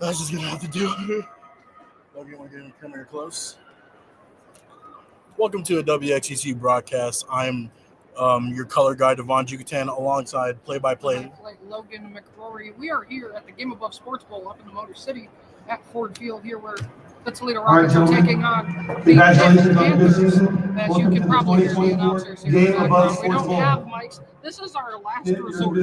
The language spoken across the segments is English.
That's just gonna have to do. Logan, we're gonna come here close. Welcome to a WXUT broadcast. I'm your color guy, Devon Jucatan, alongside play-by-play Logan McRory. We are here at the Game Above Sports Bowl up in the Motor City at Ford Field here where the Toledo Rockets are taking on the Pitt Panthers. As you can probably hear the announcers here in the background. We don't have mics. This is our last resort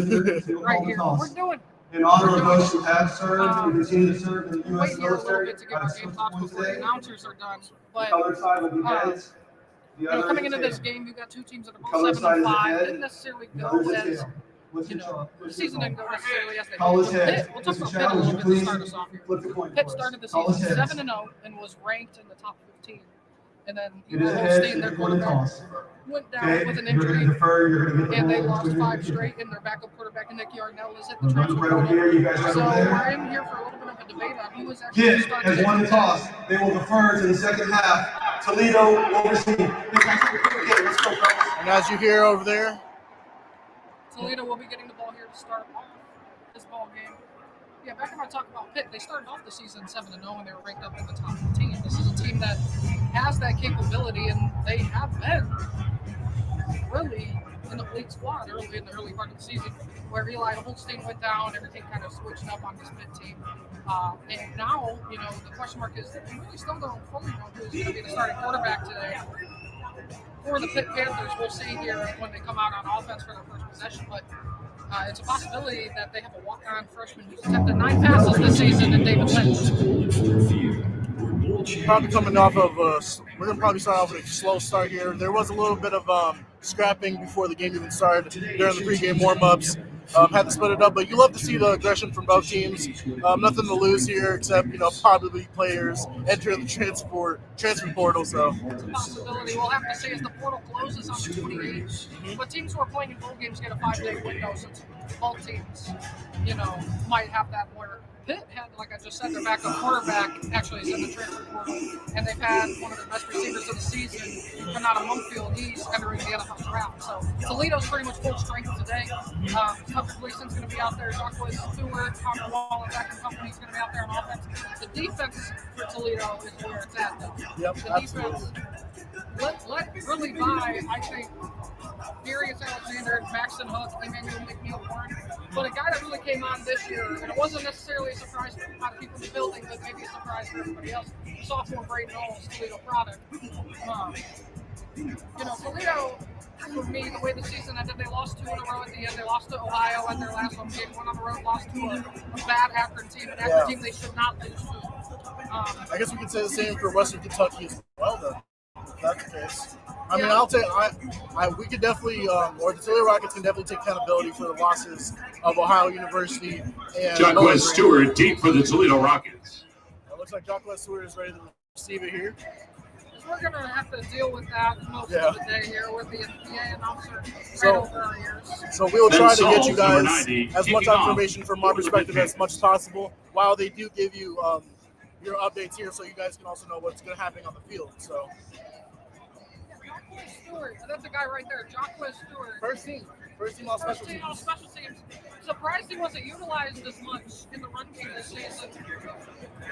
right here. We're doing in honor of those who have served and continue to serve in the U.S. wait here a little military. bit to give our game thoughts before the announcers are done. But color side will be heads. coming into this game, you've got two teams that are both 7-5. Didn't necessarily go as the season didn't go necessarily as they did. Pitt, we'll talk about Pitt a little bit to start us off here. Pitt started the season 7-0 and was ranked in the top 15. And then Holstein, their quarterback, went down with an injury, and they lost 5 straight. And their backup quarterback, Nick Yarnell, is at the transfer portal. So we're in here for a little bit of a debate on who was actually going to start. Pitt has won the toss. They will defer to the second half. Toledo will receive. Let's go, fellas. And as you hear over there, Toledo will be getting the ball here to start off this ball game. Yeah, back when I talk about Pitt, they started off the season 7-0 and they were ranked up in the top 15. This is a team that has that capability, and they have been really in the elite squad early in the early part of the season, where Eli Holstein went down, everything kind of switched up on this Pitt team. And now, the question mark is we really still don't fully know who's going to be the starting quarterback today for the Pitt Panthers. We'll see here when they come out on offense for their first possession, but it's a possibility that they have a walk-on freshman who's attempted 9 passes this season in David Lynch. Probably coming off of we're going to probably start off with a slow start here. There was a little bit of scrapping before the game even started during the pregame warm-ups. Had to split it up, but you love to see the aggression from both teams. Nothing to lose here except, probably players enter the transfer portal. So it's a possibility. We'll have to see as the portal closes on the 28th. But teams who are playing in bowl games get a 5-day window, since both teams, might have that where Pitt had, like I just said, their backup quarterback actually is in the transfer portal, and they've had one of their best receivers of the season come out of Mumfield. He's entering the NFL draft. So Toledo's pretty much full strength today. Tucker Gleason's going to be out there. Jacques Stewart, Connor Wall, and Zach and company is going to be out there on offense. The defense for Toledo is where it's at, though. Yep, the defense let really buy, I think, Darius Alexander, Maxon Hook, Emmanuel McNeil-Warren. But a guy that really came on this year, and it wasn't necessarily a surprise for a lot of people in the building, but maybe a surprise for everybody else, sophomore Braden Knowles, Toledo product. Toledo, for me, the way the season ended, they lost 2 in a row at the end. They lost to Ohio at their last home game, 1 on the road, lost to a bad Akron team, an Akron team they should not lose to. I guess we could say the same for Western Kentucky as well, then. If that's the case. I mean, I'll take. We could definitely, or the Toledo Rockets can definitely take accountability for the losses of Ohio University and Jacques Stewart deep for the Toledo Rockets. It looks like Jacques Stewart is ready to receive it here. We're going to have to deal with that most of the day here with the PA announcer over our ears. So we'll try to get you guys as much information from our perspective as much as possible, while they do give you your updates here, so you guys can also know what's going to happen on the field. So. Stewart, that's a guy right there, Jacques Stewart. First team on special teams. Surprised he wasn't utilized as much in the run game this season.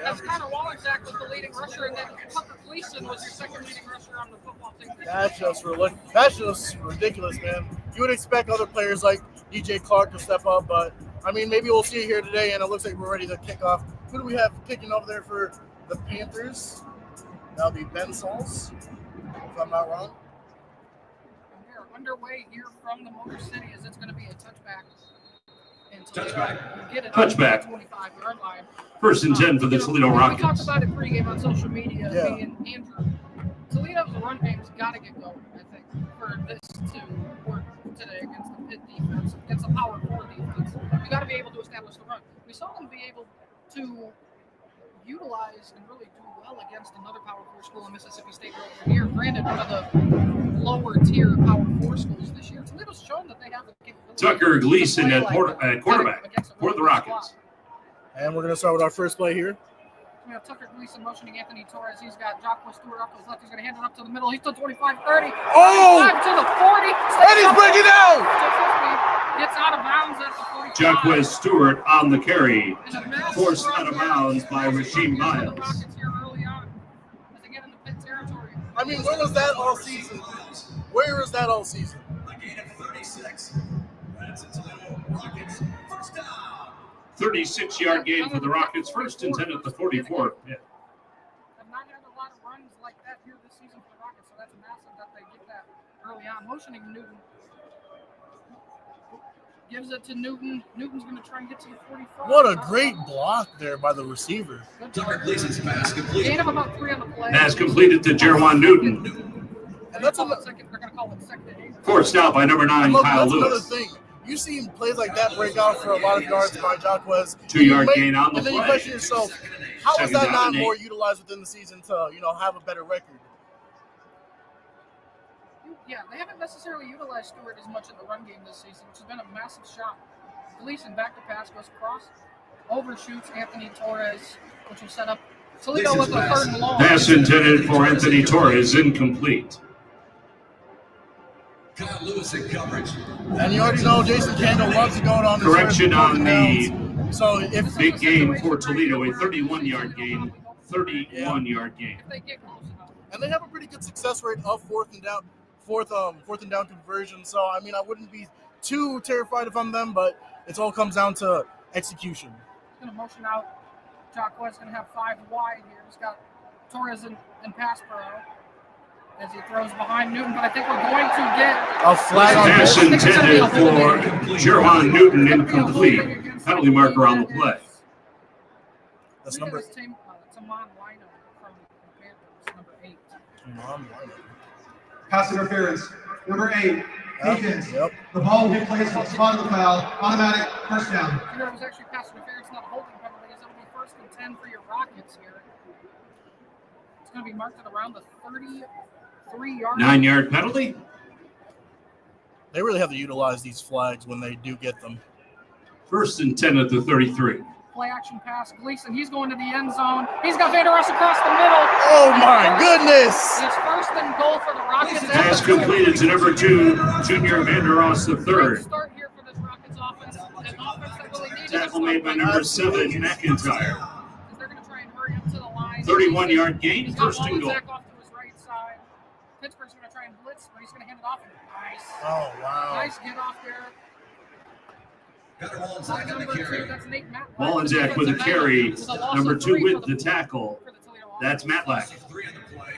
As Connor Wallachak was the leading rusher, and then Tucker Gleason was your second leading rusher on the football team. That's just ridiculous, man. You would expect other players like DJ Clark to step up, but I mean, maybe we'll see it here today, and it looks like we're ready to kick off. Who do we have kicking over there for the Panthers? That'll be Ben Sauls, if I'm not wrong. Underway here from the Motor City, as it's going to be a touchback. Touchback. 25-yard line. First and 10 for the Toledo Rockets. We talked about it pregame on social media. Me and Andrew. Toledo's run game's got to get going, I think, for this to work today against the Pitt defense, against the Power 4 defense. You got to be able to establish the run. We saw them be able to utilize and really do well against another Power 4 school in Mississippi State earlier in the year. Granted, one of the lower tier Power 4 schools this year. Toledo's shown that they have the capability. Tucker Gleason at quarterback for the Rockets. And we're going to start with our first play here. We have Tucker Gleason motioning Anthony Torres. He's got Jocko Stewart up to his left. He's going to hand it up to the middle. He's to 25-30. Oh! 25 to the 40. And he's breaking out! To 50. Gets out of bounds at the 45. Jacquez Stewart on the carry. And a massive Forced run out of here. bounds by Rasheem The Miles. Rockets here early on as they get into Pitt territory. I mean, where was that all season? Where is that all season? A gain of 36. That's the Toledo Rockets. First down. 36-yard gain for the Rockets. First and 10 at the 44. Yeah. Have not had a lot of runs like that here this season for the Rockets, so that's massive that they get that early on. Motioning Newton. Gives it to Newton. Newton's going to try and get to the 45. What a great block there by the receiver. Tucker Gleason's pass complete. Gain of about 3 on the play. Pass completed to Jerwan Newton. And that's They're going to call it second and 8. Forced out by number 9, Look, Kyle that's another Lewis. thing. You see plays like that break out for a lot of yards by Jacquez. 2-yard gain on the And then you play. question yourself, how is Second that down not and 8. more utilized within the season to, have a better record? Yeah, they haven't necessarily utilized Stewart as much in the run game this season, which has been a massive shot. Gleason back to pass, goes across, overshoots Anthony Torres, which will set up Toledo with a 3rd and long. Pass intended for Anthony Torres, incomplete. Kyle Lewis in coverage. And you already know Jason Kendall loves going on this Correction first on the downs. So if big gain for Toledo, a 31-yard gain. 31-yard gain. If they get close enough. and they have a pretty good success rate of fourth and down conversion. So I mean, I wouldn't be too terrified if I'm them, but it all comes down to execution. He's going to motion out. Jacquez going to have 5 wide here. He's got Torres and pass pro as he throws behind Newton, but I think we're going to get A flag on Pass this. intended for Jerwan Newton, incomplete. Penalty marker on the play. That's number Tamon Lino from the Panthers, number 8. Pass interference. Number 8. Defense. Yep. The ball will be placed on the spot of the foul. Automatic first down. Here it was actually pass interference, not a holding penalty. It's going to be 1st and 10 for your Rockets here. It's going to be marked at around the 33-yard. 9-yard penalty. They really have to utilize these flags when they do get them. 1st and 10 at the 33. Play action pass. Gleason, he's going to the end zone. He's got Vander Ross across the middle. Oh my goodness! It's 1st and goal for the Rockets. Pass completed to number 2, Junior Vander Ross Great III. start here for this Rockets offense. An offense that really needed Tackle made by number 7, McIntyre. They're going to try and hurry up to the line. 31-yard gain, He's got 1st and goal. Wallensack off to his right side. Pittsburgh's going to try and blitz, but he's going to hand it off. Nice. Oh wow! Nice get off there. Wallensack on the Number 2, carry. that's Nate Matlack. Wallensack with a carry. Number 2 with the tackle. For the Toledo That's offense. Matlack. 3 on the play.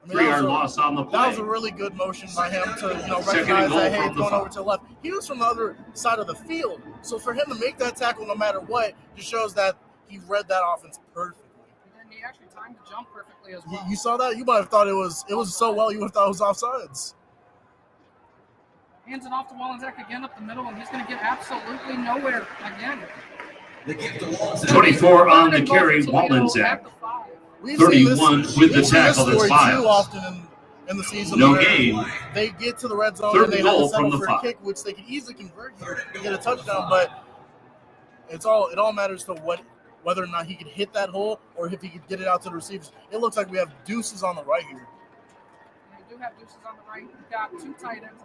I mean, 3-yard loss on the That was a play. really good motion by him to Second and recognize goal that hey, from it's the going five. over to the left. He was from the other side of the field, so for him to make that tackle no matter what just shows that he read that offense perfectly. And he actually timed the jump perfectly as You, well. you saw that? You might have thought it was so well. You would have thought it was offsides. Hands it off to Wallensack again up the middle, and he's going to get absolutely nowhere again. The gift to Wallensack. 24 on the Third and goal carry, for Toledo Wallensack. at the 5. We've seen 31 this, with the we've seen this tackle, that's story five. too often in the season. No where gain. They get to the red zone Third and they and have to goal settle from the for a 5. kick, which they could easily convert here and get a touchdown. But it all matters to whether or not he could hit that hole or if he could get it out to the receivers. It looks like we have deuces on the right here. We do have deuces on the right. We've got 2 tight ends.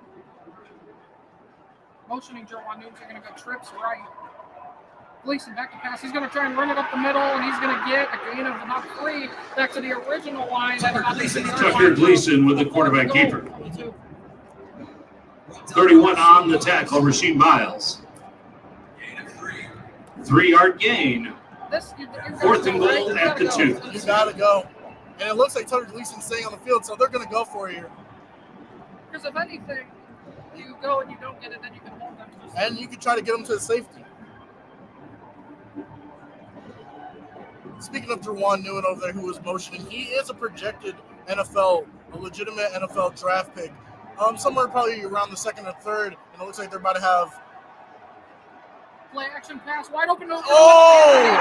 Motioning Jerwan Newton. They're going to go trips right. Gleason back to pass. He's going to try and run it up the middle, and he's going to get a gain of about 3 back to the original line. At about the 6-yard Tucker line. Gleason with the quarterback Goal keeper. from the 2. 31 on the tackle, Rasheem Miles. 3-yard gain. You're 4th and goal at the 2. You got to go. And it looks like Tucker Gleason's staying on the field, so they're going to go for you. Because if anything, you go and you don't get it, then you can hold them to the And you can try to get them to the safety. Speaking of Jerwan Newton over there who was motioning, he is a projected a legitimate NFL draft pick. Somewhere probably around the 2nd or 3rd, and it looks like they're about to have play action pass wide open over Oh!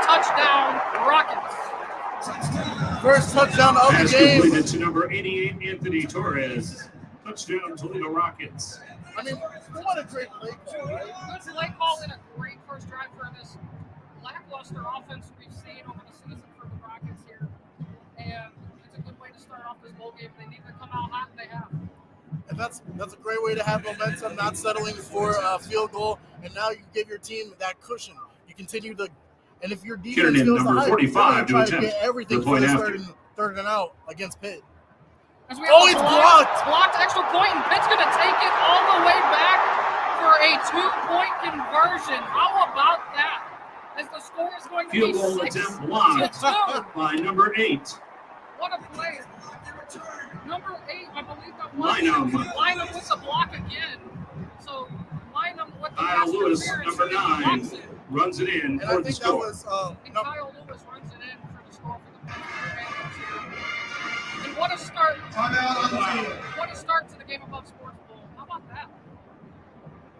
touchdown Rockets. first touchdown of the Pass game. completed to number 88, Anthony Torres. Touchdown, Toledo Rockets. I mean, what a great play call, right? Good play call and a great first drive for this lackluster offense we've that's a great way to have momentum, not settling for a field goal, and now you give your team that cushion. You continue to, and if your defense Kiernan, goes to number hype, 45, try to to get attempt everything the for point this after. third and out against Pitt. As we Oh, have it's a blocked! Blocked extra point, and Pitt's going to take it all the way back for a 2-point conversion. How about that? As the score is going to Field be goal 6 attempt to blocked 2. by number 8. What a play. Number 8, I believe that was. Lynham. Lynham with the block again. So Lynham with the Kyle pass Lewis, interference, number and he 9, blocks it. runs it in And for I the think that score. was And Kyle Lewis runs it in for the score for the Panthers here. And what a start. Timeout on the field. What a start to the Game Above Sports Bowl. How about that?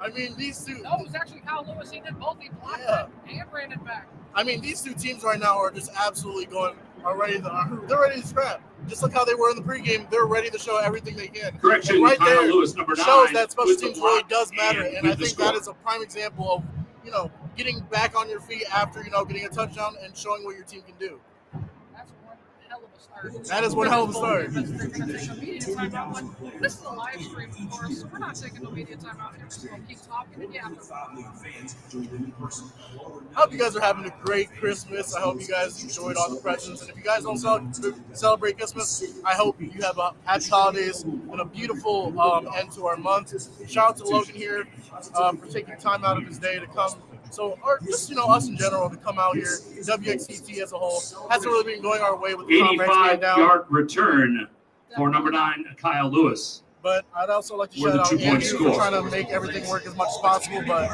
I mean, these two. No, it was actually Kyle Lewis. He did both. He blocked Yeah. it and ran it back. I mean, these two teams right now are just absolutely they're ready to scrap. Just like how they were in the pregame, they're ready to show everything they can. Correction, And right Kyle there Lewis, number 9, shows that special with the teams really block does matter, and I with the think that score. is a prime example of, getting back on your feet after, getting a touchdown and showing what your team can do. That's one hell of a start. That is one hell of a start. They're going to take a media timeout, but this is a live stream, of course. We're not taking no media timeout here. So we'll keep talking and yapping. I hope you guys are having a great Christmas. I hope you guys enjoyed all the presents. And if you guys don't celebrate Christmas, I hope you have a happy holidays and a beautiful end to our month. Shout out to Logan here for taking time out of his day to come. So, or just, us in general to come out here. WXCT as a whole hasn't really been going our way with the Comrades being down. 85-yard return for number 9, Kyle Lewis. But I'd also like to With shout a out 2-point Andrew score. for trying to make everything work as much as possible. But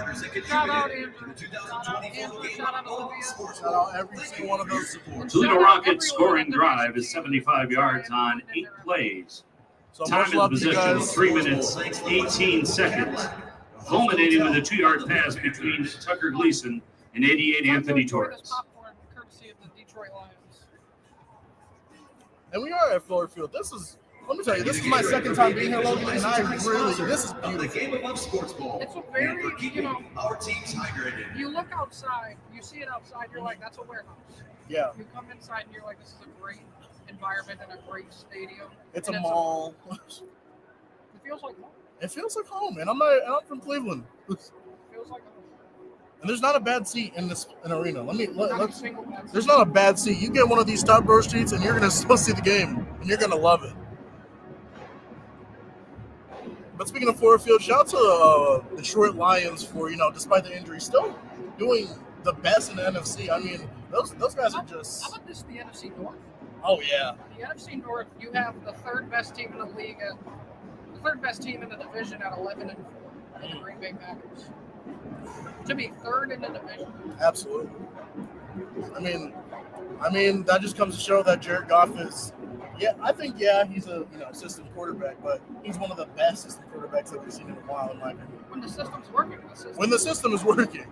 Shout out Andrew. Shout out Andrew. Shout out Olivia. shout out every single one of those supporters. Toledo Shout out Rockets everyone scoring at the drive Racing is team. 75 yards on 8 plays. So Time much in the love to you possession, guys. 3 minutes, 18 seconds. Culminating with a 2-yard pass between Tucker Gleason and 88 Anthony Torres. Popcorn, courtesy of the Detroit Lions. And we are at Fuller Field. Let me tell you, this is my second time being here, Logan, and this is The beautiful. Game Above Sports Bowl. It's a very, And for keeping our teams hydrated. you look outside, you see it outside, you're like, that's a warehouse. Yeah, You come inside and you're like, this is a great environment and a great stadium. it's And a mall. It feels like home. It feels like home, and I'm from Cleveland. It feels like home. And there's not a bad seat in this arena. Not a Let's. single bad There's not a bad seat. You get one of these top row seats, and you're gonna still see the game, and you're gonna love it. But speaking of Ford Field, shout out to the Detroit Lions for, despite the injury, still doing the best in the NFC. I mean, those guys are How just. about this, the NFC North? Oh yeah. The NFC North, you have the third best team in the league, the third best team in the division at 11-4, the Green Bay Packers. To be third in the division. Absolutely. I mean that just comes to show that Jared Goff is. Yeah, he's a system quarterback, but he's one of the best system quarterbacks that we've seen in a while, in my opinion. When the system's working, When the system is working.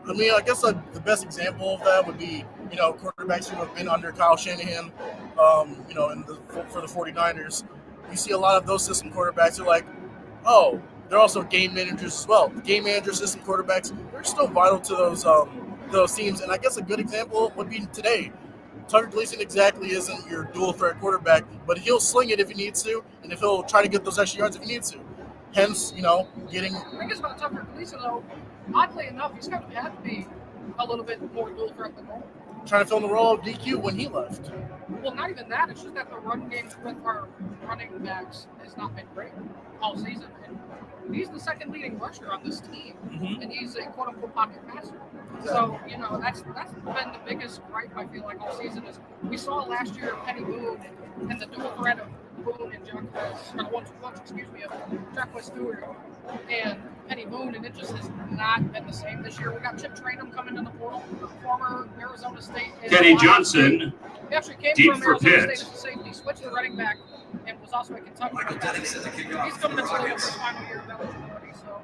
I mean, I guess the best example of that would be, quarterbacks who have been under Kyle Shanahan, for the 49ers. You see a lot of those system quarterbacks are like, oh, they're also game managers as well. The game manager system quarterbacks, they're still vital to those teams. And I guess a good example would be today. Tucker Gleason exactly isn't your dual threat quarterback, but he'll sling it if he needs to, and if he'll try to get those extra yards if he needs to. Hence, getting. The thing is about Tucker Gleason, though, oddly enough, he's kind of had to be a little bit more dual threat than normal. Trying to fill in the role of DQ when he left. Well, not even that. It's just that the run game with our running backs has not been great all season. And he's the second leading rusher on this team, and he's a quote-unquote pocket passer. So, that's been the biggest gripe, I feel like, all season. Is we saw last year Penny Boone and the dual threat of Boone and Jacquez Stewart and Penny Boone, and it just has not been the same this year. We got Chip Trainum coming in the portal, former Arizona State. Kenny Johnson, He actually came deep from for Arizona Pitt. State as a safety, switched to running back, and was also at Kentucky. Michael Denning set the kickoff He's for coming the to Toledo for Rockets. his final year of eligibility, so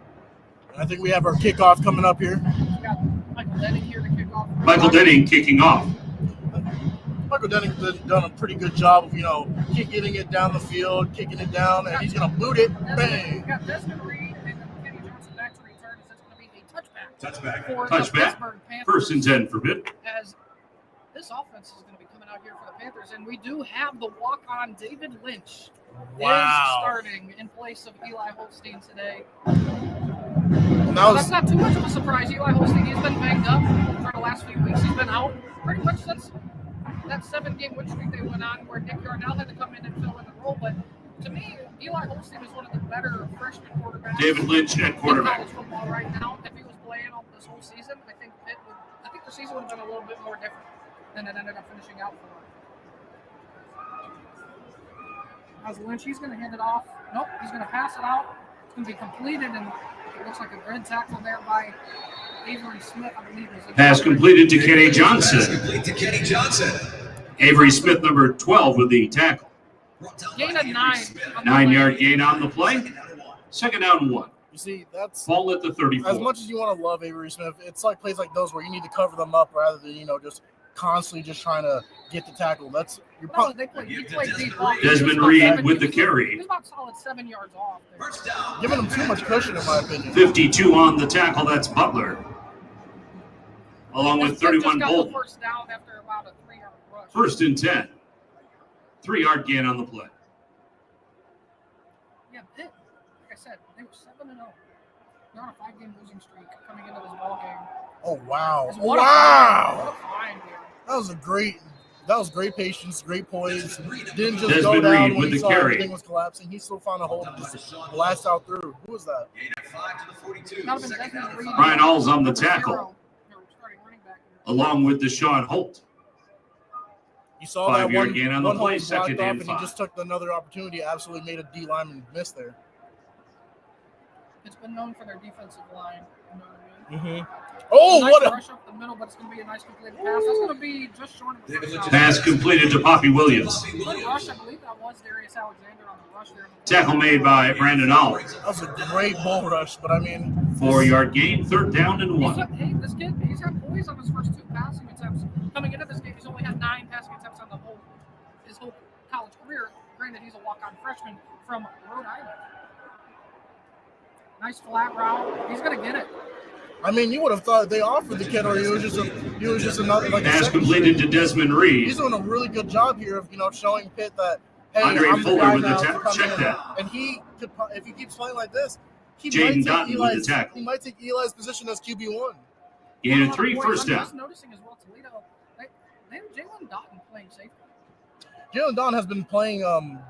I think we have our kickoff coming up here. we got Michael Denning here to kick off. Michael Denning kicking off. Michael Denning's done a pretty good job of, getting it down the field, kicking it down, and he's going to boot it. We Bang. got Desmond Reed and Kenny Johnson back to return. It's going to be a touchback. Touchback. For the Touchback. Pittsburgh Panthers. First and 10 for Pitt. As this offense is going to be coming coming out here for the Panthers, and we do have the walk-on David Lynch Wow. is starting in place of Eli Holstein today. And That's not too much of a surprise. Eli Holstein, he's been banged up for the last few weeks. He's been out pretty much since that 7-game win streak they went on where Nick Yarnell had to come in and fill in the role. But to me, Eli Holstein is one of the better freshman quarterbacks. David Lynch at quarterback. In college football right now. If he was playing all this whole season, I think the season would have been a little bit more different than it ended up finishing out for him. As Lynch, he's going to hand it off. Nope, he's going to pass it out. It's going to be completed, and it looks like a good tackle there by Avery Smith, I believe. Pass completed to Kenny Johnson. Pass complete to Kenny Johnson. Avery Smith, number 12, with the tackle. Gain of 9. 9-yard gain on the play. Second down and 1. You see, that's Ball at the 34. as much as you want to love Avery Smith, it's like plays like those where you need to cover them up rather than just constantly just trying to get the tackle. That's your No, he played deep off. Desmond Reed with the carry. He was about solid 7 yards off there. First down. giving them too much cushion, in my opinion. 52 on the tackle. That's Butler. Along with Just 31 got the Bolton. first down after about a 3-yard rush. First and 10. 3-yard gain on the play. Yeah, Pitt, like I said, they were 7-0. They're on a 5-game losing streak coming into this ball game. Oh wow! What a Wow! find here. That was great patience, great poise. Didn't just Desmond go down Reed when with he the saw carry. everything was collapsing. He still found a hole to just blast out through. Who was that? Gain of 5 to the 42. Not even Second Desmond down. Reed. Brian All's on the Number tackle. 0, their starting running back here. Along with Deshaun Holt. You saw that 5-yard one gain on the one hole play, was blocked second off, and and he 5. just took another opportunity. Absolutely made a D lineman miss there. It's been known for their defensive line. You know what I mean? Oh, Nice what a rush up the middle, but it's going to be a nice completed pass. That's going to be just short of the first down. Pass completed to Poppy Williams. Good rush. I believe that was Darius Alexander on the rush there. Tackle made by Brandon All. that was a great bull rush, but I mean, 4-yard gain, third down and 1. Hey, this kid, he's had poise on his first 2 passing attempts. Coming into this game, he's only had 9 passing attempts on his whole college career. Granted, he's a walk-on freshman from Rhode Island. Nice flat route. He's going to get it. I mean, you would have thought they offered the kid, or he was just another like a Pass second completed string. to Desmond Reed. He's doing a really good job here of showing Pitt that hey, Andre I'm the Fuller guy with the now to tackle. come Check in. that. And he could, if he keeps playing like this, he Jaden might Dotton take with the Eli's tackle. he might take Eli's position as QB1. Gain of 3, first I'm down. just noticing as well, Toledo, they have Jalen Dotton playing safety. Jalen Don has been playing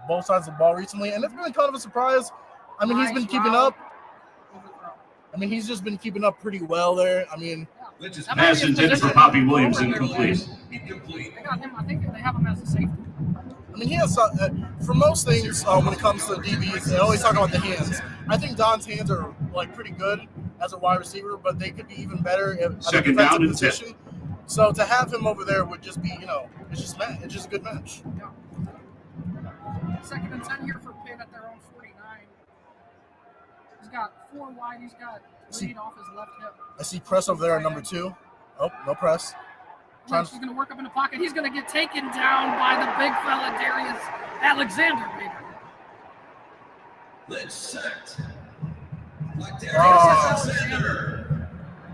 both sides of the ball recently, and it's been kind of a surprise. I mean, he's been keeping up. I mean, he's just been keeping up pretty well there. I mean, Pass intended for Poppy Williams, incomplete. They got him. I think they have him as a safety. I mean, he has for most things when it comes to DBs, they always talk about the hands. I think Don's hands are like pretty good as a wide receiver, but they could be even better at Second the down defensive and 10. position. So to have him over there would just be, it's just a good match. Yeah. Second and 10 here for Pitt at their own 49. He's got 4 wide. He's got lead off his left hip. I see press over there at number 2. Oh, no press. He's going to work up in the pocket. He's going to get taken down by the big fella, Darius Alexander. Let's set.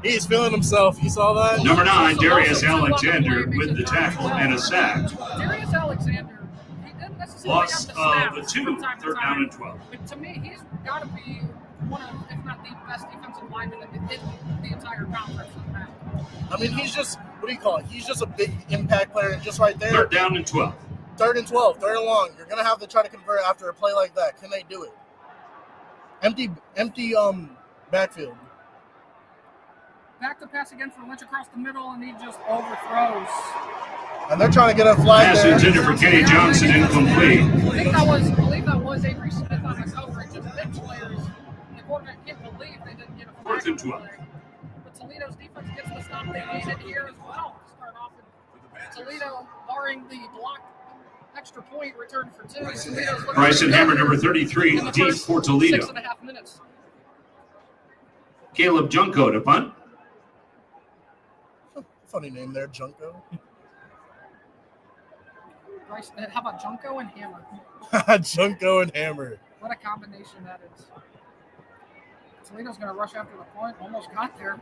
He's feeling himself. You saw that? Number 9, Darius Alexander with the tackle and a sack. Darius Alexander, he didn't necessarily Loss have the of snaps 2, from time to third time. down and 12. But to me, he's got to be one of, if not the best defensive lineman in the entire conference. I mean, he's just, what do you call it? He's just a big impact player, and just right there. Third down and 12. Third and 12, third and long. You're going to have to try to convert after a play like that. Can they do it? Empty backfield. Back to pass again for Lynch across the middle, and he just overthrows. And they're trying to get a flag Pass there. intended for Kenny Johnson, incomplete. I believe that was Avery Smith on the coverage of big players. The quarterback can't believe they didn't get a flag. Fourth and 12. But Toledo's defense gets the stop they needed here as well. Start off with Toledo barring the blocked extra point return for 2. Toledo's looking Bryson good Hammer, number 33, in the deep first for Toledo. 6.5 minutes. Caleb Junko to punt. Funny name there, Junko. Bryson, how about Junko and Hammer? Junko and Hammer. What a combination that is. Toledo's going to rush after the point. Almost got there.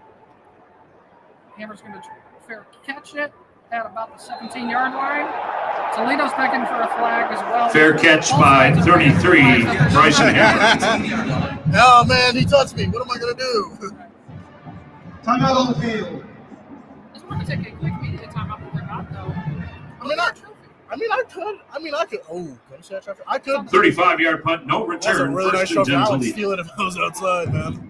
Hammer's going to fair catch it. at about the 17-yard line. Toledo's begging for a flag as well. Fair catch by 33, Bryson Hammer. Oh, man, he touched me. What am I going to do? Timeout on the field. Just want to take a quick media timeout, but we're not, though. I could. Oh, can I say that traffic? I could. 35-yard punt, no That's a return. really nice First and trophy. 10 I would Toledo. steal it if I was outside, man.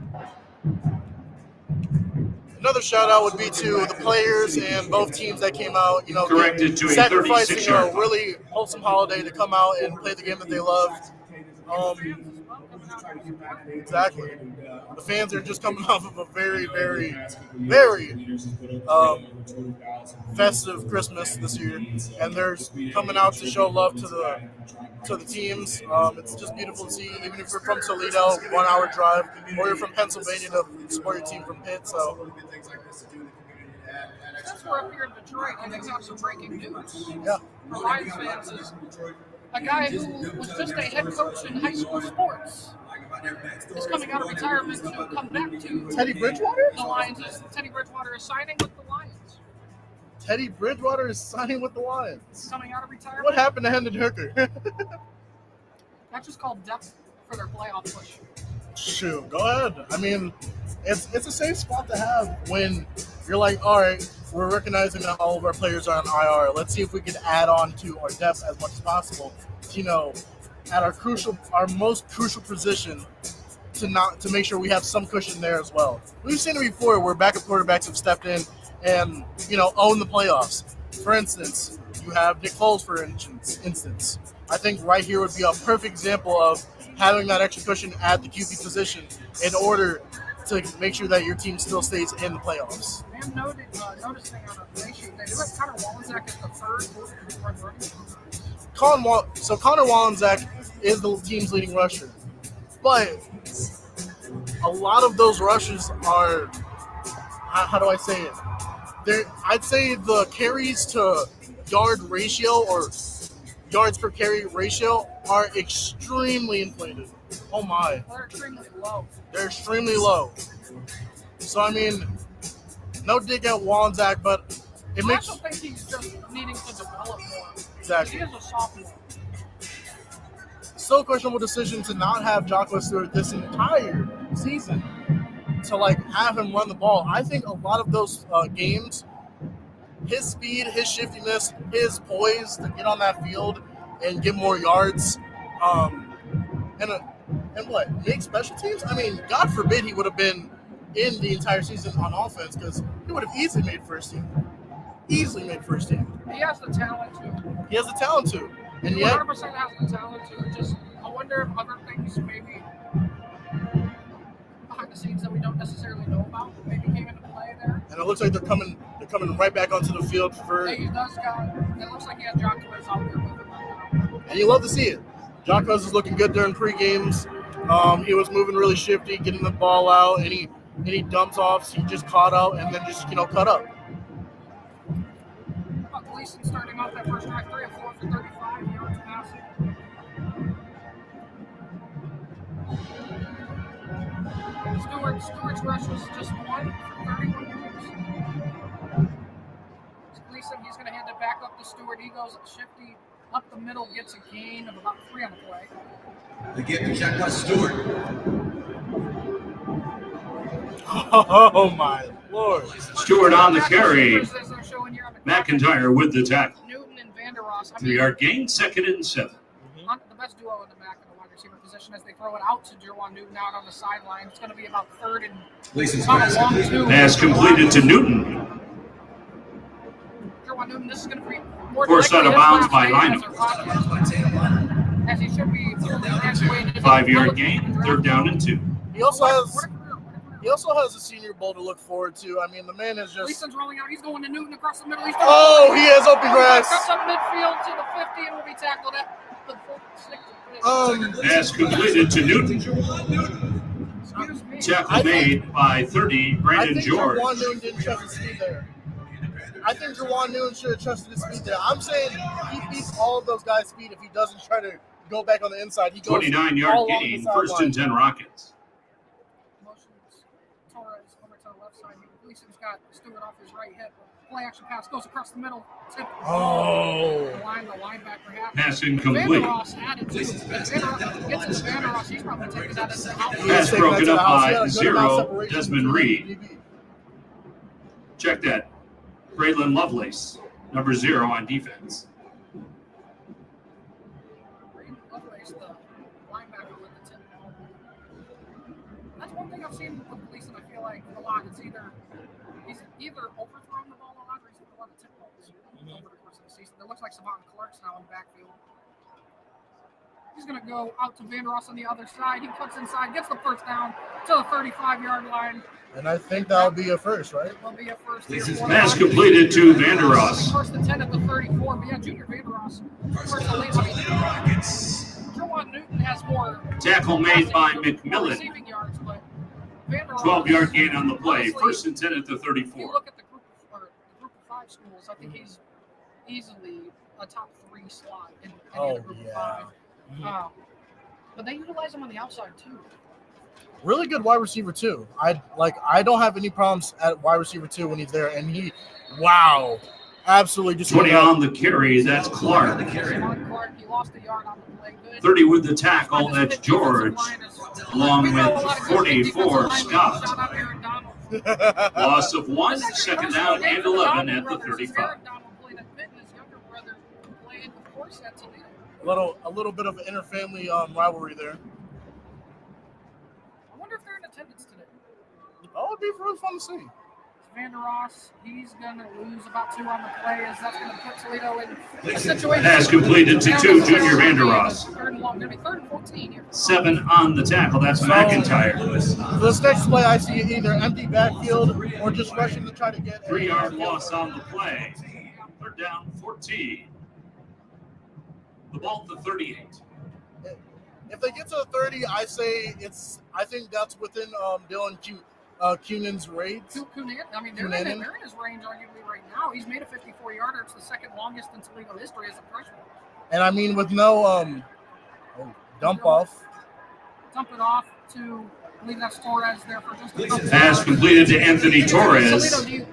Another shout out would be to the players and both teams that came out, Corrected to a sacrificing 36-yard a really wholesome holiday to come out and play the game that they love. Exactly. The fans are just coming off of a very, very, very festive Christmas this year, and they're coming out to show love to the teams. It's just beautiful to see, even if you're from Toledo, 1 hour drive, or you're from Pennsylvania to support your team from Pitt. So, Since we're up here in Detroit, I think we have some breaking news. yeah. For Lions fans, is a guy who was just a head coach in high school sports is coming out of retirement to come back to Teddy Bridgewater? the Lions. Teddy Bridgewater is signing with the Lions. Teddy Bridgewater is signing with the Lions. Coming out of retirement. What happened to Hendon Hooker? That's just called depth for their playoff push. Shoot, go ahead. I mean, it's a safe spot to have when you're like, all right, we're recognizing that all of our players are on IR. Let's see if we can add on to our depth as much as possible. At our most crucial position to make sure we have some cushion there as well. We've seen it before where backup quarterbacks have stepped in and own the playoffs. For instance, you have Nick Foles, for instance. I think right here would be a perfect example of having that extra cushion at the QB position in order to make sure that your team still stays in the playoffs. I'm noticing on a play sheet, they do have Connor Wallensack as the third running. So Connor Wallensack is the team's leading rusher, but a lot of those rushes are, how do I say it? I'd say the carries to yard ratio or yards per carry ratio are extremely inflated. Oh my. They're extremely low. They're extremely low. So, I mean, no dig at Wallensack, but it makes... I also think he's just needing to develop more. Exactly. He is a sophomore. Still a questionable decision to not have Jocko Stewart this entire season to, have him run the ball. I think a lot of those games, his speed, his shiftiness, his poise to get on that field and get more yards, and what, make special teams? I mean, God forbid he would have been in the entire season on offense because he would have easily made first team. Easily made first team. He has the talent to. He has the talent to. And yet, 100% has the talent to. Just, I wonder if other things maybe behind the scenes that we don't necessarily know about maybe came into play there. and it looks like they're coming right back onto the field for. He does got. It looks like he has John Quiz out there with him right now. And you love to see it. Jocko is looking good during pre-games. He was moving really shifty, getting the ball out. Any dumps offs, he just caught out and then just cut up. Gleason starting off that first drive, 3 of 4 for 35 yards passing. Stewart's rush was just 1 for 31 yards. Gleason, he's going to hand it back up to Stewart. He goes shifty up the middle, gets a gain of about 3 on the play. The gift to check by Stewart. Oh my Lord! Stewart on the carry. McIntyre with the tackle. Newton and Vandeross. 3-yard gain, 2nd and 7. The best duo in the back of the wide receiver position as they throw it out to Jerwan Newton out on the sideline. It's going to be about 3rd and about a long 2. Pass completed to Newton. Jerwan Newton, this is going to be more Forced out of bounds by Lineham. As he should be 5-yard gain, 3rd down and 2. He also has a Senior Bowl to look forward to. I mean, the man is just. Gleason's rolling out. He's going to Newton across the middle. He has open grass. Cuts up midfield to the 50 and will be tackled at the 46. Pass completed to Newton. Excuse me. Tackle made by 30, Brandon George. Jerwan Newton didn't trust his speed there. I think Jerwan Newton should have trusted his speed there. I'm saying he beats all of those guys' speed if he doesn't try to go back on the inside. He goes 29-yard gain, 1st and 10 Rockets. Motions Torres over to the left side. Gleason's got Stewart off his right hip. play action pass goes across the middle. Tip. Oh. The linebacker had. Pass incomplete. Vanderross added to. If Vanderross gets into Vanderross, he's probably taking that into the house. Pass broken up by He had a good amount of 0, separation Desmond between Reed. the DB. Check that. Braylon Lovelace, number 0 on defense. Lovelace, the linebacker with the tip ball. That's one thing I've seen with Gleason. I feel like a lot. He's either overthrowing the ball a lot or he's getting a lot of tip balls over the course of the season. It looks like Savon Clark's now in the backfield. He's going to go out to Vanderross on the other side. He cuts inside, gets the first down to the 35-yard line. And I think that'll be a first, right? Will be a first. Pass completed to Vanderross. First and 10 at the 34. But yeah, Junior Vanderross. First and lead. Jerwan Newton has more. Tackle made by McMillan. Receiving yards, but Vanderross. 12-yard gain on the play. Honestly, First and 10 at the If you 34. look at the group of 5 schools, I think he's easily a top 3 slot in any of the group of 5. But they utilize him on the outside too. Really good wide receiver too. I don't have any problems at wide receiver 2 when he's there, and absolutely just 20 on the carry. That's Clark. Clark, he lost a yard on the play. Good. 30 with the tackle. That's George. Along with 44, Scott. Shout out Aaron Donald. Loss of 1. Second down and 11 at the 35. Aaron Donald played at Pitt, and his younger brother played, of course, at Toledo. a little bit of an interfamily rivalry there. I wonder if they're in attendance today. Oh, it'd be really fun to see. Vanderross, he's going to lose about 2 on the play, as that's going to put Toledo in a situation. Pass completed to 2, Junior Vanderross. Third and long, going to be 3rd and 14 here. 7 on the tackle. That's McIntyre. For this next play, I see either empty backfield or just rushing to try to get 3-yard loss on the play. 3rd down, 14. The ball to 38. If they get to the 30, I think that's within Dylan Cunan's range. I mean, they're in his range arguably right now. He's made a 54-yarder. It's the 2nd longest in Toledo history as a freshman. And I mean, with no dump off. Dump it off to, I believe that's Torres there for just a couple. Pass completed to Anthony Torres. Toledo,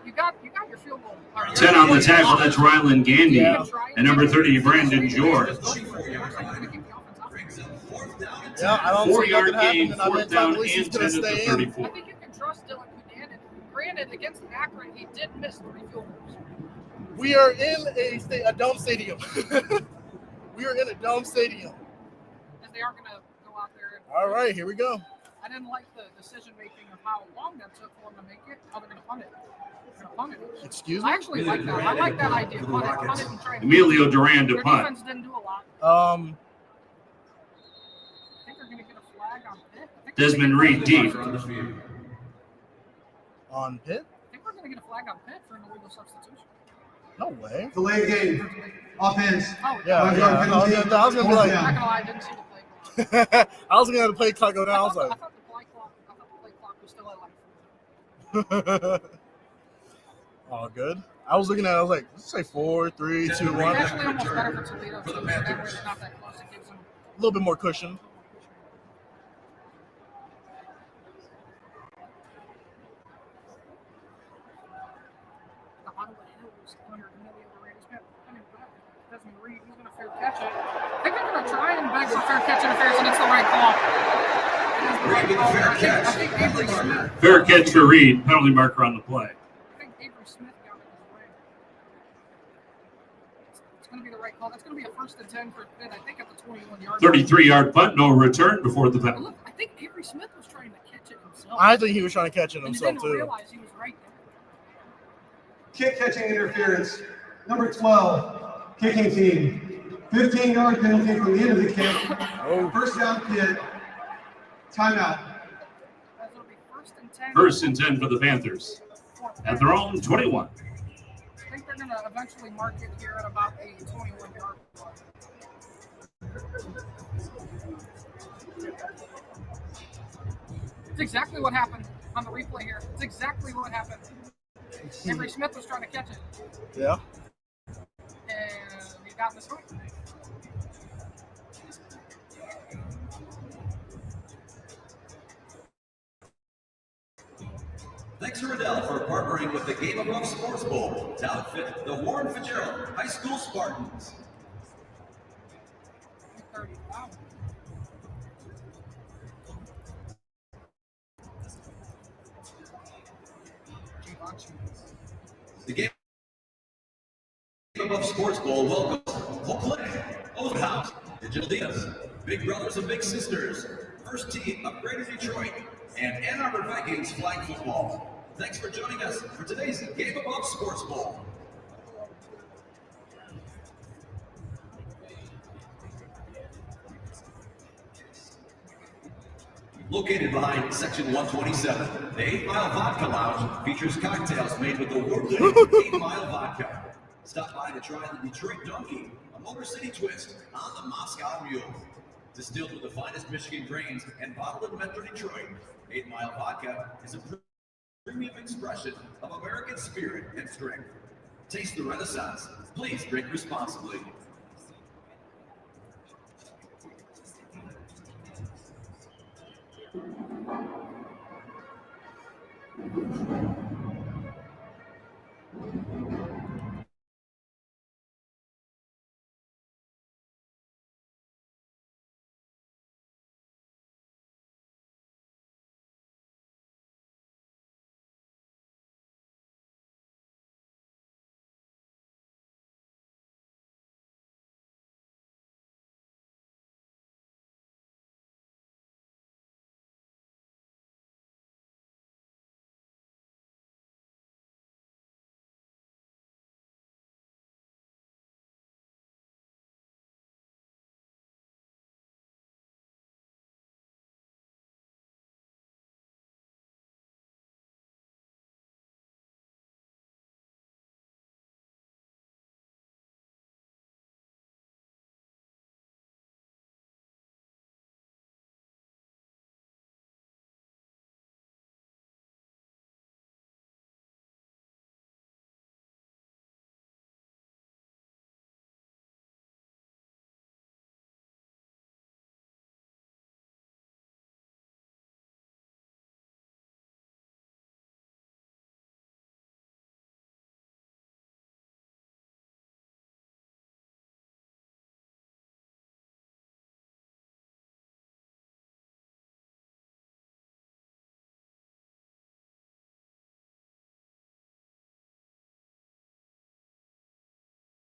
you got your field goal. 10 on the tackle. That's Rylan Gandy. And number 30, Brandon George. Yeah, I don't 4-yard see gain, nothing happening. 4th down and He's 10 going at to the stay in. 34. I think you can trust Dylan Cunanan. Granted, against Akron, he did miss 3 field goals. We are in a dome stadium. We are in a dome stadium. As they are going to go out there. All right, here we go. I didn't like the decision-making of how long that took for them to make it. Oh, they're going to punt it. They're going to punt it. Excuse me? I actually like that. I like that idea. Punt it and try and Emilio Duran to their punt. defense didn't do a lot. Um, I think they're going to get a flag on Pitt. Desmond Reed deep. on Pitt? I think we're going to get a flag on Pitt for an illegal substitution. No way. Delayed game. Offense. Oh, Yeah, I was gonna be I'm like, not going to lie. I didn't see the play clock. I was gonna play clock go down. I was I like, thought the play clock was still at life. oh, good. I was looking at it, I was like, let's say 4, 3, 2, 1. It's actually almost better for Toledo, too. That way they're not that close. It gives them A little bit more cushion. the Ottawa Hills under Emilio Duran. Desmond Reed, he's going to fair catch it. I think they're going to try and beg for fair catch interference, and it's the right call. I think Avery Smith. Fair catch for Reed. Penalty marker on the play. I think Avery Smith got it his way. It's going to be the right call. That's going to be a 1st and 10 for Pitt, I think, at the 21-yard line. 33-yard punt, no return before the penalty. Look, I think Avery Smith was trying to catch it himself. I think he was trying to catch it and he himself, didn't too. realize he was right there. Kick catching interference. Number 12, kicking team. 15-yard penalty from the end of the kick. Oh. First down, Pitt. Timeout. That's going to be 1st and 10. 1st and 10 for the Panthers. At their own 21. I think they're going to eventually mark it here at about a 21-yard line. It's exactly what happened on the replay here. It's exactly what happened. Avery Smith was trying to catch it, Yeah. and he got this way. Thanks to Riddell for partnering with the Game Above Sports Bowl to outfit the Warren Fitzgerald High School Spartans. 30,000. The Game Above Sports Bowl welcomes Oakland, Old House, Digital Diaz, Big Brothers and Big Sisters, First Team of Greater Detroit, and Ann Arbor Vikings Flag Football. Thanks for joining us for today's Game Above Sports Bowl. Located behind Section 127, the 8 Mile Vodka Lounge features cocktails made with award-winning 8 Mile Vodka. Stop by to try the Detroit Donkey, a Motor City twist on the Moscow Mule. Distilled with the finest Michigan grains and bottled in Metro Detroit, 8 Mile Vodka is a premium expression of American spirit and strength. Taste the Renaissance. Please drink responsibly.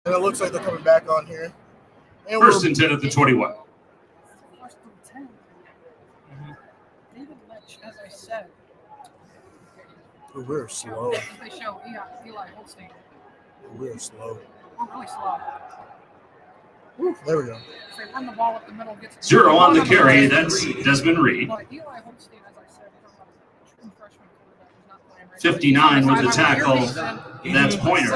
And it looks like they're coming back on here. And First and 10 at the 21. First and 10. David Lynch, as I said. we're slow. They show Eli Holstein. We're slow. We're really slow. There we go. If they run the ball up the middle, gets 0 on the carry. That's Desmond Reed. But Eli Holstein, as I said, he's a true freshman quarterback. He's not playing right 59 now. with the tackle. That's Pointer.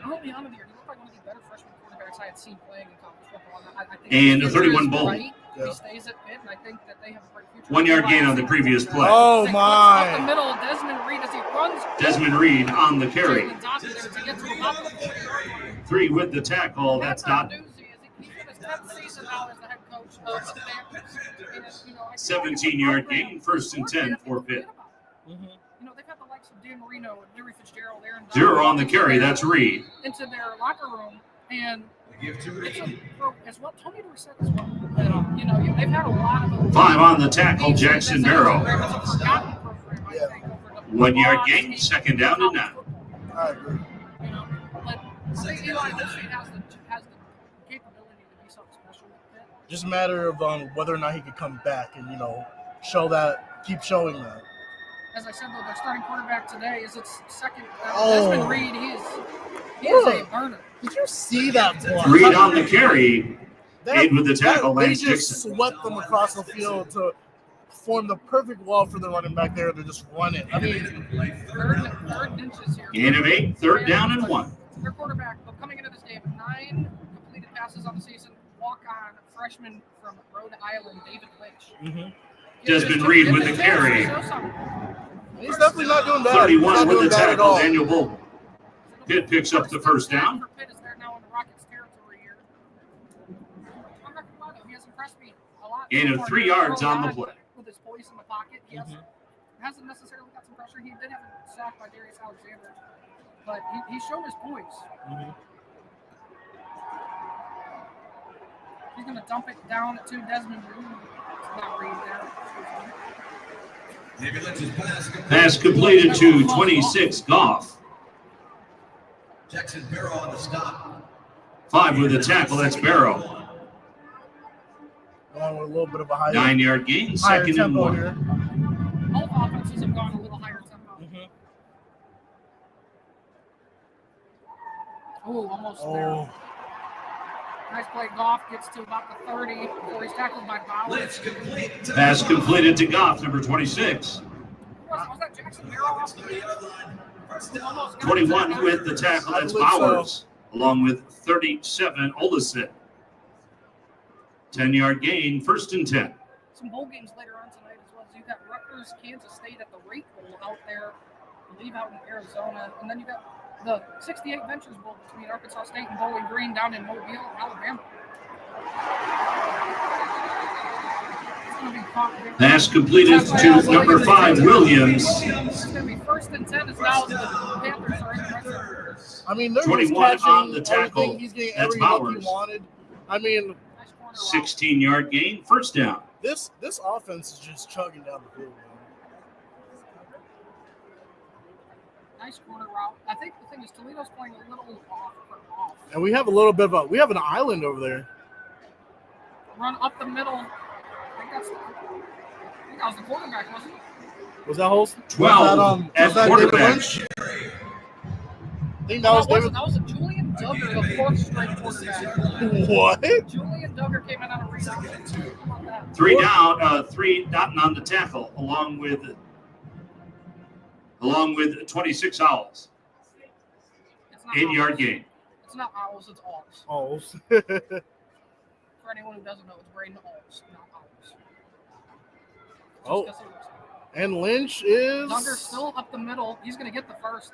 Early on in the year, he looked like one of the better freshman quarterbacks I had seen playing in college football. I think And the a 31 future is Bowl. bright. Yeah. He stays at Pitt, and I think that they have a great future. 1 yard gain on the previous play. Oh, Up the my. middle, Desmond Reed as he runs. Desmond Reed on the carry. Jalen Johnson there to get to the top of the 40-yard line. 3 with the tackle. That's not He's in his 10th season now as the head coach of the Panthers. And, I 17-yard gain. First and 10 for Pitt. They've had the likes of Dan Marino and Larry Fitzgerald, Aaron 0 on the carry. That's Reed. into their locker room, and Give to it's Reed. as well. Toledo said as well. They've had a lot of 5 on the tackle. Jackson Barrow. It's a forgotten program, I think, over the 1 yard gain. Second down and 9. I agree. But I think Eli Holstein has the capability to be something special with Pitt. Just a matter of whether or not he could come back and, keep showing that. As I said, though, their starting quarterback today is its second. Oh. Desmond Reed, he is a burner. Did you see that block? Reed on the carry. That- Aid with the tackle. They Lance just Dixon. swept them across the field to form the perfect wall for the running back there to just run it. I mean, Third inches here. Gain of 8. Third down and 1. Their quarterback, coming into this game, 9 completed passes on the season. Walk-on freshman from Rhode Island, David Lynch. Desmond Reed with the carry. he's definitely not doing that. 31 He's not with doing the that at tackle. all. Daniel Bolton. Pitt picks up the first down. For Pitt is there now in the Rockets territory here. I'm not gonna lie though, he has impressed me a lot. Gain of so far 3 here yards early on the play. With his poise in the pocket, he has hasn't necessarily got some pressure. He did have a sack by Darius Alexander, but he's shown his points. Mm-hmm. He's going to dump it down to Desmond Reed. It's not Reed there. David Lynch's Pass completed to 26, Goff. Jackson Barrow on the stop. 5 with the tackle, that's Barrow. Going with a little bit of a higher 9-yard gain, second and tempo 1. here. Both offenses have gone a little higher tempo. Mm-hmm. Oh, almost there. Nice play. Goff gets to about the 30 before he's tackled by Bowers. Lynch complete. Pass completed to Goff, number 26. Was that Jackson Barrow off the field? Almost got 21 it. with the tackle, I that's believe so. Bowers, along with 37, Olison. 10-yard gain, first and 10. Some bowl games later on tonight as well. So you got Rutgers, Kansas State at the Rate Bowl out there, I believe out in Arizona. And then you got the 68 Ventures Bowl between Arkansas State and Bowling Green down in Mobile, Alabama. It's going to be caught. Pass completed to number 5, Williams. It's going to be first and 10 as now the Panthers are in the red zone. I mean, they're 21 just on the catching tackle. everything. He's getting That's every look he Bowers. wanted. I mean, Nice corner route. 16-yard gain, first down. this offense is just chugging down the field, man. Nice corner route. I think the thing is Toledo's playing a little off. And we have a little bit of we have an island over there. Run up the middle. I think that was the quarterback, wasn't it? Was that Holst? 12 at was that David quarterback. Lynch? I think that was David. That was a Julian Duggar, the fourth straight quarterback. What? Julian Duggar came in on a read. How about that? 3 down, 3 down on the tackle, along with 26 Owls. It's not 8-yard Owls. gain. It's not Owls, it's Owls. Oh. For anyone who doesn't know, it's Braden Owls, not Owls. Oh. Just 'cause it was- And Lynch is. Duggar's still up the middle. He's going to get the first.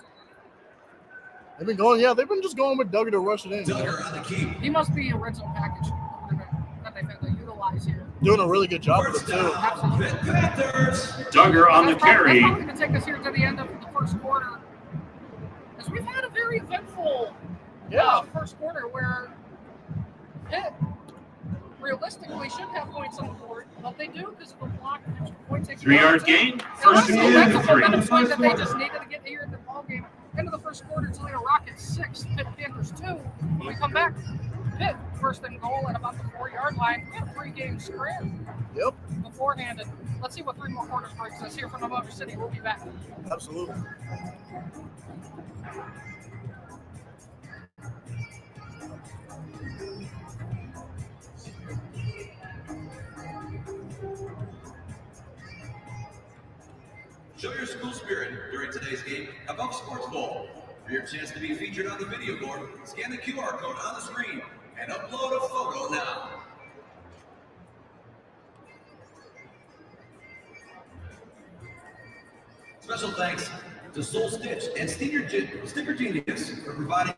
They've been going. Yeah, they've been just going with Duggar to rush it in. Duggar on the key. He must be a red zone package quarterback that they utilize here. Doing a really good job with it First too. down. Absolutely. Pitt Panthers. Duggar on the carry. That's probably going to take us here to the end of the first quarter. As we've had a very eventful first quarter where Pitt realistically should have points on the board, but they do because of a block and extra point taken. 3-yard gain, first and That's a 3. momentum swing that they just needed to get here in the ball game. End of the first quarter, Toledo Rockets 6, Pitt Panthers 2. When we come back, Pitt first and goal at about the 4-yard line. We had a three-game scrim Yep, beforehand, and let's see what 3 more quarters brings us here from Motor City. We'll be back. absolutely. Show your school spirit during today's game at Buck Sports Bowl. For your chance to be featured on the video board, scan the QR code on the screen and upload a photo now. Special thanks to Soul Stitch and Sticker Genius for providing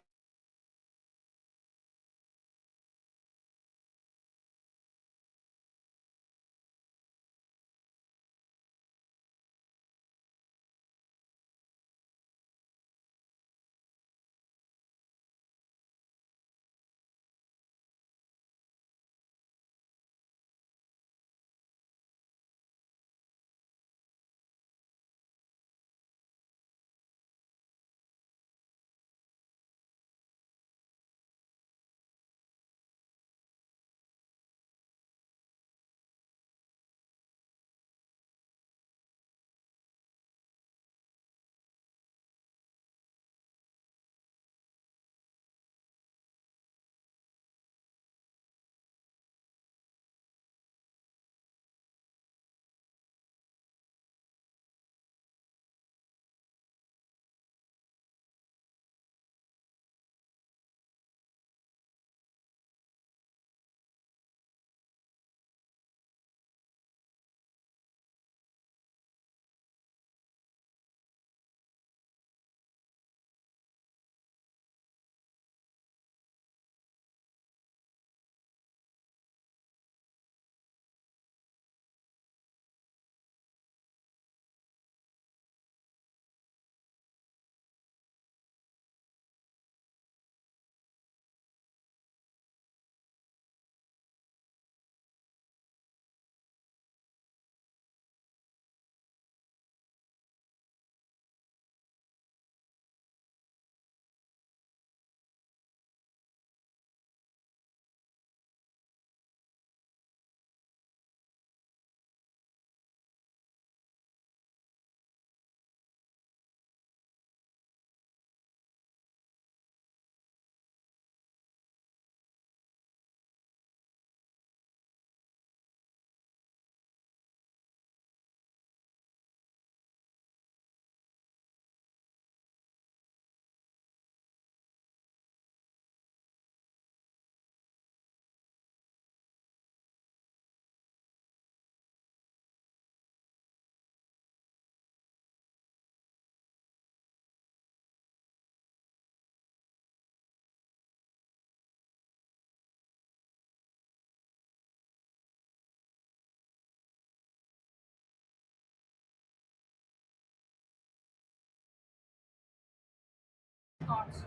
Thoughts?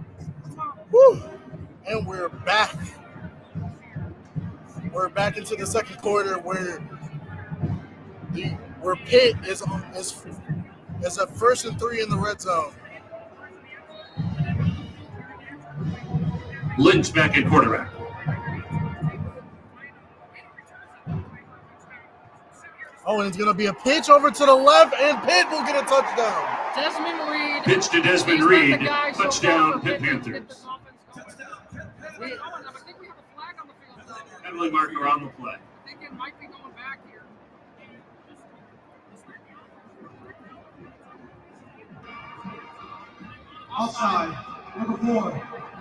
Woo. And we're back. We're back into the second quarter where Pitt is at 1st and 3 in the red zone. Lynch back at quarterback. Oh, and it's going to be a pitch over to the left, and Pitt will get a touchdown. Desmond Reed. Pitch to Desmond He's Reed. got the guy so Touchdown, far for Pitt Pitt to get Panthers. this offense going. I think we have a flag on the field, though. Penalty marker on the play. I think it might be going back here. Offside. Number 4.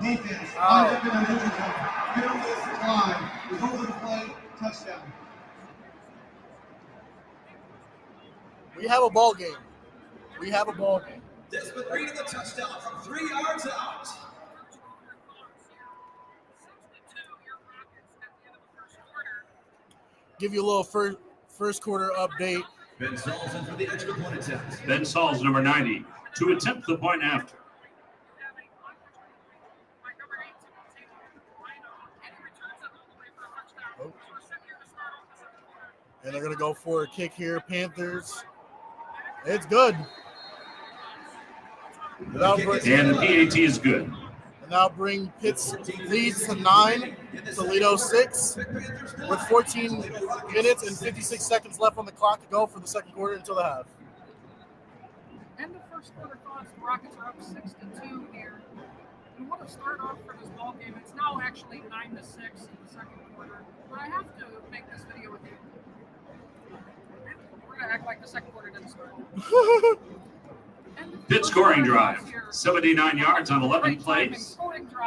Defense. Lined up in the neutral zone. Penalty is declined. Result of the play. Touchdown. We have a ball game. Desmond Reed in the touchdown from 3 yards out. Give you a little first quarter update. Ben Saul's in for the extra point attempt. Ben Saul's number 90 to attempt the point after. And they're going to go for a kick here, Panthers. It's good. And the PAT is good. And now bring Pitt's leads to 9, Toledo 6, with 14 minutes and 56 seconds left on the clock to go for the second quarter until the half. End of first quarter thoughts. The Rockets are up 6-2 here. And what a start off for this ball game. It's now actually 9-6 in the second quarter. But I have to make this video with you. We're gonna act like the second quarter didn't start. Pitt scoring drive. 79 yards on 11 plays.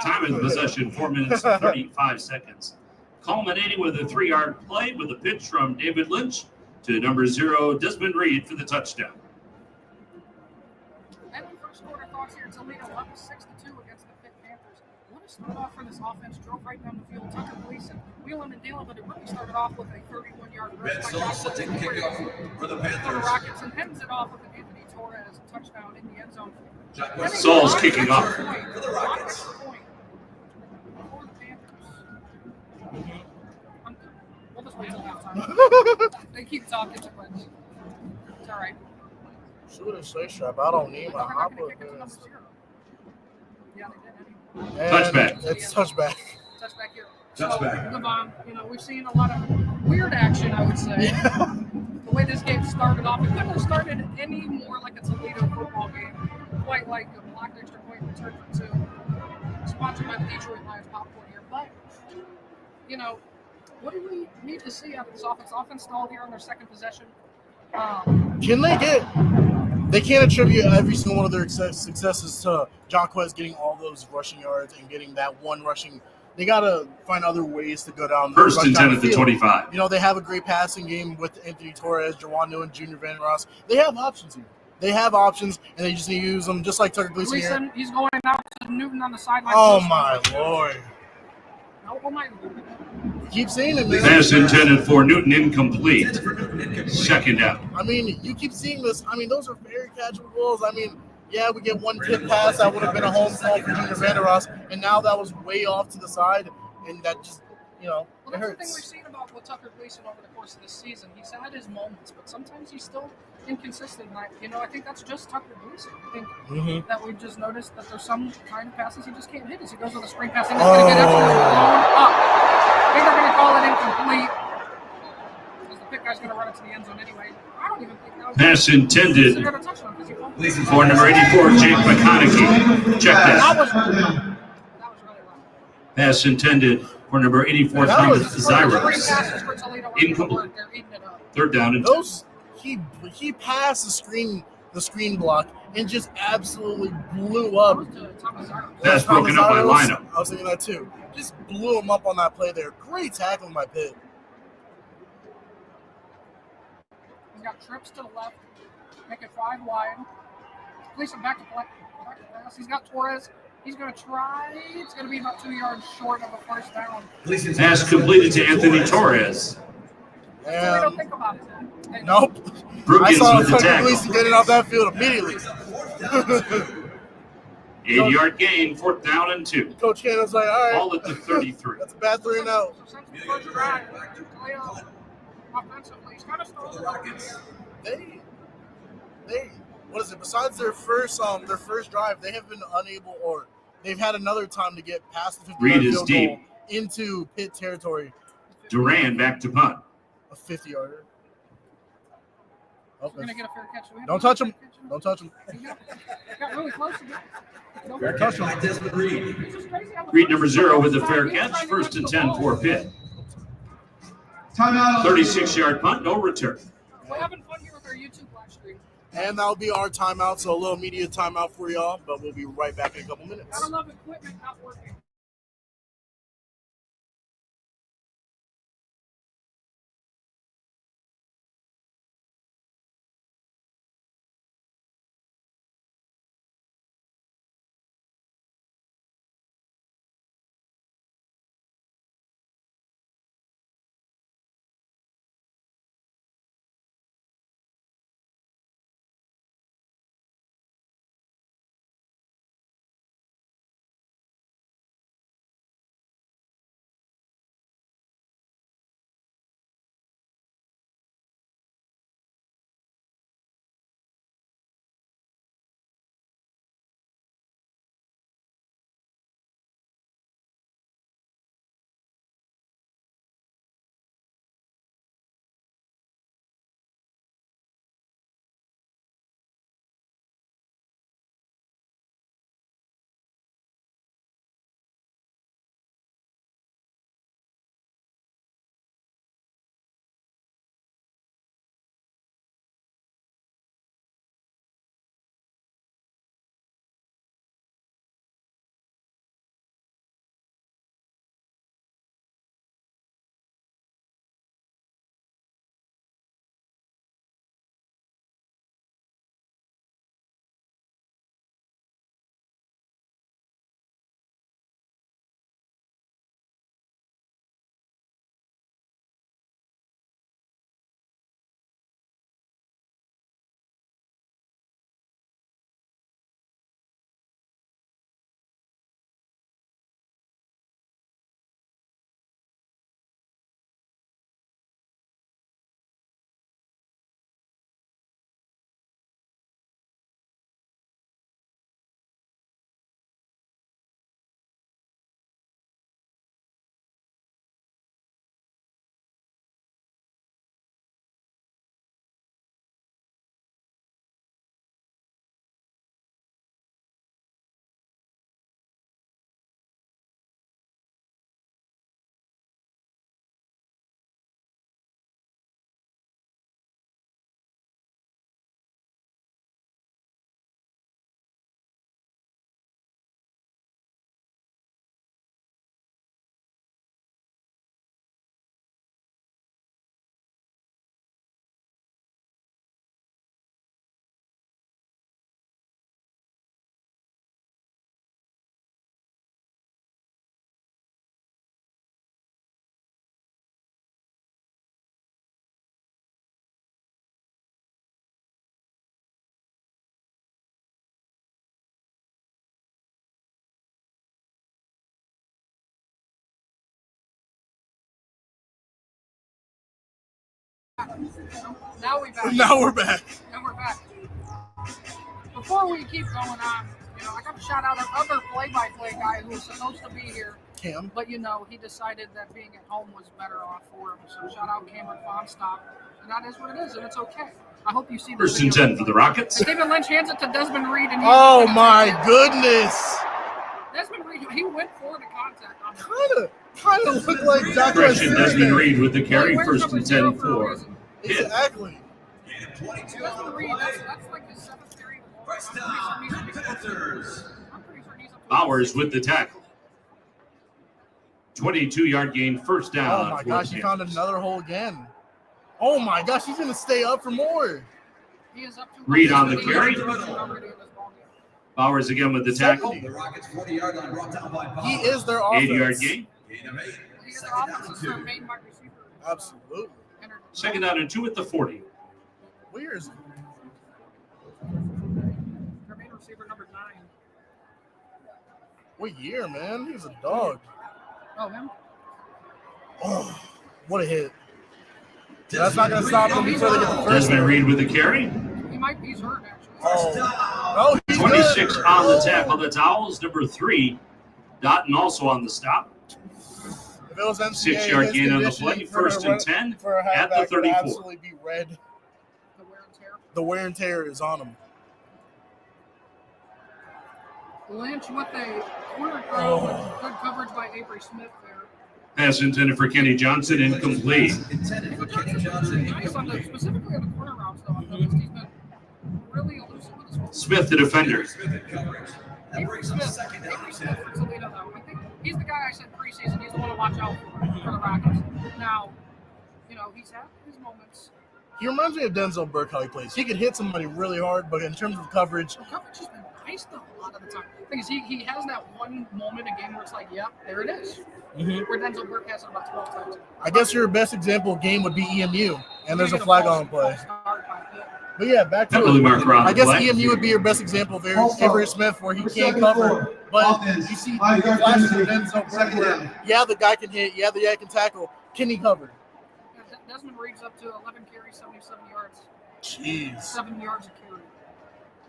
Time in possession 4 minutes and 35 seconds. Culminating with a 3-yard play with a pitch from David Lynch to number 0, Desmond Reed for the touchdown. And the first quarter thoughts here. Toledo up 6-2 against the Pitt Panthers. What a start off for this offense. Drove right down the field. Tucker Gleason wheeling and dealing, but it really started off with a 31-yard rush. Ben Saul's to take kickoff for the For the Panthers. Rockets and ends it off with an Anthony Torres touchdown in the end zone. Saul's kicking off. For the Rockets. For the Panthers. We'll just wait till halftime. They keep talking to Quinn. It's all right. Shoot a straight strap. I don't need my They're not hopper. going to kick it to number 0. Yeah, they did. And Touchback. It's touchback. Touchback here. Touchback. So, Levon, we've seen a lot of weird action, I would say. The way this game started off, it couldn't have started any more like a Toledo football game. Quite like a blocked extra point return for 2. Sponsored by the Detroit Lions popcorn here. But, what do we need to see out of this offense? Offense stalled here on their second possession. They can't attribute every single one of their successes to Jonquez getting all those rushing yards and getting that one rushing. They got to find other ways to go down. First and 10 at the 25. They have a great passing game with Anthony Torres, Jawan Newton, Junior Van Ross. They have options here. They have options, and they just need to use them, just like Tucker Gleason here. He's going out to Newton on the sideline. Oh, my Lord. Oh, my. Keep seeing it, man. Pass intended for Newton, incomplete. Second down. I mean, you keep seeing this. I mean, those are very catchable balls. I mean, yeah, we get one tip pass that would have been a home call for Junior Van Ross, and now that was way off to the side, and that just, Well, it that's hurts. the thing we've seen about with Tucker Gleason over the course of this season. He's had his moments, but sometimes he's still inconsistent. And I think that's just Tucker Gleason. I think that we've just noticed that there's some kind of passes he just can't hit as he goes with a spring pass. And he's going to get absolutely blown up. I think they're going to call it incomplete. Because the Pitt guy's going to run it to the end zone anyway. I don't even think that was Pass intended considered a touchdown because he won't. for number 84, Jake McConaughey. Check that. That was really rough. Pass intended for number 84, Thomas Zyrus. Incomplete. They're eating it up. Third down and He passed the screen block and just absolutely blew up. Pass broken up by lineup. I was thinking that too. Just blew him up on that play there. Great tackling by Pitt. He's got trips to the left, make it 5 wide. Gleason back to pass. He's got Torres. He's going to try. It's going to be about 2 yards short of a first down. Pass completed to Anthony Torres. So we don't think about it. Hey, Nope. I Brookins saw with the Tucker tackle. Gleason getting off that field immediately. 8-yard gain, 4th down and 2. Coach Hannah's like, all right. Ball at the 33. That's a bad 3 and out. So since the first drive, Toledo offensively, he's kind of For the strong. Rockets. They, what is it? Besides their first drive, they have been unable, or they've had another time to get past the 50-yard Reed is field deep. goal into Pitt territory. Duran back to punt. A 50-yarder. We're going to get a fair catch. Don't touch him. Don't touch him. He got really close to it. Fair catch by Desmond Reed. It's just crazy how the Reed first number 0 with the time fair he was catch. trying to 1st get and the 10 ball. for Pitt. Timeout. 36-yard punt, no return. We're having fun here with our YouTube live stream. And that'll be our timeout, so a little media timeout for y'all, but we'll be right back in a couple minutes. Gotta love equipment not working. Now we back. Now we're back. Now we're back. Before we keep going on, I got to shout out our other play-by-play guy who was supposed to be here, Cam. but he decided that being at home was better off for him. So shout out Cameron Fonstock, and that is what it is, and it's okay. I hope you see this. 1st and 10 for the Rockets. Stephen Lynch hands it to Desmond Reed, and Oh my goodness! Desmond Reed, he went for the contact on him. Kind of looked like Jack Correction, Desmond Reed. Reed with the carry. He wears 1st number and 0 10 for a for reason. Pitt. Exactly. And 22 on Desmond the Reed, play. that's like his 7th carry. First down, Panthers. I'm pretty sure he's up to Bowers with the tackle. 22-yard gain, 1st down. Oh my for gosh, he found Panthers. another hole again. Oh my gosh, he's gonna stay up for more. He is up to Reed on the 70 carry. yards already in this ball game. Bowers again with the tackle. The Rockets 40-yard line brought down by Bowers. He is their offense. 80-yard gain. Gain of 8. He is their Second down offensive and 2. main wide receiver. Absolutely. Entered the 2nd down and 2 at the 40. Where is it? Their main receiver, number 9. What year, man? He was a dog. Oh, him? Oh, what a hit. That's not going to stop him before they get the first Desmond hit. Reed with the carry. He's hurt, actually. Oh, he's 26 good. on the tackle. That's Owls. Number 3, Dotton also on the stop. If it was NCAA, 6-yard his gain on the conditioning play. First and 10 at the 34. Would absolutely be red. The wear and tear. The wear and tear is on him. Lynch with a corner throw with good coverage by Avery Smith there. Pass intended for Kenny Johnson, incomplete. Intended for Kenny Johnson. Nice on the, specifically on the corner routes, though. I've noticed he's been really elusive with his football. Smith, the defender. Smith in coverage. That Avery brings up Smith, second down Avery and Smith 10. for Toledo, though. I think he's the guy I said preseason. He's the one to watch out for the Rockets. Now, he's had his moments. He reminds me of Denzel Burke, how he plays. He could hit somebody really hard, but in terms of coverage, The coverage has been nice, though, a lot of the time. The thing is, he has that one moment a game where it's like, yep, there it is. Where Denzel Burke has it about 12 times. I guess your best example of game would be EMU, and there's a flag on the play. But yeah, back to Penalty it. marker on I the guess play. EMU would be your best example of Also, Avery Smith, where he for can't second cover. quarter, But offense, you see 5 yard flashes of penalty, Denzel Burke second where, down. yeah, the guy can hit, yeah, the guy can tackle. Can he cover? Desmond Reed's up to 11 carries, 77 yards. Jeez. 7 yards a carry.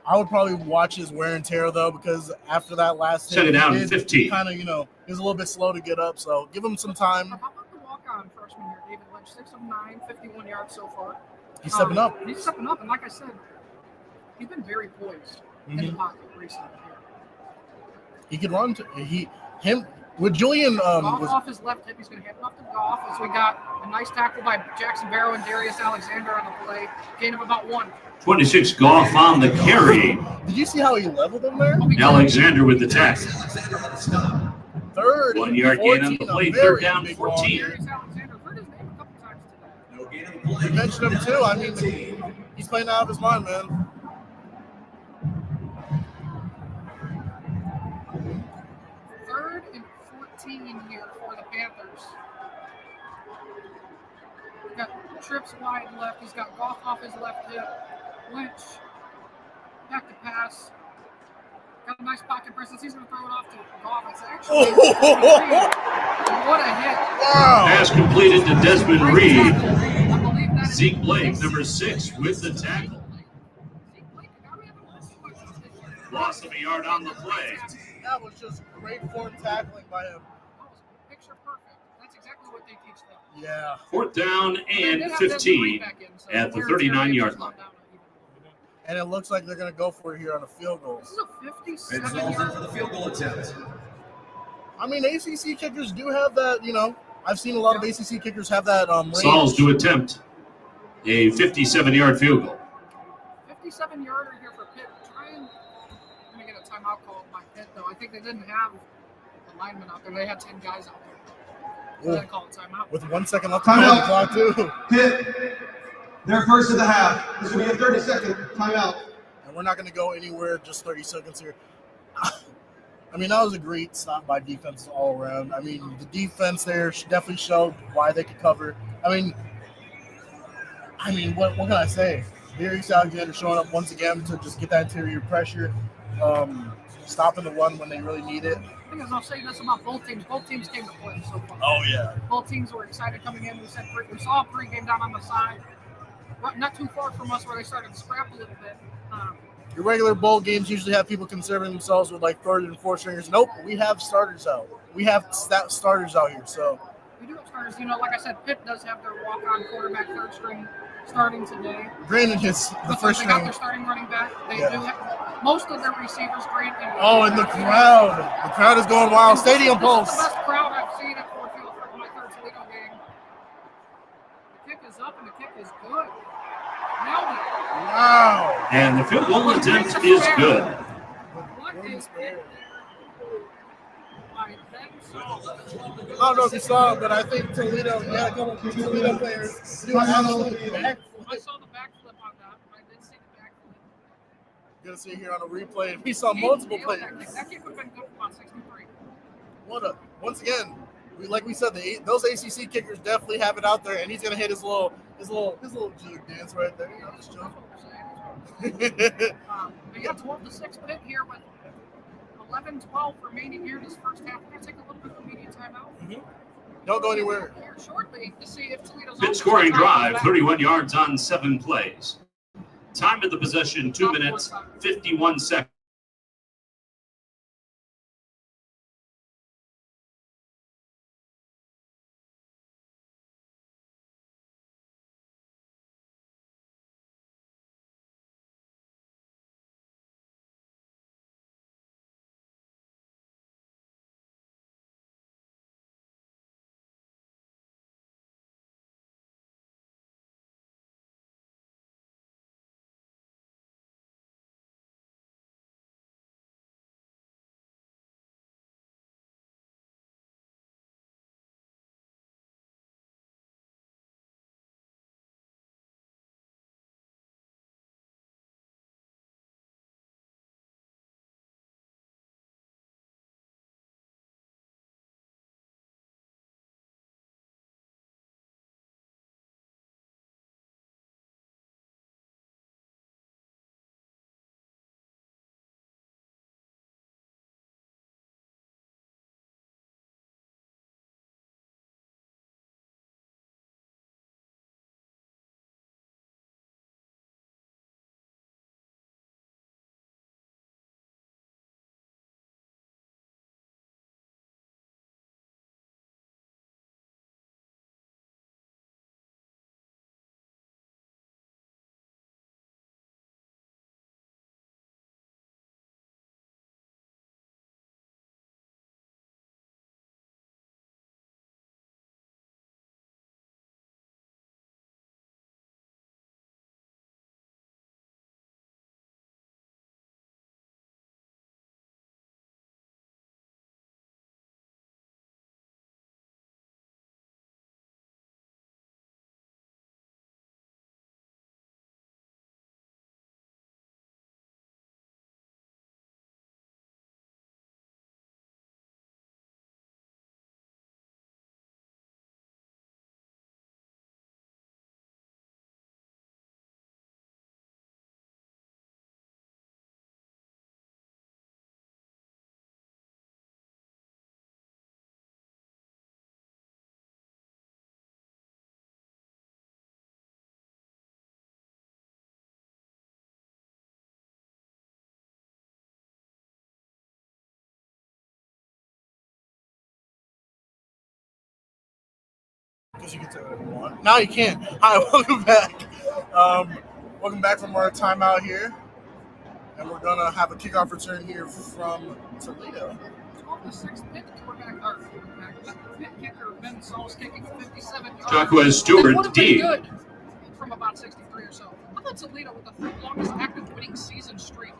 I would probably watch his wear and tear, though, because after that last Second down, he 15. kind of, he was a little bit slow to get up. So give him some time. How about the walk-on freshman here, David Lynch? 6 of 9, 51 yards so far. He's stepping up. He's stepping up, and like I said, he's been very poised in the pocket recently. He could run. With Julian. Goff off his left hip, he's going to hand it off to Goff. As we got a nice tackle by Jackson Barrow and Darius Alexander on the play. Gain of about 1. 26 Goff on the carry. Did you see how he leveled him there? Alexander with the tackle. Alexander on the stop. Third. 1 yard gain on the 14, play. a very Third down, big ball 14. here. Darius Alexander heard his name a couple times today. No gain on the play. You mentioned him too. I mean, he's playing out of his mind, man. Third and 14 here for the Panthers. He's got trips wide left. He's got Goff off his left hip. Lynch back to pass. Got a nice pocket presence. He's going to throw it off to Goff. It's actually what a hit. Wow. Pass completed to Desmond Great Reed. tackle. I believe that is Zeke Blake, number 6, with the tackle. Zeke Blake, now we have a list of questions this year. Loss of a yard on the play. That was just great form tackling by him. That was picture perfect. That's exactly what they teach them. Yeah. Fourth down They did and have Desmond 15 Reed back in, so at the wear and tear 39-yard has line. gone down even a little bit. And it looks like they're going to go for it here on a field goal. This is a It's Knowles in 57-yard for the field goal attempt. I mean, ACC kickers do have that, I've seen a lot of ACC kickers have that range. Sauls to attempt a 57-yard field goal. 57-yarder here for Pitt. I'm going to get a timeout called by Pitt, though. I think they didn't have a lineman out there. They had 10 guys out there. So they called a timeout. With 1 second left on the Timeout. clock, too. Pitt, their first of the half. This will be a 30-second timeout. And we're not going to go anywhere, just 30 seconds here. I mean, that was a great stop by defense all around. I mean, the defense there definitely showed why they could cover. I mean, what can I say? Darius Alexander showing up once again to just get that interior pressure, stopping the run when they really need it. I think I'll say this about both teams. Both teams came to play so far. Oh, yeah. Both teams were excited coming in. We saw a pregame down on the side, not too far from us, where they started to scrap a little bit. Your regular bowl games usually have people conserving themselves with like third and fourth stringers. Nope, we have starters out. We have starters out here. So We do have starters. Like I said, Pitt does have their walk-on quarterback third string starting today. granted, the But first they got string. their starting running back. They Yeah. do have most of their receivers. Grant and Oh, and the crowd is going wild. Stadium This is pulse. the best crowd I've seen at Ford Field for my third Toledo game. The kick is up and the kick is good. Nailed it. Wow. And the field goal attempt is good. What is it? By Ben Saul. I don't know if you saw it, but I think Toledo, you had a couple of Toledo players do an absolute backflip. I saw the backflip on that. I did see the backflip. You're gonna see here on a replay, and we saw multiple He nailed players. that kick. That kick would have been good for about 63. Once again, like we said, those ACC kickers definitely have it out there, and he's gonna hit his little jig dance right there. That's what we're saying. They got 12-6 Pitt here with 11-12 remaining here in this first half. We're going to take a little bit of a media timeout. Don't go anywhere. Here shortly to see if Toledo's Pitt scoring drive, 31 yards on 7 plays. Time of the possession, 2 minutes, 51 seconds. Because you can say whatever you want. Now you can't. Hi, welcome back. Welcome back from our timeout here. And we're going to have a kickoff return here from Toledo. 12-6 Pitt quarterback, Pitt kicker Ben Saul's kicking 57 yards. Jacquez Stewart, D. Good from about 63 or so. How about Toledo with the third longest active winning season streak?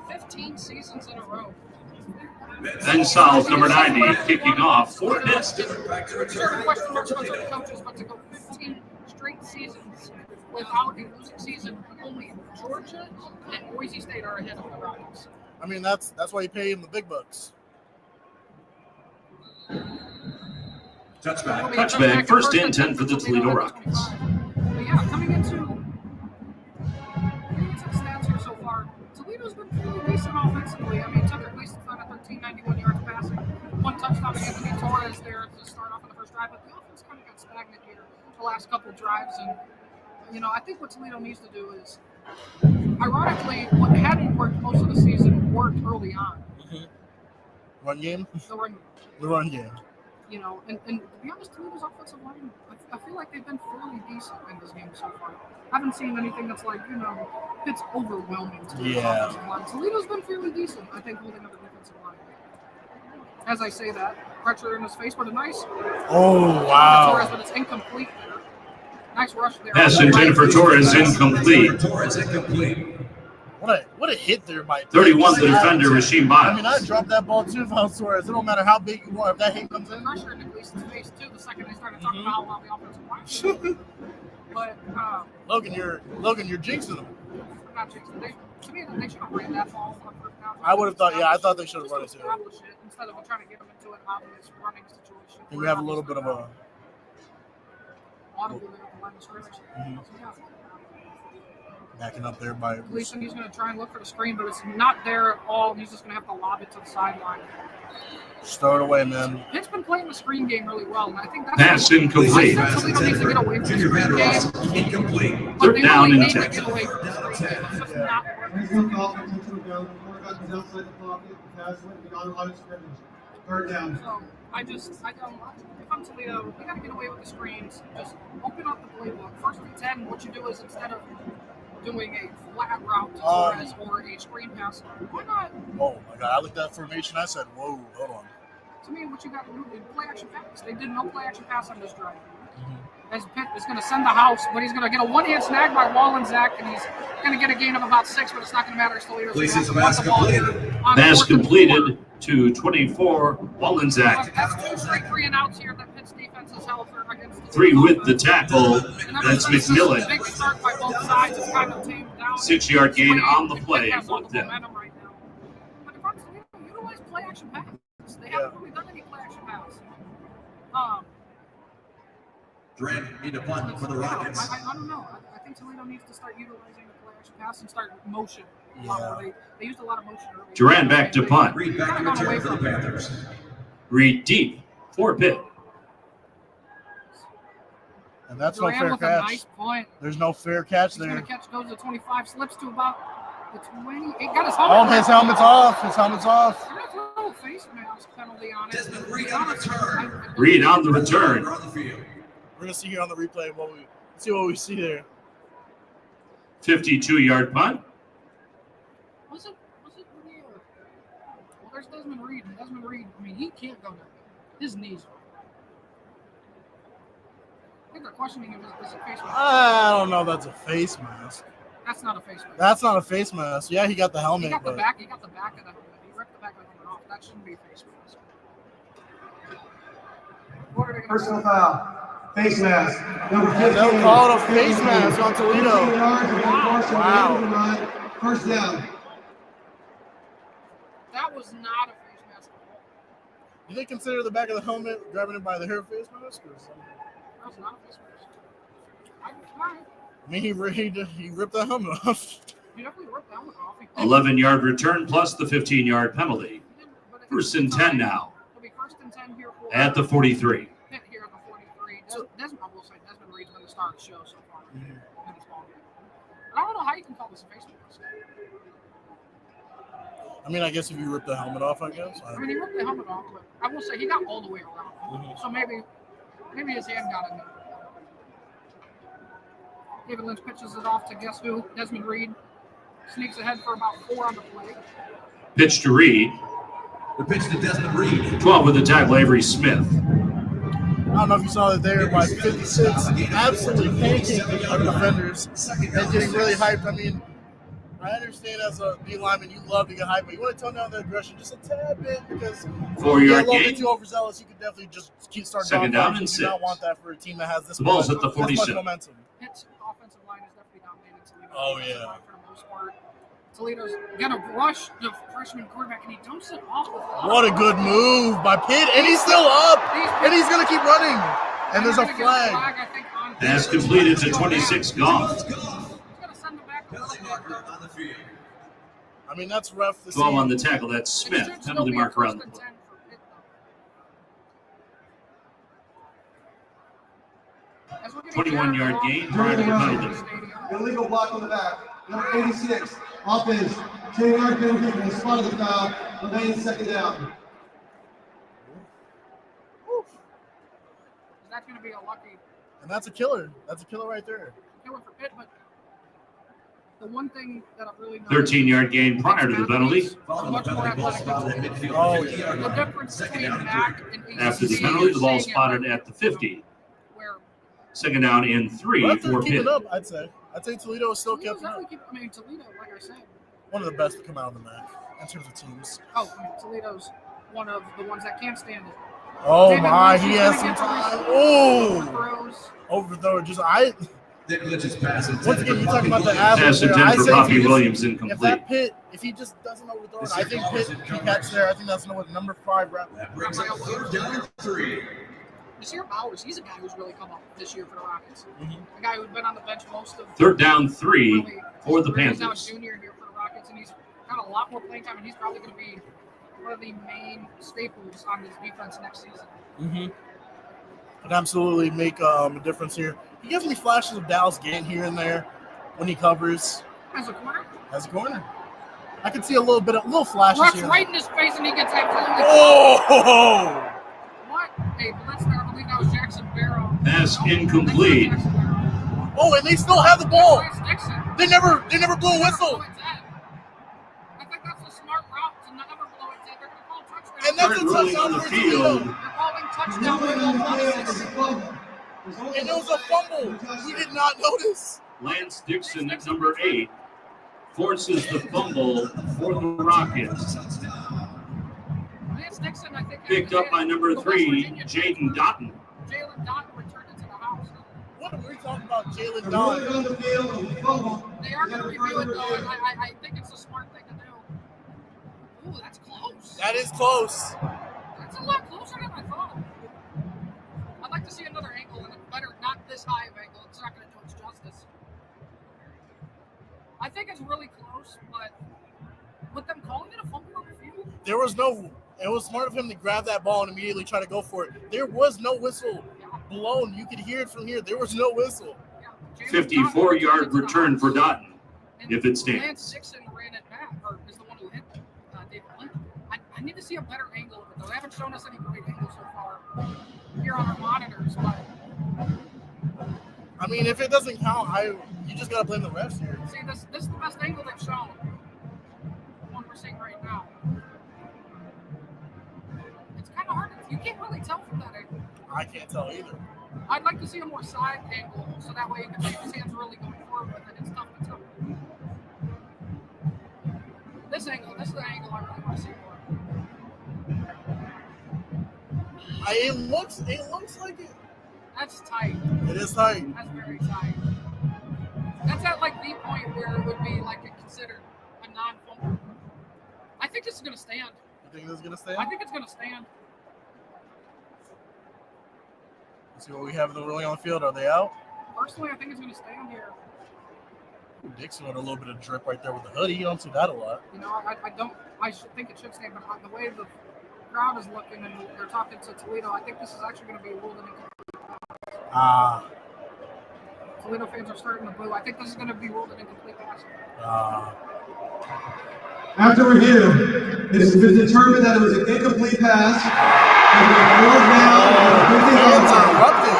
15 seasons in a row. Ben Saul's number 90, kicking off for Pitt. Sure, question marks about other coaches, but to go 15 straight seasons without a losing season, only Georgia and Boise State are ahead of the Rockets. I mean, that's why you pay him the big bucks. Touchback, first and 10 for the Toledo Rockets. But yeah, coming into the stats here so far, Toledo's been pretty decent offensively. I mean, Tucker Gleason found 91 yards passing, 1 touchdown to Anthony Torres there to start off in the first drive, but the offense kind of got stagnant here the last couple of drives. And, you know, I think what Toledo needs to do is, ironically, what hadn't worked most of the season worked early on. Run game? The run game. You know, and to be honest, Toledo's offensive line, I feel like they've been fairly decent in this game so far. I haven't seen anything that's like, you know, it's overwhelming to the offensive line. Toledo's been fairly decent, I think, holding up the defensive line. As I say that, pressure in his face, but a nice. Oh, wow. Torres, but it's incomplete there. Nice rush there. Pass intended for Torres, incomplete. What a hit there might be. 31, the defender, Rasheem Biles. I mean, I'd drop that ball too if I was Torres. It don't matter how big you are. If that hit comes in. Pressure in Gleason's face, too, the second they started talking about how well the offensive line. But, Logan, you're jinxing them. I'm not jinxing them. To me, they should have ran that ball on first down. I would have thought, I thought they should have run it too. Instead of trying to get them into an obvious running situation. And we have a little bit of a audible there at the line of scrimmage. Backing up there by Gleason, he's going to try and look for the screen, but it's not there at all. He's just going to have to lob it to the sideline. Just throw it away, man. Pitt's been playing the screen game really well, and I think that's Pass incomplete. I think Toledo needs to get away from the Junior screen game. Vanderhoff, incomplete. But Third they down really and need to 10. get away from the screen game. It's just not working. Here's one call for two down. Quarterback is outside the pocket. The pass went beyond line of scrimmage. Third down. So I don't. If I'm Toledo, we got to get away with the screens. Just open up the playbook. First and 10. What you do is instead of doing a flat route to Torres or a screen pass, why not? Oh my God! I looked at that formation. I said, "Whoa, hold on." To me, what you got to do is play action pass. They did no play action pass on this drive. As Pitt is going to send the house, but he's going to get a one-hand snag by Wallensack, and he's going to get a gain of about 6, but it's not going to matter. Still, Gleason's pass completed. Pass completed to 24, Wallensack. That's 2 straight 3-and-outs here that Pitt's defense has held for against the 3 with the tackle. And ever That's since this McMillan. big start by both sides, it's kind of tamed down. 6-yard gain on the Pitt play. has all the 4th down. momentum right now. But if I'm Toledo, utilize play action pass. They haven't really done any play action pass. Duran need a punt for the Rockets. I don't know. I think Toledo needs to start utilizing the play action pass and start motion. Yeah. They used a lot of motion earlier. Duran back to punt. Reed back to return for the Panthers. Reed deep for Pitt. And that's Duran no fair with catch. a nice point. There's no fair catch He's going there. to catch, goes to 25, slips to about the 20. He got his helmet. Oh, his helmet's off. His helmet's off. They're going to throw a face mask penalty on it. Desmond Reed on the return. Reed on the return. On the field. We're gonna see here on the replay what we see there. 52-yard punt. Was it Lanier? Well, there's Desmond Reed. And Desmond Reed, I mean, he can't go down. His knees are. I think they're questioning him as a face mask. I don't know. That's a face mask. That's not a face mask. That's not a face mask. Yeah, he got the helmet, He got the but back. He got the back of the helmet. He ripped the back of the helmet off. That shouldn't be a face mask. What are they going to Personal foul. Face mask. Number 15. they'll call it a face mask on 15 Toledo. yards and force Wow. the run. First down. That was not a face mask at all. Do they consider the back of the helmet grabbing it by the hair face mask? Or something? That was not a face mask. All right. I mean, he ripped the helmet off. He definitely ripped that one off. 11-yard return plus the 15-yard penalty. He didn't, but it- First and 10 now It'll be first and 10 here for at the 43. Pitt here at the 43. Desmond, I will say, Desmond Reed's been the star of the show so far in this ball game. I don't know how you can call this a face mask. I mean, I guess if you rip the helmet off, I guess. I mean, he ripped the helmet off, but I will say he got all the way around. So maybe his hand got in there. David Lynch pitches it off to guess who? Desmond Reed. Sneaks ahead for about 4 on the play. Pitch to Reed. The pitch to Desmond Reed. 12 with the tackle, Avery Smith. I don't know if you saw it there by 56, absolutely pancaking our defenders and getting really hyped. I mean, I understand as a D lineman you love to get hyped, but you want to tone down the aggression just a tad bit because if you 4-yard get a little gain. bit too overzealous, you could definitely just keep starting Second down and You do not 6. want that for a team that has this The ball's much, at the this much 47. momentum. Pitt's offensive line is definitely dominated Toledo. Oh, offensive yeah. line for the most part. Toledo's gonna rush the freshman quarterback, and he dumps it off with a lot What a of good move by Pitt, and he's still up, and he's going to keep running. And there's a They're gonna get flag. I think, on Pass completed to 26 Goff. He's gonna send him back a little Penalty bit, marker though. on the field. I mean, that's rough to see. 12 on the tackle, that's It Smith. should still Penalty be a marker on first the and play. 10 for Pitt, though. As we're getting 21-yard Jared gain Goff prior to the to penalty. stadium. Illegal block on the back. Number 86. Offense. 10-yard penalty from the spot of the foul. Remaining second down. That's going to be a lucky And that's a killer. That's a killer right there. killer for Pitt, but the one thing that I've really noticed 13-yard gain prior to the penalty. is Following the much more penalty, ball athletic spotted than at midfield. Oh, 50-yard the line. difference Second between down and Mac 3. and After the ACC, penalty, the ball you're seeing it spotted right at the 50. where Second down and 3 But for they're keeping Pitt. up, I'd say. I'd say Toledo is still Toledo's keeping up. definitely I mean, Toledo, like I said, One of the best to come out of the MAC in terms of teams. I mean, Toledo's one of the ones that can't stand it. Oh David my, Lynch he is has gonna some get time. through Oh, overthrows. overthrow. Just Dick Lynch's pass intended once again, for you're talking about the Buffy average Pass there. intended I for say if Poppy he just- Williams If incomplete. that Pitt, if he just doesn't overthrow it, I think Pitt can catch there. I think that's what number 5 rep. That brings up third down and 3. Nasir Bowers, he's a guy who's really come up this year for the Rockets. A guy who's been on the bench most of Third down 3 really, for the He's now a Panthers. junior here for the Rockets, and he's got a lot more playing time, and he's probably going to be one of the main staples on this defense next season. Could absolutely make a difference here. He gives me flashes of Dallas Gant here and there when he covers As a corner, as a corner. I can see a little flashes rush here. right in his face, and he gets absolutely Oh! what? Hey, blitz there. I believe that was Jackson Barrow. Pass Nope, incomplete. that's not Jackson Barrow. Oh, and they still have the ball. Lance Dixon. They never blew a whistle. Blow it dead. I think that's a smart route to never blow it dead. They're going to call touchdown. And that's a Third ruling on touchdown the for field. Toledo. They're calling touchdown. Ruling on the field is a fumble. And it was a fumble. We did not notice. Lance Dixon at number 8 forces the fumble for the Rockets. Lance Dixon, I think, Picked up by number 3, Jaden Dotton. Jalen Dotton returned it to the house. What are we talking about, Jalen The Don? ruling on the field is a fumble. They are going to review it, though, and I think it's a smart thing to do. Ooh, that's close. That is close. That's a lot closer than I thought. I'd like to see another angle and a better, not this high of angle. It's not going to do its justice. I think it's really close, but with them calling it a fumble on the field, There was no. It was smart of him to grab that ball and immediately try to go for it. There was no whistle blown. You could hear it from here. There was no whistle. yeah. Jalen 54-yard Dotton return returned for it to the house. Dotton, And if it stands. Lance Dixon ran it back, or is the one who hit David Lynch. I need to see a better angle of it, though. They haven't shown us any great angles so far here on our monitors, but I mean, if it doesn't count, you just gotta blame the refs here. see, this is the best angle they've shown. The one we're seeing right now. It's kind of hard. You can't really tell from that angle. I can't tell either. I'd like to see a more side angle, so that way you can see if his hands really going forward with it. It's tough to tell. This is the angle I really want to see more. It looks like it. That's tight. It is tight. That's very tight. That's at like the point where it would be like considered a non-fumble. I think this is gonna stand. You think this is gonna stay? I think it's gonna stand. Let's see what we have in the ruling on the field. Are they out? Personally, I think it's gonna stand here. Dixon with a little bit of drip right there with the hoodie. You don't see that a lot. You know, I should think it should stand, but the way the crowd is looking and they're talking to Toledo, I think this is actually going to be ruled an incomplete pass. Toledo fans are starting to boo. I think this is going to be ruled an incomplete pass. After review, it has been determined that it was an incomplete pass. Interrupted.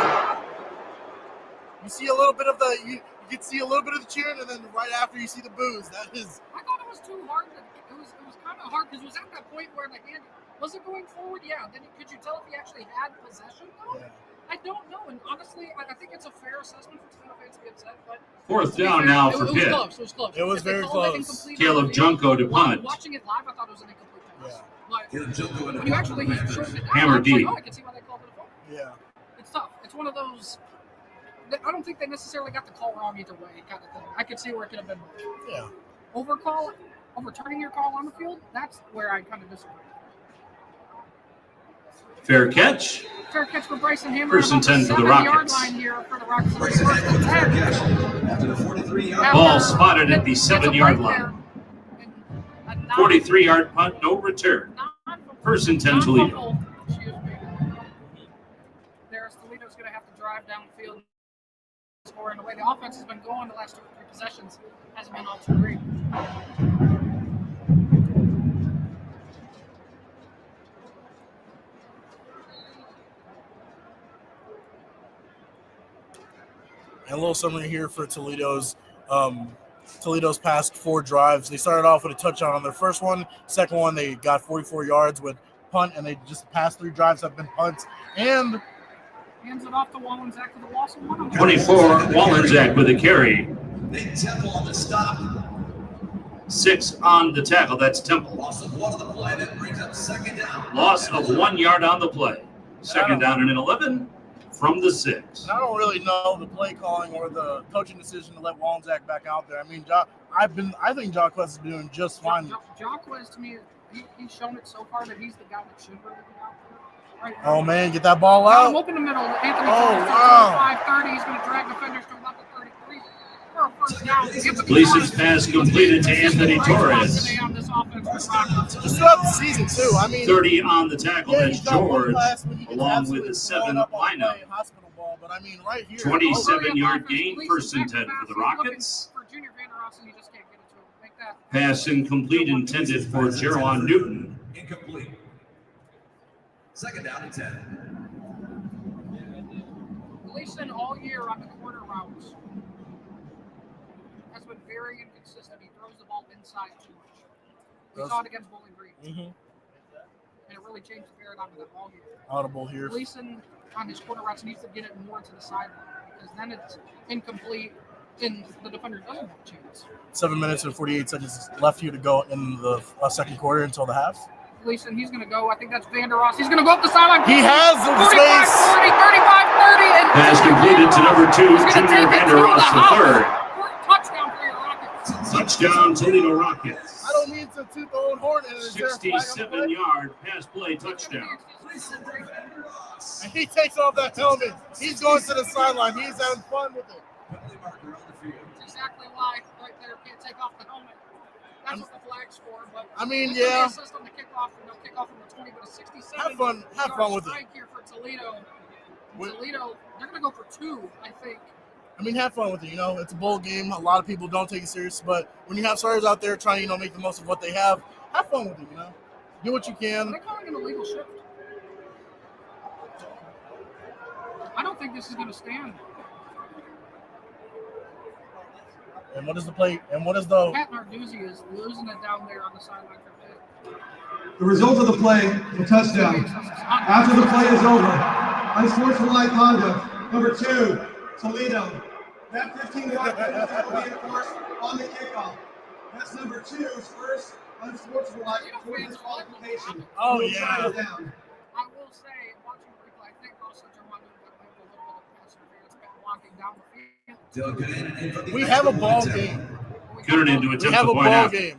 You see a little bit of the you can see a little bit of the cheering, and then right after you see the boos. That is. I thought it was too hard. It was kind of hard because it was at that point where the hand was it going forward. Yeah. Then could you tell if he actually had possession though? Yeah. I don't know, and honestly, I think it's a fair assessment for Toledo fans to be upset. But Fourth down now for it was Pitt. close. It was close. It was If they very called it close. incomplete Caleb on the field, Junko to punt. Watching it live, I thought it was an incomplete pass. Yeah. But Caleb Junko in the when you actually punt. shorten it down, Hammer I was like, D. oh, I can see why they called it a fumble. Yeah. It's tough. It's one of those. I don't think they necessarily got the call wrong either way, kind of thing. I could see where it could have been Yeah. overturning your call on the field. That's where I kind of disagree. Fair catch. Fair catch for Bryson Hammer. First and 10 for the 7-yard Rockets. line here for the Rockets. Bryson First Hammer and with a fair 10. catch after the 43-yard Ball spotted at the Gets a 7-yard break line. there. And a 43-yard punt, no return. First and 10 Toledo. non-fumble. Excuse me. There's Toledo's going to have to drive downfield and score. And the way the offense has been going the last 2 or 3 possessions hasn't been all too great. And a little summary here for Toledo's past 4 drives. They started off with a touchdown on their first one. Second one, they got 44 yards with punt, and they just past 3 drives have been punts. And Hands it off to Wallensack for the loss of 1. 24, Wallensack with a carry. Big Temple on the stop. 6 on the tackle. That's Temple. Loss of 1 on the play. That brings up second down. Loss of 1 yard on the play. Second down and an 11 from the 6. I don't really know the play calling or the coaching decision to let Wallensack back out there. I mean, I think Jacquez is doing just fine. Jacquez, to me, he's shown it so far that he's the guy that should really be out there. Right. Oh, man, get that ball Got him out. open the middle. Anthony Oh, Torres, wow. 25-30. He's going to drag defenders to about the 33 for a first down. Gleason's pass completed to Anthony Torres. Today on this offense with Rockets. Just throughout the season, too. I mean, 30 on the tackle. yeah, That's he's got one George, class when he gets along with absolutely the blown 7 up on the lineup. play in hospital ball. But I mean, right here, 27-yard gain, first and 10 for the Rockets. For Junior Vander Ross, and you just can't get it to him. Make that Pass incomplete, intended for Jeron Newton. Incomplete. Second down and 10. Gleason all year on the corner routes has been very inconsistent. He throws the ball inside too much. We saw it against Bowling Green. And it really changed the paradigm of that ball here. Audible here. Gleason on his corner routes needs to get it more to the sideline because then it's incomplete and the defender doesn't have a chance. 7 minutes and 48 seconds left here to go in the second quarter until the half. Gleason, he's going to go. I think that's Vander Ross. He's going to go up the sideline. He has the 45, space. 40, 35, 30. And Pass completed to number 2, Junior Vander Ross, the third. Touchdown for your Rockets. Touchdown, Toledo Rockets. I don't mean to toot the old horn. And 67-yard pass play touchdown. And he takes off that helmet. He's going to the sideline. He's having fun with it. Penalty marker on the field. That's exactly why right there can't take off the helmet. That's what the flag's for. But I mean, there's yeah. gonna be assist on the kickoff, and they'll kick off from the 20, but a 67. Have fun with it. Strike here for Toledo. Toledo, they're going to go for 2, I think. I mean, have fun with it. You know, it's a bowl game. A lot of people don't take it serious, but when you have starters out there trying, you know, make the most of what they have fun with it. You know, do what you Are can. they calling an illegal shift? I don't think this is going to stand. And what is the play? And what is the? Pat Narduzzi is losing it down there on the sideline for Pitt. The result of the play, the touchdown. After the play is over, unsportsmanlike conduct, number 2, Toledo. That 15-yard penalty will be enforced on the kickoff. That's number 2's first unsportsmanlike disqualification. Oh, We'll yeah. try it down. I will say, watching the replay, I think also Jeremiah got maybe a little bit of pass interference, walking down the field. We have a ball game. Gooden to We attempt have the a point ball out. game.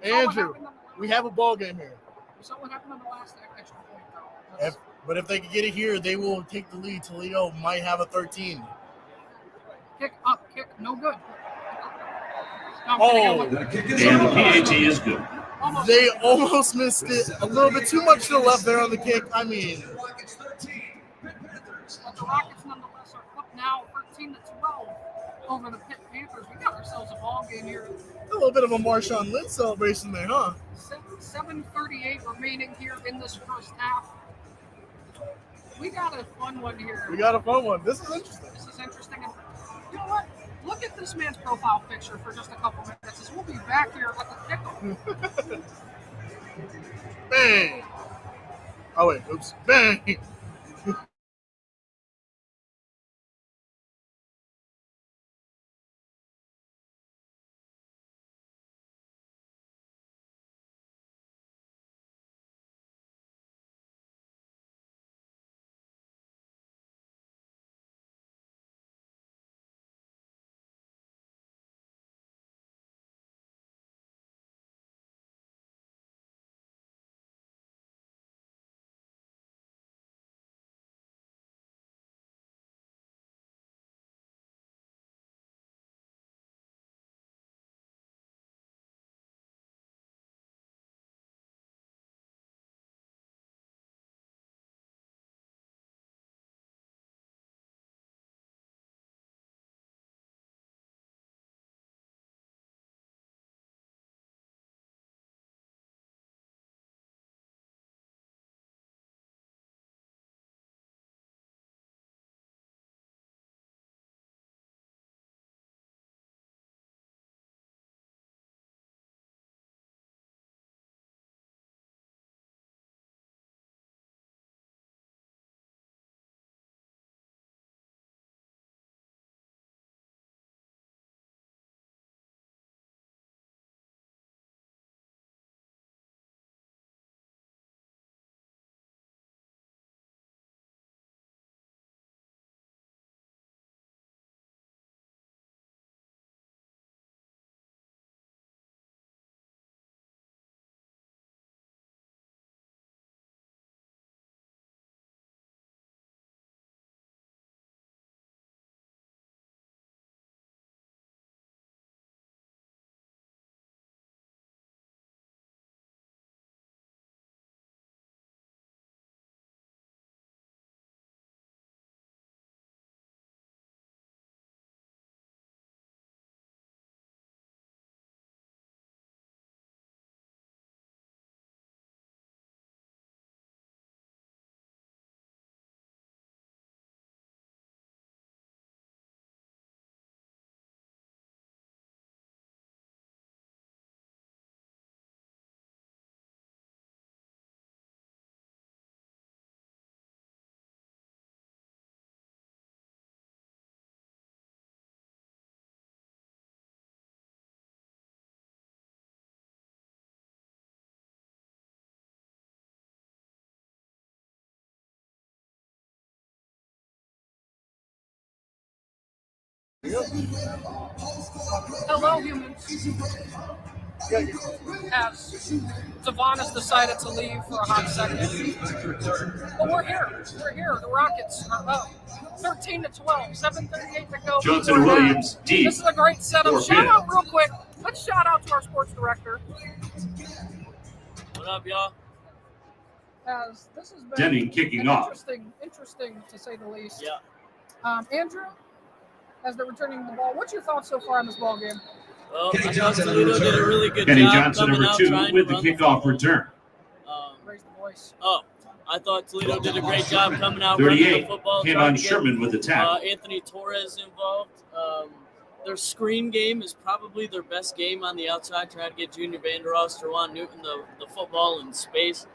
Andrew, we have a ball game here. We saw what happened on the last extra point, though. But if they can get it here, they will take the lead. Toledo might have a 13. Kick up, kick, no good. Oh. And the PAT is good. They almost missed it. A little bit too much to the left there on the kick. I mean, But the Rockets nonetheless are up now 13-12 over the Pitt Panthers. We got ourselves a ball game here. a little bit of a Marshawn Lynch celebration there, huh? 7:38 remaining here in this first half. We got a fun one here. We got a fun one. This is interesting. This is interesting. And you know what? Look at this man's profile picture for just a couple minutes. As we'll be back here at the kickoff. Bang! Oh, wait. Oops. Bang! Hello, humans. As Devon has decided to leave for a hot second. But we're here. We're here. The Rockets are up 13-12, 7:38 to go. Johnson and Williams deep. This is a great setup. Shout out real quick. Let's shout out to our sports director. What up, y'all? As this has been Denning kicking off. Interesting to say the least. Yeah. Andrew, as they're returning the ball, what's your thoughts so far on this ball game? Well, I thought Toledo did a really good Kenny job Johnson, coming number out 2, trying with to the run kickoff the return. Raise the voice. I thought Toledo did a great job coming out running the 38, football. Kevon Sherman with the tackle. Anthony Torres involved. Their screen game is probably their best game on the outside, trying to get Junior Vandeross, Terwan Newton the football in space.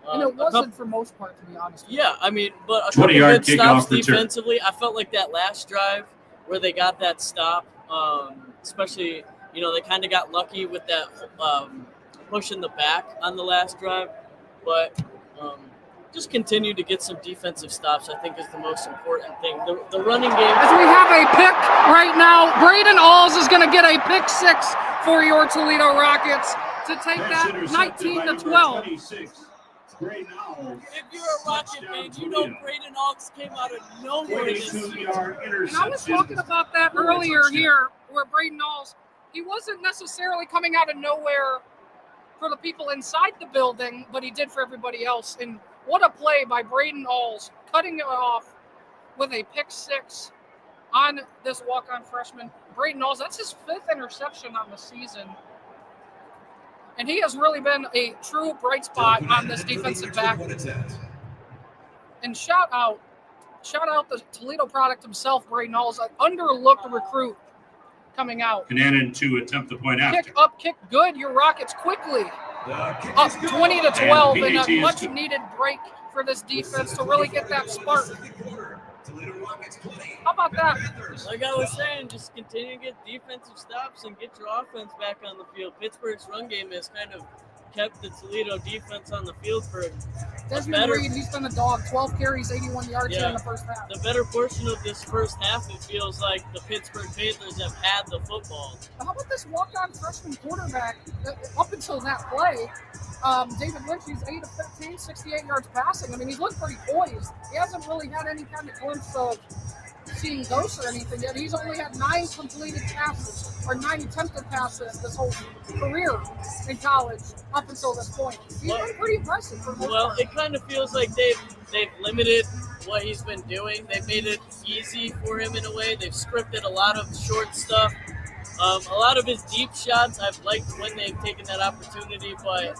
And it wasn't for most part, to be honest. Yeah, I mean, but a couple 20-yard good stops kickoff return. defensively. I felt like that last drive where they got that stop, especially, they kind of got lucky with that push in the back on the last drive. But just continue to get some defensive stops, I think, is the most important thing. The running game. As we have a pick right now, Braden Alls is going to get a pick 6 for your Toledo Rockets to take that 19-12. If you're a Rocket fan, you know Braden Alls came out of nowhere this year. And I was talking about that earlier here, where Braden Alls, he wasn't necessarily coming out of nowhere for the people inside the building, but he did for everybody else. And what a play by Braden Alls, cutting it off with a pick 6 on this walk-on freshman. Braden Alls, that's his 5th interception on the season. And he has really been a true bright spot on this defensive back. And shout out the Toledo product himself, Braden Alls, an underlooked recruit coming out. Cananan to attempt the point after. Kick up, kick good. Your Rockets quickly up 20-12 and a much-needed break for this defense to really get that spark. How about that? Like I was saying, just continue to get defensive stops and get your offense back on the field. Pittsburgh's run game has kind of kept the Toledo defense on the field for Desmond Reed, he's been a dog. 12 carries, 81 yards in the first half. The better portion of this first half, it feels like the Pittsburgh Panthers have had the football. How about this walk-on freshman quarterback? Up until that play, David Lynch, he's 8 of 15, 68 yards passing. I mean, he's looked pretty poised. He hasn't really had any kind of glimpse of seeing ghosts or anything yet. He's only had 9 completed passes, or 9 attempted passes this whole career in college up until this point. He's been pretty impressive for most part. It kind of feels like they've limited what he's been doing. They've made it easy for him in a way. They've scripted a lot of short stuff. A lot of his deep shots, I've liked when they've taken that opportunity, but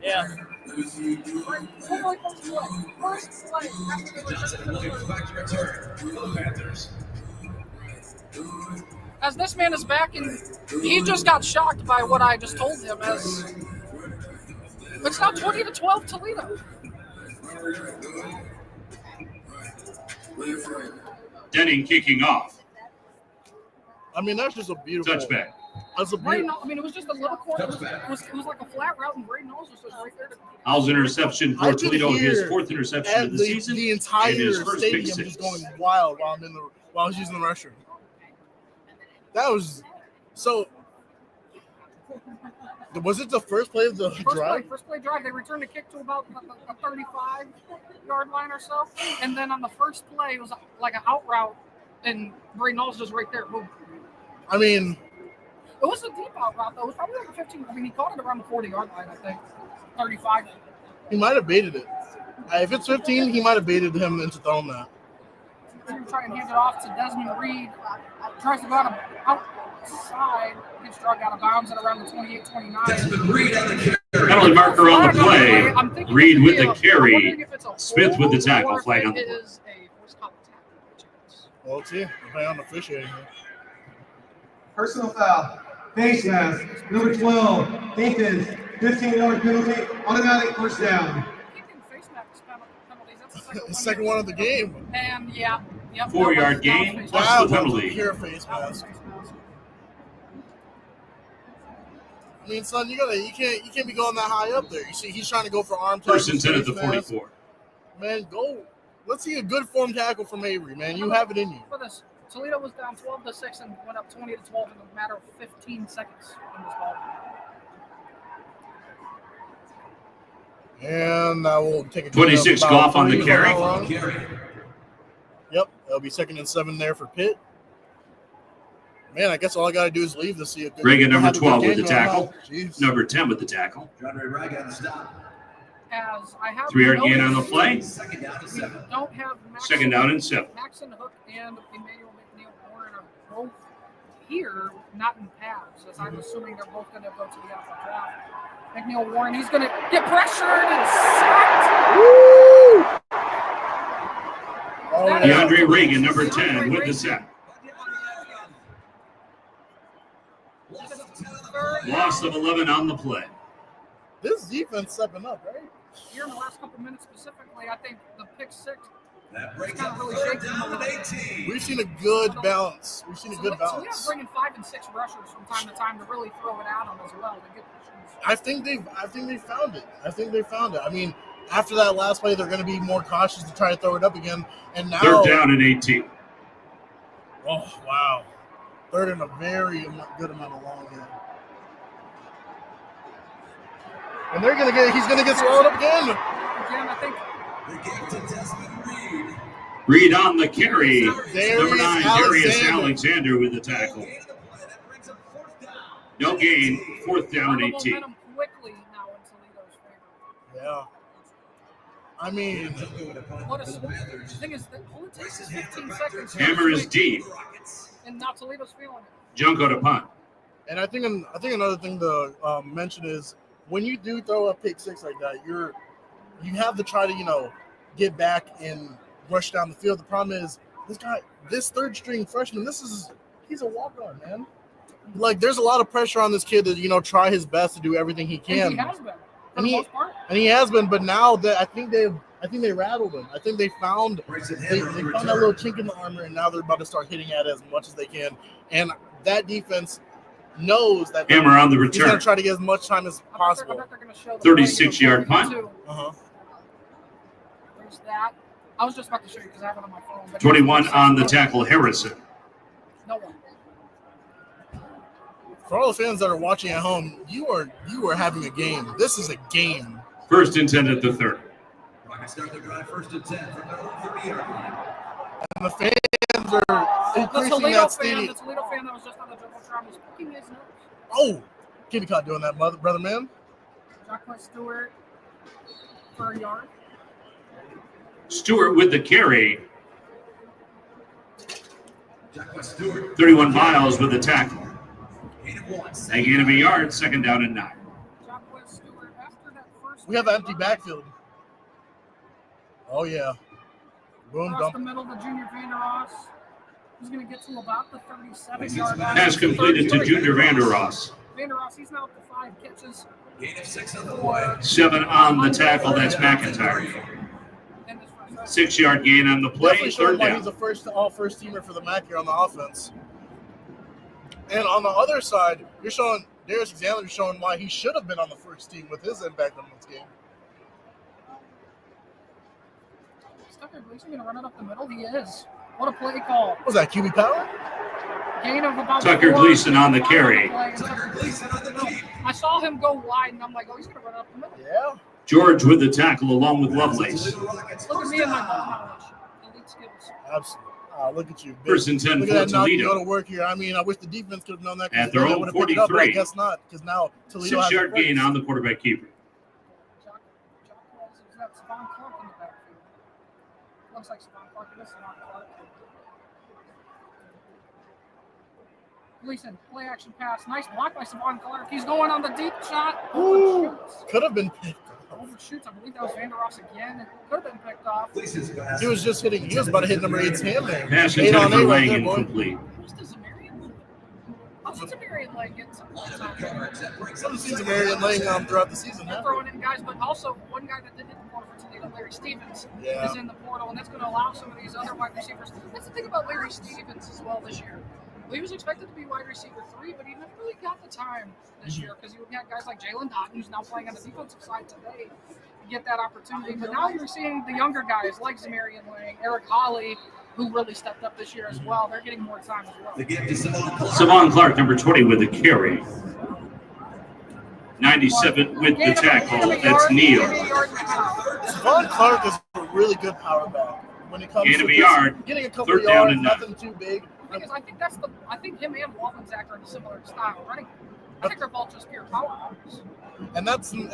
yeah. As this man is back, and he just got shocked by what I just told him. As it's now 20-12 Toledo. Denning kicking off. I mean, that's just a beautiful Touchback. That's a beautiful. I mean, it was just a little corner. It was like a flat route, and Braden Alls was just right there. Alls interception I for could Toledo, his hear 4th interception of the season. The and entire his first pick stadium just 6. going wild while I was using the restroom. That was so. Was it the first play of the drive? First play drive. They returned a kick to about a 35-yard line or so, and then on the first play, it was like an out route, and Braden Alls was right there. Boom. I mean, it was a deep out route though. It was probably like a 15. I mean, he caught it around the 40-yard line, I think. 35. he might have baited it. If it's 15, he might have baited him into throwing that. Trying to hand it off to Desmond Reed. Tries to go outside. Gets drug out of bounds at around the 28-29. Desmond Reed on the carry. Penalty marker on the play. Reed with the carry. Smith with the tackle. Flag on the play. Well, let's see. Depending on the officiating here. Personal foul. Face mask. Number 12. Defense. 15-yard penalty. Automatic first down. Second one of the game. And yeah. 4-yard gain. Wow, penalty. Pure face mask. I mean, son, you can't be going that high up there. You see, he's trying to go for arm. First and 10 at the 44. Man, go Let's see a good form tackle from Avery, man. You have it in you. For this, Toledo was down 12-6 and went up 20-12 in a matter of 15 seconds in this ball game. And I will take a 26 Goff on the carry. Yep, that'll be 2nd and 7 there for Pitt. Man, I guess all I got to do is leave to see a good Reagan, number 12 with the game tackle. Jeez. Number 10 with the tackle. As I have 3-yard gain on the play. Second down and 7. Don't have Second down and 7. Maxon Hook and Emmanuel McNeil Warren are both here, not in pads, as I'm assuming they're both going to go to the NFL draft. McNeil Warren, he's going to get pressured and sacked. Woo! Oh, DeAndre Reagan, number 10 with the sack. Loss of 11 on the play. This defense stepping up, right? Here in the last couple minutes specifically, I think the pick 6 That brings kind up of really third shaking them down a and little. 18. We've seen a good balance. We've seen a good So we balance. have bringing 5 and 6 rushers from time to time to really throw it at them as well. To get I think they found it. I mean, after that last play, they're going to be more cautious to try to throw it up again. And now, Third down and 18. oh wow, third and a very good amount of long game. And he's gonna get swallowed up again. again, I think The game to Desmond Reed. Reed on the carry. Darius Number 9, Darius Alexander. Alexander with the tackle. Gain of the play. That brings up fourth down. No gain. 4th down and 18. momentum quickly now in Toledo's favor. Yeah. I mean, What a the thing is that all it takes is 15 seconds. Hammer is deep. And now Toledo's feeling it. Junko to punt. and I think another thing to mention is when you do throw a pick 6 like that, you have to try to get back and rush down the field. The problem is this third string freshman, he's a walk-on, man. Like there's a lot of pressure on this kid to try his best to do everything he can. And he has been for the most part. And he has been, but now that I think they rattled him. I think they found that little chink in the armor, and now they're about to start hitting at it as much as they can. And that defense knows that Hammer on the he's going return. to try to get as much time as I possible. bet they're going to show the 36-yard punt. too. There's that. I was just about to show you because I have it on my phone. But 21 on the tackle, Harrison. No one. For all the fans that are watching at home, you are having a game. This is a game. 1st and 10 at the 30. Rockets start their drive 1st and 10 from their own 30-yard line. And the fans are The increasing Toledo that fan stadium. that was just on the Jumbotron was picking his nose. Oh, kitty caught doing that, brother man. Jacqueline Stewart for a yard. Stewart with the carry. Jacqueline Stewart. 31 Miles with the tackle. Gain of 1. A gain of a yard. 2nd down and 9. Jacqueline Stewart after that first. We have an empty backfield. Oh yeah. Boom, Across dump. the middle to Junior Vandeross. He's going to get to about the 37-yard line. Pass completed to Junior Vandeross. Vandeross, he's now up to 5 catches. Gain of 6 on the play. 7 on the tackle. That's McIntyre. In this first 6-yard gain on the play. Definitely showing 3rd why down. he's a all-first teamer for the MAC here on the offense. And on the other side, you're showing Darius Alexander showing why he should have been on the first team with his impact on this game. Tucker Gleason going to run it up the middle. He is. What a play call. What was that, QB power? Gain of about Tucker 4, Gleason on the 5 carry. play, and Tucker Gleason on the keep. I saw him go wide, and I'm like, oh, he's going to run it up the middle. Yeah. George with the tackle along with Lovelace. Toledo Rockets Look at first me and my down. ball knowledge. Elite skills. Absolutely. Look at you. 1st and 10 Look for at that knock you go Toledo. to work here. I mean, I wish the defense could have known that. 'cause At their then they own would have picked it up, but I 43. guess not, because now Toledo has 6-yard the gain first. on the quarterback keeper. Jack is that Savon Clark in the backfield. Looks like Savon Clark. It is Savon Clark. Gleason, play action pass. Nice block by Savon Clark. He's going on the deep shot. Ooh, Overshoots. could have been picked off. Overshoots. I believe that was Vandeross again. It could have been picked off. Gleason's pass. He was about to hit number 8's hand there. Pass 8 intended on for 8 right Lang there, boy. incomplete. Who's the Zamarian? How's the Zamarian Lang getting some Line of time? coverage that brings Some up seems second Marion down. Lang throughout the season. They're Huh? throwing in guys, but also one guy that did hit the portal for Toledo, Larry Stevens, Yeah. is in the portal, and that's going to allow some of these other wide receivers. That's the thing about Larry Stevens as well this year. Well, he was expected to be wide receiver 3, but he never really got the time this year because you had guys like Jalen Dotton, who's now playing on the defensive side today, get that opportunity. But now you're seeing the younger guys like Zamarian Lang, Eric Hawley, who really stepped up this year as well. They're getting more time as well. The gift is Savon Clark, number 20, with the carry. 97 with the tackle. That's Neal. Savon Clark is a really good power back when it comes Gain to of a yard. getting a couple Third of down yards, and nothing too big. Because I think him and Waldensack are in a similar style running. I think they're both just pure power runners.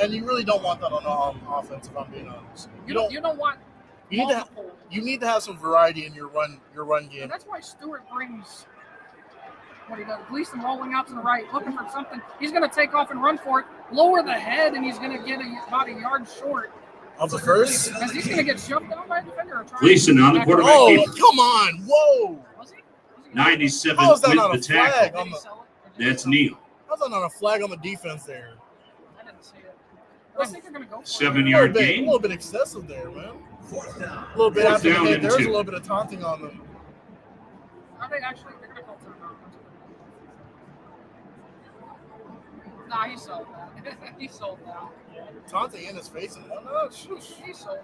And you really don't want that on offense, if I'm being honest. You don't want You need, multiple. you need to have some variety in your run game. And that's why Stewart brings what he does. Gleason rolling out to the right, looking for something. He's going to take off and run for it, lower the head, and he's going to get about a yard short. Of the first? Because he's going to get shoved down by a defender. Or Gleason on the quarterback. Oh, keeper. come on. Whoa. Was he? 97 How is that with not the a flag? tackle. Did he sell it? That's Neal. How's that not a flag on the defense there? I didn't see it. But I think they're going to go for 7 it. yard A gain. little bit excessive there, man. fourth down. A little bit Fourth after the down hit. and There was a 2. little bit of taunting on them. Are they actually? They're going to call timeout. Nah, he sold that. He sold that. Taunting in his face and whatnot. Shush. He sold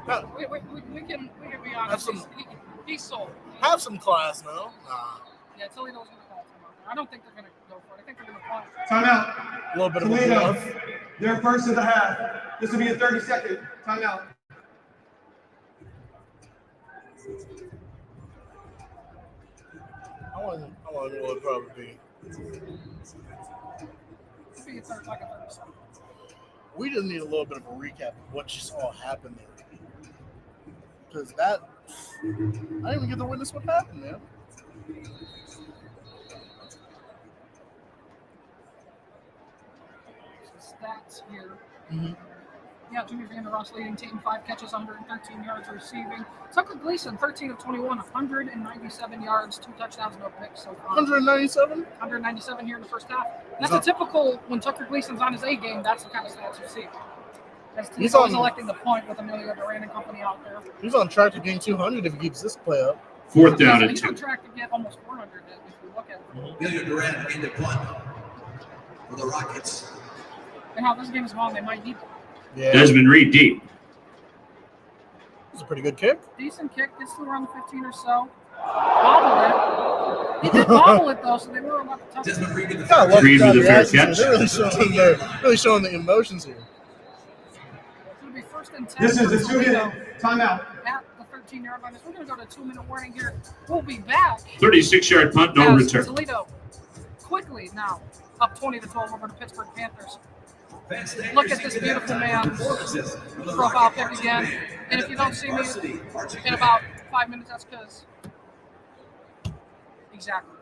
that. Have, We can be honest. some- He sold. have some class now. Nah. Yeah, Toledo's going to call timeout. I don't think they're going to go for it. I think they're going to punt. Timeout. A little bit of a Toledo, bluff. they're first of the half. This will be a 30-second timeout. I want to know what it would probably be. I think it's like a 30-second. We just need a little bit of a recap of what just all happened there. Because that, I didn't even get to witness what happened, man. Stats here. Mhm. Yeah, Junior Vander Ross leading team, 5 catches, 113 yards receiving. Tucker Gleason, 13 of 21, 197 yards, 2 touchdowns, no picks so far. 197? 197 here in the first half. That's a typical, when Tucker Gleason's on his A game, that's the kind of stats you see. As He's Toledo's on- electing the point with Emilio Duran and company out there. He's on track to gain 200 if he keeps this play up. 4th down and He's 2. on track to get almost 400 if you look at it. Emilio Duran in the punt for the Rockets. And how this game is going, they might need Yeah. Desmond Reed deep. It's a pretty good kick. decent kick, gets to around the 15 or so. Bobbled it. He did bobble it though, so they were about to touch it. Desmond Reed in the God, third. love Reed with the a fair reactions here. catch. They're really showing the emotions here. It's going to be 1st and 10. This is for a Toledo 2-minute timeout. at the 13-yard line. We're going to go to a 2-minute warning here. We'll be back. 36-yard punt, no as return. Toledo quickly now up 20-12 over the Pittsburgh Panthers. Fans, thank Look you at this for beautiful that man. performances from the Profile Rocket pic Marching again. Band And if you don't see me Varsity Marching in Band. about 5 minutes, that's because exactly.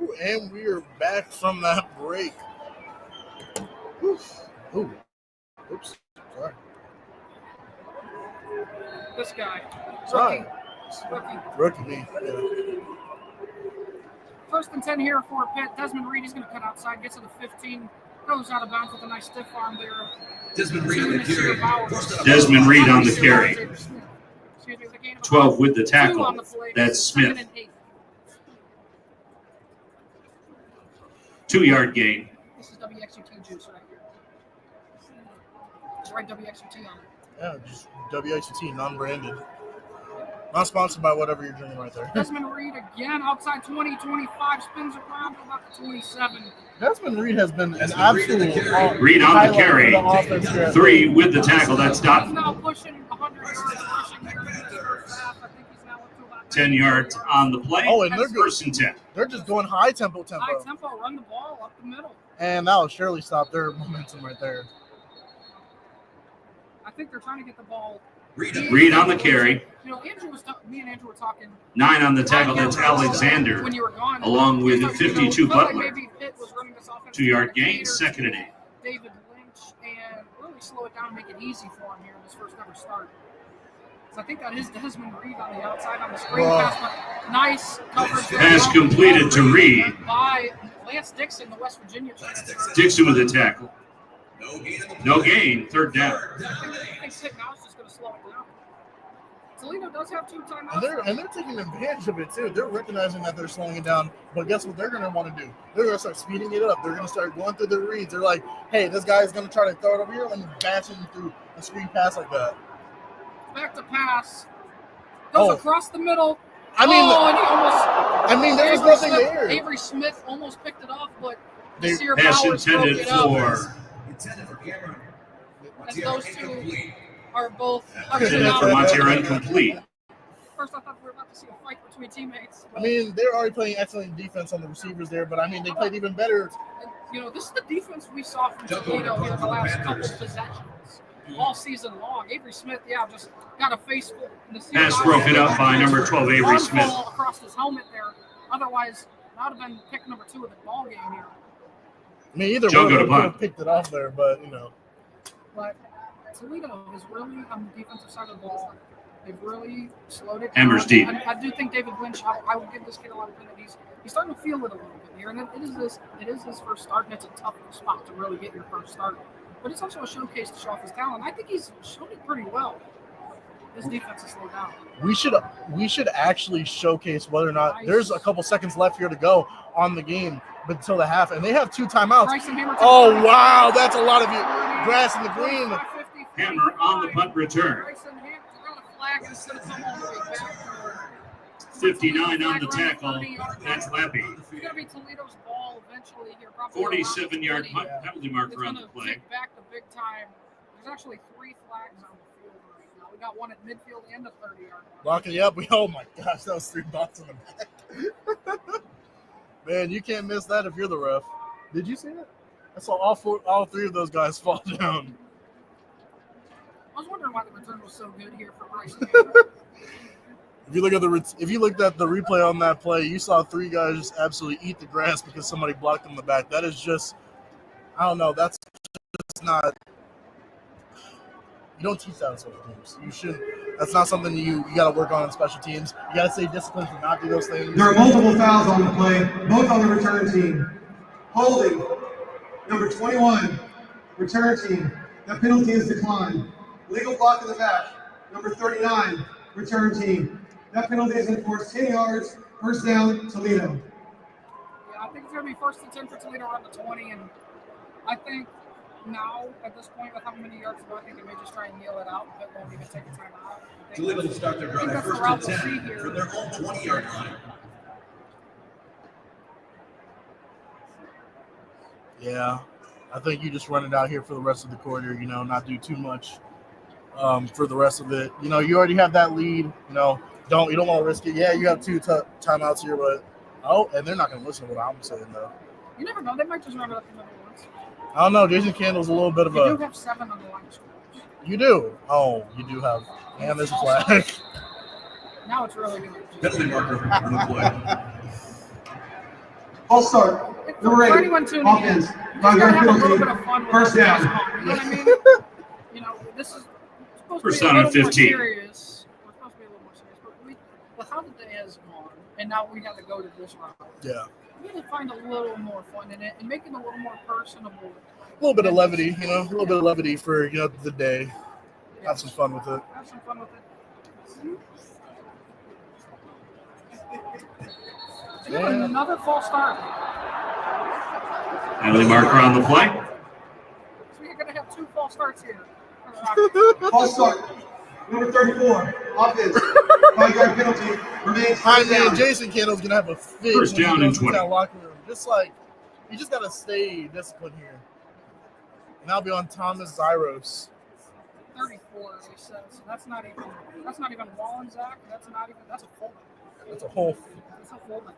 Ooh, and we are back from that break. Oof. Ooh. Oops. Sorry. This guy. Sorry. Rookie. Me. Yeah. 1st and 10 here for Pitt. Desmond Reed, he's going to cut outside, gets to the 15, goes out of bounds with a nice stiff arm there. Desmond Reed on the carry. Desmond Reed on the carry. Excuse me, the gain of 12 with the 2 tackle. on the play. That's 2nd Smith. and 8. 2-yard gain. This is WXUT juice right here. Just write WXUT on it. Yeah, just WXT, non-branded. Not sponsored by whatever you're drinking right there. Desmond Reed again, outside 20, 25, spins around to about the 27. Desmond Reed has been an Desmond Reed on the absolute carry. Reed on the highlight carry. for the offense here. 3 with the tackle. That's He's Dotton. now pushing 100 yards rushing here in the first half. I think he's now up to about 10 yards on the play. Oh, and they're good. 1st and 10. They're just going high tempo. high tempo, run the ball up the middle. And that will surely stop their momentum right there. I think they're trying to get the ball. Reed on the carry. You know, me and Andrew were talking. 9 on the tackle. That's Alexander. When you were gone, Along with 52 Butler. Maybe Pitt was running this offense. 2-yard gain. 2nd and 8. David Lynch and really slow it down and make it easy for him here in his first ever start. So I think that is Desmond Reed on the outside on the screen pass. But nice coverage. Pass completed to Reed. By Lance Dixon, the West Virginia transfer. Dixon with the tackle. No No gain. 3rd down. I think Pitt now is just going to slow it down. Toledo does have 2 timeouts. And they're taking advantage of it too. They're recognizing that they're slowing it down. But guess what they're going to want to do? They're going to start speeding it up. They're going to start going through their reads. They're like, hey, this guy is going to try to throw it over here. Let me bash him through a screen pass like that. Back to pass. Goes across the middle. I mean, and he almost. there was nothing there. Avery Smith almost picked it off, but They- Nasir Pass Bowers broke intended it up. for Cameron. And those 2 are both. intended for Montier incomplete. First, I thought we were about to see a fight between teammates. I mean, they're already playing excellent defense on the receivers there, but I mean, they played even better. And, you know, this is the defense we saw from Toledo here in the last couple of possessions. All season long. Avery Smith, just got a face full. Pass broken up by number 12, Avery Smith. Across his helmet there. Otherwise, that would have been pick number 2 of the ball game here. I mean, either Joe one go of to them could punt. have picked it off there, but, you know. But Toledo is really on the defensive side of the ball. They've really slowed it down. Hammers deep. I do think David Lynch, I would give this kid a lot of credit. He's starting to feel it a little bit here. And it is his first start, and it's a tough spot to really get your first start. But it's also a showcase to show off his talent. I think he's shown it pretty well. This defense is slowed down. We should actually showcase whether or not there's a couple seconds left here to go on the game, but until the half, and they have 2 timeouts. Oh wow, that's a lot of you. Grass in the green. Hammer on the punt return. 59 on the tackle. That's Lappy. It's going to be Toledo's ball eventually here. 47-yard punt penalty marker on the It's play. going to kick back the big time. There's actually 3 flags on the field right now. We got one at midfield and a 30-yard line. Locking you up. Oh my gosh, that was 3 bucks in the back. Man, you can't miss that if you're the ref. Did you see that? I saw all 3 of those guys fall down. I was wondering why the return was so good here for Bryce. If you looked at the replay on that play, you saw 3 guys just absolutely eat the grass because somebody blocked them in the back. That is just, I don't know. That's just not. You don't teach that in special teams. You should. That's not something you got to work on in special teams. You got to stay disciplined to not do those things. There are multiple fouls on the play, both on the return team. Holding, number 21, return team. That penalty is declined. Legal block in the back, number 39, return team. That penalty is enforced 10 yards, first down, Toledo. Yeah, I think it's going to be 1st and 10 for Toledo around the 20, and I think now, at this point, with how many yards to go, I think they may just try and kneel it out, but won't even take a timeout. Toledo will start their drive at 1st and 10 from their own 20-yard line. Yeah, I think you just run it out here for the rest of the quarter, not do too much for the rest of it. You already have that lead, you don't want to risk it. Yeah, you have 2 timeouts here, but and they're not going to listen to what I'm saying, though. You never know. They might just run it up the middle once. I don't know. Jason Candle's a little bit of You do have 7 on the line of scrimmage. You do? Oh, you do have. And there's a flag. Now it's really good. Penalty marker on the play. False start. Number For 8. anyone tuning Offense. in, you just 5 gotta yard have a little penalty. bit of fun with First this down. baseball. You know what I mean? You know, this is supposed First to be a down and little more 15. serious. We're supposed to be a little more serious, but with how the day has gone, and now we have to go to this route. Yeah. We got to find a little more fun in it and make it a little more personable. A little bit of levity, you know, a little bit of levity for, you know, the day. Have some fun with it. Have some fun with it. We have another false start. Penalty marker on the play. So you're going to have 2 false starts here. False start. Number 34. Offense. 5 yard penalty. Remains Hi, first man. down. Jason Candle's going to have a fit. First when he down goes and 20. into that locker room. Just like, you just got to stay disciplined here. And that'll be on Thomas Zyros. 34, he says. So that's not even Wallensack. That's a fullback. That's a whole. It's a fullback.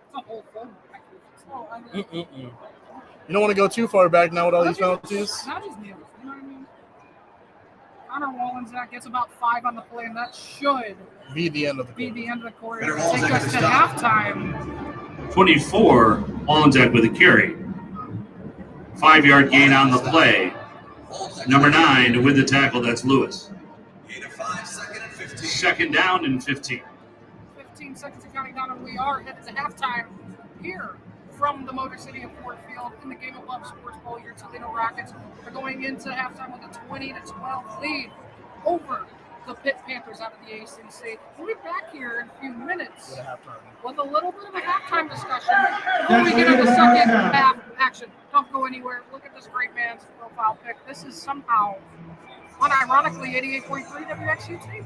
It's a whole fullback. Oh, I mean, You don't want to go too far back now with all these penalties. Now just kneel. You know what I mean? Connor Wallensack gets about 5 on the play, and that should Be the end of the be quarter. the end of the quarter. Better Take Wallensack us to to stop. halftime. 24, Wallensack with a carry. 5 yard gain on the play. Number 9 with the tackle, that's Lewis. Gain of 5, second and 15. Second down and 15. 15 seconds of counting down, and we are headed to halftime here from the Motor City of Ford Field in the Game of Love Sports Bowl. Your Toledo Rockets are going into halftime with a 20-12 lead over the Pitt Panthers out of the ACC. We'll be back here in a few minutes With a halftime. with a little bit of a halftime discussion before we get into second half action. Don't go anywhere. Look at this great man's profile pic. This is somehow, unironically, 88.3 WXUT.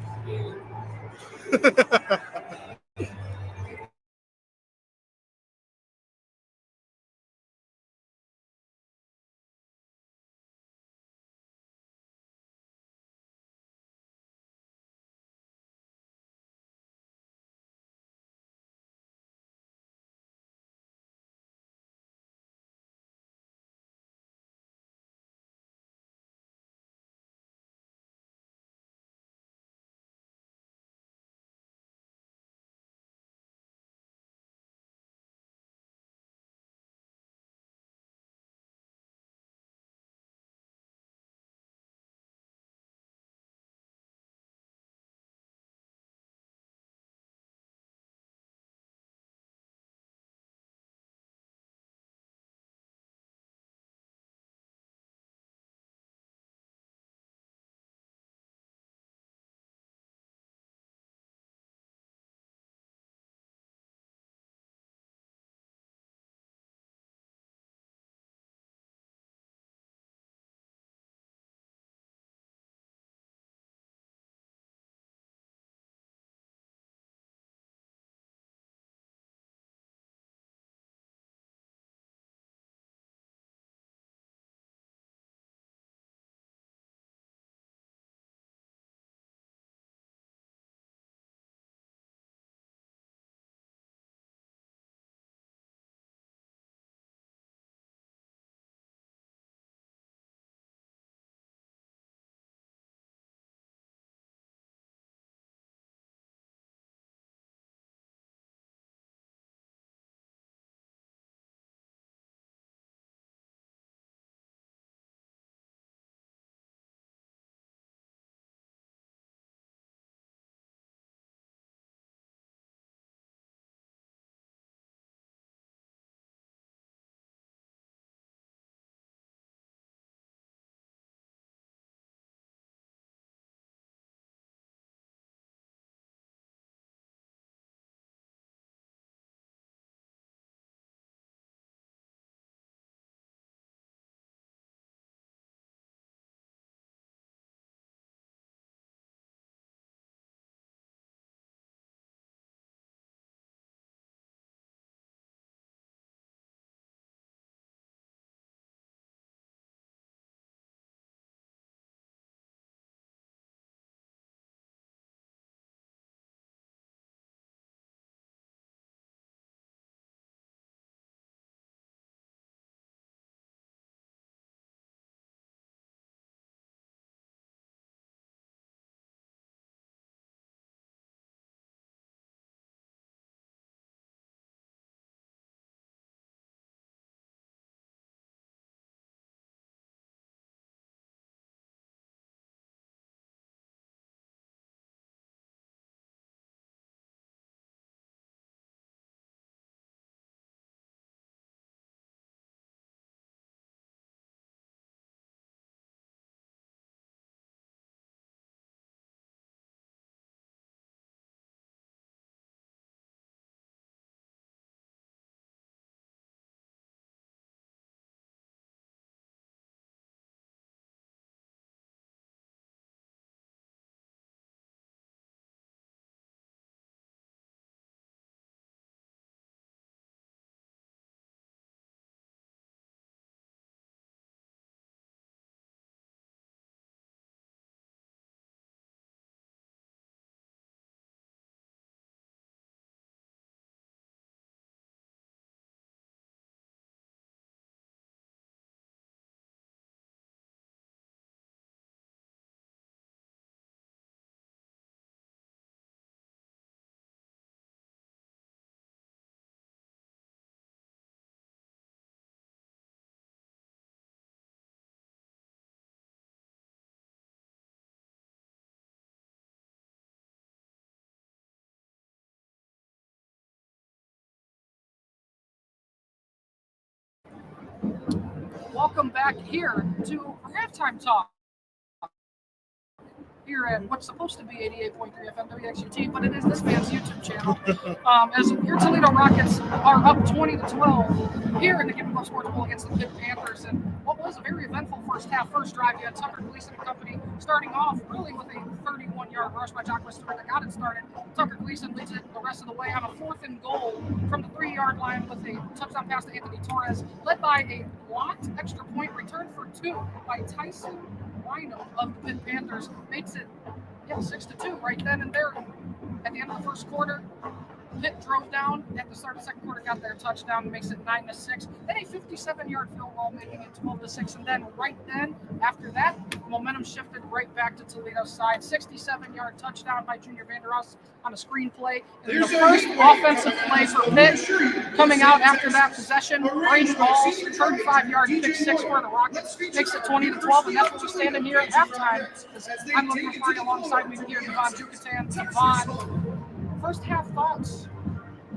welcome back here to our halftime talk here at what's supposed to be 88.3 FM Wxut, but it is this man's YouTube channel. As your Toledo Rockets are up 20-12 here in the Giving Up Sports Bowl against the Pitt Panthers, and what was a very eventful first drive. You had Tucker Gleason and company starting off really with a 31-yard rush by Wxut Stewart that got it started. Tucker Gleason leads it the rest of the way on a 4th and goal from the 3-yard line with a touchdown pass to Anthony Torres, led by a blocked extra point return for 2 by Tyson Rhino of the Pitt Panthers. Makes it 6-2 right then and there. At the end of the first quarter, Pitt drove down at the start of the second quarter, got their touchdown, makes it 9-6. Then a 57-yard field goal, making it 12-6. And then right then, after that, momentum shifted right back to Toledo's side. 67-yard touchdown by Junior Vandeross on a screen play. And the first offensive play for Pitt coming out after that possession. Range balls, 35-yard pick six for the Rockets. Makes it 20-12, and that's what we're standing here at halftime. I'm looking for alongside me here, Devon Jucatan. Devon, first half thoughts?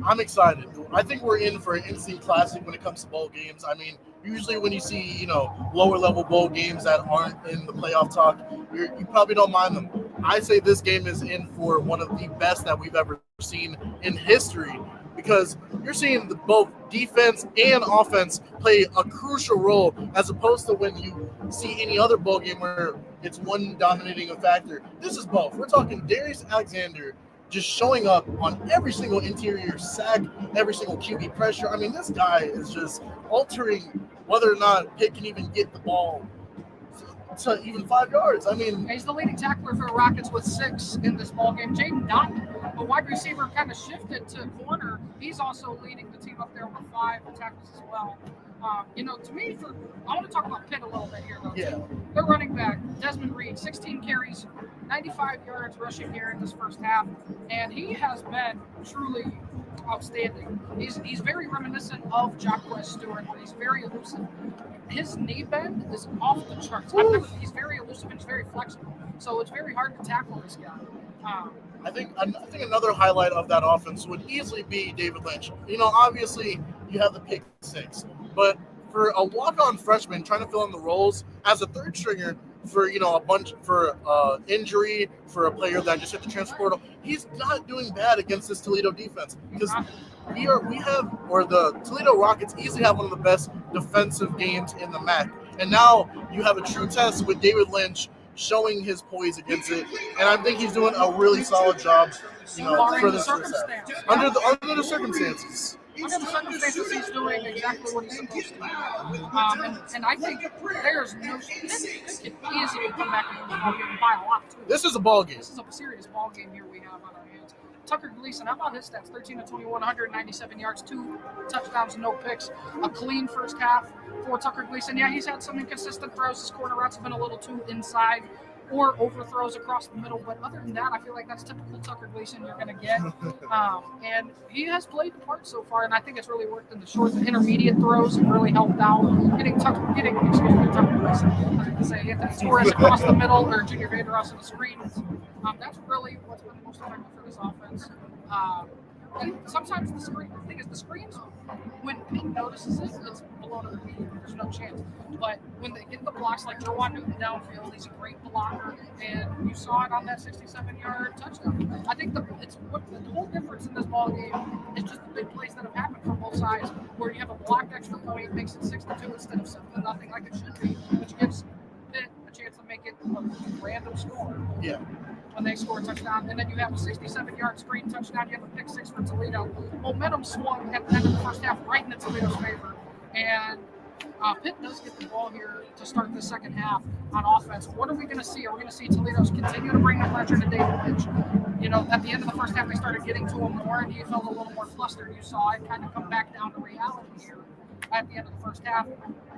I'm excited. I think we're in for an instant classic when it comes to bowl games. I mean, usually when you see, lower level bowl games that aren't in the playoff talk, you probably don't mind them. I say this game is in for one of the best that we've ever seen in history, because you're seeing both defense and offense play a crucial role, as opposed to when you see any other bowl game where it's one dominating a factor. This is both. We're talking Darius Alexander just showing up on every single interior sack, every single QB pressure. I mean, this guy is just altering whether or not Pitt can even get the ball to even 5 yards. I mean, he's the leading tackler for the Rockets with 6 in this ball game. Jaden Donovan, a wide receiver, kind of shifted to corner. He's also leading the team up there with 5 tackles as well. To me, I want to talk about Pitt a little bit here, though. Yeah. Their running back, Desmond Reed, 16 carries, 95 yards rushing here in this first half, and he has been truly outstanding. He's very reminiscent of Wxut Stewart, but he's very elusive. His knee bend is off the charts. He's very elusive and he's very flexible, so it's very hard to tackle this guy. I think another highlight of that offense would easily be David Lynch. Obviously you have the pick six, but for a walk-on freshman trying to fill in the roles as a third stringer for injury, for a player that just hit the transfer portal, he's not doing bad against this Toledo defense, because the Toledo Rockets easily have one of the best defensive games in the MAC, and now you have a true test with David Lynch showing his poise against it, and I think he's doing a really solid job, for this first half. Under the circumstances. Under the circumstances, he's doing exactly what he's supposed to do. And I think there's no Pitt can easily come back and win the ball game and buy a lot, too. This is a ball game. This is a serious ball game here we have on our hands. Tucker Gleason, how about his stats? 13-21, 197 yards, 2 touchdowns, no picks. A clean first half for Tucker Gleason. Yeah, he's had some inconsistent throws. His corner routes have been a little too inside or overthrows across the middle. But other than that, I feel like that's typical Tucker Gleason you're going to get. And he has played the part so far, and I think it's really worked in the short and intermediate throws and really helped out getting Tucker Gleason. I was going to say Anthony Torres across the middle or Junior Vandeross in the screens. That's really what's been the most effective for this offense. And sometimes the screens, when Pitt notices it, it's below the median. There's no chance. But when they get the blocks like Jawan Newton downfield, he's a great blocker, and you saw it on that 67-yard touchdown. I think the whole difference in this ball game is just the big plays that have happened from both sides, where you have a blocked extra point, makes it 6-2 instead of 7-0 like it should be, which gives Pitt a chance to make it a random score. Yeah. When they score a touchdown, and then you have a 67-yard screen touchdown, you have a pick six for Toledo. Momentum swung at the end of the first half right into Toledo's favor, and Pitt does get the ball here to start the second half on offense. What are we going to see? Are we going to see Toledo's continue to bring the pressure to David Lynch? At the end of the first half, they started getting to him more, and he felt a little more flustered. You saw it kind of come back down to reality here at the end of the first half.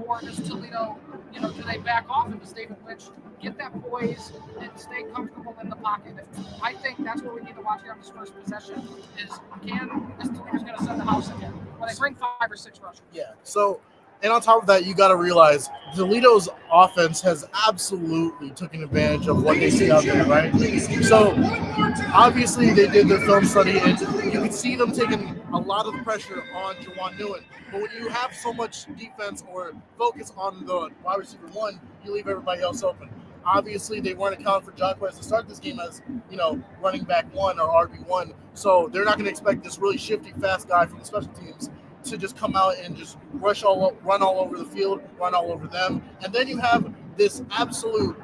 Or does Toledo, do they back off and does David Lynch get that poise and stay comfortable in the pocket? I think that's what we need to watch here on this first possession is Toledo's going to send the house again when they bring 5 or 6 rushers. Yeah. So And on top of that, you got to realize Toledo's offense has absolutely taken advantage of what they see out there, right? So obviously they did their film study, and you can see them taking a lot of the pressure on Jawan Newen. But when you have so much defense or focus on the wide receiver one, you leave everybody else open. Obviously, they weren't accounting for Jacquez to start this game as, running back one or RB1. So they're not going to expect this really shifty, fast guy from the special teams to just come out and just run all over the field, run all over them. And then you have this absolute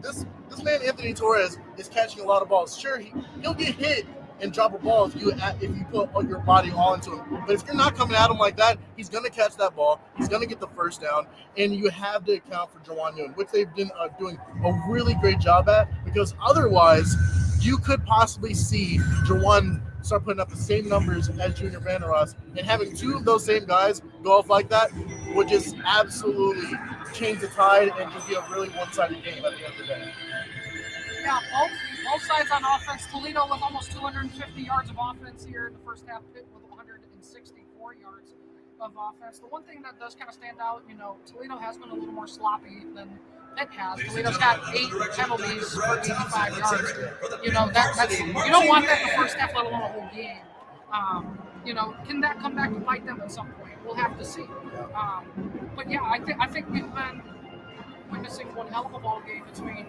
this man Anthony Torres is catching a lot of balls. Sure, he'll get hit and drop a ball if you put your body all into him. But if you're not coming at him like that, he's going to catch that ball. He's going to get the first down, and you have to account for Jawan Newen, which they've been doing a really great job at. Because otherwise, you could possibly see Jawan start putting up the same numbers as Junior Vandeross, and having two of those same guys go off like that would just absolutely change the tide and just be a really one-sided game at the end of the day. Yeah, both sides on offense. Toledo with almost 250 yards of offense here in the first half. Pitt with 164 yards of offense. The one thing that does kind of stand out, Toledo has been a little more sloppy than Pitt has. Toledo's got 8 penalties for 85 yards. That's you don't want that in the first half, let alone a whole game. Can that come back to bite them at some point? We'll have to see. But yeah, I think we've been witnessing one hell of a ball game between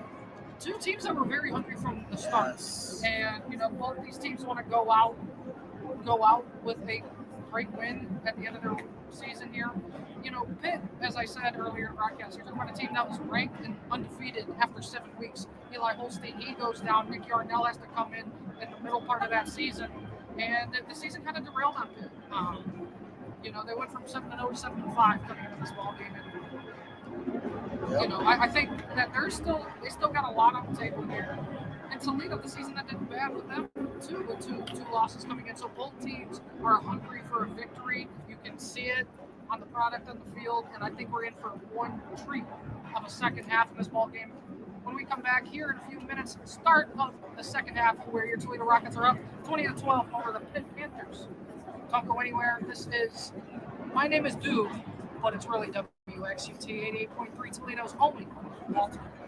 two teams that were very hungry from the start. Yes. And both of these teams want to go out with a great win at the end of their season here. Pitt, as I said earlier in broadcast, you're talking about a team that was ranked and undefeated after 7 weeks. Eli Holstein, he goes down. Nick Yarnell has to come in the middle part of that season, and the season kind of derailed on Pitt. They went from 7-0 to 7-5 coming into this ball game. And, I think that they still got a lot on the table here. And Toledo, the season that did bad with them too, with two losses coming in. So both teams are hungry for a victory. You can see it on the product on the field, and I think we're in for one treat of a second half of this ball game. When we come back here in a few minutes, start of the second half, where your Toledo Rockets are up 20-12 over the Pitt Panthers. Don't go anywhere. My name is Dude, but it's really Wxut 88.3, Toledo's only alternative.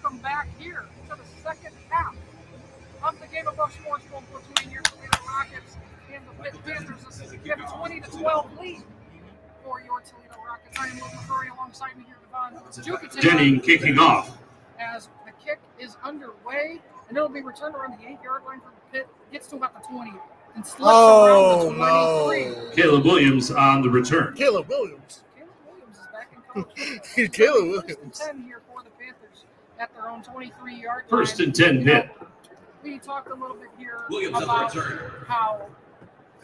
welcome back here to the second half of the Game Above Sports Bowl between your Toledo Rockets and the Pitt Panthers. You have a 20-12 lead for your Toledo Rockets. I am Luke McCurry alongside me here, Devon Denning kicking off. as the kick is underway, and it'll be returned around the 8-yard line for Pitt. Gets to about the 20 and slips around the 23. Caleb Williams on the return. Caleb Williams. Caleb Williams is back in coach. Caleb Williams. 10 here for the Panthers at their own 23-yard line. First and 10 Pitt. We talked a little bit here Williams about on the return. how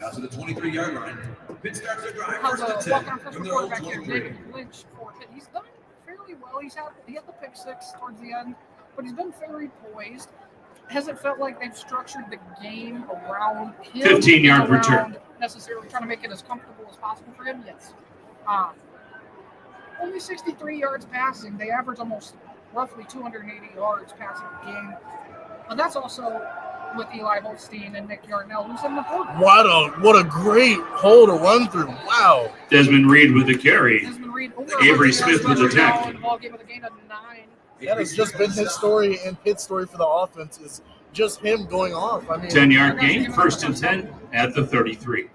Out to the 23-yard line. Pitt starts their drive. the First and walk-on 10 first from their own quarterback here, 23. David Lynch, for Pitt. He's done fairly well. He had the pick six towards the end, but he's been very poised. Hasn't felt like they've structured the game around him. 15-yard and return. around necessarily trying to make it as comfortable as possible for him. Yes. Only 63 yards passing. They average almost roughly 280 yards passing a game. But that's also with Eli Holstein and Nick Yarnell, who's in the quarterback. What a great hole to run through. Wow. Desmond Reed with the carry. Desmond Reed over Avery 100 Smith yards with the rushing tackle. in the ball game with a gain of 9. That has just been his story and Pitt's story for the offense is just him going off. I mean, 10-yard gain. First and 10 at the 33.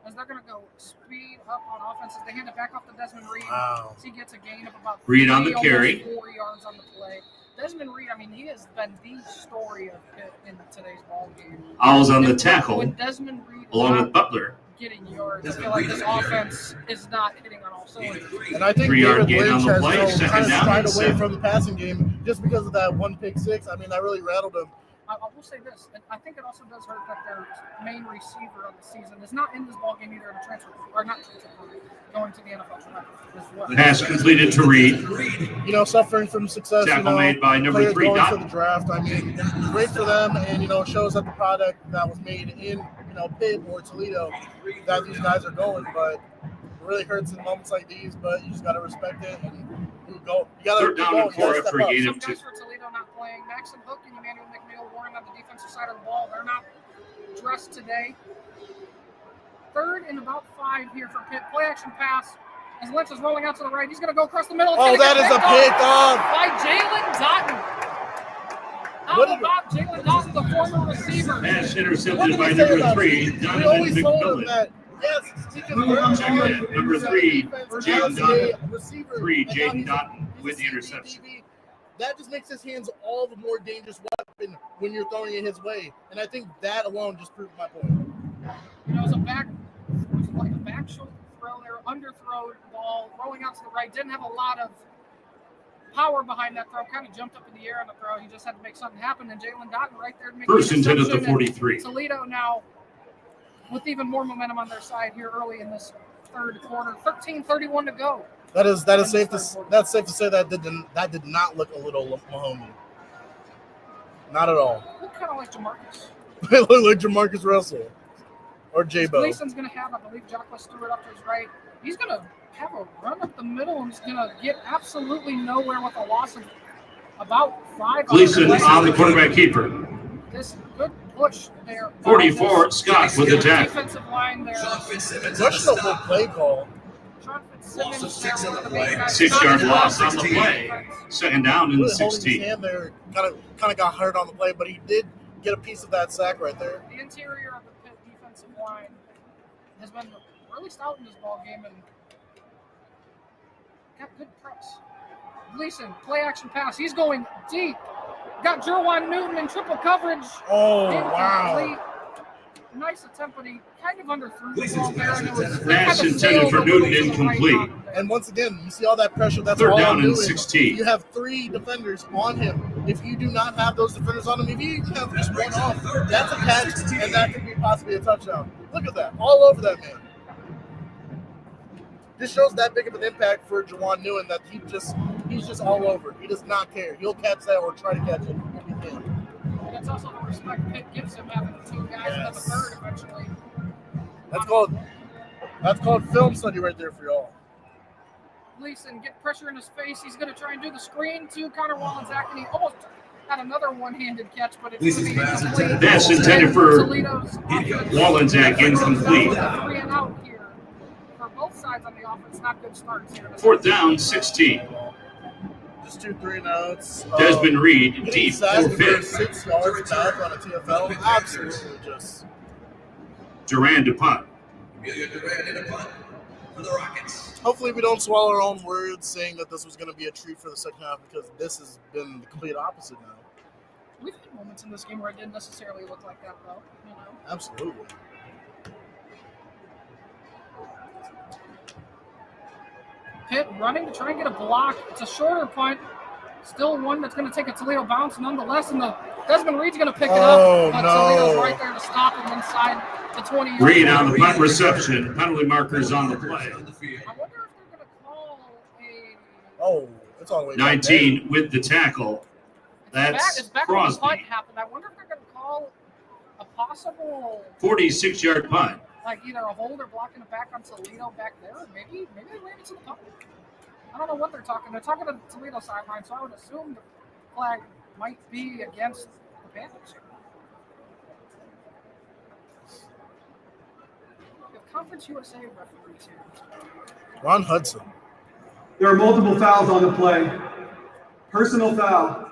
As they're going to go speed up on offense, as they hand it back off to Desmond Reed. Wow. He gets a gain of about Reed on the almost carry. 4 yards on the play. Desmond Reed, I mean, he has been the story of Pitt in today's ball game. Owls on the When tackle Desmond Reed is along not with Butler. getting yards, I feel like this offense is not hitting on all cylinders. and I think 3-yard David gain on Lynch the play, has second kind of down shied and away 7. from the passing game just because of that one pick six. I mean, that really rattled him. I will say this, and I think it also does hurt that their main receiver of the season is not in this ball game either in a transfer, or not transfer, going to the NFL tonight as well. Pass completed to Reed. You know, suffering from success. Tackle made by number players 3, going Dotton. for the draft. I mean, great for them, and it shows that the product that was made in Pitt or Toledo that these guys are going. But it really hurts in moments like these. But you just got to respect it and go. You got to Third down and 4 after a gain Some of 2. guys for Toledo not playing. Maxon Hook and Emmanuel McNeil Warren on the defensive side of the ball. They're not dressed today. Third and about 5 here for Pitt. Play action pass. As Lynch is rolling out to the right, he's going to go across the middle. It's Oh, gonna that get is a pick off. by Jalen Dotton. How What did- about Jalen Dotton, the former receiver? Pass What intercepted did by we say number about 3, him? We Donovan always told him McMillan. that, yes, he can Moving on, run check hard. it. Number He's a 3, defense Jaden as a Dotton. receiver, 3, and now Jaden he's a- Dotton he's with a the CB interception. DB. That just makes his hands all the more dangerous weapon when you're throwing it his way. And I think that alone just proved my point. It was like a back shoulder throw there, underthrow ball, rolling out to the right. Didn't have a lot of power behind that throw. Kind of jumped up in the air on the throw. He just had to make something happen. And Jalen Dotton right there to make First the and 10 at the interception. 43. And Toledo now with even more momentum on their side here early in this third quarter. 13:31 to go. That is safe to say that did not look a little Mahoney. Not at all. Look kind of like Jamarcus. It looked like Jamarcus Russell or J-Bo. Gleason's going to have, I believe, Jacqueline Stewart up to his right. He's going to have a run up the middle and he's going to get absolutely nowhere with a loss of about 5. Gleason on the quarterback keeper. This good push there. 44, Scott with the tackle. Defensive line there. Sean Fitzsimmons. Questionable play call. Sean Loss of Fitzsimmons 6 there, on one the of the main play. guys. 6-yard loss on the 16. play. Second down and Really holding his 16. hand there. Kind of got hurt on the play, but he did get a piece of that sack right there. The interior of the Pitt defensive line has been really stout in this ball game and got good press. Gleason, play action pass. He's going deep. Got Jerwan Newton in triple coverage. Oh, Incomplete. wow. Nice attempt, but he kind of underthrew the Gleason's ball there. And it was pass kind of intended sailed for over Newton, to the right incomplete. on him there. And once again, you see all that pressure. That's Third all down I'm and doing. 16. You have 3 defenders on him. If you do not have those defenders on him, if you even have just one off, that's a catch, and that could be possibly a touchdown. Look at that. All over that man. This shows that big of an impact for Jawan Newton that he's just all over. He does not care. He'll catch that or try to catch it if he can. And it's also the respect Pitt gives him having the 2 guys and then the Yes. third eventually. That's called film study right there for y'all. Gleason get pressure in his face. He's going to try and do the screen to Connor Wallensack, and he almost had another one-handed catch, but it's Gleason's pass intended. Pass intended for Toledo's offense. Wallensack, incomplete. 3 and out here for both sides on the offense. Not good starts here. Fourth down, 16. Just 2 3-and-outs. Desmond Reed, Getting deep sacked for for Pitt. 6 yards back on a TFL. Absolutely just. Durand to punt. Amelia Durand in a punt for the Rockets. Hopefully, we don't swallow our own words saying that this was going to be a treat for the second half, because this has been the complete opposite now. We've had moments in this game where it didn't necessarily look like that, though. You know? Absolutely. Pitt running to try and get a block. It's a shorter punt. Still one that's going to take a Toledo bounce nonetheless, and the Desmond Reed's going to pick it up. But Toledo's right there to stop him inside the 20-yard line. Reed on the punt reception. Penalty markers on the play. I wonder if they're going to call a... Oh, it's all the way back 19 with the tackle. That's It's back when the punt Crosby. happened. I wonder if they're going to call a possible, 46-yard punt. like, either a hold or blocking it back on Toledo back there. Maybe they ran it to the punt. I don't know what they're talking. They're talking to the Toledo sideline, so I would assume the flag might be against the Panthers. We have Conference USA referees here. Ron Hudson. There are multiple fouls on the play. Personal foul.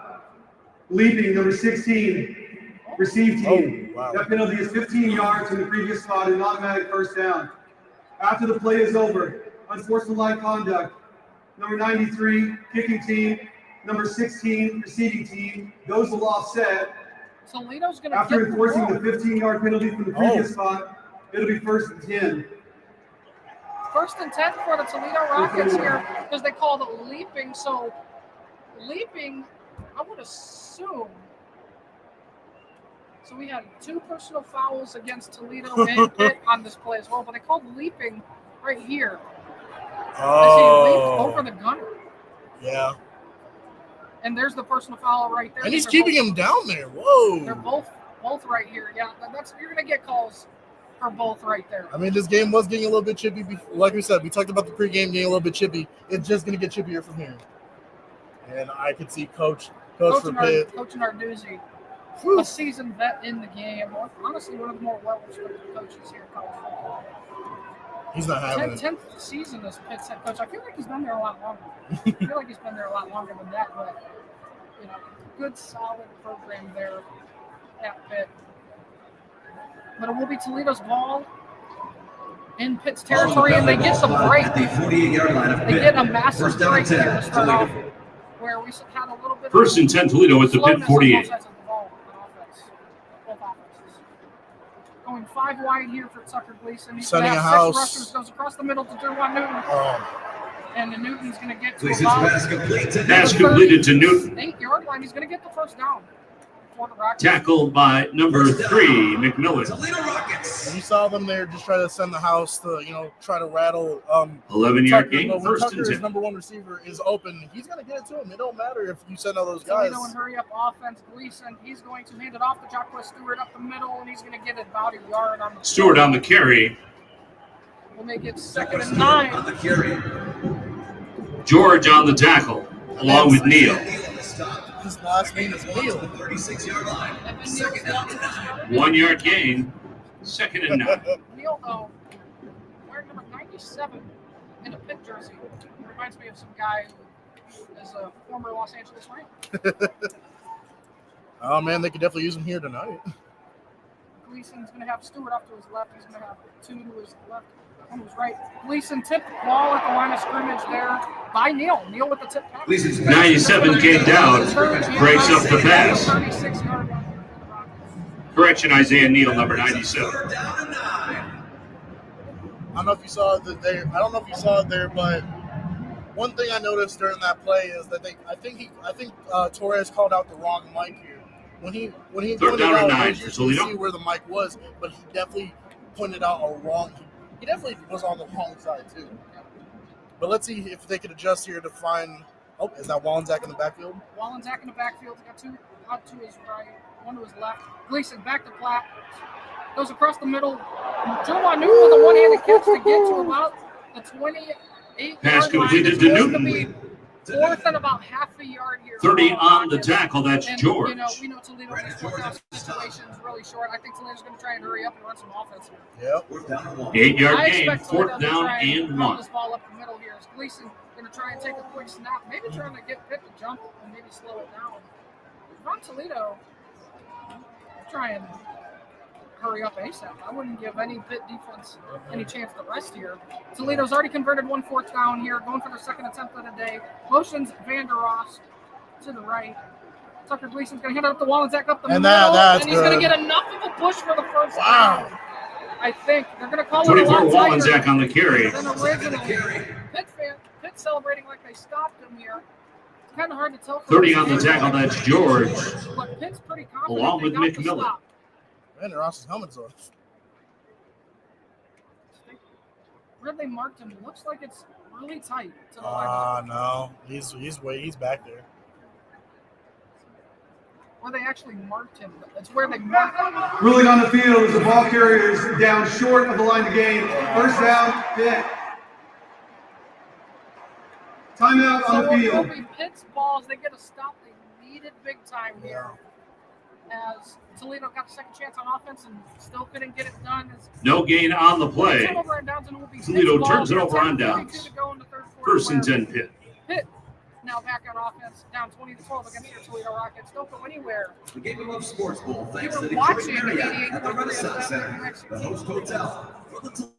Leaping, number 16. Receive team. Oh, wow. That penalty is 15 yards from the previous spot and an automatic first down. After the play is over, unsportsmanlike conduct. Number 93, kicking team. Number 16, receiving team. Goes the law set. Toledo's going to After get enforcing the the 15-yard penalty from the previous spot, it'll be 1st and 10. 1st and 10 for the Toledo Rockets here because they called it leaping. So leaping, I would assume. So we had 2 personal fouls against Toledo and Pitt on this play as well, but they called leaping right here. As he leaped over the gunner. Yeah. And there's the personal foul right there. And he's keeping him down there. Whoa. They're both right here. Yeah, you're gonna get calls for both right there. I mean, this game was getting a little bit chippy. Like we said, we talked about the pregame getting a little bit chippy. It's just going to get chippier from here. And I could see Coach for Pitt. Coach Narduzzi, a seasoned vet in the game. Honestly, one of the more well-respected coaches here in college football. He's not having it. 10th season as Pitt's head coach. I feel like he's been there a lot longer. I feel like he's been there a lot longer than that, but good solid program there at Pitt. But it will be Toledo's ball in Pitt's territory, and they get the break. At the 48-yard line of They Pitt. get a massive 1st down break and here 10. to start off, Toledo. where we had a little bit 1st and 10 Toledo at the Pitt slowness on 48. both sides of the ball on offense. Both offenses. Going 5 wide here for Tucker Gleason. He's going to Setting a have 6 house. rushers. Goes across the middle to Derwan Newton. Oh, And then Newton's going to get to Gleason's about pass complete to Pass number completed to Newton. 8-yard line. He's going to get the first down for the Rockets. Tackled by number 3, McMillan. Toledo Rockets. and you saw them there just try to send the house to, try to rattle 11-yard Tucker. gain, But when 1st Tucker, and his 10. number 1 receiver, is open, he's going to get it to him. It don't matter if you send all those guys. Toledo and hurry up offense. Gleason, he's going to hand it off to Jacques Stewart up the middle, and he's going to get it about a yard on the Stewart on the carry. We'll make it 2nd and On 9. the carry. George on the tackle, along with Neal. Neal on the stop. His last name is To the Neal. 36-yard line. And then 2nd down and 9. 1-yard gain, 2nd and 9. Neal, though, wearing number 97 in a Pitt jersey. Reminds me of some guy who is a former Los Angeles Ram. Oh, man, they could definitely use him here tonight. Gleason's going to have Stewart off to his left. He's going to have 2 to his left, 1 to his right. Gleason tipped the ball at the line of scrimmage there by Neal. Neal with the tip pass. Gleason's pass. 97 came down, breaks up the pass. 36-yard line for the Rockets. Correction, Isaiah Neal, number 97. 3rd down and 9. I don't know if you saw it there, but one thing I noticed during that play is that I think Torres called out the wrong mic here. When he 3rd pointed down and out, 9 you for usually Toledo. see where the mic was, but he definitely pointed out a wrong. He definitely was on the wrong side too. But let's see if they could adjust here to find. Oh, is that Wallensack in the backfield? Wallensack in the backfield. Got 2 out to his right, 1 to his left. Gleason back to Platt. Goes across the middle. Derwan Newton with a one-handed catch to get to about the 28. Pass completed to Newton. 4th and about half a yard here. 30 on the tackle. That's and, George. You know, we know Toledo in these 4th down situations really short. I think Toledo's going to try and hurry up and run some offense here. Yep. 8-yard I gain, expect Toledo 4th to down try and run 1. this ball up the middle here. Is Gleason going to try and take a quick snap? Maybe trying to get Pitt to jump and maybe slow it down. If I'm Toledo, try and hurry up ASAP. I wouldn't give any Pitt defense any chance to rest here. Toledo's already converted 1 4th down here, going for their 2nd attempt of the day. Motions Vander Ross to the right. Tucker Gleason's going to hand it up the wall and Zach up the middle. That's and he's going to good. get enough of a push for the first Wow. down. I think they're going to call it a 24 lot tighter Wallensack on the carry. than originally. Pitt celebrating like they stopped him here. It's kind of hard to tell. 30 on the tackle. That's George. But Pitt's pretty confident Along they with got Mick the Miller. stop. Man, Ross's helmet's off. Where they marked him looks like it's really tight to the line. No. He's back there. Where they actually marked him. It's where they marked him. Ruling on the field is the ball carrier is down short of the line of game. First down, Pitt. Timeout on the So field. it'll be Pitt's balls. They get a stop they needed big time here. As Toledo got a second chance on offense and still couldn't get it done. No gain on the play. Turnover and downs, and it will be Toledo Pitt's turns it ball. over on 10:42 downs. to go in the third quarter, 1st and 10 Pitt. Pitt now back on offense, down 20-12 against your Toledo Rockets. Don't go anywhere. The Game of Love Sports Bowl, thanks You to were the watching Marriott at the 88.3 Renaissance FM Center, the host hotel for the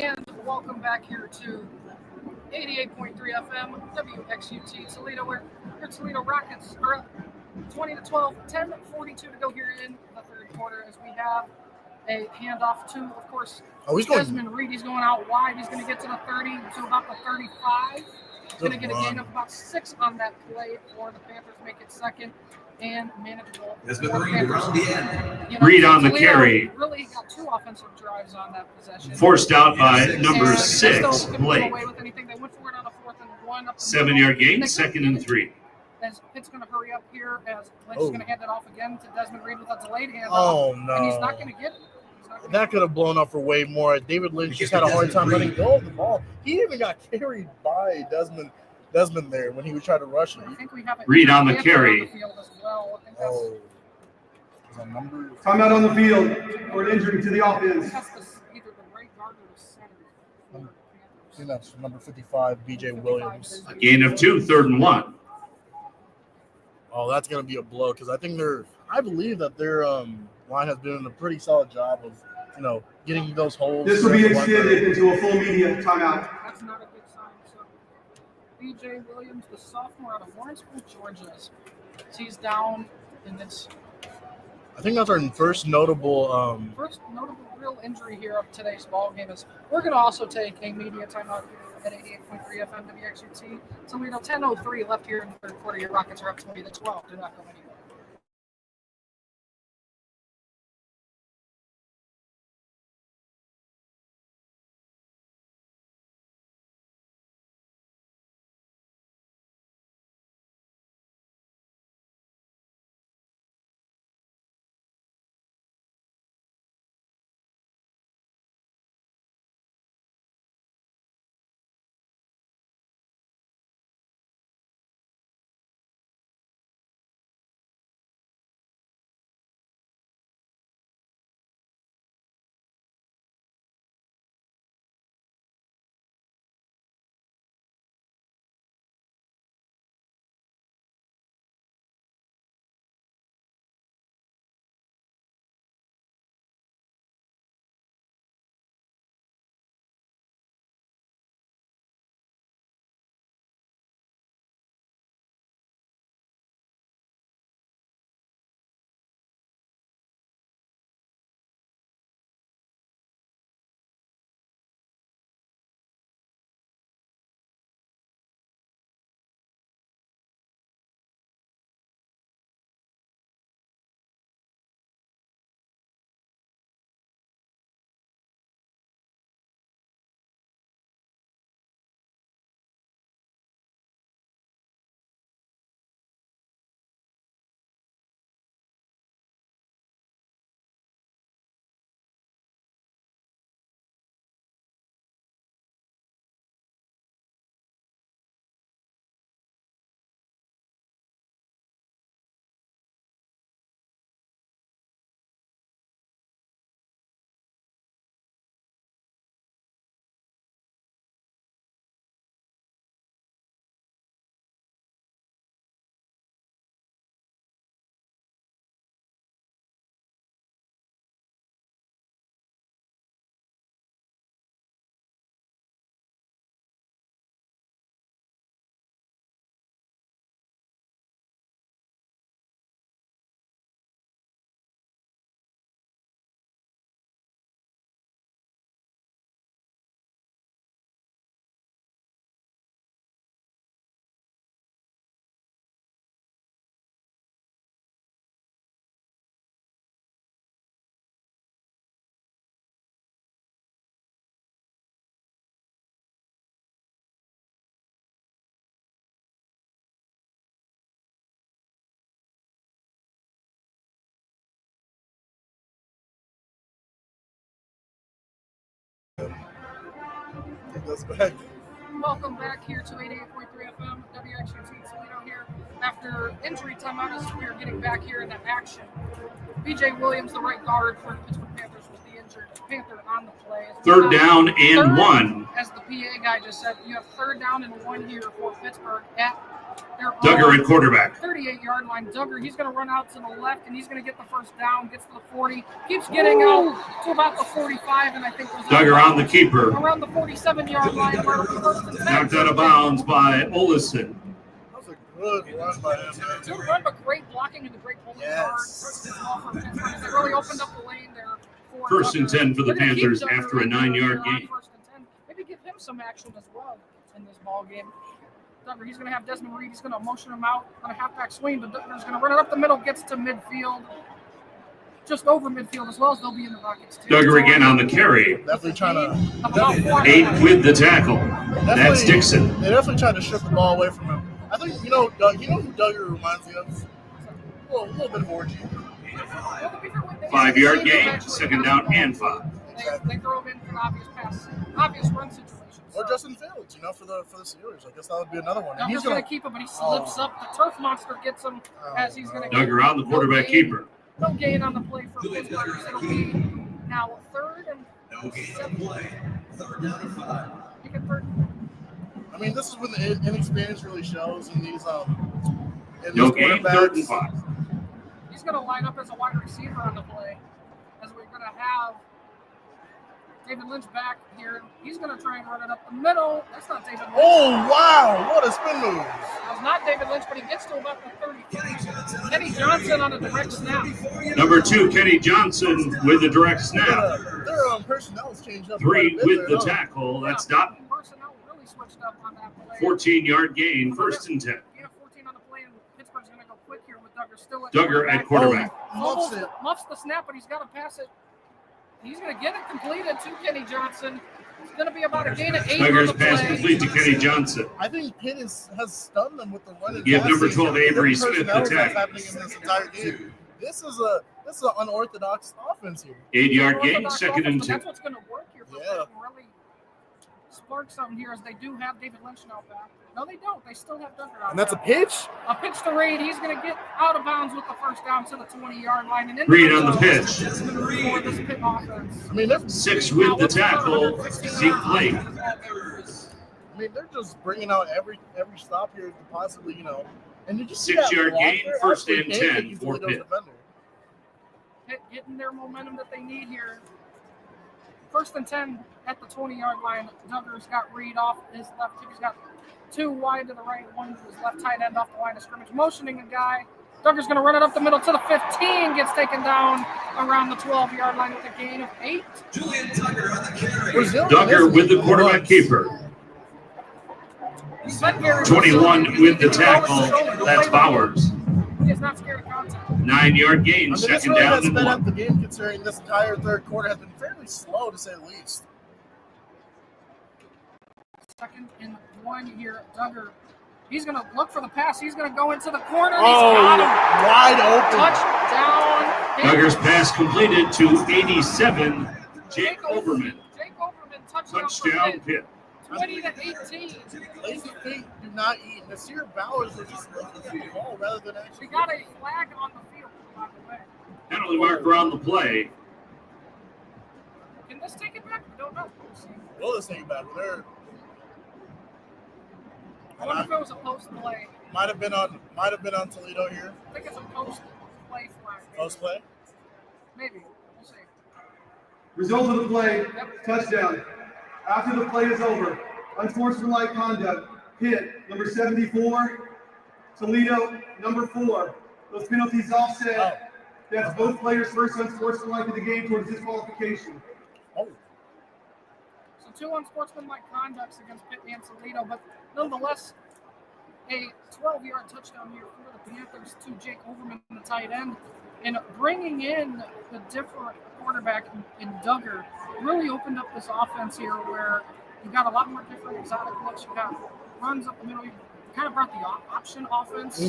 And welcome back here to 88.3 FM, Wxut Toledo, where your Toledo Rockets are up 20-12, 10:42 to go here in the third quarter as we have a handoff to, of course, Desmond Reed. He's going out wide. He's going to get to the 30, to about the 35. He's going to get a gain of about 6 on that play for the Panthers, make it second and manageable. Desmond Reed around the end. You know, Reed on the Toledo carry. really got 2 offensive drives on that possession. Forced out by number And 6, they still couldn't Blake. come away with anything. They went for it on a 4th and 1 up the 7-yard middle. gain, They second couldn't and get it. 3. As Pitt's going to hurry up here, as Lynch is going to hand it off again to Desmond Reed with a delayed handoff. Oh, no. And he's not going to get it. That could have blown up for way more. David Lynch just had a hard time letting go of the ball. He even got carried by Desmond there when he was trying to rush it. I think we have it. Reed on the carry. On the field as well. I think that's, Oh. Is that number? Timeout on the field for an injury to the I offense. think that's either the right guard or the center. for the I Panthers. think that's number 55, BJ Williams. A gain of 2, 3rd and 1. Oh, that's going to be a blow because I believe that their line has been doing a pretty solid job of, getting those holes. This will be extended into a full media timeout. That's not a good sign. So, B.J. Williams, the sophomore out of Lawrenceburg, Georgia, he's down in this I think that's our first notable. first notable real injury here of today's ball game. Is we're going to also take a media timeout here at 88.3 FM WXUT. Toledo 10:03 left here in the third quarter. Your Rockets are up 20-12. Do not go anywhere. That's back. Welcome back here to 88.3 FM WXUT Toledo here. After injury timeout, as we are getting back here into action. B.J. Williams, the right guard for the Pittsburgh Panthers, was the injured Panther on the play. Third down and 1. As the PA guy just said, you have 3rd down and 1 here for Pittsburgh at their Duggar at quarterback. 38-yard line. Duggar, he's going to run out to the left, and he's going to get the first down, gets to the 40, keeps getting out to about the 45, and I think goes Duggar on the keeper. Around the 47-yard line, where it'll be 1st and 10. Knocked out of bounds by Olison. That was a good run by him, man. Good run, but great blocking and the great pulling yards. They really opened up the lane there. First and 10 for the They're gonna keep Panthers Duggar after a in there 9-yard on gain. 1st and 10. Maybe give him some action as well in this ball game. Duggar, he's going to have Desmond Reed. He's going to motion him out on a halfback swing, but Duggar's going to run it up the middle, gets to midfield, just over midfield as well as they'll be in the Rockets too. Duggar again on the carry. Definitely trying to. About 8 with the tackle. That's Dixon. They definitely tried to strip the ball away from him. I think who Duggar reminds me of? A little bit of Orgy. 5-yard gain, 2nd down and 5. They throw him in for the obvious run situations. Or Justin Fields, for the Steelers. I guess that would be another one. He's going to keep him, but he slips up. The turf monster gets him as he's going to. Duggar on the quarterback keeper. No gain on the play for Pittsburgh. It'll be now 3rd and. No gain on play. 3rd down and 5. You can 3rd. I mean, this is when the inexperience really shows in these No gain, 3rd and 5. He's going to line up as a wide receiver on the play, as we're going to have David Lynch back here. He's going to try and run it up the middle. That's not David Lynch. Oh, wow. What a spin move. That's not David Lynch, but he gets to about the 35. Kenny Johnson on a direct snap. Number 2, Kenny Johnson with the direct snap. Their personnel has changed up. 3 with the tackle. That's Dotton. Personnel really switched up on that play. 14-yard gain, 1st and 10. You have 14 on the play, and Pittsburgh's going to go quick here with Duggar still at Duggar at quarterback. Muffs the snap, but he's got to pass it. He's going to get it completed to Kenny Johnson. It's going to be about a gain of 8 Duggar's on the pass play. complete to Kenny Johnson. I think Pitt has stunned them with the run and Give passing. number 12 Avery The Smith the personnel that's tackle. happening in this entire game. This is an unorthodox offense here. 8-yard gain, Unorthodox 2nd and offense, 2. but that's what's going to work here for Yeah. Pitt and really spark something here, as they do have David Lynch now back. No, they don't. They still have Duggar out And that's a there. pitch? A pitch to Reed. He's going to get out of bounds with the first down to the 20-yard line. And Reed on the pitch. For this Pitt offense. I mean, they're 6 with the tackle, Zeke Blake. they're just bringing out every stop here to possibly, and you just see 6-yard that gain, blocker 1st actually and can't 10 get for to the Pitt. defender. Pitt getting their momentum that they need here. 1st and 10 at the 20-yard line. Duggar's got Reed off his left. He's got 2 wide to the right, 1 to his left tight end off the line of scrimmage, motioning a guy. Duggar's going to run it up the middle to the 15, gets taken down around the 12-yard line with a gain of 8. Julian Duggar on the carry. Duggar with the quarterback keeper. He's been very 21 with the tackle, that's Bowers. He is not scared of contact. 9-yard gain, This 2nd really down has and sped up 1. the game, considering this entire third quarter has been fairly slow, to say the least. 2nd and 1 here. Duggar, he's going to look for the pass. He's going to go into the corner. Oh, He's got him. wide open. Touchdown. Duggar's pass completed to 87, Jake Overman. Jake Overman, Touchdown for Pitt. Pitt. 20 to 18. Lazy feet do not eat. Nasir Bowers was just looking at the ball rather than We actually. got a flag on the field, by the way. Penalty marker on the play. Can this take it back? We don't know. We'll see. Well, this thing back there I wonder if it was a post play. might have been on Toledo here. I think it's a post play flag. Post play. Maybe. We'll see. Result of the play, touchdown. After the play is over, unsportsmanlike conduct, Pitt, number 74, Toledo, number 4. Those penalties offset. That's both players' first unsportsmanlike of the game towards disqualification. Oh, So 2 unsportsmanlike conducts against Pitt and Toledo, but nonetheless, a 12-yard touchdown here for the Panthers to Jake Overman, the tight end, and bringing in the different quarterback in Duggar really opened up this offense here, where you got a lot more different exotic looks. You got runs up the middle. You kind of brought the option offense.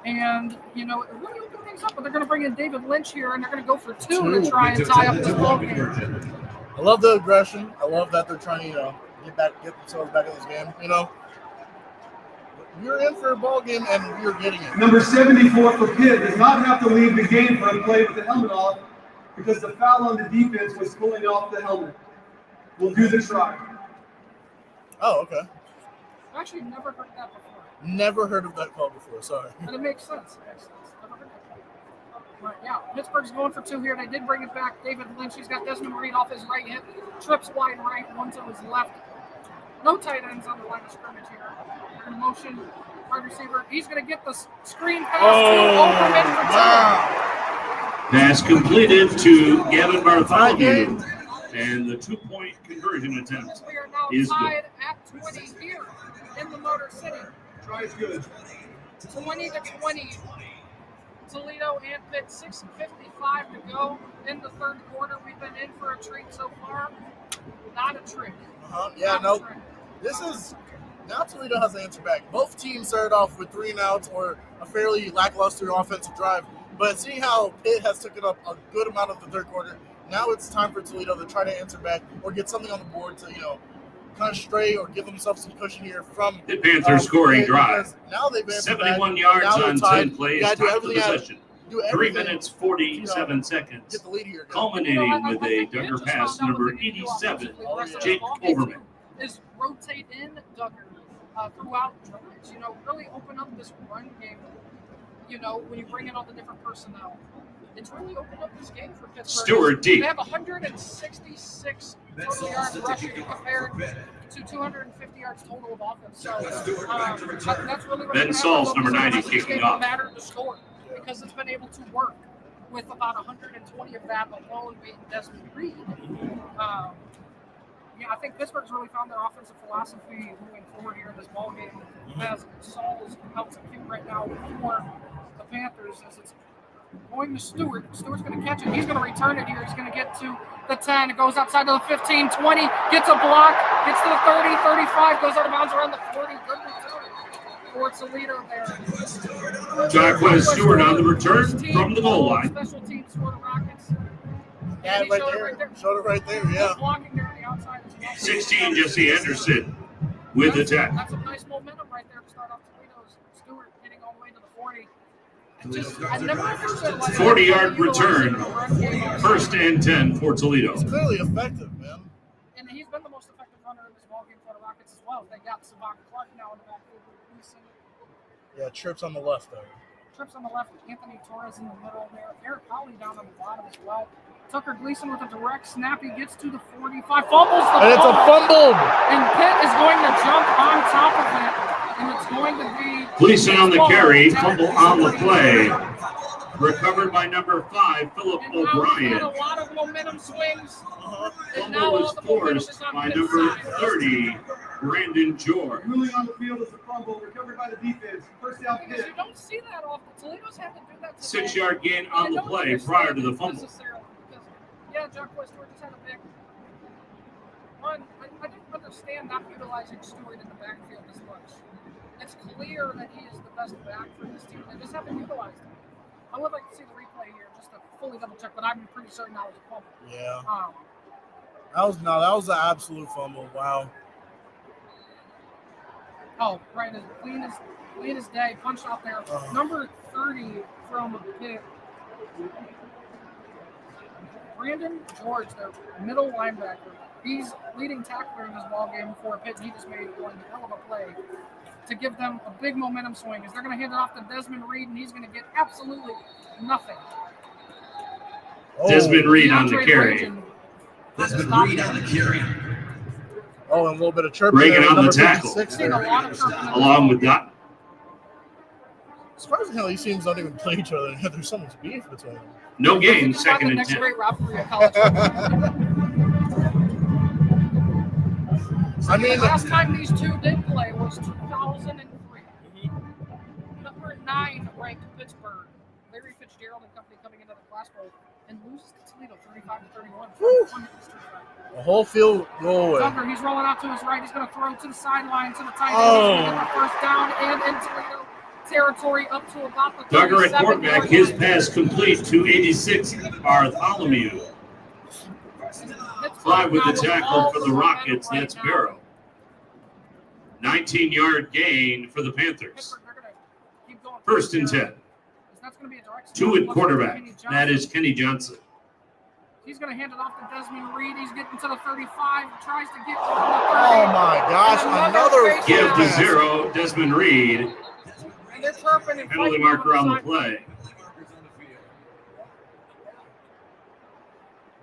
And, it really opened things up. But they're going to bring in David Lynch here, and they're going to go for 2 to try and tie up this ball game. I love the aggression. I love that they're trying to, get themselves back in this game. You're in for a ball game, and you're getting it. Number 74 for Pitt does not have to leave the game for a play with the helmet off. because the foul on the defense was pulling off the helmet. We'll do the try. Oh, okay. I've actually never heard that before. Never heard of that call before. Sorry. And it makes sense. Never heard that. But yeah, Pittsburgh's going for 2 here. They did bring it back. David Lynch, he's got Desmond Reed off his right hip. Trips wide right, one to his left. No tight ends on the line of scrimmage here. They're in motion. Wide receiver. He's going to get the screen pass to Overman for 2. Wow. Pass completed to Gavin Bartholomew. And the 2-point conversion attempt We are now is tied good. at 20 here in the Motor City. Try is good. 20-20. Toledo and Pitt, 6:55 to go in the third quarter. We've been in for a treat so far. Not a trick. Yeah, Not a no. trick. This is now Toledo has an answer back. Both teams started off with 3 and outs or a fairly lackluster offensive drive. But seeing how Pitt has taken up a good amount of the third quarter, now it's time for Toledo to try to answer back or get something on the board to, kind of stray or give themselves some cushion here from The Panthers scoring drive. Now they've answered 71 back. yards Now they're on tied. 10 plays. You gotta do Time for everything out- possession. do 3 everything, minutes, 47 seconds. Get the lead here. guys. Culminating I with a think Duggar just pass, found out number what they need to do 87, offensively the rest of Jake this ball game, Overman. too, is rotate in Duggar throughout drives. Really open up this run game. When you bring in all the different personnel, it's really opened up this game for Pittsburgh. Stewart deep. They have 166 total yards rushing compared to 250 yards total of offense. So that's really what Ben Saul's number 90 kicking off. Mattered to score because it's been able to work with about 120 of that alone being Desmond Reed. I think Pittsburgh's really found their offensive philosophy moving forward here in this ball game. As Saul's out to kick right now for the Panthers as it's going to Stewart. Stewart's going to catch it. He's going to return it here. He's going to get to the 10. It goes outside to the 15, 20, gets a block, gets to the 30, 35, goes out of bounds around the 40. Good return for Toledo there. Jacquez Stewart on the return from the goal line. Special teams for the Rockets. Yeah, He right showed it there. Showed it right there. Yeah. Blocking there on the outside as well. 16, Jesse Anderson with the tackle. That's some nice momentum right there to start off Toledo's. Stewart getting all the way to the 40. I never understood why 40-yard they return. utilize the run game on First and 10 for Toledo. It's clearly effective, man. And he's been the most effective runner in this ballgame for the Rockets as well. They got Savon Clark now in the backfield with Gleason. Yeah, trips on the left there. Trips on the left, Anthony Torres in the middle there. Eric Hawley down on the bottom as well. Tucker Gleason with a direct snap. He gets to the 45, fumbles the And it's a ball. fumble. And Pitt is going to jump on top of it. And it's going to be Gleason on the carry, fumble on the 40. play. Recovered by number 5, Philip And now we've O'Brien. had a lot of momentum swings. And now Fumble all was the momentum is forced on by Pitt's number side. 30, Brandon George. Ruling on the field is a fumble recovered by the defense. First down Because Pitt. you don't see that often. Toledo's had to do that today. 6-yard gain And on I the don't play understand prior to the it fumble. necessarily, because, Jacquez Stewart just had a big run. I didn't understand not utilizing Stewart in the backfield as much. It's clear that he is the best back for this team. They just haven't utilized him. I would like to see the replay here just to fully double check, but I'm pretty certain that was a fumble. Yeah. Um, That was an absolute fumble. Wow. Oh, right, as clean as day, punched out there. Number 30 from Pitt. Brandon George, their middle linebacker. He's leading tackler in this ball game for Pitt. He just made one hell of a play to give them a big momentum swing. As they're going to hand it off to Desmond Reed, and he's going to get absolutely nothing. Desmond Reed on the DeAndre carry. Legend Desmond Reed on the carry. Oh, and a little bit of chirping. Reagan there, on the number tackle. 56 Seen a there. lot of chirping in this Along ball with game. that, Surprising how these teams don't even play each other. There's so much beef between them. no gain, This is not second the and next 10. great rivalry of college football. I mean, The last time these two did play was 2003. Number 9 ranked Pittsburgh. Larry Fitzgerald and company coming into the Class Bowl and loses to Toledo 35-31. a whole field goal away. Tucker, he's rolling out to his right. He's going to throw to the sideline to the tight end. He's going to get the first down and in Toledo territory up to about the Duggar at 37 quarterback, yard his line. pass complete to 86, Bartholomew. 5 with the tackle for the Rockets, that's Barrow. 19-yard gain for the Panthers. Pittsburgh, they're gonna keep going First and 10. That's going to be a direct 2 at snap. quarterback, Kenny Johnson. that is Kenny Johnson. He's going to hand it off to Desmond Reed. He's getting to the 35. Tries to get to the 30. Oh my gosh! Another Give to pass. 0, Desmond Reed. And they're chirping and Penalty fighting marker on the side. play.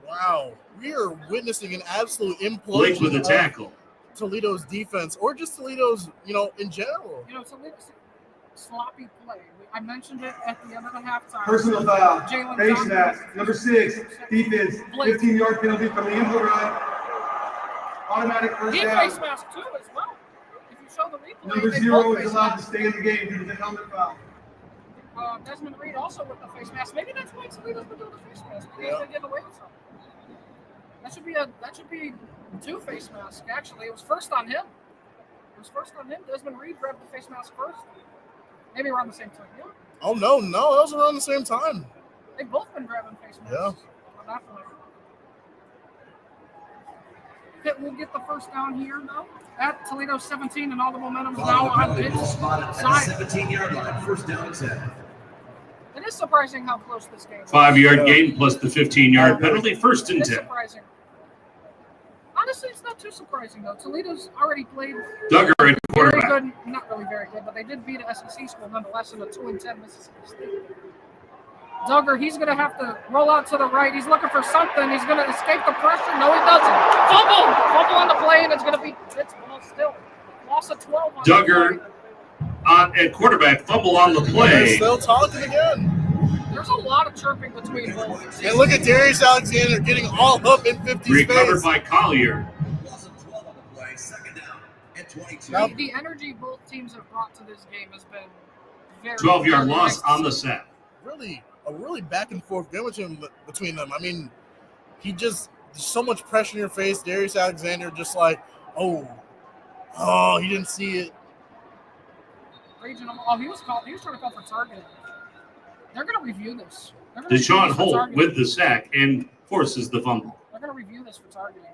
Wow, we are witnessing an absolute implosion. Blake with a tackle. Toledo's defense, or just Toledo's, in general. Toledo's sloppy play. I mentioned it at the end of the halftime. Personal foul. Jalen Face Johnson. mask. Number 6. Defense. 15-yard penalty from the input right. Automatic first He down. face mask too as well. If you show the replay, Number they 0 both is face allowed to mask. stay in the game due to the helmet foul. Desmond Reed also with the face mask. Maybe that's why Toledo's been doing the face mask. Maybe Yeah. they're getting away with something. That should be 2 face masks. Actually, it was first on him. Desmond Reed grabbed the face mask first. Maybe around the same time. Yeah. Oh no, that was around the same time. They've both been grabbing face masks. Yeah. On that play. Pitt will get the first down here though. At Toledo 17, and all the momentum is now on Pitt's Spotted at side. the 17-yard line. First down and 10. It is surprising how close this game is. 5-yard gain plus the 15-yard penalty. First and It's 10. surprising. Honestly, it's not too surprising though. Toledo's already played Duggar at very quarterback. good, not really very good, but they did beat a SEC school nonetheless in a 2-10 Mississippi State. Duggar, he's going to have to roll out to the right. He's looking for something. He's going to escape the pressure. No, he doesn't. Fumble on the play, and it's going to be Pitt's ball still. Loss of 12 on the Duggar play. at quarterback. Fumble on the They're play. still talking again. There's a lot of chirping between both. And look at Darius Alexander getting all up in 50 Recovered space. by Collier. Loss of 12 on the play. Second down and 22. Now- The energy both teams have brought to this game has been very 12-yard very loss nice. on the sack. A really back and forth game between them. I mean, there's so much pressure in your face. Darius Alexander just like, oh, he didn't see it. Regional. He was trying to call for targeting. They're going to review this. Deshaun Holt with the sack and forces the fumble. They're going to review this for targeting.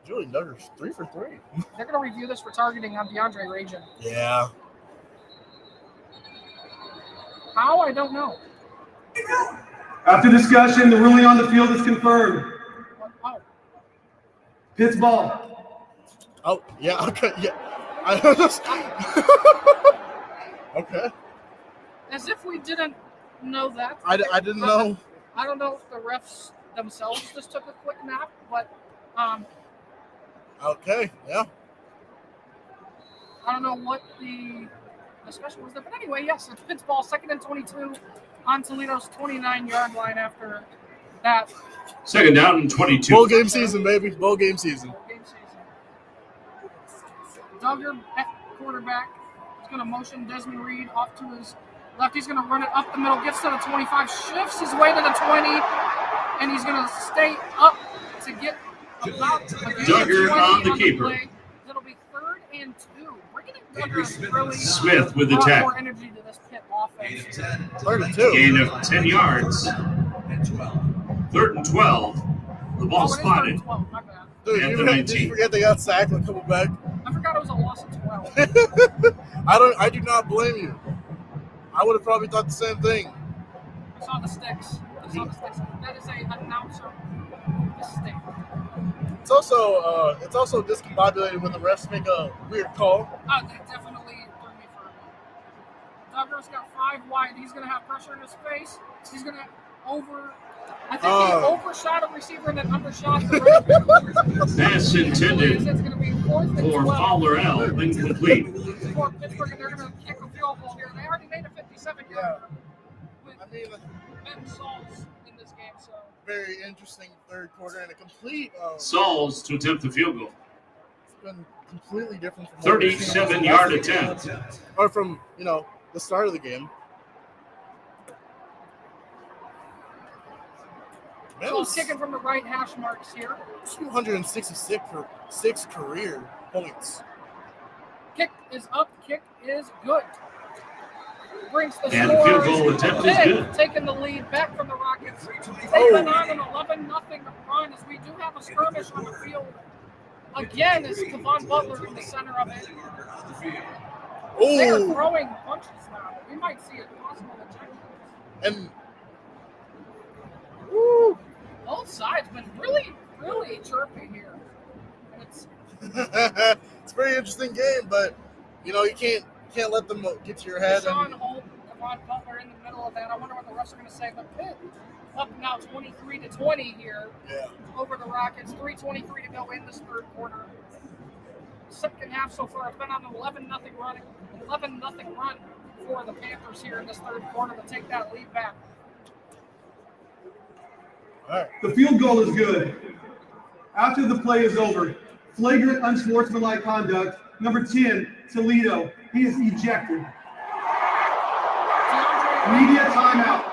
Julian Duggar's 3 for 3. They're going to review this for targeting on DeAndre Rajan. Yeah. How? I don't know. After discussion, the ruling on the field is confirmed. Oh, Pitt's ball. Oh, yeah. Okay. Yeah. Okay. as if we didn't know that. I didn't know. I don't know if the refs themselves just took a quick nap, but Okay. Yeah. I don't know what the discussion was there. But anyway, yes, it's Pitt's ball, 2nd and 22 on Toledo's 29-yard line after that. 2nd down and 22. Bowl game season, baby. Bowl game season. Game season. Duggar at quarterback. He's going to motion Desmond Reed off to his left. He's going to run it up the middle, gets to the 25, shifts his way to the 20, and he's going to stay up to get about Duggar on the keeper. Play. It'll be 3rd and 2. We're getting Duggar really Smith with the brought tackle. more energy to this Pitt offense. 3rd and 2. Gain of 10 yards. 3rd and 12. The ball Oh, it is 3rd spotted. and 12. My bad. Dude, At you the did 19. you forget they got sacked and coming back? I forgot it was a loss of 12. I do not blame you. I would have probably thought the same thing. I saw the sticks. That is a announcer mistake. It's also discombobulated when the refs make a weird call. Oh, they definitely threw me for a loop. Duggar's got 5 wide. He's going to have pressure in his face. He's going to I think he overshot a receiver and then undershot the Pass intended It's going to be 4th and for 12 Fowler L. Incomplete. for Pittsburgh, and they're going to kick a field goal here. They already made a 57-yarder with I mean, Ben Salts in this game, so very interesting 3rd quarter and a complete. Sauls to attempt the field goal. It's been completely different from what we've seen 37-yard attempt. or from the start of the game. Man, Cole kicking from the right hash marks here. 266 for 6 career points. Kick is up. Kick is good. Brings the And score. field goal attempt is Pitt good. taking the lead back from the Rockets. They've been on an 11-0 run as we do have a skirmish on the field. Again, is Kevon Butler in the center of it. They are Oh, throwing punches now. We might see a possible ejection. and Woo! Both sides been really, really chirpy here. And it's It's a very interesting game, but you can't let them get to your head. Sean Holt, Devon Butler in the middle of that. I wonder what the refs are going to say. But Pitt up now 23-20 here over the Rockets. 3:23 to go in this third quarter. Second half so far, it's been on an 11-0 run. 11-0 run for the Panthers here in this third quarter to take that lead back. All right. The field goal is good. After the play is over, flagrant unsportsmanlike conduct. Number 10, Toledo. He is ejected. Media timeout.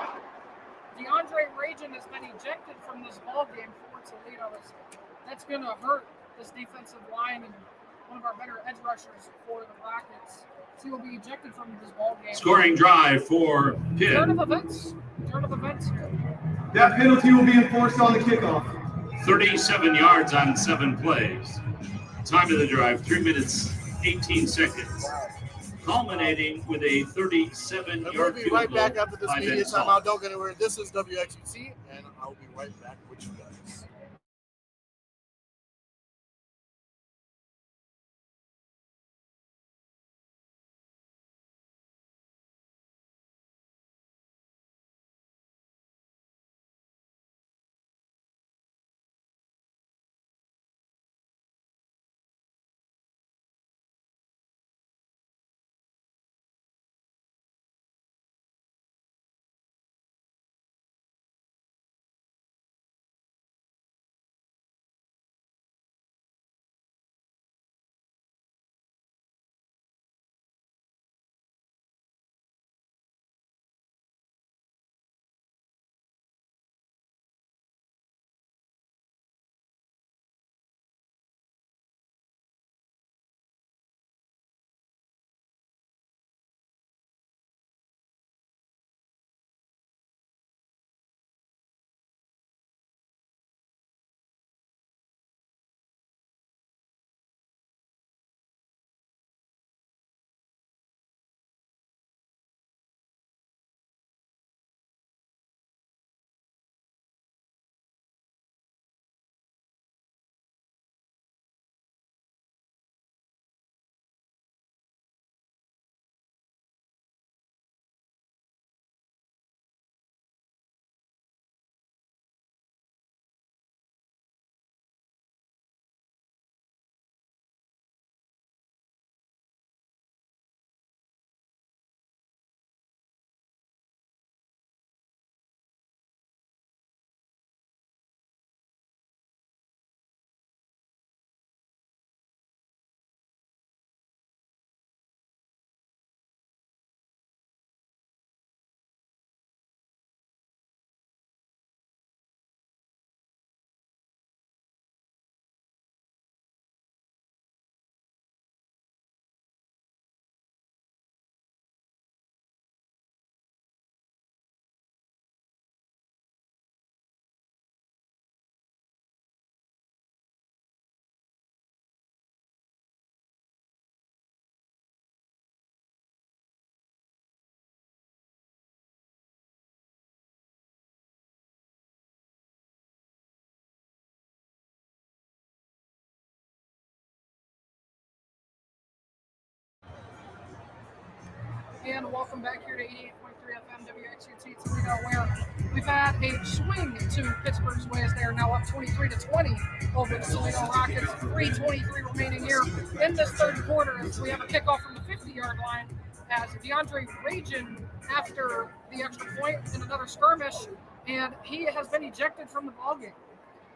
DeAndre Rajan has been ejected from this ball game for Toledo. That's going to hurt this defensive line and one of our better edge rushers for the Rockets. So he will be ejected from this ball game. Scoring drive for Pitt. Turn of events here. That penalty will be enforced on the kickoff. 37 yards on 7 plays. Time of the drive, 3 minutes, 18 seconds. Culminating with a 37-yard We'll be right back after this by media Ben timeout. Salt. Don't get anywhere. This is Wxut, and I'll be right back with you guys. And welcome back here to 88.3 FM WXUT Toledo, where we've had a swing to Pittsburgh's way as they are now up 23-20 over the Toledo Rockets. 3:23 remaining here in this third quarter as we have a kickoff from the 50-yard line as DeAndre Rajan after the extra point in another skirmish, and he has been ejected from the ballgame.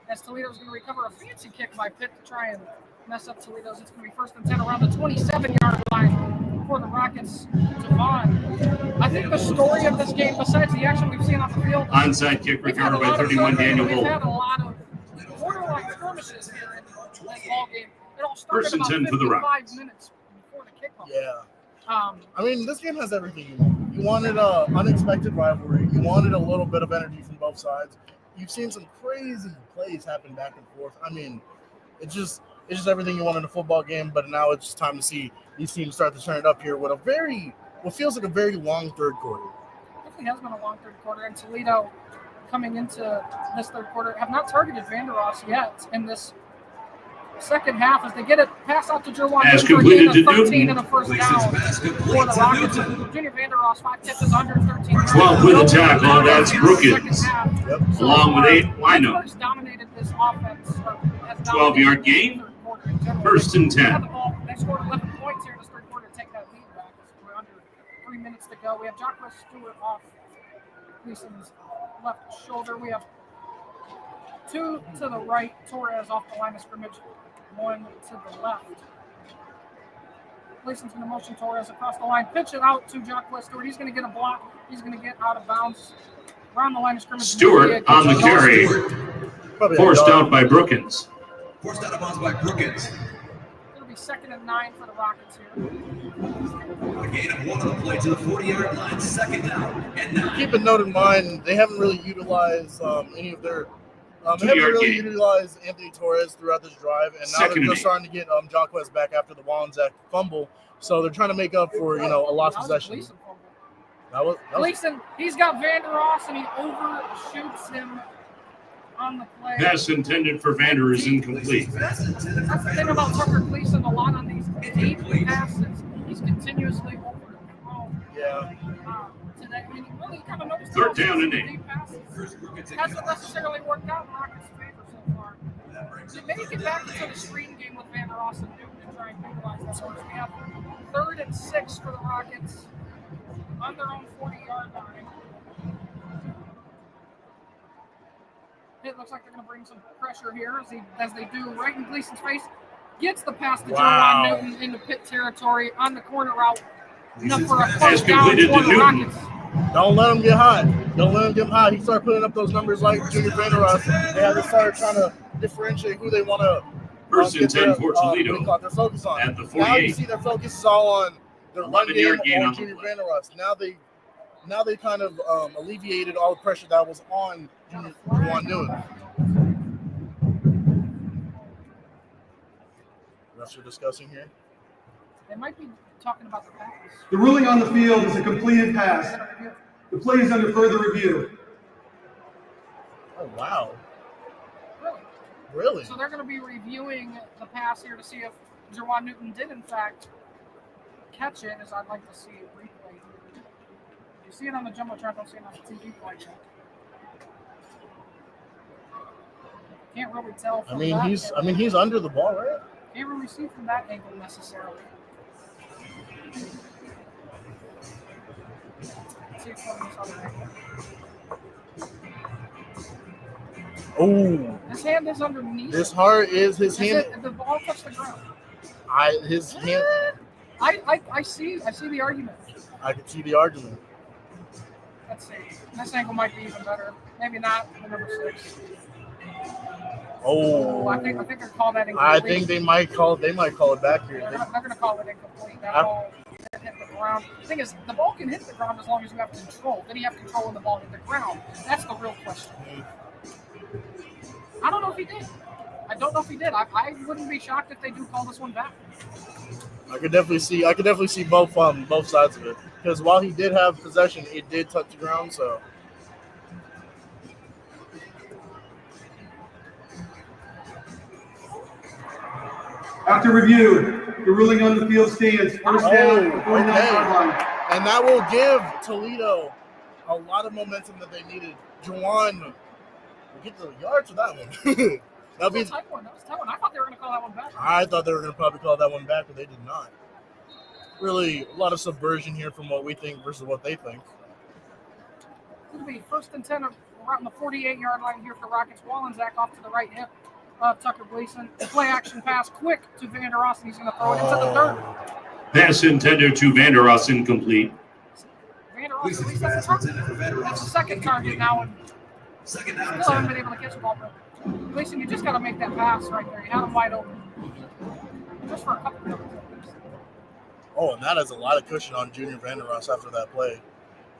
As Toledo's going to recover a fancy kick by Pitt to try and mess up Toledo's. It's going to be 1st and 10 around the 27-yard line for the Rockets. Devon, I think the story of this game, besides the action we've seen off the field, Onside kick recovered by 31 Daniel We've Bull. had a lot of borderline skirmishes here in this ball game. It all started 1st and about 10 for the 55 Rockets. minutes before the kickoff. Yeah. I mean, this game has everything you want. You wanted an unexpected rivalry. You wanted a little bit of energy from both sides. You've seen some crazy plays happen back and forth. I mean, it's just everything you want in a football game. But now it's time to see these teams start to turn it up here with what feels like a very long third quarter. Definitely has been a long third quarter, and Toledo coming into this third quarter have not targeted Vandeross yet in this second half as they get it pass out to Jerwan Pass for a gain completed of to 13 Newton. and a first down for the Rockets. Junior Vandeross, 5 catches, 113. 12 with a tackle, that's Brookins. So Along with far, 8 lineup. Pittsburgh's dominated this offense. 12-yard gain. First and 10. They scored 11 points here in this third quarter to take that lead back. We're under 3 minutes to go. We have Jacques Stewart off Gleason's left shoulder. We have 2 to the right, Torres off the line of scrimmage, 1 to the left. Gleason's going to motion Torres across the line, pitch it out to Jacques Stewart. He's going to get a block. He's going to get out of bounds around the line of scrimmage. Stewart on the carry. Forced out by Brookins. Forced out of bounds by Brookins. It'll be 2nd and 9 for the Rockets here. A gain of 1 on the play to the 40-yard line. 2nd down and 9. Keep a note in mind, they haven't really utilized any of their they haven't really utilized Anthony Torres throughout this drive, and now they're just starting to get Jacques back after the Wallensack fumble. So they're trying to make up for, a lost possession. Gleason, he's got Vandeross, and he overshoots him on the play. Pass intended for Vander is incomplete. That's the thing about Tucker Gleason, a lot on these deep passes. He's continuously overthrown. Yeah. Today, I mean, he really kind of noticed 3rd down and 8. deep passes. Hasn't necessarily worked out in Rockets' favor so far. They may get back into the screen game with Vandeross and Newton and try and utilize that source. We have 3rd and 6 for the Rockets on their own 40-yard line. It looks like they're going to bring some pressure here as they do right in Gleason's face. Gets the pass to Jerwan Newton into Pitt territory on the corner route. Enough for a first down for the Rockets. Don't let him get hot. Don't let him get hot. He started putting up those numbers like Junior Vandeross. They have to start trying to differentiate who they want to First and 10 for Toledo. Their focus on. At the 48. Now you see their focus is all on their run game on Junior Vandeross. Now they kind of alleviated all the pressure that was on Jerwan Newton. Refs are discussing here. They might be talking about the pass. The ruling on the field is a completed pass. The play is under further review. Oh, wow. Really? Really? So they're going to be reviewing the pass here to see if Jerwan Newton did, in fact, catch it, as I'd like to see it replay. You see it on the Jumbotron, don't see it on the TV play yet. Can't really tell from he's under the ball, right? Can't really see from that angle necessarily. See it from this other angle. Oh. His hand is underneath. His heart is his hand. The ball touched the ground. His hand. I see the argument. I can see the argument. Let's see. This angle might be even better. Maybe not the number 6. Oh. I think they're calling that incomplete. I think they might call it back here. They're going to call it incomplete. That ball hit the ground. The thing is, the ball can hit the ground as long as you have control. Then you have control when the ball hit the ground. That's the real question. I don't know if he did. I don't know if he did. I wouldn't be shocked if they do call this one back. I could definitely see both sides of it. Because while he did have possession, it did touch the ground. So. After review, the ruling on the field stands. First down, 49-yard line. And that will give Toledo a lot of momentum that they needed. Jerwan will get the yards for that one. That was a tight one. I thought they were going to call that one back. I thought they were going to probably call that one back, but they did not. Really, a lot of subversion here from what we think versus what they think. It'll be 1st and 10 around the 48-yard line here for Rockets. Wallensack off to the right hip of Tucker Gleason. Play action pass quick to Vandeross, and he's going to throw it into the dirt. Pass intended to Vandeross, incomplete. Vandeross, at least that's a target. That's the second target now. And second down. Still haven't been able to catch the ball, but Gleason, you just got to make that pass right there. You had him wide open. Just for a couple of minutes. Oh, and that has a lot of cushion on Junior Vandeross after that play.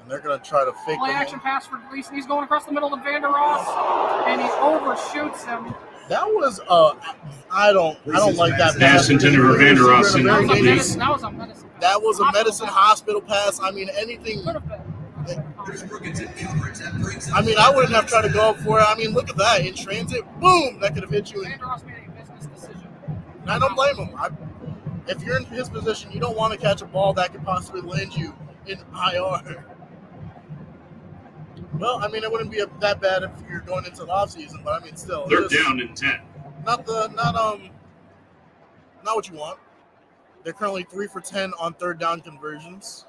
And they're going to try to fake play action pass for Gleason. He's going across the middle of Vandeross, and he overshoots him. That was I don't like that pass intended for Vandeross. That was a medicine. That was a medicine hospital pass. I mean, anything There's Brookins in coverage. That brings I mean, I wouldn't have tried to go up for it. I mean, look at that. In transit, boom, that could have hit you. Vandross made a business decision. And I don't blame him. If you're in his position, you don't want to catch a ball that could possibly land you in IR. Well, I mean, it wouldn't be that bad if you're going into the offseason, but I mean, still. Third down and 10. Not what you want. They're currently 3 for 10 on third down conversions.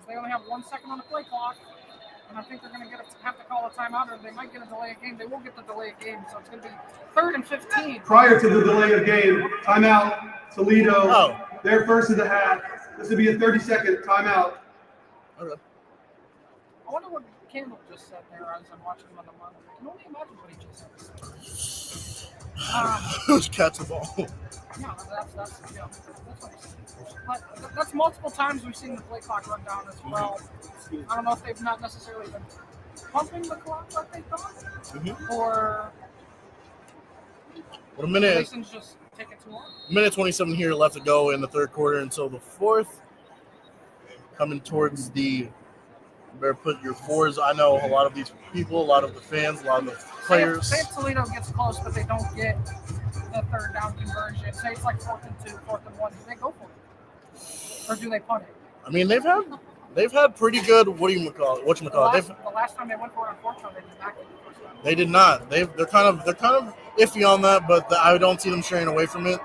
They only have 1 second on the play clock, and I think they're going to have to call a timeout, or they might get a delay of game. They will get the delay of game, so it's going to be 3rd and 15. Prior to the delay of game, timeout, Toledo. Oh. Their first of the half. This would be a 30-second timeout. Okay. I wonder what Campbell just said there as I'm watching him on the monitor. I can only imagine what he just said. Who's catch the ball? Yeah, that's what he said. But that's multiple times we've seen the play clock run down as well. I don't know if they've not necessarily been pumping the clock like they thought, or Well, a minute Mason's just taking too long. minute 27 here left to go in the third quarter until the fourth. Coming towards the better put your fours. I know a lot of these people, a lot of the fans, a lot of the players. Say if Toledo gets close, but they don't get the third down conversion. Say it's like 4th and 2, 4th and 1. Do they go for it, or do they punt it? I mean, they've had pretty good The last time they went for it on 4th down, they did not get the first down. They did not. They're kind of iffy on that, but I don't see them straying away from it.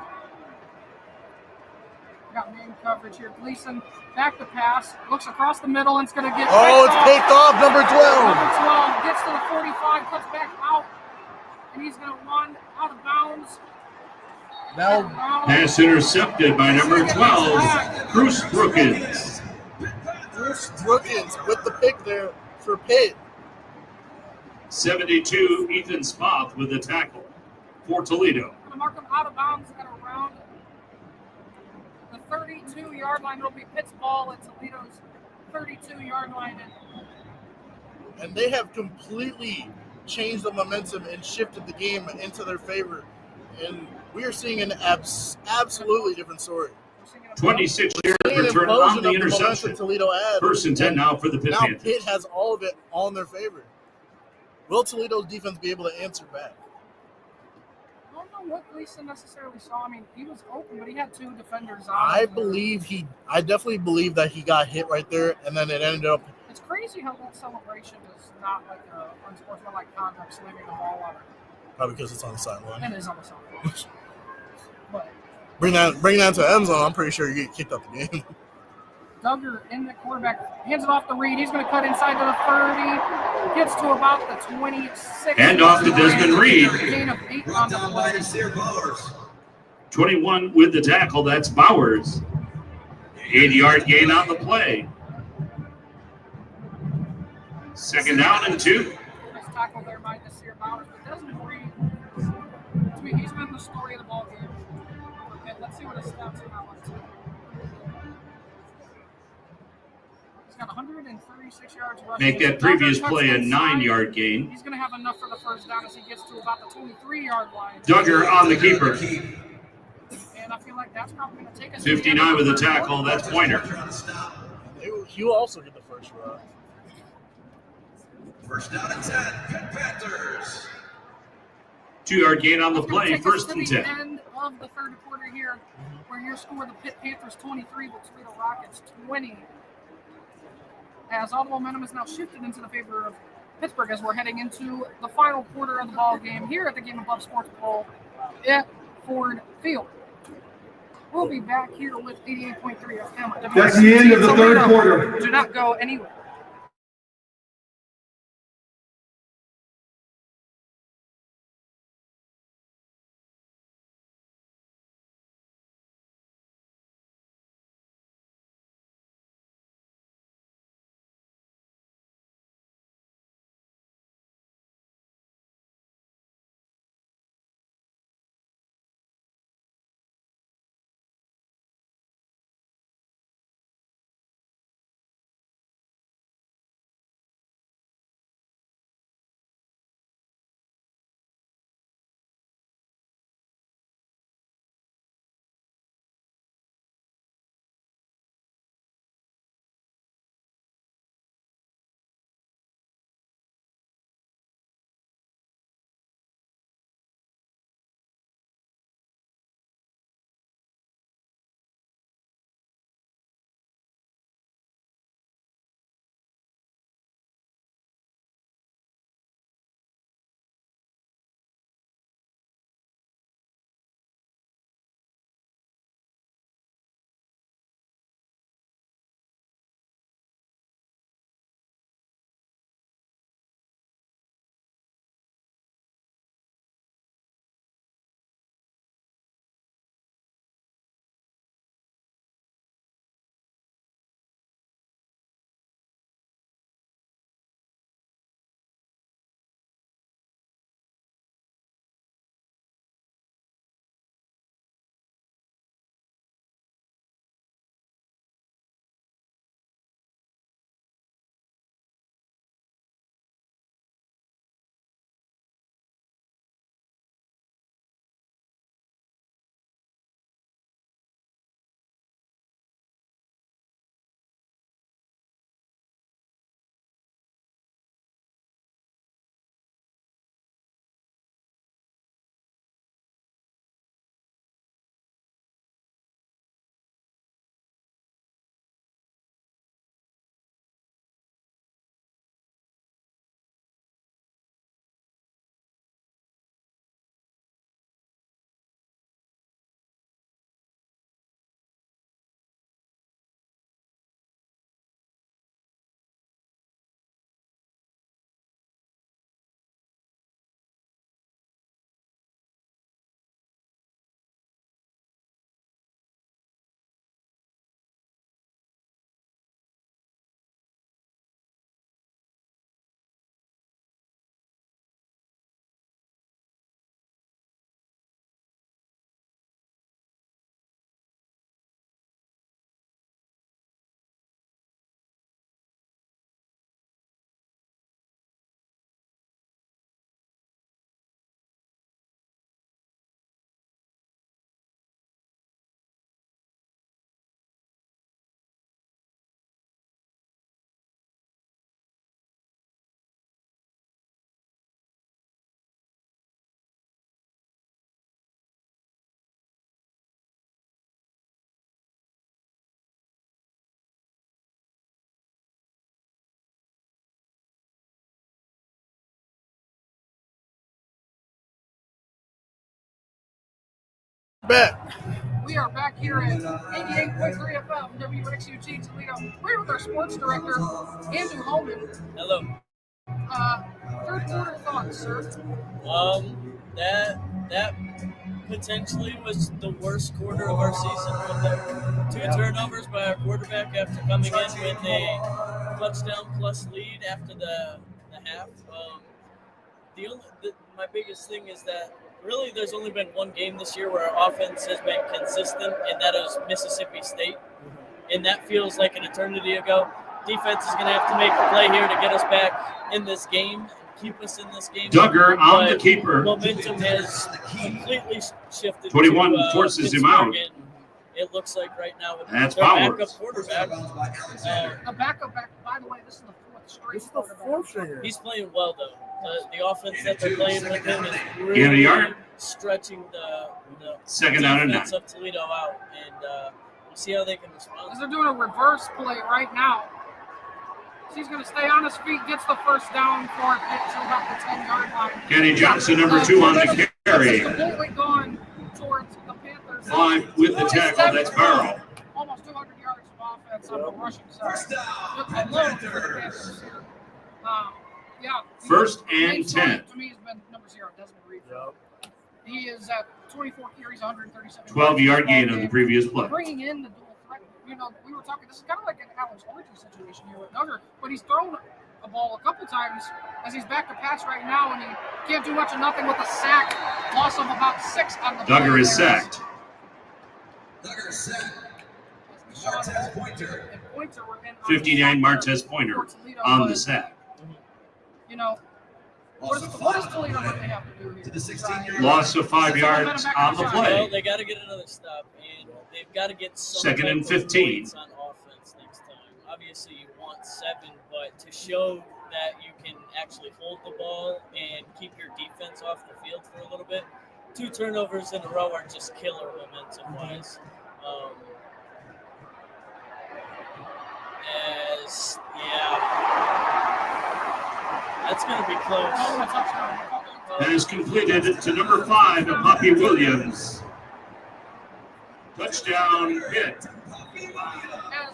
Got main coverage here. Gleason back to pass. Looks across the middle and it's going to get Picked off. Number 12. Number 12 gets to the 45, cuts back out, and he's going to run out of bounds. Now, Pass intercepted by number 12, Bruce Brookins. Bruce Brookins with the pick there for Pitt. 72, Ethan Spoth with the tackle for Toledo. Going to mark him out of bounds at around the 32-yard line. It'll be Pitt's ball at Toledo's 32-yard line. And they have completely changed the momentum and shifted the game into their favor. And we are seeing an absolutely different story. 26-yard return Implosion on of the momentum interception. Toledo had. First and 10 now for the Pitt Now Panthers. Pitt has all of it all in their favor. Will Toledo's defense be able to answer back? I don't know what Gleason necessarily saw. I mean, he was open, but he had 2 defenders on. I definitely believe that he got hit right there, and then it ended up. It's crazy how that celebration is not like unsportsmanlike conduct, slamming the ball on it. Probably because it's on the sideline. It is on the sideline. But Bring that to the end zone. I'm pretty sure you get kicked out the game. Duggar in the quarterback hands it off to Reed. He's going to cut inside to the 30. Gets to about the 26. Hand off to Desmond Reed. Gain of 8 on the play. 21 with the tackle. That's Bowers. 80-yard gain on the play. Second down and 2. Nice tackle there by Nasir Bowers. But Desmond Reed, to me, he's been the story of the ball game. Okay, let's see what his stats are now. He's got 136 yards rushing. Make that previous play a 9-yard gain. He's going to have enough for the first down as he gets to about the 23-yard line. Duggar on the keeper. And I feel like that's probably going to take us. 59 with the tackle. That's Pointer. You also get the first run. First down and 10, Pitt Panthers. 2-yard gain on the It's gonna play. take us First to and the 10. end of the third quarter here, where your score, the Pitt Panthers 23, the Toledo Rockets 20. As all the momentum is now shifted into the favor of Pittsburgh as we're heading into the final quarter of the ball game here at the Game Above Sports Bowl at Ford Field. We'll be back here with 88.3 FM. That's the end of the third quarter. Do not go anywhere. back. We are back here at 88.3 FM, Wxut Toledo. We're with our sports director, Andrew Holman. Hello. Third quarter thoughts, sir. That potentially was the worst quarter of our season right there. 2 turnovers by our quarterback after coming in with a touchdown plus lead after the half. My biggest thing is that really there's only been one game this year where our offense has been consistent, and that is Mississippi State. And that feels like an eternity ago. Defense is going to have to make a play here to get us back in this game, keep us in this game. Duggar on the keeper. Momentum has completely shifted. 21 forces him out. It looks like right now with That's their Powers. backup quarterback. A backup, by the way, this is the fourth straight. He's playing well, though. The offense that they're playing with him is Gain a really yard. stretching the Second down and 9. defense of Toledo out, and we'll see how they can respond. As they're doing a reverse play right now. So he's going to stay on his feet, gets the first down for Pitt to about the 10-yard line. Kenny Johnson, number 2 on the carry. Completely gone towards the Panthers. Line with the tackle. That's Barrow. Almost 200 yards of offense on the rushing side. Alone for the Panthers here. Yeah. First main and story 10. To me has been number 0, Desmond Reed. He is at 24 carries, 137 12-yard gain on the previous play. Bringing in the dual threat. You know, we were talking, this is kind of like an Alex Orgy situation here with Duggar, but he's thrown a ball a couple times as he's back to pass right now, and he can't do much of nothing with a sack. Loss of about 6 on the Duggar play is there. sacked. Duggar is sacked. Sean Martez Holt Pointer. and Pointer were in on 59 the sack Martez Pointer for Toledo, on but, the sack. You know, what does Toledo really have to do here? To the 16-yard Loss of 5 yards on the Well, play. they got to get another stop, and they've got to get some Second type and of 15. points on offense next time. Obviously, you want 7, but to show that you can actually hold the ball and keep your defense off the field for a little bit, 2 turnovers in a row are just killer momentum-wise. That's going to be close. That is completed to number 5, Poppy Williams. Touchdown Pitt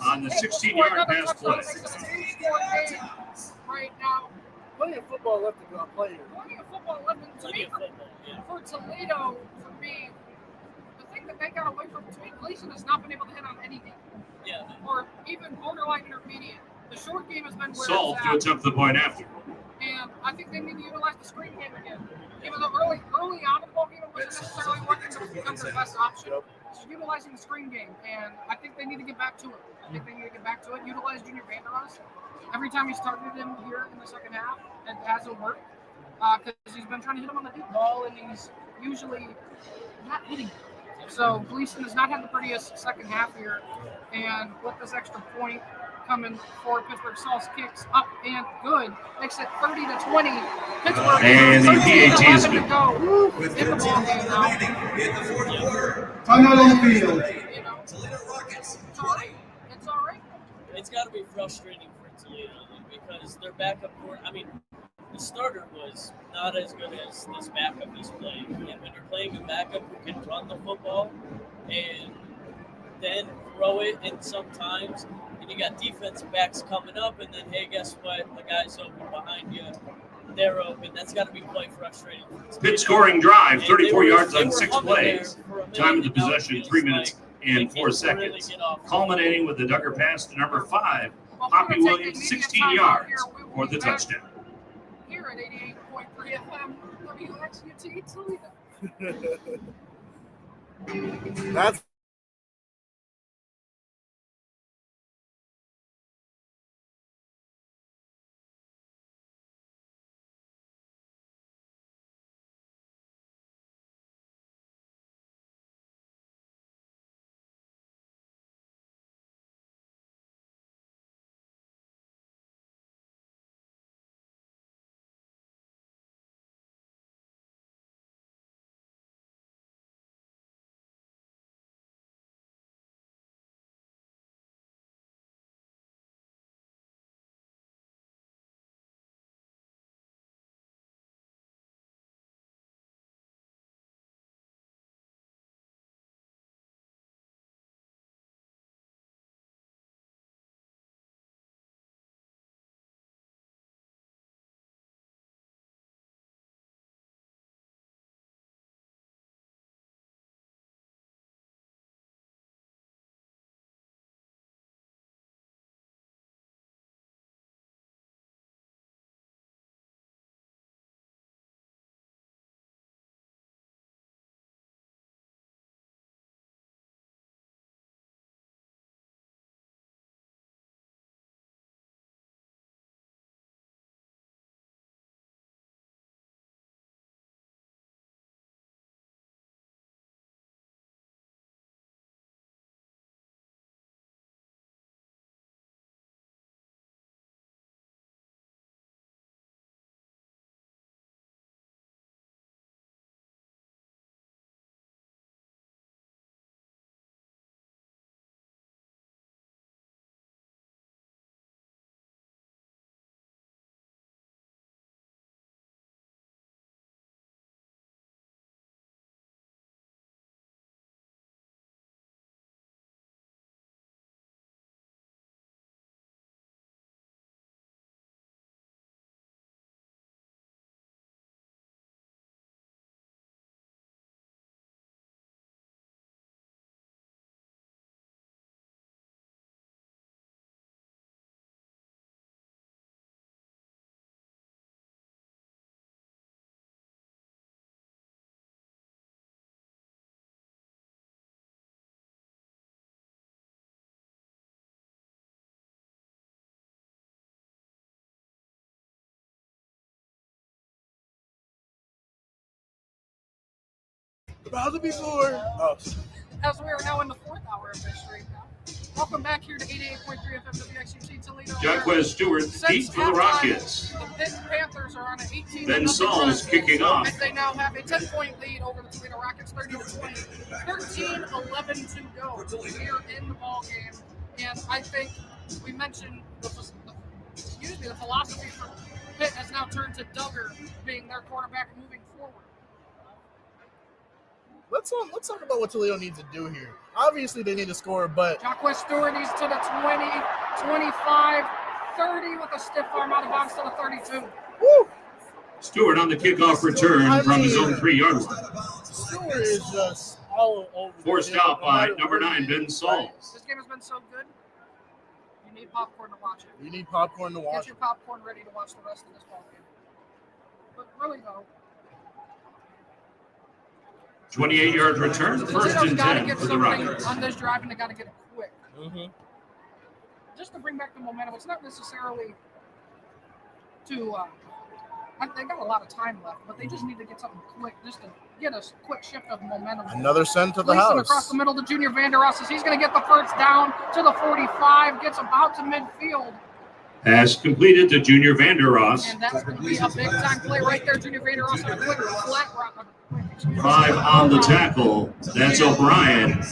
on the 16-yard pass play. Right now, Plenty of football left to go play here. plenty of football left in Plenty of Toledo. football, yeah. For Toledo, for me, the thing that they got away from Gleason has not been able to hit on anything, Yeah. or even borderline intermediate. The short game has been where Salt to it's at, attempt the point after. and I think they need to utilize the screen game again. Even though early on in the ball game it wasn't necessarily working, but it's become their best option. Just utilizing the screen game, and I think they need to get back to it. Utilize Junior Vanderos. Every time he's targeted him here in the second half, it hasn't worked because he's been trying to hit him on the deep ball, and he's usually not hitting it. So Gleason has not had the prettiest second half here, and with this extra point coming for Pittsburgh, Sauce kicks up and good, makes it 30-20. Pittsburgh And the PAT is 11 to good. go With in the 13 ball game now. remaining in the fourth quarter. Timeout on the field. You know, Toledo Rockets. it's all right. It's all right. It's got to be frustrating for Toledo because their backup court. I mean, the starter was not as good as this backup is playing. And when you're playing a backup who can run the football and then throw it in sometimes, and you got defensive backs coming up, and then hey, guess what? The guy's open behind you. They're open. That's got to be quite frustrating. for Toledo. Pitt scoring drive, And 34 they were- yards they on were 6 humming there plays. for a minute, Time of the and now it possession, feels 3 minutes like and they 4 can really seconds. get off. Culminating with the Duggar pass to number 5, Well, Poppy we're gonna take Williams, a media 16 timeout yards here. We will for be the back touchdown. Here at 88.3 FM, Wxut Toledo. That's About to be 4. Oh. As we are now in the 4th hour of this stream now. Welcome back here to 88.3 FM Wxut Toledo. Jacquez Stewart deep for the Rockets. The Pitt Panthers are on an 18-0 Ben Saul's kicking off. And they now have a 10-point lead over the Toledo Rockets, 30-20. 13-11 to go here in the ball game. And I think we mentioned the philosophy for Pitt has now turned to Duggar being their quarterback moving forward. Let's talk about what Toledo needs to do here. Obviously, they need to score, but Jacquez Stewart needs to the 20, 25, 30 with a stiff arm out of bounds to the 32. Woo! Stewart on the kickoff return from his own 3-yard line. Stewart is just all over. Forced out by number 9, Ben Saul. This game has been so good. You need popcorn to watch it. You need popcorn to watch. Get your popcorn ready to watch the rest of this ball game. But really, though, 28-yard return, first and 10 for the Rockets. On this drive, and they got to get it quick. Mm-hmm. Just to bring back the momentum. It's not necessarily to. They got a lot of time left, but they just need to get something quick, just to get a quick shift of momentum. Another send to the Gleason house. Across the middle to Junior Vander Ross as he's going to get the first down to the 45, gets about to midfield. Pass completed to Junior Vander Ross. And that's going to be a big-time play right there. Junior Vander Ross on a quick flat route. 5 on the tackle. That's O'Brien,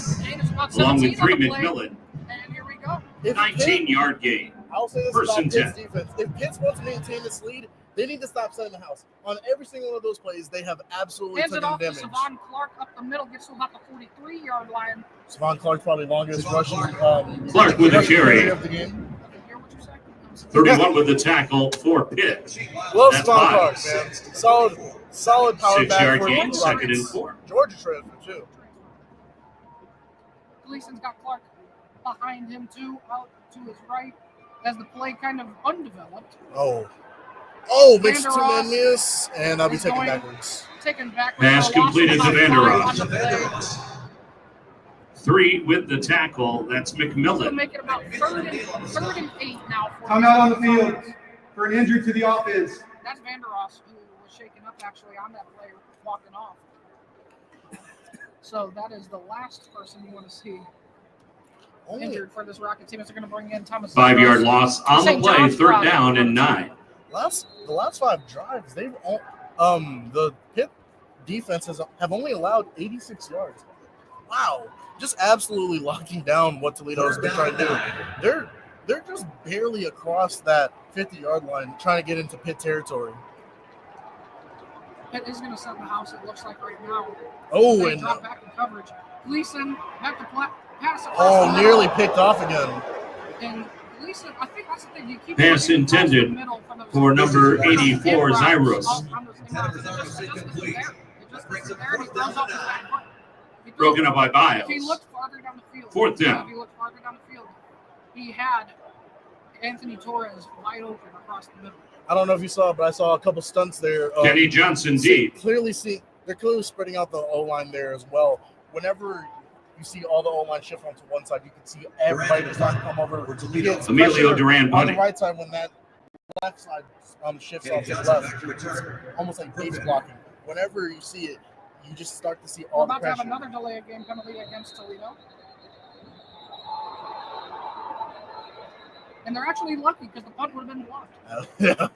along with 3 McMillan. And here we go. 19-yard gain. I'll say this First about and Pitt's 10. defense. If Pitt's wants to maintain this lead, they need to stop sending the house. On every single one of those plays, they have absolutely Hands it taken off to damage. Savon Clark up the middle, gets to about the 43-yard line. Savon Clark's probably longest rushing. Clark with a carry. Of the game. Hear what you're saying? 31 with the tackle for Pitt. Love That's Savon 5. Clark, man. Solid power back 6-yard for gain, the second and Rockets. 4. Georgia transfer, too. Gleason's got Clark behind him, too, out to his right, as the play kind of undeveloped. Makes Vander 2 Ross man miss, and I'll be is taken going- backwards. Taken back. Pass completed to Vander Ross. 3 with the tackle. That's We'll McMillan. make it about third and 8 now. For Timeout on the field for an injury to the offense. That's Vander Ross, who was shaken up actually on that play, walking off. So that is the last person you want to see injured for this Rocket team. As they're going to bring in Thomas. 5-yard loss on the St. play, John's 3rd Pride. down and 9. The last 5 drives, they've the Pitt defense have only allowed 86 yards. Wow, just absolutely locking down what Toledo's been trying to do. They're just barely across that 50-yard line, trying to get into Pitt territory. Pitt is going to set the house. It looks like right now. Oh, They and drop back in coverage. Gleason back to pass across the nearly middle. picked off again. And Gleason, I think that's the thing. You keep Pass looking across the intended middle for those- for number 84, It Zyros. just isn't there. It just isn't there. And he throws off his back foot. He throws- Broken up by If he Biles. looked farther down the field, 4th down. If he looked farther down the field, he had Anthony Torres wide open across the middle. I don't know if you saw, but I saw a couple stunts there. Kenny Johnson deep. They're clearly spreading out the O-line there as well. Whenever you see all the O-line shift onto one side, you can see everybody just trying to come over. You get Emilio pressure Duran on the punting. right side when that left side shifts off to the left. It's almost like base blocking. Whenever you see it, you just start to see We're all the about to have pressure. another delay of game penalty against Toledo. And they're actually lucky because the punt would have been blocked. Yeah.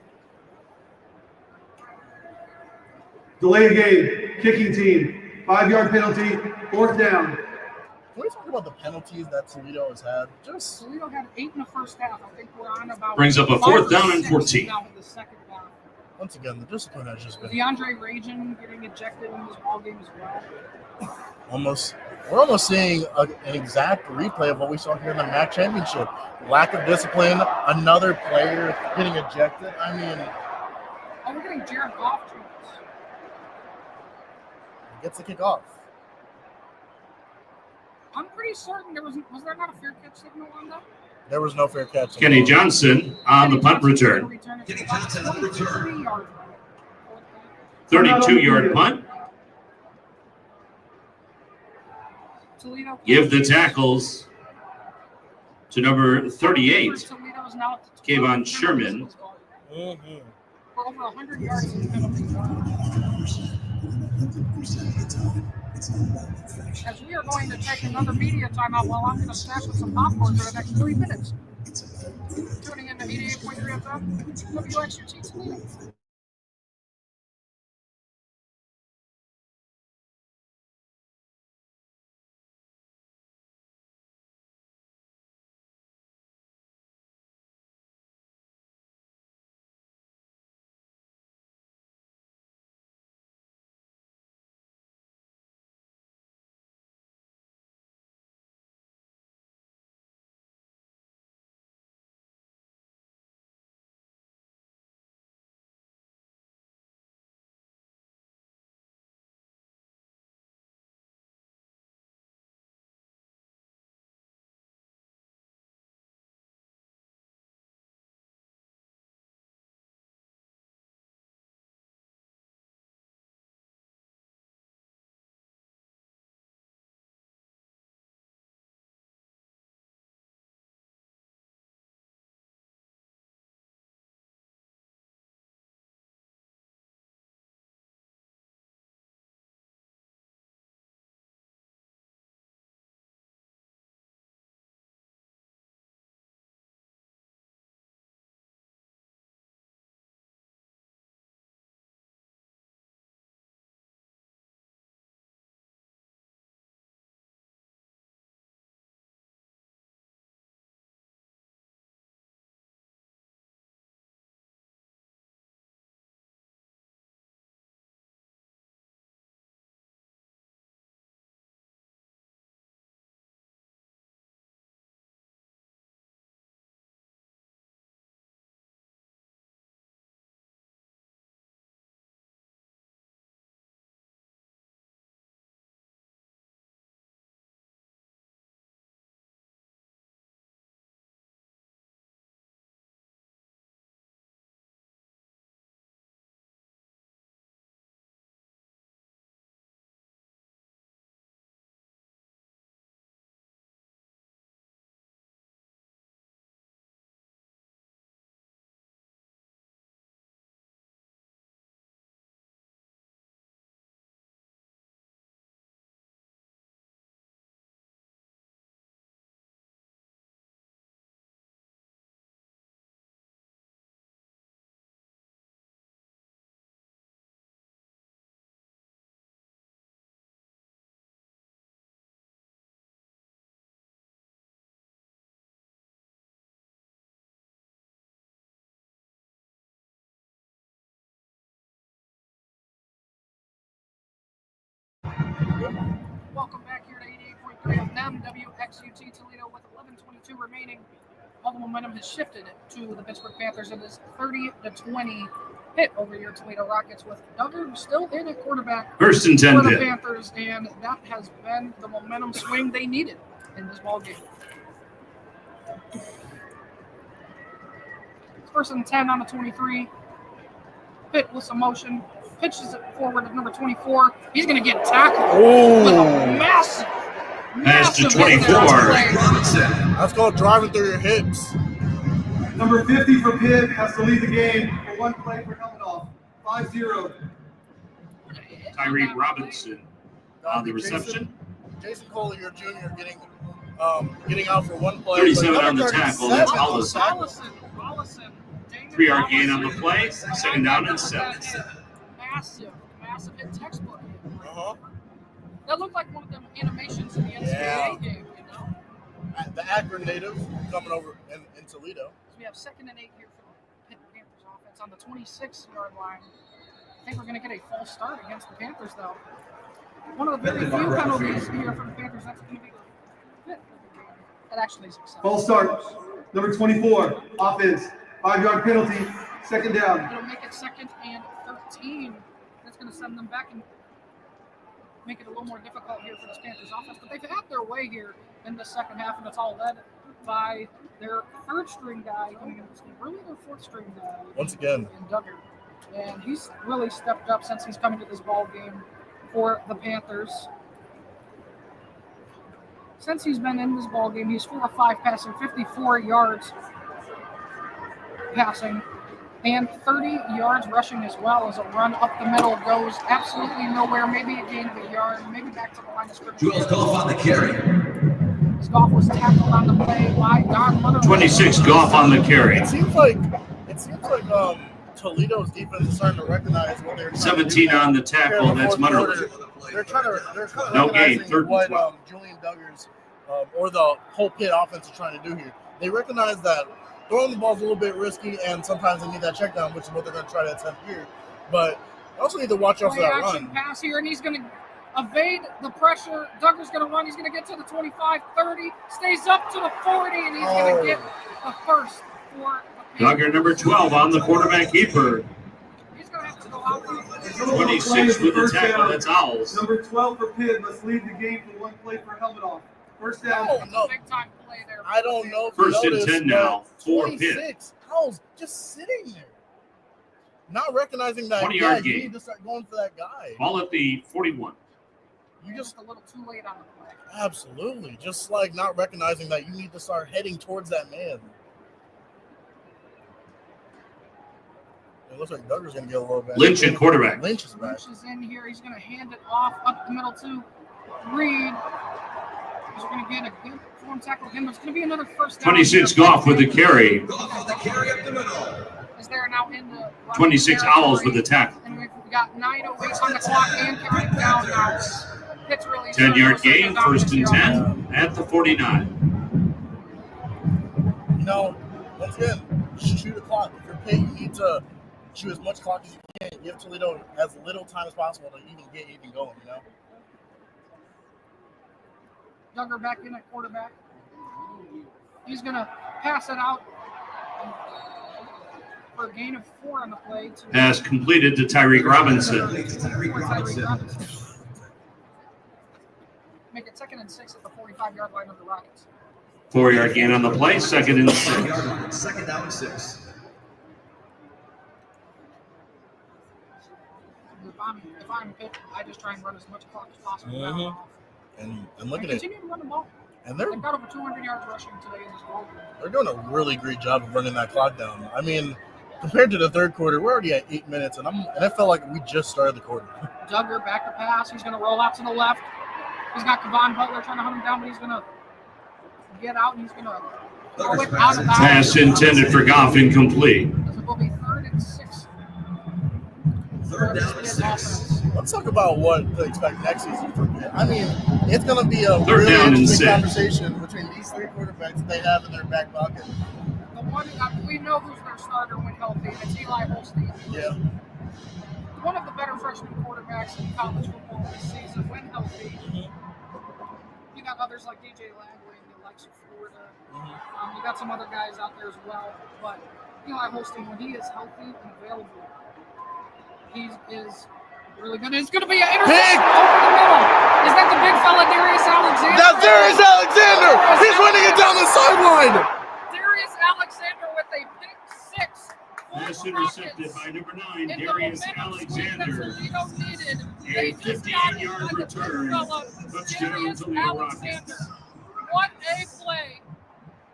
Delay game, kicking team, 5-yard penalty, 4th down. Can we talk about the penalties that Toledo has had? Just Toledo had 8 in the first half. I think we're on about Brings up a 5 4th or down and 6 14. now in the second half. once again, the discipline has just been DeAndre Rajan getting ejected in this ball game as well. We're almost seeing an exact replay of what we saw here in the MAC championship. Lack of discipline, another player getting ejected. I mean, Oh, we're getting Jared Goff treatments. gets the kick off. I'm pretty certain was there not a fair catch signal on that? There was no fair catch. Kenny Johnson on the punt return. Kenny Johnson on the return. 32-yard punt. Toledo. Give the tackles to number 38, Kayvon Sherman. For over 100 yards in penalty. As we are going to take another media timeout while I'm going to snack with some popcorn for the next 3 minutes. Tuning in to 88.3 FM, Wxut Toledo. Welcome back here to 88.3 FM, Wxut Toledo with 11:22 remaining. All the momentum has shifted to the Pittsburgh Panthers. It is 30-20 Pitt over your Toledo Rockets with Duggar still in at quarterback First and 10 for the Pitt. Panthers, and that has been the momentum swing they needed in this ball game. It's first and 10 on the 23. Pitt with some motion. Pitches it forward to number 24. He's going to get tackled with a massive Pass to hit 24. there on the play. That's called driving through your hips. Number 50 for Pitt has to lead the game for one play for helmet off. 5-0. Tyree Robinson on the reception. Jason Collier Jr. getting out for one play. 37 but on the number tackle. That's 37 Hollison. Hollison. 3-yard gain on the play. Second down and 7. Massive hit textbook. Uh-huh. That looked like one of them animations in the NCAA game, you know? The Akron native coming over in Toledo. So we have 2nd and 8 here for the Pitt Panthers offense on the 26-yard line. I think we're going to get a false start against the Panthers, though. One of the very few penalties here for the Panthers. That's going to be the 5th of the game. That actually is acceptable. False start. Number 24, offense. 5-yard penalty. Second down. It'll make it 2nd and 13. That's going to send them back and make it a little more difficult here for this Panthers offense. But they've had their way here in the second half, and it's all led by their 3rd-string guy coming into this game. Really their 4th-string guy. Once again. In Duggar. And he's really stepped up since he's come into this ball game for the Panthers. Since he's been in this ball game, he's 4 of 5 passing, 54 yards passing and 30 yards rushing as well as a run up the middle goes absolutely nowhere. Maybe a gain of a yard, maybe back to the line of scrimmage. Jules Goff on the carry. As Goff was tackled on the play by Don Leonard. 26 Goff on the carry. It seems like Toledo's defense is starting to recognize what they're trying 17 to do on the here tackle. in the That's fourth Munnerly. quarter. They're trying to No gain, recognizing 3rd and what 12. Julian Duggars or the whole Pitt offense is trying to do here. They recognize that throwing the ball is a little bit risky, and sometimes they need that check down, which is what they're going to try to attempt here. But they also need to watch out for Play that action run. pass here, and he's going to evade the pressure. Duggar's going to run. He's going to get to the 25, 30, stays up to the 40, and he's going to get the first for the Pitt. Duggar, number 12, on the quarterback keeper. He's going to have to go out for 26 with the tackle. That's Owls. Number 12 for Pitt must leave the game for one play for helmet off. First down. No. big time play there. I don't know if First you and noticed, 10 now but for Pitt. 26. Owls just sitting there. Not recognizing that 20-yard you gain. need to start going for that guy. Ball at the 41. You just a little too late on the play. Absolutely. Just like not recognizing that you need to start heading towards that man. It looks like Duggar's going to get a little bit. Lynch at quarterback. Lynch is back. Lynch is in here. He's going to hand it off up the middle to Reed. He's going to get a good form tackle again, but it's going to be another first down. 26 Goff with the carry. Goff on the carry up the middle. As they're now in the 26 Owls with the tackle. And we've got 9:08 on the clock and counting down now. Pitt's really 10-yard gain, first and 10 at the 49. You know, once again, shoot the clock. If you're Pitt, you need to shoot as much clock as you can. Give Toledo as little time as possible to even get anything going, you know? Duggar back in at quarterback. He's going to pass it out for a gain of 4 on the play. Pass completed to Tyreek Robinson. Make it 2nd and 6 at the 45-yard line of the Rockets. 4-yard gain on the play, 2nd and 6. Second down and 6. If I'm Pitt, I just try and run as much clock as possible. Mhm. And look at it. Continue to run the ball. And They've got over 200 yards rushing today in this ball game. they're doing a really great job of running that clock down. I mean, compared to the third quarter, we're already at 8 minutes, and I felt like we just started the quarter. Duggar back to pass. He's going to roll out to the left. He's got Kevon Butler trying to hunt him down, but he's going to get out, and he's going to throw it out of bounds. Pass intended for Goff, incomplete. This will be 3rd and 6. Third down and 6. Let's talk about what to expect next season from Pitt. I mean, it's going to be a Third really down and interesting 6. conversation between these 3 quarterbacks they have in their back pocket. The one we know who's their starter when healthy, and it's Eli Holstein. Yeah. One of the better freshman quarterbacks in college football this season when healthy. You got others like DJ Langley and the likes of Florida. You got some other guys out there as well. But Eli Holstein, when he is healthy and available, he is really good. It's going to be an interception over the middle. Is that the big fella, Darius Alexander? That's Darius Alexander! He's running it down the sideline! Darius Alexander with a pick 6. Pass intercepted by number 9, Darius Alexander. A 15-yard return. Touchdown, Toledo Rockets. What a play,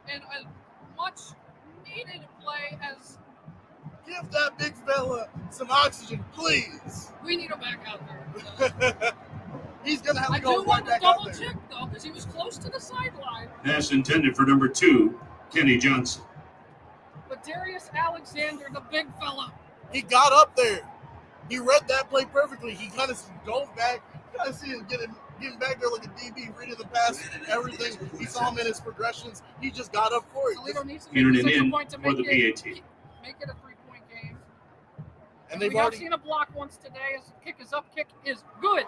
and a much-needed play as Give that big fella some oxygen, please. we need him back out there. He's going to have I to do go right want to back out there. double-check, though, because he was close to the sideline. Pass intended for number 2, Kenny Johnson. But Darius Alexander, the big fella, He got up there. He read that play perfectly. He kind of dove back. You kind of see him getting back there like a DB, reading the pass, everything. He saw him in his progressions. He just got up for it. Toledo needs to Entered make it a second in point to for make the it, PAT. make it a 3-point game. And We they've have already seen a block once today. As the kick is up, kick is good.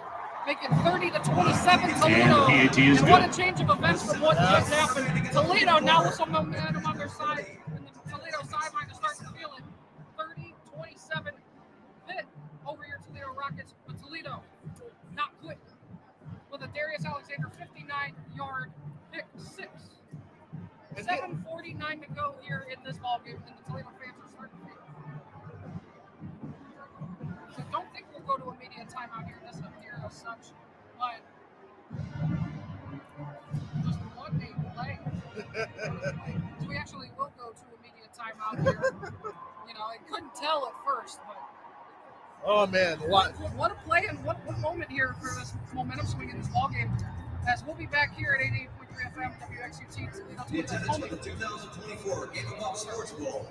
Make it 30-27 Toledo. And PAT is And what a good. change of events from what just happened. Toledo now with some momentum on their side. And the Toledo sideline is starting to feel it. 30-27 Pitt over your Toledo Rockets. But Toledo not quit with a Darius Alexander 59-yard pick 6. 7:49 to go here in this ball game, and the Toledo fans are starting to feel it. So don't think we'll go to immediate timeout here as such, but just one day play. So we actually will go to immediate timeout here. You know, couldn't tell at first, but Oh man, what a play and what moment here for this momentum swing in this ball game. As we'll be back here at 88.3 FM Wxut. The attendance for the 2024 Game of Pop Sports Bowl.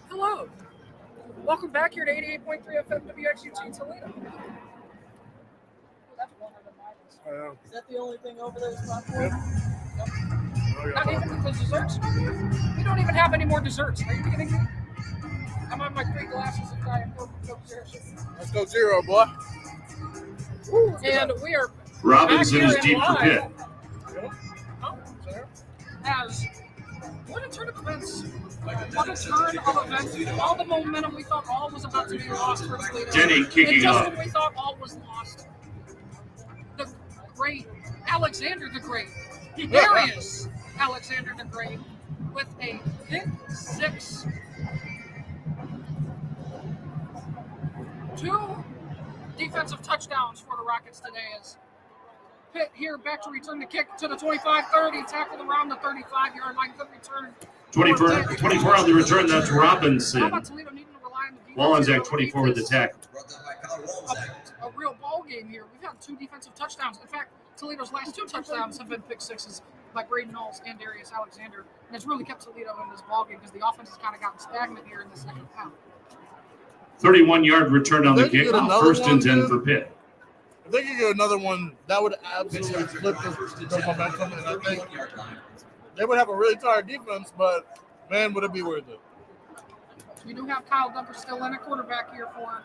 Hello. Welcome back here to 88.3 FM Wxut Toledo. Oh, that's longer than mine is. Is that the only thing over there that's popcorn? Not even the desserts. We don't even have any more desserts. Are you kidding me? I'm on my 3 glasses of Diet Coke Zero. let's go 0, boy. And we are Robinson back is here deep in for live. Pitt. As what a turn of events. What a turn of events. All the momentum we thought all was about to be lost for Toledo. Denny kicking and just up. when we thought all was lost, the great Alexander the Great, Darius Alexander the Great, with a pick 6. 2 defensive touchdowns for the Rockets today as Pitt here back to return the kick to the 25-30, tackled around the 35-yard line, good return. 24 on the return, that's How Robinson. about Toledo needing to rely on the defense? Wallensack 24 with the tackle. A real ball game here. We've had 2 defensive touchdowns. In fact, Toledo's last 2 touchdowns have been pick 6s by Braden Knowles and Darius Alexander, and it's really kept Toledo in this ball game because the offense has kind of gotten stagnant here in the second half. 31-yard return on the They can kick. get another First and one, 10 dude. for Pitt. If they could get another one, that would absolutely flip the momentum, and I think they would have a really tired defense, but man, would it be worth it. We do have Kyle Dunker still in at quarterback here for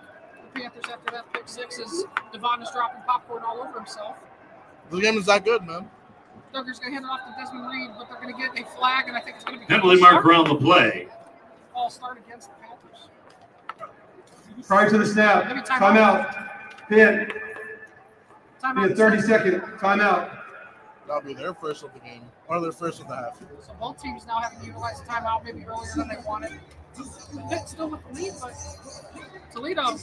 the Panthers after that pick 6 as Devon is dropping popcorn all over himself. The game is that good, man. Dunker's going to hand it off to Desmond Reed, but they're going to get a flag, and I think it's going to be Penalty mark around the play. All start against the Panthers. Prior to the snap, timeout. Pitt. Timeout. 30-second timeout. That'll be their first of the game, or their first of the half. So both teams now having utilized the timeout maybe earlier than they wanted. Pitt still with the lead, but Toledo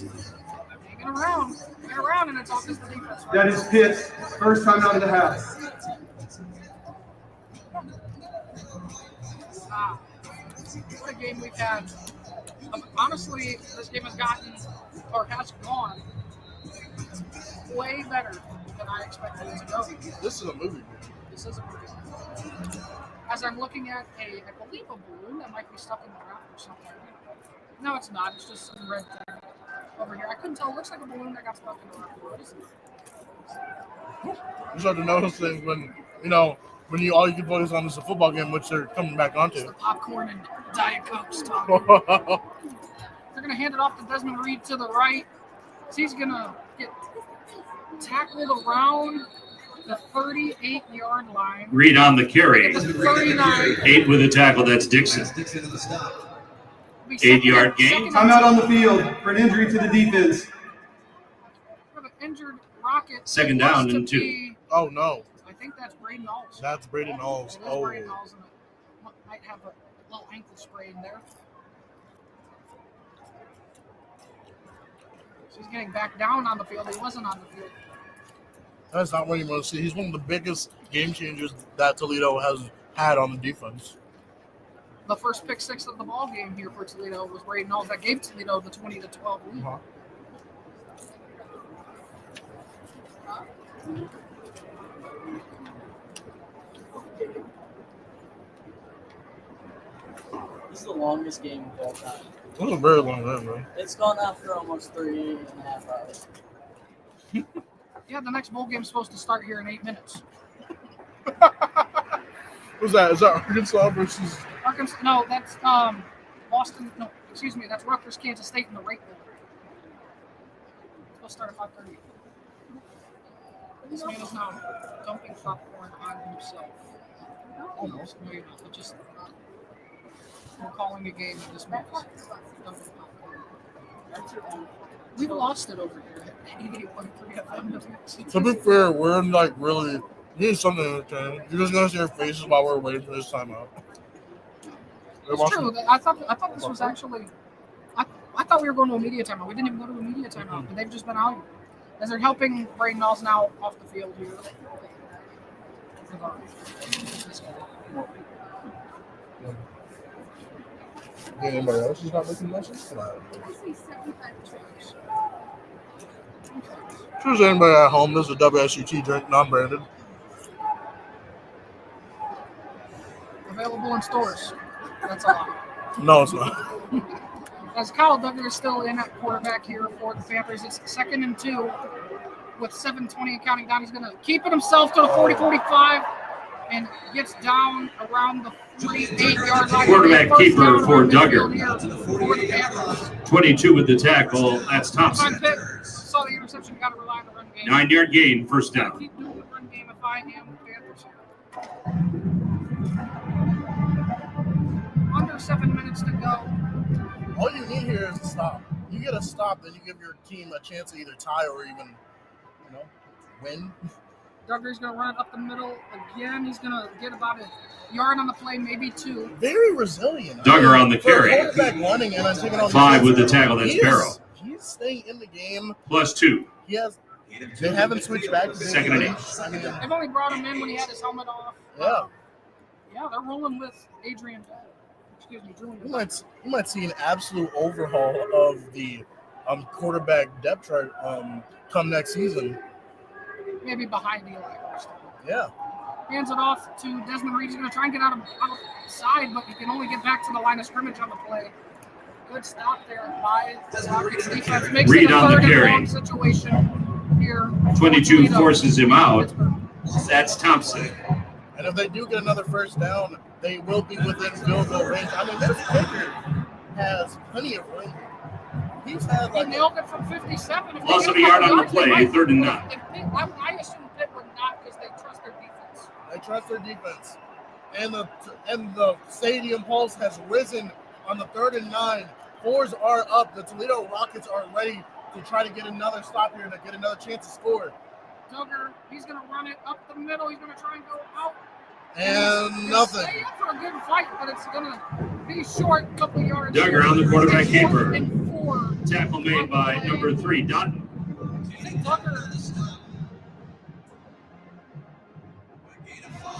hanging around, and it's all just the defense. Right? That is Pitt's first timeout of the half. What a game we've had. Honestly, this game has gone way better than I expected it to go. This is a movie. This is a movie. As I'm looking at I believe a balloon that might be stuck in the ground or something. No, it's not. It's just some red thing over here. I couldn't tell. It looks like a balloon that got stuck in the ground. What is it? You start to notice things when, when all you can focus on is the football game, which they're coming back It's onto. the popcorn and Diet Cokes talking. They're going to hand it off to Desmond Reed to the right. So he's going to get tackled around the 38-yard line. Reed on the carry. 39. 8 with a tackle. That's Dixon. 8-yard gain. Timeout on the field for an injury to the defense. For the injured Rocket. Second down and 2. Oh, no. I think that's Braden Knowles. That's Braden Knowles. It is Braden Knowles, and it might have a little ankle sprain there. So he's getting back down on the field. He wasn't on the field. That's not what you want to see. He's one of the biggest game changers that Toledo has had on the defense. The first pick six of the ball game here for Toledo was Braden Knowles. That gave Toledo the 20-12 lead. Uh-huh. This is the longest game of all time. It was a very long time, man. It's gone on for almost 3.5 hours. Yeah, the next bowl game is supposed to start here in 8 minutes. What's that? Is that Arkansas versus? Arkansas? No, that's Boston. No, excuse me. That's Rutgers, Kansas State in the Rate Bowl. It's supposed to start at 5:30. This man is now dumping popcorn on himself. Almost. No, you're not. But just we're calling a game, and this man is dumping popcorn. We've lost it over here at 88.3 FM. To be fair, we're like really. Here's something entertaining. You're just gonna see our faces while we're waiting for this timeout. It's true. I thought this was actually. I thought we were going to a media timeout. We didn't even go to a media timeout, but they've just been out here. As they're helping Braden Knowles now off the field here. Anybody else is not making messages? Choose anybody at home. This is a WSUT drink, non-branded. Available in stores. That's a lot. No, it's not. As Kyle Duggar is still in at quarterback here for the Panthers, it's 2nd and 2 with 7:20 and counting down. He's going to keep it himself to the 40-45 and gets down around the 38-yard line. Quarterback keeper for Duggar. For the Panthers. 22 with the tackle. That's Thompson. Pitt saw the interception, got to rely on the run game. 9-yard gain, first down. Keep doing the run game if I am the Panthers here. Under 7 minutes to go. All you need here is a stop. You get a stop, then you give your team a chance to either tie or even, win. Duggar's going to run it up the middle again. He's going to get about a yard on the play, maybe 2. Very resilient. Duggar on the for a carry. quarterback running and then taking on 5 with the tackle. That's Barrow. He's staying in the game. +2. They haven't switched back to 2nd and 8. I mean, They've only brought him in when he had his helmet off. yeah. Yeah, they're rolling with Adrian. Julian. You might see an absolute overhaul of the quarterback depth chart come next season. Maybe behind Eli. Yeah. Hands it off to Desmond Reed. He's going to try and get outside, but he can only get back to the line of scrimmage on the play. Good stop there by the Rockets defense. Makes Reed it a on the 3rd and carry. long situation here. 22 forces him out. That's Thompson. And if they do get another first down, they will be within field goal range. I mean, this kicker has plenty of range. He's had He nailed it from 57. Loss of a yard on the play, 3rd and 9. I assume Pitt would not because they trust their defense. They trust their defense. And the stadium pulse has risen on the 3rd and 9. 4s are up. The Toledo Rockets are ready to try to get another stop here to get another chance to score. Duggar, he's going to run it up the middle. He's going to try and go out. And nothing. Stay in for a good fight, but it's going to be short, couple yards. Duggar on the quarterback keeper. 4th and 4. Tackle made by number 3, Dutton. Duggar.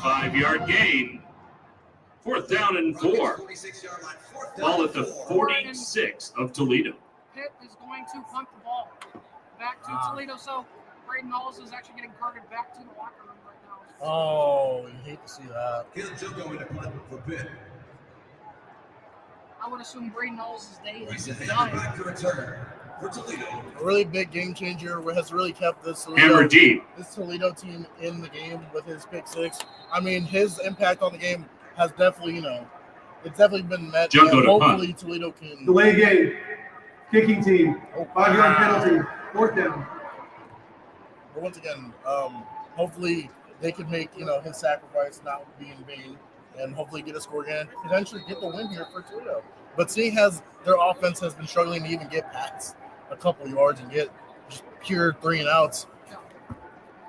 5-yard gain. 4th down and 4. Ball at the 46 of Toledo. Pitt is going to punt the ball back to Toledo. So Braden Knowles is actually getting carted back to the locker room right now. Oh, you hate to see that. He'll go into punt for Pitt. I would assume Braden Knowles' day is He's done. back to return. For Toledo, A really big game changer has really kept Hammer deep. this Toledo team in the game with his pick six. I mean, his impact on the game has definitely, it's definitely been met. Junko And to hopefully Toledo can. Delay game. Kicking team. 5-yard penalty. 4th down. But once again, hopefully they can make his sacrifice not be in vain, and hopefully get a score again, potentially get the win here for Toledo. But seeing as their offense has been struggling to even get past a couple yards and get just pure 3 and outs,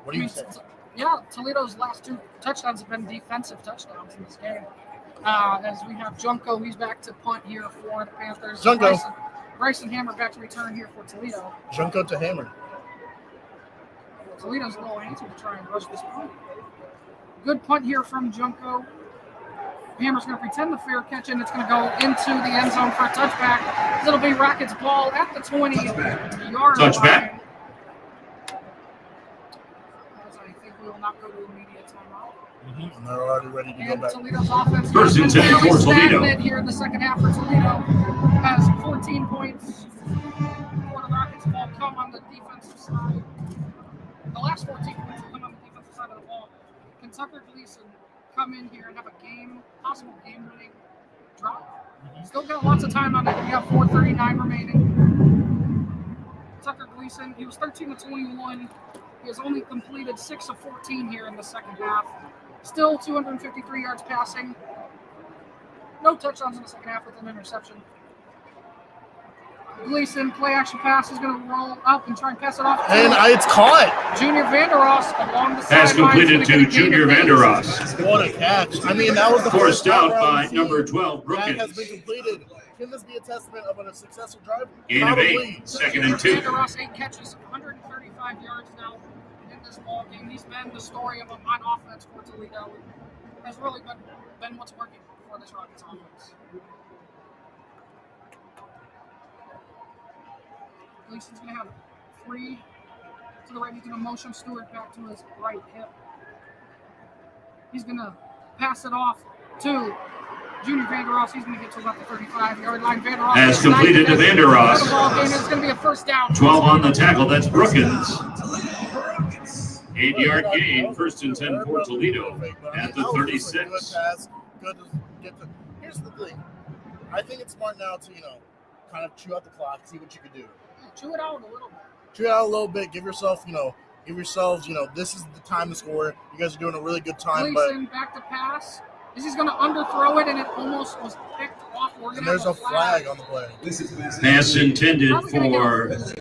what do you think? Yeah, Toledo's last 2 touchdowns have been defensive touchdowns in this game. As we have Junko, he's back to punt here for the Panthers. Junko. Bryson Hammer back to return here for Toledo. Junko to Hammer. Toledo's a little antsy to try and rush this punt. Good punt here from Junko. Hammer's going to pretend the fair catch, and it's going to go into the end zone for a touchback. It'll be Rockets ball at the 20-yard line. Touchback. As I think we will not go to immediate timeout. And they're already ready to go And back. Toledo's offense First and has been 10 for fairly Toledo. stagnant here in the second half for Toledo. Has 14 points for the Rockets. Ball come on the defensive side. The last 14 points will come on the defensive side of the ball. Can Tucker Gleason come in here and have a possible game-winning drive? Still got lots of time on it. We have 4:39 remaining. Tucker Gleason, he was 13 of 21. He has only completed 6 of 14 here in the second half. Still 253 yards passing. No touchdowns in the second half with an interception. Gleason, play action pass, is going to roll up and try and pass it off. And it's caught. Junior Vandeross along the Pass sidelines. completed to Junior Vandeross. What a catch. I mean, that was the Forced first out round by we've number seen 12, that has been Brookins. completed. Can this be a testament of a successful drive? Gain of Probably. 8. 2nd and 2. Vandeross, 8 catches, 135 yards now in this ball game. He's been the story of on offense for Toledo. Has really been what's working for this Rockets offense. Gleason's going to have 3 to the right. He's going to motion Stewart back to his right hip. He's going to pass it off to Junior Vandeross. He's going to get to about the 35-yard line. Vandeross Pass completed to Vandeross. It's going to be a first down. 12 on the tackle. That's Brookins. 8-yard gain. First and 10 for Toledo at the 36. Good pass. Good to get to. Here's the thing. I think it's smart now to, kind of chew out the clock, see what you can do. Chew it out a little bit. Chew it out a little bit. Give yourselves, this is the time to score. You guys are doing a really good time. Gleason back to pass. He's going to underthrow it, and it almost was picked off. And there's a flag on the play. Pass intended for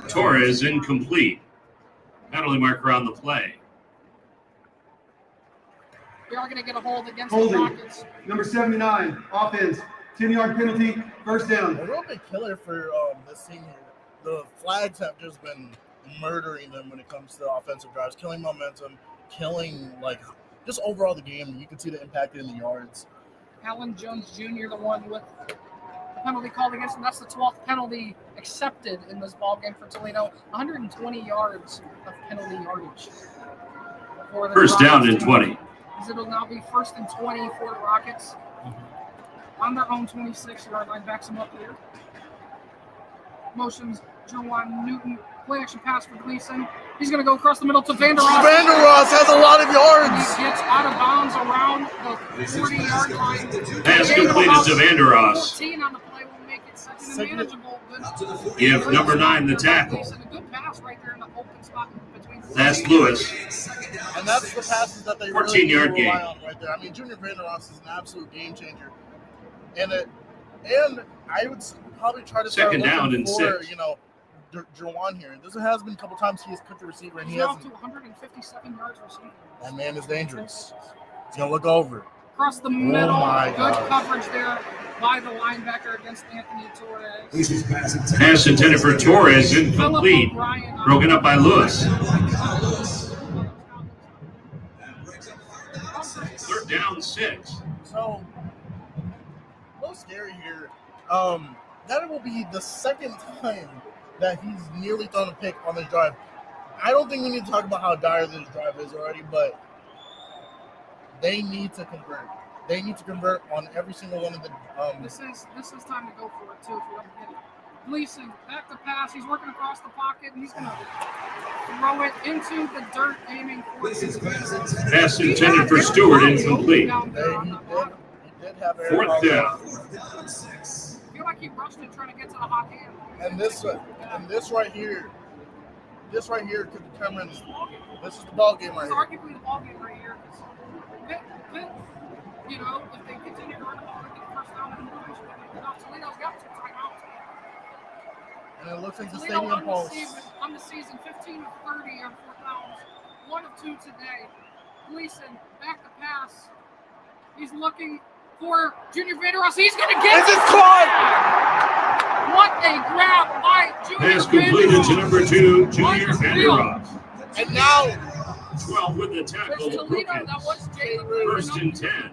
Torres, incomplete. Penalty marker on the play. We are going to get a hold against the Holding. Rockets. Number 79. Offense. 10-yard penalty. First down. A real big killer for this team here. The flags have just been murdering them when it comes to offensive drives, killing momentum, killing, just overall the game. You can see the impact in the yards. Alan Jones Jr., the one with the penalty called against him. That's the 12th penalty accepted in this ball game for Toledo. 120 yards of penalty yardage. For the First down Rockets and 20. As it'll now be 1st and 20 for the Rockets. On their own 26-yard line, backs them up here. Motions Jerwan Newton. Play action pass for Gleason. He's going to go across the middle to Vandeross. Vandeross has a lot of He yards. gets out of bounds around the 40-yard line. Pass completed to Vandeross. 14 on the play will make it second and manageable. Good. Give number 9 the tackle. Gleason, a good pass right there in the open spot between the That's Lewis. And that's the passes that they 14-yard really rely gain. on right there. I mean, Junior Vandeross is an absolute game changer. And I would probably try to start Second down looking and for, 6. Jerwan here. This has been a couple times he has picked the receiver and he He's off hasn't. to 157 yards receiving. That man is dangerous. He's going to look over. Across the middle, my good God. coverage there by the linebacker against Anthony Torres. Pass intended for Torres, incomplete. Philip O'Brien on Broken up by Lewis. 3rd down, 6. So, a little scary here. That will be the second time that he's nearly thrown a pick on this drive. I don't think we need to talk about how dire this drive is already, but they need to convert. They need to convert on every single one of the. This is time to go for it too. If we don't get it, Gleason back to pass. He's working across the pocket, and he's going to throw it into the dirt, aiming for Gleason's pass Pass intended for Stewart, incomplete. down there on the bottom. He did have Aaron Fourth Rodgers. down. 4th down and 6. I feel like he rushed it trying to get to the hot hand. And this right here could determine. This is the ball game right It's here. arguably the ball game right here. Pitt, you know, if they continue to run the ball and get the first down, Toledo's got 2 timeouts. And it looks like the Toledo stadium pulse. on the season, 15 of 30 on 4th downs, 1 of 2 today. Gleason back to pass. He's looking for Junior Vandeross. He's going to get Is it. it caught? What a grab by Junior Pass completed to number 2, Junior Unreal. Vandeross. And now 12 with the tackle. There's Toledo. That was Jalen. First and 10.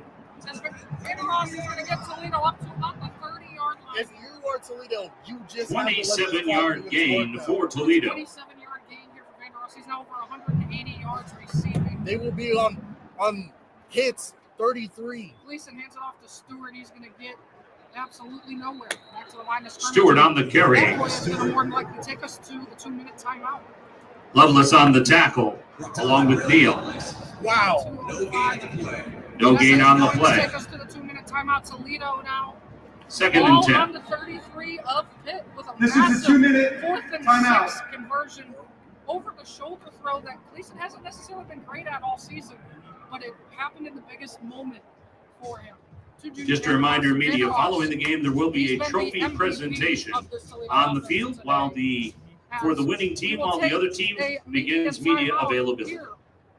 Vandeross is going to get Toledo up to about the 30-yard line. if you are Toledo, you just have to let this 27-yard clock gain be for Toledo. 27-yard gain here for Vandeross. He's now over 180 yards receiving. They will be on hits 33. Gleason hands it off to Stewart. He's going to get absolutely nowhere. Back to the line of scrimmage. Stewart on the carry. That play is going to more than likely take us to the 2-minute timeout. Loveless on the tackle, along with Neal. Wow. No gain on the play. Take us to the 2-minute timeout. Toledo now. Second Ball and on 10. the 33 of Pitt with a This is massive a 2-minute 4th and timeout. 6 conversion over the shoulder throw that Gleason hasn't necessarily been great at all season, but it happened in the biggest moment for him. Just a reminder, media, following the game, there will be He's a been the trophy MVP presentation of this Toledo on the offense field today. while for the winning team, while the other team begins media availability. Here.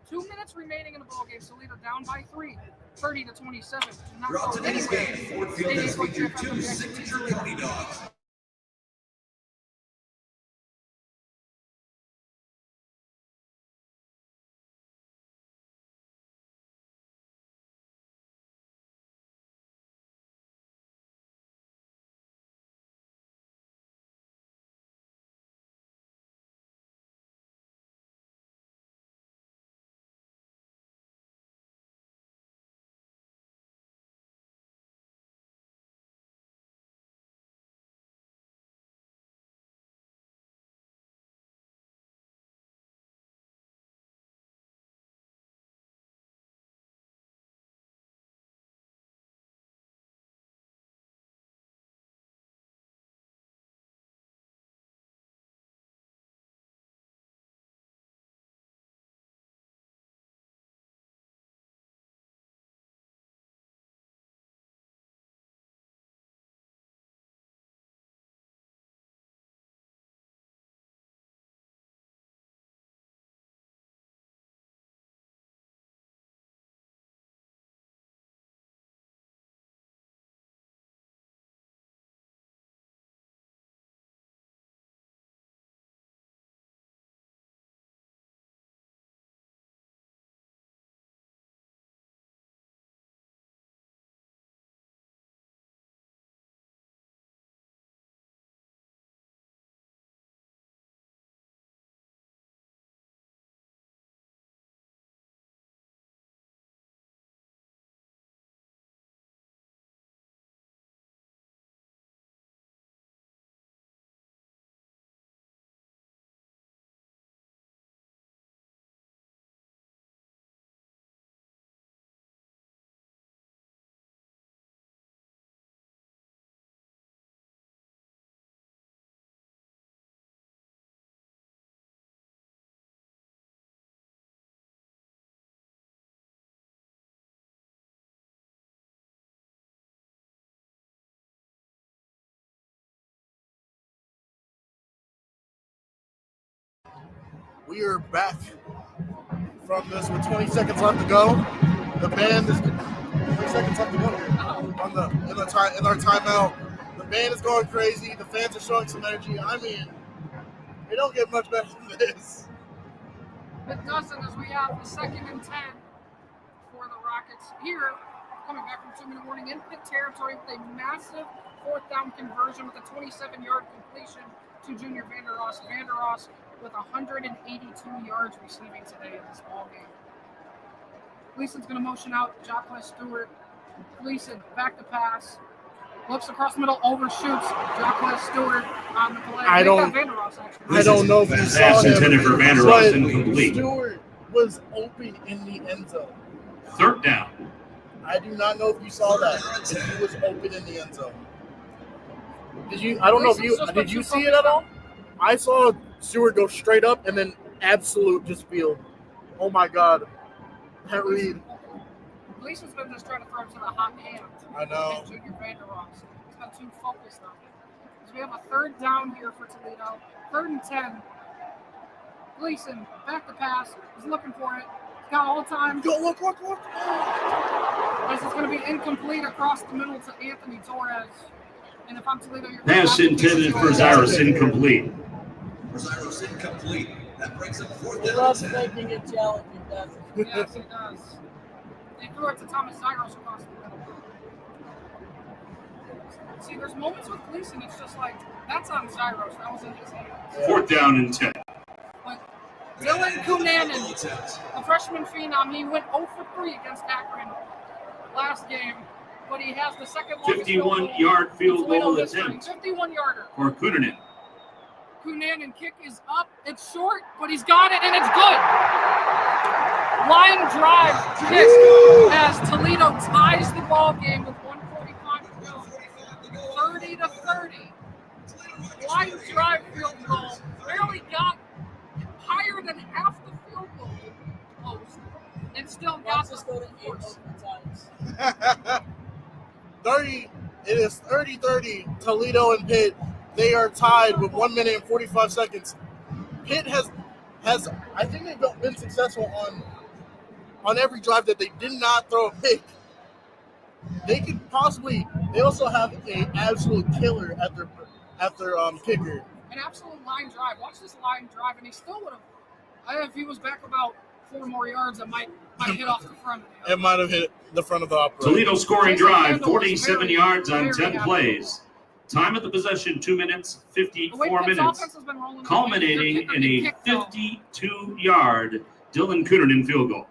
2 minutes remaining in the ball game. Toledo down by 3, 30-27. Throughout today's game, Ford Field has featured 2 signature County dogs. We are back from this with 20 seconds left to go. The band is 20 seconds left to go here in our timeout. The band is going crazy. The fans are showing some energy. I mean, it don't get much better than this. It doesn't, as we have the 2nd and 10 for the Rockets here, coming back from 2-minute warning in Pitt territory with a massive 4th down conversion with a 27-yard completion to Junior Vandeross. Vandeross with 182 yards receiving today in this ball game. Gleason's going to motion out Jacqueline Stewart. Gleason back to pass. Looks across the middle, overshoots. Jacquez Stewart on the play. I don't know if you saw Pass him, intended for Vander Ross, but incomplete. Stewart was open in the end zone. Third down. I do not know if you saw that. If he was open in the end zone. Did you? I don't know if you did. You see it at all? I saw Stewart go straight up and then absolute just field. Oh my God, Pat Reed. Gleason's been just trying to throw to the hot hand. I know. And Junior Vander Ross. He's been too focused on it. So we have a third down here for Toledo. 3rd and 10. Gleason back to pass. He's looking for it. He's got all time. Go look. This is going to be incomplete across the middle to Anthony Torres. And if I'm Toledo, you're Pass intended for Zyros, incomplete. For Zyros incomplete. That brings up 4th He down loves and 10. making it challenging, doesn't he? Yes, he does. They threw it to Thomas Zyros across the middle. See, there's moments with Gleason, it's just like, that's on Zyros. That was in his hands. 4th down and 10. But Dylan Cunanan, the freshman phenom, he went 0 for 3 against Akron last game, but he has the second longest 51-yard field goal attempt 51-yarder. for Kunanen. Cunanan kick is up. It's short, but he's got it, and it's good. Line drive kick as Toledo ties the ball game with 1:45 to go. 30-30. Line drive field goal. Barely got higher than half the field goal post, and still got the force. 30. It is 30-30. Toledo and Pitt. They are tied with 1 minute and 45 seconds. Pitt has I think they've been successful on every drive that they did not throw a pick. They could possibly. They also have an absolute killer at their kicker. An absolute line drive. Watch this line drive, and he still would have. If he was back about 4 more yards, it might hit off the front of him. It might have hit the front of the operator. Toledo scoring drive, 47 yards on 10 plays. Time of the possession, 2 minutes, 54 minutes, culminating in a 52-yard Dylan Kunanen field goal.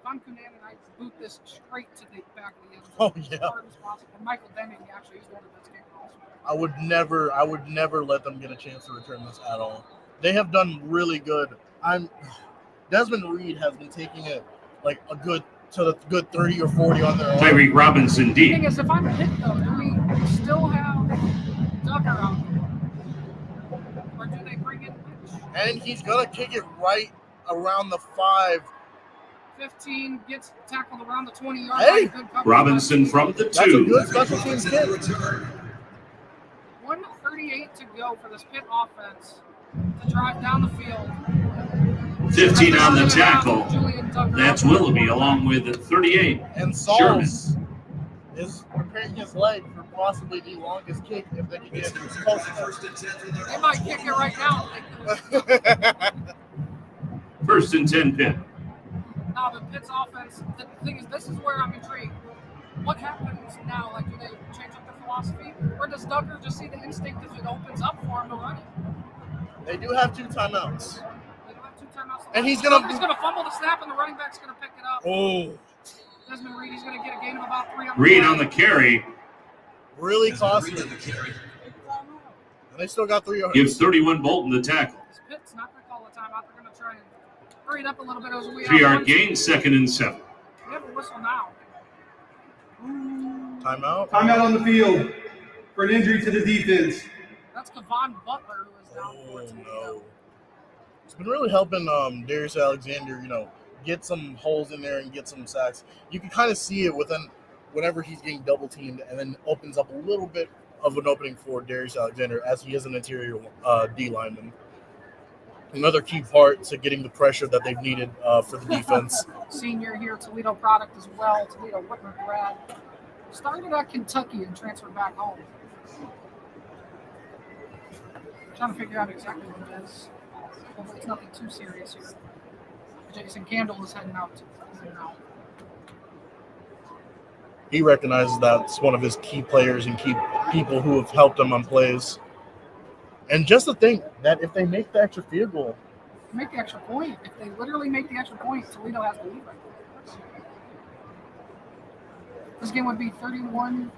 If I'm Cunanan, I boot this straight to the back of the end zone. Oh, yeah. As hard as possible. And Michael Denning, actually, is one of the best kickers. I would never let them get a chance to return this at all. They have done really good. Desmond Reed has been taking it like a good 30 or 40 on their own. Tyreek Robinson The deep. thing is, if I'm Pitt, though, do we still have Duggar out there? Or do they bring in Lynch? And he's gonna kick it right around the 5. 15 gets tackled around the 20-yard Hey! line. Good coverage. Robinson from the That's a 2. good special teams kick. 1:38 to go for this Pitt offense to drive down the field. 15 on the tackle. That's Willoughby along with 38. And Sauls is preparing his leg for possibly the longest kick if they can get close enough. They might kick it right now. 1st and 10 Pitt. Now, the Pitt's offense, the thing is, this is where I'm intrigued. What happens now? Like, do they change up their philosophy? Or does Duggar just see the instinct if it opens up for him to run it? They do have 2 timeouts. They don't have 2 timeouts. And he's gonna gonna fumble the snap, and the running back's gonna pick it up. Oh, Desmond Reed, he's gonna get a gain of about 3 on the Reed play. on the carry. really costly. And they still got 3 yards. Gives 31 Bolton the tackle. Pitt's not gonna call a timeout. They're gonna try and hurry it up a little bit as we 3-yard gain, 2nd and 7. We have a whistle now. Timeout. Timeout on the field for an injury to the defense. That's Kevon Butler, who is down for Oh Toledo. no. It's been really helping Darius Alexander, get some holes in there and get some sacks. You can kind of see it whenever he's getting double teamed, and then opens up a little bit of an opening for Darius Alexander as he is an interior D lineman. Another key part to getting the pressure that they've needed for the defense. Senior here, Toledo product as well. Toledo Whitmer grad. Started at Kentucky and transferred back home. Trying to figure out exactly what it is. Hopefully it's nothing too serious here. Jason Candle is heading out now. He recognizes that's one of his key players and key people who have helped him on plays. And just to think that if they make the extra field goal, Make the extra point. If they literally make the extra point, Toledo has the lead right there. This game would be 31-28.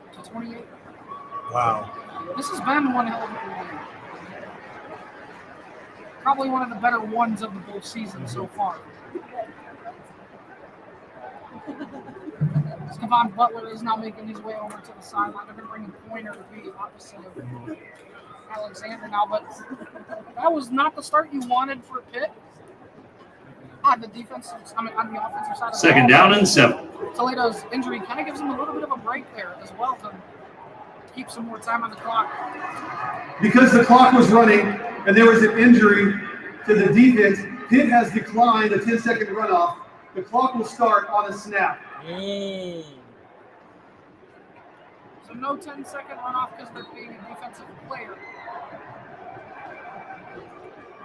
Wow. This has been one hell of a game. Probably one of the better ones of the whole season so far. Stephon Butler is now making his way over to the sideline. They're going to bring in Pointer to be opposite of Alexander now, but that was not the start you wanted for Pitt. On the defense, on the offensive side of the Second ball. down and 7. Toledo's injury kind of gives them a little bit of a break there as well to keep some more time on the clock. Because the clock was running and there was an injury to the defense, Pitt has declined a 10-second runoff. The clock will start on a snap. So no 10-second runoff because they're being a defensive player.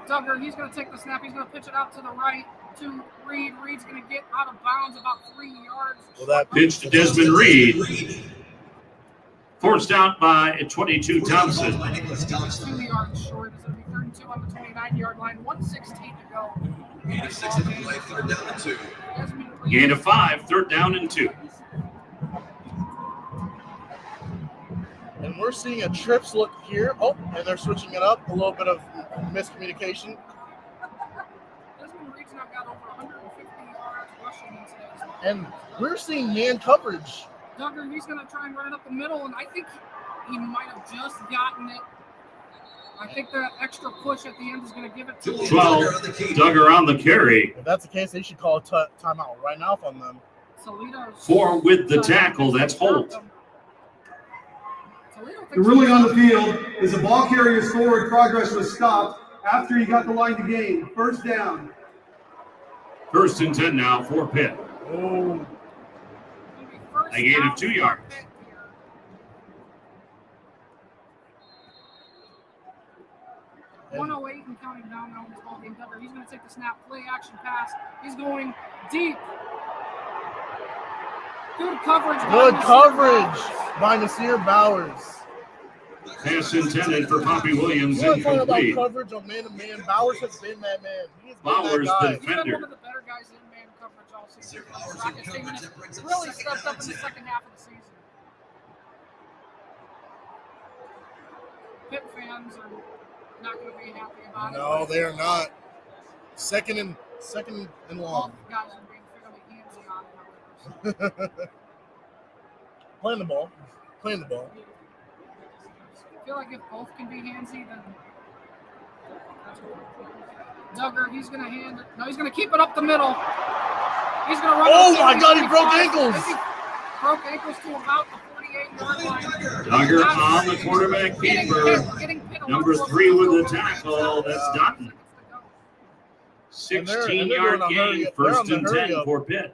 Duggar, he's going to take the snap. He's going to pitch it out to the right to Reed. Reed's going to get out of bounds about 3 yards. Well, that Pitch to Desmond Reed. Forced out by 22 Thompson. 2 yards short. It's going to be 3rd and 2 on the 29-yard line. 1:16 to go. Gain of 6 in the play, 3rd down and 2. Desmond Reed. Gain of 5, 3rd down and 2. And we're seeing a trips look here. Oh, and they're switching it up. A little bit of miscommunication. Desmond Reed's now got over 150 yards rushing in today's game. And we're seeing man coverage. Duggar, he's going to try and run it up the middle, and I think he might have just gotten it. I think that extra push at the end is going to give it to him. 12, Duggar on the carry. If that's the case, they should call a timeout right now from them. Toledo's 4 with the tackle. That's Holt. The ruling on the field is the ball carrier's forward progress was stopped after he got the line to gain. 1st down. 1st and 10 now for Pitt. Oh, A gain of 2 yards. 108 and counting down now in this ball game. Duggar, he's going to take the snap, play action pass. He's going deep. Good coverage. good coverage by Nasir Bowers. Pass intended for Poppy Williams, You want to talk about incomplete. coverage on man-to-man? Bowers has been that man. He's been Bowers, that guy. the He's been defender. one of the better guys in man coverage all season. Rockets team has really stepped up in the second half of the season. Pitt fans are not going to be happy about it. No, they are not. Second and long. Both guys are being fairly handsy on it, however. Playing the ball. I feel like if both can be handsy, then that's what Duggar, he's going to hand it. No, he's going to keep it up the middle. He's going to run. Oh up my the God, he 45. broke ankles. I think he broke ankles to about the 48-yard line. Duggar on the quarterback keeper. Getting Pitt a Number lot 3 closer with to the goal. tackle. That's Dutton. And they're 16-yard doing a gain. hurry up. They're on 1st the and hurry 10 up. for Pitt.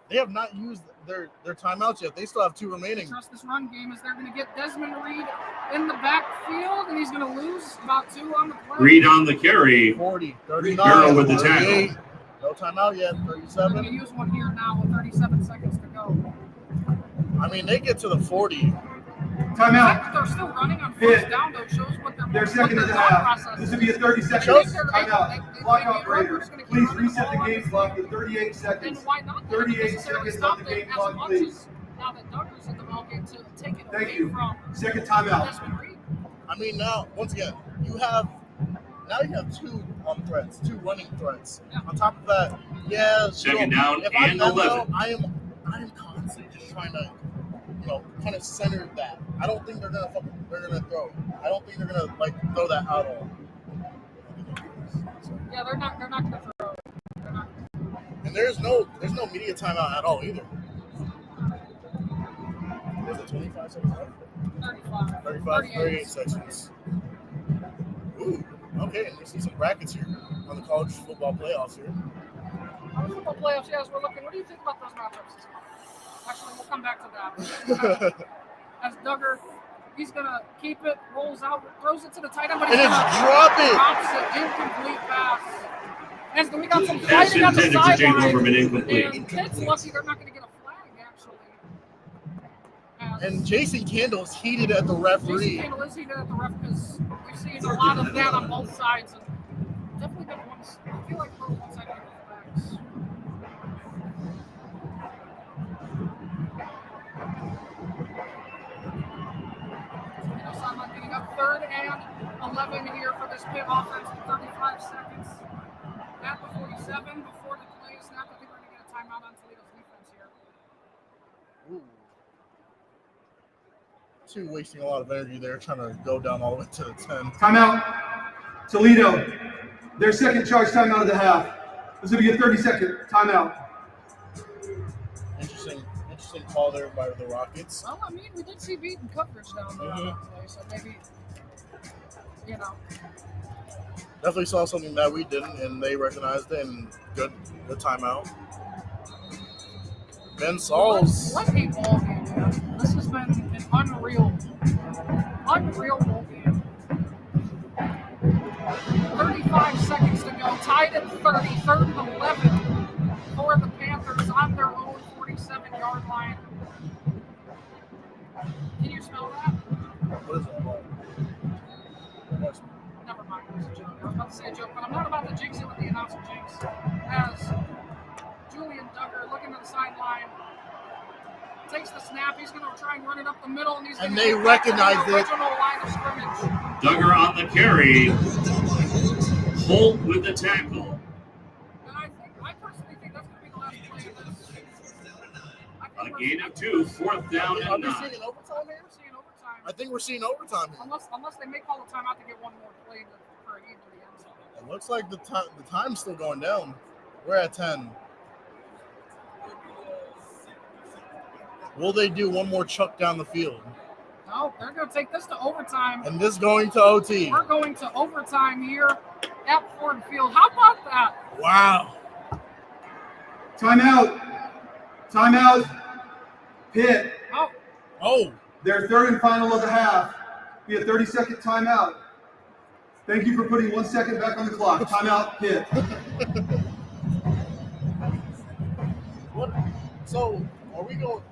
They have not used their timeouts yet. They still have 2 remaining. Trust this run game as they're going to get Desmond Reed in the backfield, and he's going to lose about 2 on the play. Reed on the carry. 40, 39, Barrow with the 38. tackle. No timeout yet. They're going to 37. use one here now with 37 seconds to go. I mean, they get to the 40. The fact Timeout. that they're still running on Pitt. 1st down, though, shows what Their second what and a their thought half. process This is. would be a 30-second They think timeout. Clock operator, Rucker's gonna keep please running reset the ball game on clock the to 38 And seconds. why not? 38 necessarily seconds stop on the it game as clock, much please. as now that Duggar's in the ballgame to take it Thank away you. from Second timeout. Desmond Reed. I mean, now, once again, you have 2 threats, 2 running threats. Yeah. On top of that, yeah. Second down if I'm and them, 11. though, I am constantly just trying to, kind of center that. I don't think they're gonna throw. I don't think they're gonna throw that out all. Yeah, they're not going to throw. They're not. And there's no media timeout at all either. Was it 25 seconds left? 35. 35, 38 seconds. Ooh, okay, and we see some brackets here on the college football playoffs here. On the football playoffs, yeah, as we're looking, what do you think about those matchups this month? Actually, we'll come back to that. As Duggar, he's going to keep it, rolls out, throws it to the tight end, but he's And going it's to drop it. drops it, incomplete pass. As we got some Pass fighting on the intended for Jake sideline. Overman, incomplete. And Pitt's lucky they're not going to get a flag, actually. As And Jason Candle is heated at the Jason referee. Candle is heated at the ref because we've seen a lot of that on both sides. And definitely been ones, I feel like both one-sided flags. Toledo sideline getting up 3rd and 11 here for this Pitt offense. 35 seconds at the 47 before the play is snapped. I think we're going to get a timeout on Toledo's defense here. Ooh. Two wasting a lot of energy there, trying to go down all the way to the 10. Timeout. Toledo. Their second charge timeout of the half. This will be a 30-second timeout. Interesting call there by the Rockets. Well, I mean, we did see beaten coverage down there on that play, so maybe, you know. Definitely saw something that we didn't, and they recognized it, and good timeout. Ben Sauls. What a ball game, man. This has been an unreal ball game. 35 seconds to go. Tied at 30, 3rd and 11 for the Panthers on their own 47-yard line. Can you spell that? What is it? Never mind, it was a joke. I was about to say a joke, but I'm not about to jinx it with the announcer jinx. As Julian Duggar looking to the sideline, takes the snap. He's going to try and run it up the middle, and they recognized it. Original line of scrimmage. Duggar on the carry. Holt with the tackle. And I personally think that's going to be the last play of this. A gain of 2, 4th down Are and we 9. seeing overtime here? We're seeing overtime. I think we're seeing overtime here. Unless they may call a timeout to get one more play for a gain to the end zone. It looks like the time's still going down. We're at 10. Will they do one more chuck down the field? No, they're going to take this to overtime. And this going to OT. We're going to overtime here at Ford Field. How about that? Wow. Timeout. Pitt. Oh, Their 3rd and final of the half. Be a 30-second timeout. Thank you for putting 1 second back on the clock. Timeout, Pitt. What? So, are we going?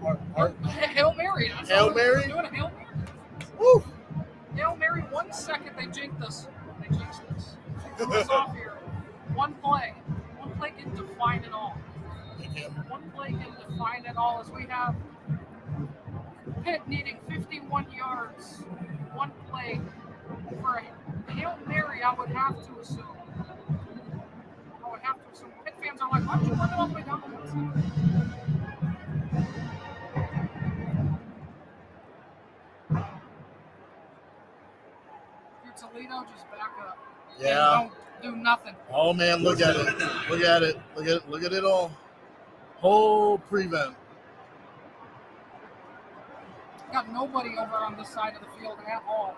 Hail Mary. Hail Mary? Doing a Hail Mary? Woo! Hail Mary, 1 second, they jinked us. They threw us off here. One play can define it all. One play can define it all as we have Pitt needing 51 yards. One play for a Hail Mary, I would have to assume. Pitt fans are like, why don't you run it all the way down the field? Toledo, just back up. Yeah. Don't do nothing. Oh man, look at it. Look at it all. Whole prevent. Got nobody over on this side of the field at all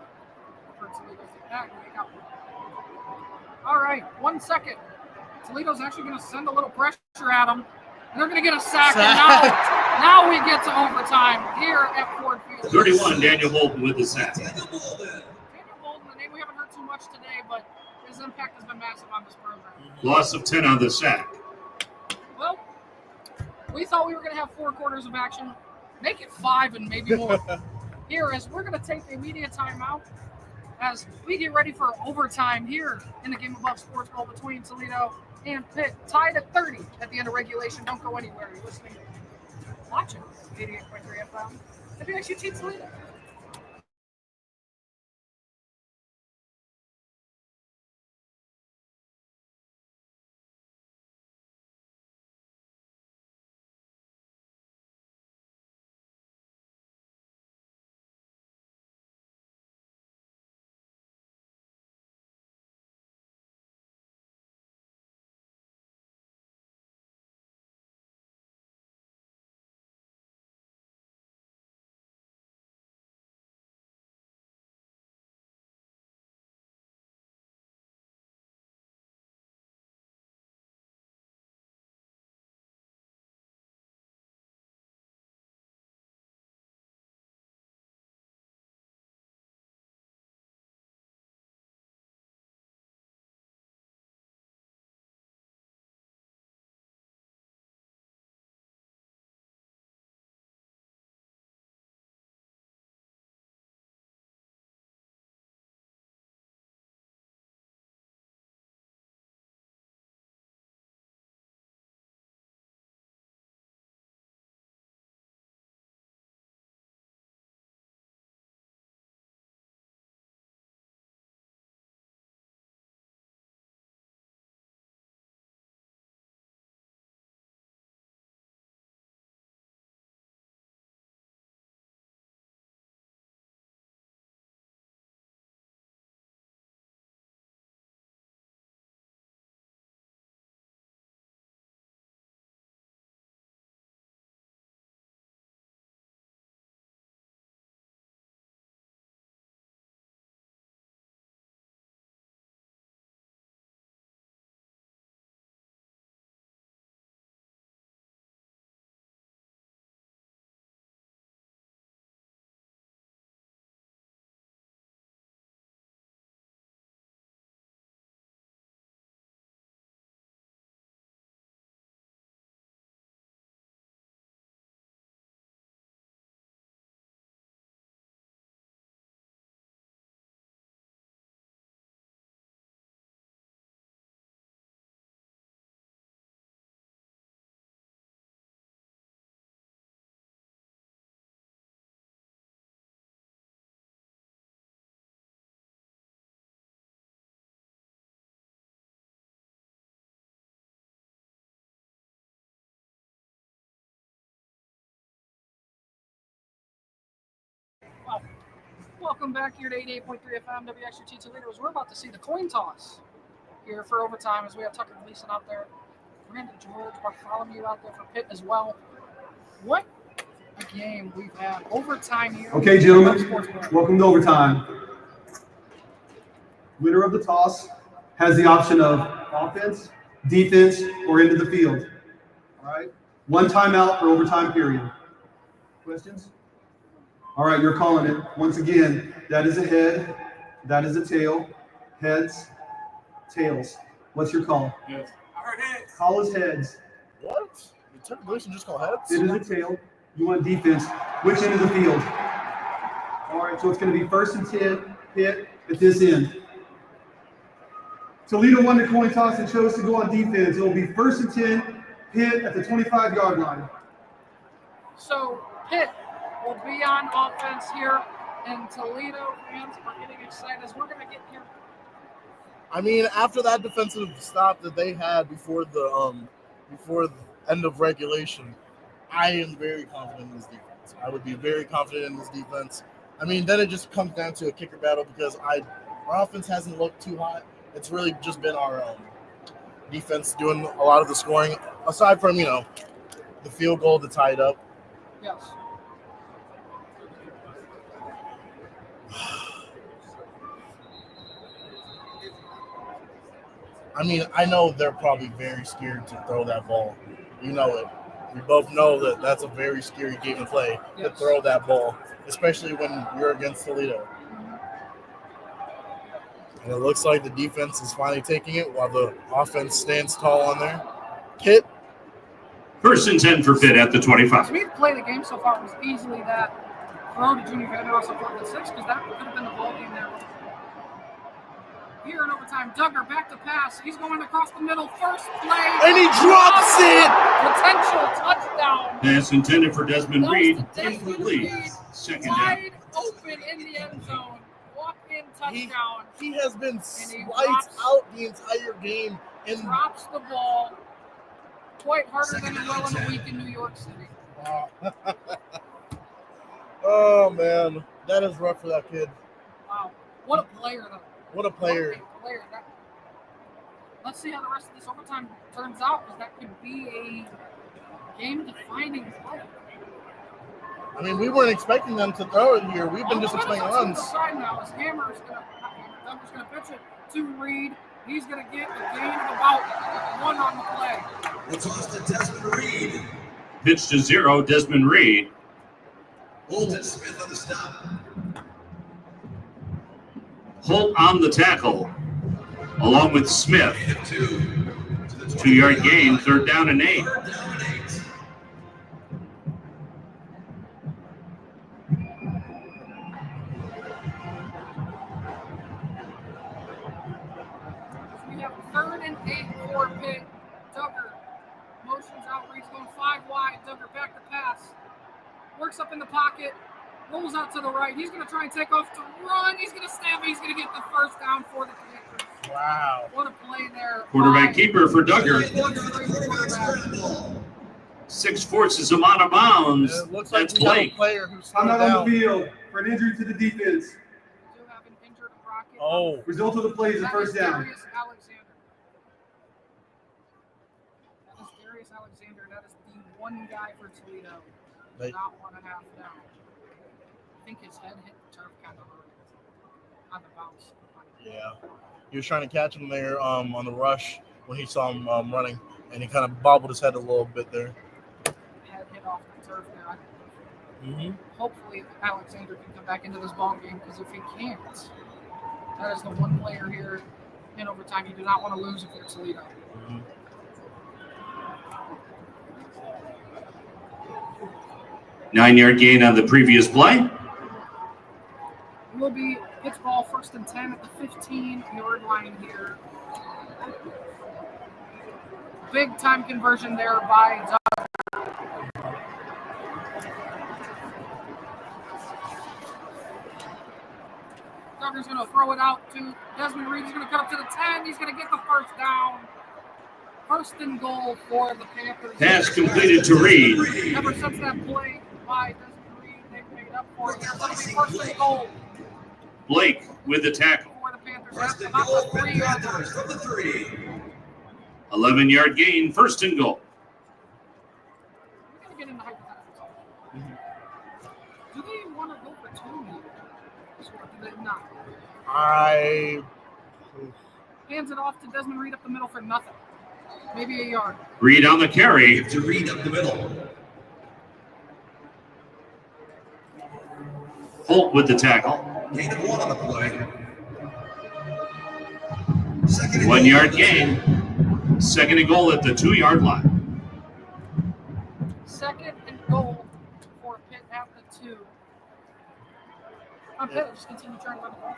for Toledo's attack. All right, 1 second. Toledo's actually going to send a little pressure at them. And they're going to get a sack. And now we get to overtime here at Ford Field. 31, Daniel Bolton with the sack. Daniel Bolton, the name we haven't heard too much today, but his impact has been massive on this program. Loss of 10 on the sack. Well, we thought we were going to have 4 quarters of action. Make it 5 and maybe more. Here, as we're going to take the immediate timeout as we get ready for overtime here in the Game Above Sports Bowl between Toledo and Pitt, tied at 30 at the end of regulation. Don't go anywhere. You're listening, watching 88.3 FM. Wxut Toledo. Welcome back here to 88.3 FM Wxut Toledo. As we're about to see the coin toss here for overtime as we have Tucker Gleason out there, Brandon George, Bartholomew out there for Pitt as well. What a game we've had. Overtime here. Okay, gentlemen, welcome to overtime. Winner of the toss has the option of offense, defense, or into the field. All right? One timeout for overtime period. Questions? All right, you're calling it. Once again, that is a head, that is a tail. Heads, tails. What's your call? Heads. I heard heads. Call is heads. What? Did Tucker Gleason just call heads? It is a tail. You want defense. Which end of the field? All right, so it's going to be 1st and 10, Pitt at this end. Toledo won the coin toss and chose to go on defense. It will be 1st and 10, Pitt at the 25-yard line. So Pitt will be on offense here, and Toledo fans are getting excited as we're going to get here. I mean, after that defensive stop that they had before the end of regulation, I am very confident in this defense. I would be very confident in this defense. I mean, then it just comes down to a kicker battle because our offense hasn't looked too hot. It's really just been our defense doing a lot of the scoring, aside from, the field goal to tie it up. Yes. I mean, I know they're probably very scared to throw that ball. You know it. We both know that that's a very scary game to play, to throw that ball, especially when you're against Toledo. And it looks like the defense is finally taking it while the offense stands tall on there. Pitt. 1st and 10 for Pitt at the 25. To me, the play of the game so far was easily that throw to Junior Vanderhouse up on the 6 because that could have been the ball game there. Here in overtime, Duggar back to pass. He's going across the middle. First play. And he drops it! Potential touchdown. Pass intended for Desmond Reed. Desmond Incomplete. Reed, 2nd down. wide open in the end zone. Walk-in touchdown. He has been sliced out the entire game. And Drops the ball quite harder than he will in a week in New York City. Oh, man. That is rough for that kid. Wow. What a player, though. What a player. What a player. Let's see how the rest of this overtime turns out, because that could be a game-defining play. I mean, we weren't expecting them to throw it here. We've been just expecting runs. Side now is Duggar's going to pitch it to Reed. He's going to get a gain of about 1 on the play. The toss to Desmond Reed. Pitch to 0, Desmond Reed. Holton Smith on the stop. Holt on the tackle, along with Smith. 2-yard gain, 3rd down and 8. 3rd down and 8. We have 3rd and 8 for Pitt. Duggar motions out. Reed's going 5 wide. Duggar back to pass. Works up in the pocket. Rolls out to the right. He's going to try and take off to run. He's going to stab it. He's going to get the 1st down for the Panthers. Wow. What a play there. Quarterback keeper for Duggar. 6 forces him out of bounds. It looks like That's we have a Blake. player who's I'm not down. on the field for an injury to the defense. We do have an injured Rocket. Oh. Result of the play is a That first is down. Darius Alexander. That is Darius Alexander. That is the one guy for Toledo. They- Not 1.5 down. I think his head hit the turf kind of hard on the bounce. Yeah. He was trying to catch him there on the rush when he saw him running, and he kind of bobbled his head a little bit there. Head hit off the turf there. Mm-hmm. Hopefully Alexander can come back into this ball game, because if he can't, that is the one player here in overtime you do not want to lose if you're Toledo. Mm-hmm. Nine-yard gain on the previous play. It will be Pitt's ball 1st and 10 at the 15-yard line here. Big time conversion there by Doug. Duggar's going to throw it out to Desmond Reed. He's going to cut up to the 10. He's going to get the 1st down. 1st and goal for the Panthers. Pass completed to Reed. Ever since that play by Desmond Reed, they've made up for it. It's going to be 1st and goal Blake with the tackle. For the Panthers, First that's and about goal, the Pitt 3-yard Panthers line. from the 3. 11-yard gain, first and goal. We're going to get into hypotheticals. Do they even want to go for 2 maybe? Or do they not? I Hands it off to Desmond Reed up the middle for nothing. Maybe a yard. Reed on the carry. To Reed up the middle. Holt with the tackle. Gain of 1 on the play. Second and 1 goal. yard gain. Second and goal at the 2-yard line. Second and goal for Pitt at the 2. Pitt just continue trying to run the ball.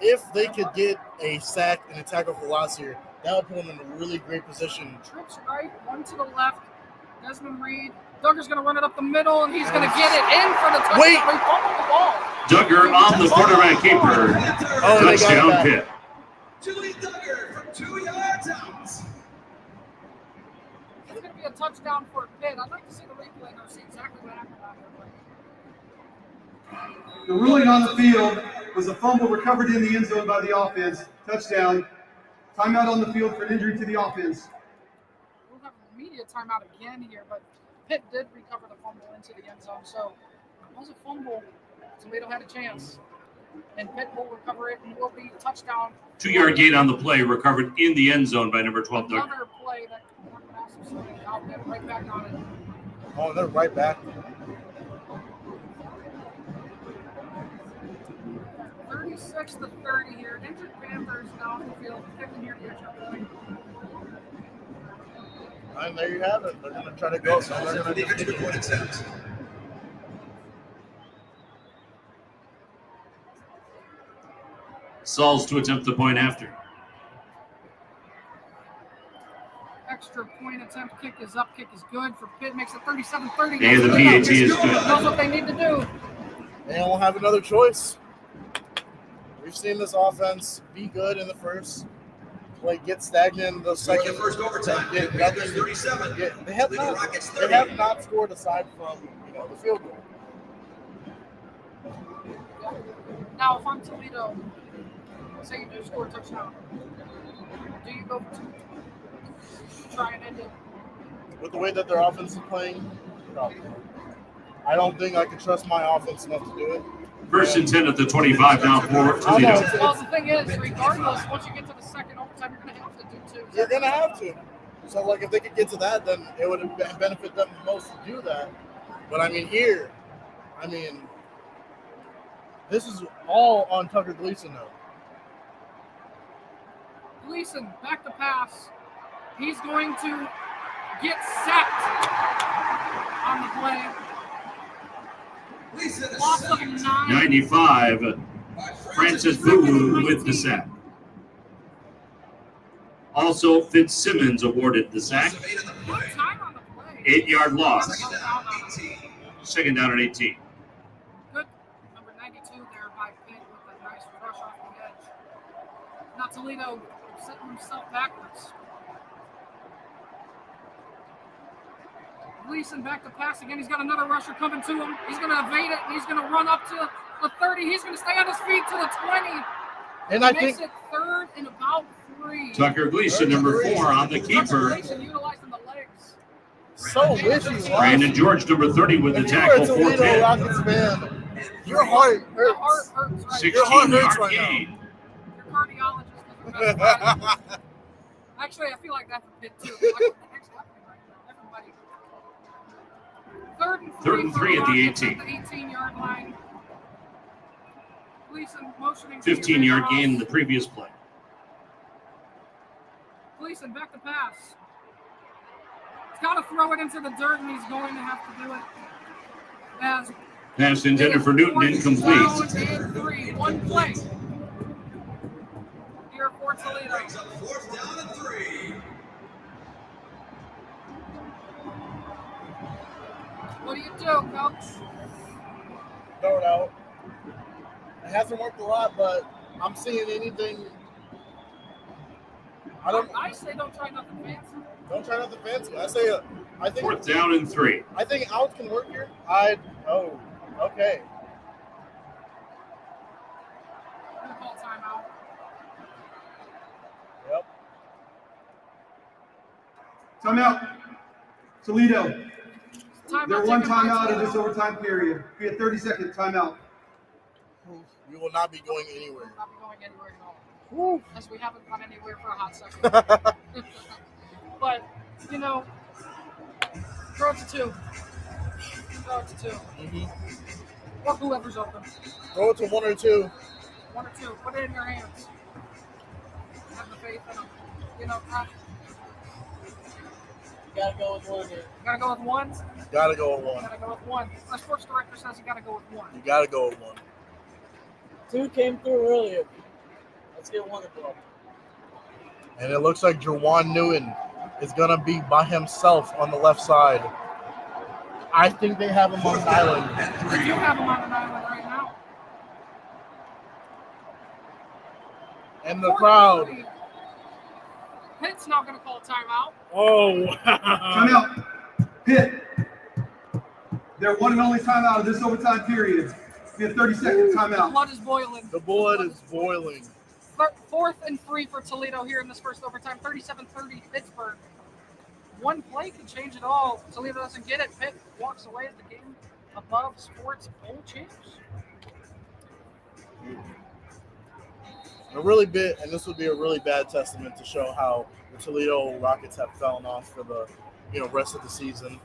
if they could get a sack and a tackle for loss here, that would put them in a really great position. Trips right, one to the left. Desmond Reed. Duggar's going to run it up the middle, and he's going to get it in for the touchdown. Wait. He fumbled the ball. Duggar on the quarterback keeper. Oh, they got it Touchdown back. Pitt. Julie Duggar from 2 yards out. It's going to be a touchdown for Pitt. I'd like to see the replay and see exactly what happened out there. The ruling on the field was a fumble recovered in the end zone by the offense. Touchdown. Timeout on the field for an injury to the offense. We'll have an immediate timeout again here, but Pitt did recover the fumble into the end zone. So it was a fumble. Toledo had a chance. And Pitt will recover it and will be touchdown. 2 yard gain on the play, recovered in the end zone by number 12, Duggar. Another play that massive out there, right back on it. Oh, they're right back. 36-30 here. Injured Panthers down the field. Kicking here to extra point. And there you have it. They're going to try to go. That's also for the extra point attempt. Sauls to attempt the point after. Extra point attempt. Kick is up. Kick is good for Pitt. Makes it 37-30. And the PAT is good. Knows what they need to do. They don't have another choice. We've seen this offense be good in the first, like get stagnant in the For the second. first overtime, Get Panthers nothing. 37. Yeah, they have Toledo not. Rockets They 30. have not scored aside from the field goal. Now, if I'm Toledo, say you do score a touchdown, do you go for 2? Try and end it. With the way that their offense is playing, probably. I don't think I can trust my offense enough to do it. First and 10 at the 25 now for I know, Toledo. Well, the thing is, regardless, once you get to the second overtime, you're going to have to do 2. You're gonna have to. So, like, if they could get to that, then it would benefit them the most to do that. But I mean, here, this is all on Tucker Gleason, though. Gleason, back to pass. He's going to get sacked on the play. Gleason is Loss of sacked 9. 95, by Francis Boo with the sack. Also, Fitzsimmons awarded the sack. Loss of 8 on the Good play. time on the play. 8 yard loss. Second down, 18. Second down and 18. Good. Number 92 there by Pitt with a nice rush off the edge. Now Toledo setting himself backwards. Gleason back to pass again. He's got another rusher coming to him. He's going to evade it, and he's going to run up to the 30. He's going to stay on his feet to the 20. And I Makes think it third and about 3. Tucker Gleason, number 4, on the keeper. Gleason utilizing the legs. so wishy-washy. Brandon George, number 30, with the If you were a tackle for Toledo Pitt. Rockets fan, your heart The heart hurts. hurts right 16 Your heart hurts yard right now. gain. Your cardiologist is the best friend. Actually, I feel like that for Pitt too. Like, what the heck's happening right now? Everybody. Third and three for at the Rockets 18. At the 18-yard line. Gleason motioning. 15 yard gain in the previous play. Gleason back to pass. He's got to throw it into the dirt, and he's going to have to do it. As Pass intended for Newton, incomplete. down and 3. One play. Here for Toledo. Brings up 4th down and 3. What do you do, coach? Throw it out. It hasn't worked a lot, but I'm seeing anything. I say don't try nothing fancy. Don't try nothing fancy. I say, I think 4th down and 3. I think outs can work here. Okay. timeout. Yep. Timeout. Toledo. Timeout They're one taken by timeout in Toledo. this overtime period. Be a 30-second timeout. We will not be going anywhere. We're not going anywhere at all. Woo. Because we haven't gone anywhere for a hot second. But, you know, throw it to 2. Throw it to 2. Mm-hmm. Or whoever's open. Throw it to 1 or 2. 1 or 2. Put it in your hands. Have the faith in them. You know, You gotta go with one here. you gotta go with 1. Gotta go with You 1. gotta go with 1. My sports director says you gotta go with 1. You gotta go with 1. 2 came through earlier. Let's get 1 involved. And it looks like Jawan Newton is gonna be by himself on the left side. I think they have him on an island. They do have him on an island right now. And the crowd. Pitt's not going to call a timeout. Oh. Timeout. Pitt. Their one and only timeout of this overtime period. Be a 30-second The timeout. blood is boiling. The blood is boiling. 4th and 3 for Toledo here in this first overtime. 37-30 Pittsburgh. One play can change it all. Toledo doesn't get it. Pitt walks away as the game above sports bowl champs. A really bit, and this would be a really bad testament to show how the Toledo Rockets have fallen off for the rest of the season.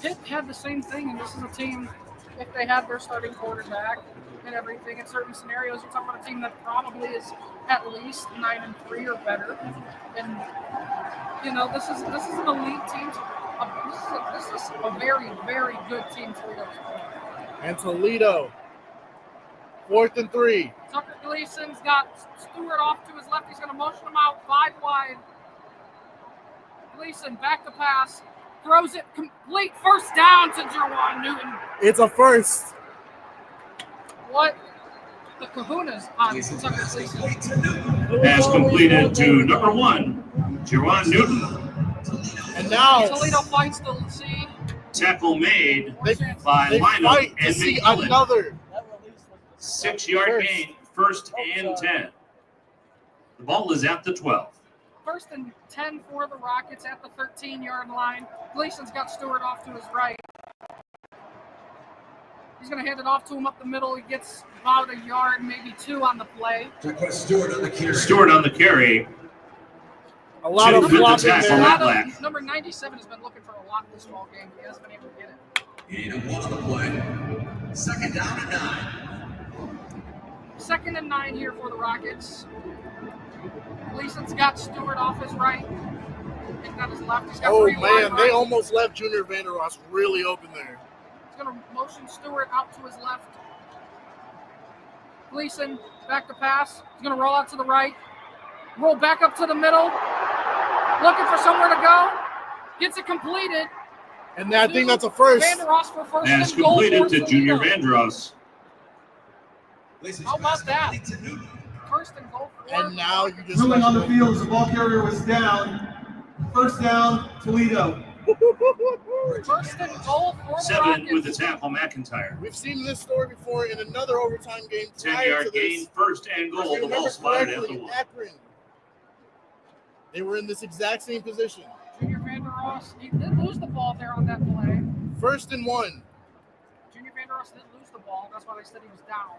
Pitt had the same thing, and this is a team, if they had their starting quarterback and everything, in certain scenarios, you're talking about a team that probably is at least 9-3 or better. And this is an elite team. This is a very, very good team Toledo's playing. And Toledo, 4th and 3. Tucker Gleason's got Stewart off to his left. He's going to motion him out 5 wide. Gleason back to pass. Throws it complete. First down to Jawan Newton. It's a first. What the kahunas on Tucker Gleason. Pass completed to number 1, Jawan Newton. And now Toledo fights to see. Tackle made they by lineup fight to and see McMillan. another. 6-yard gain, 1st and 10. The ball is at the 12. 1st and 10 for the Rockets at the 13-yard line. Gleason's got Stewart off to his right. He's going to hand it off to him up the middle. He gets about a yard, maybe 2 on the play. Stewart on the carry. Stewart on the carry. A lot of Good flopping tackle. there. Matt Black. Number 97 has been looking for a lot in this ball game. He hasn't been able to get it. Gain of 1 on the play. 2nd down and 9. 2nd and 9 here for the Rockets. Gleason's got Stewart off his right. He's got his left. He's got Oh 3 wide man, they right. almost left Junior Vanderross really open there. He's going to motion Stewart out to his left. Gleason back to pass. He's going to roll out to the right. Roll back up to the middle. Looking for somewhere to go. Gets it completed. And I think that's a first. Vanderross for first Pass and goal completed for to Toledo. Junior Vandeross. How about that? First and goal for And now you just Ruling on the field as the ball carrier was down. 1st down, Toledo. First and goal for the 7 Rockets. with the tackle, McIntyre. We've seen this story before in another overtime game. 10-yard gain, 1st and If goal. you The ball remember spotted at correctly, the 1. Akron. They were in this exact same position. Junior Vanderross, he did lose the ball there on that play. 1st and 1. Junior Vanderross did lose the ball. That's why they said he was down.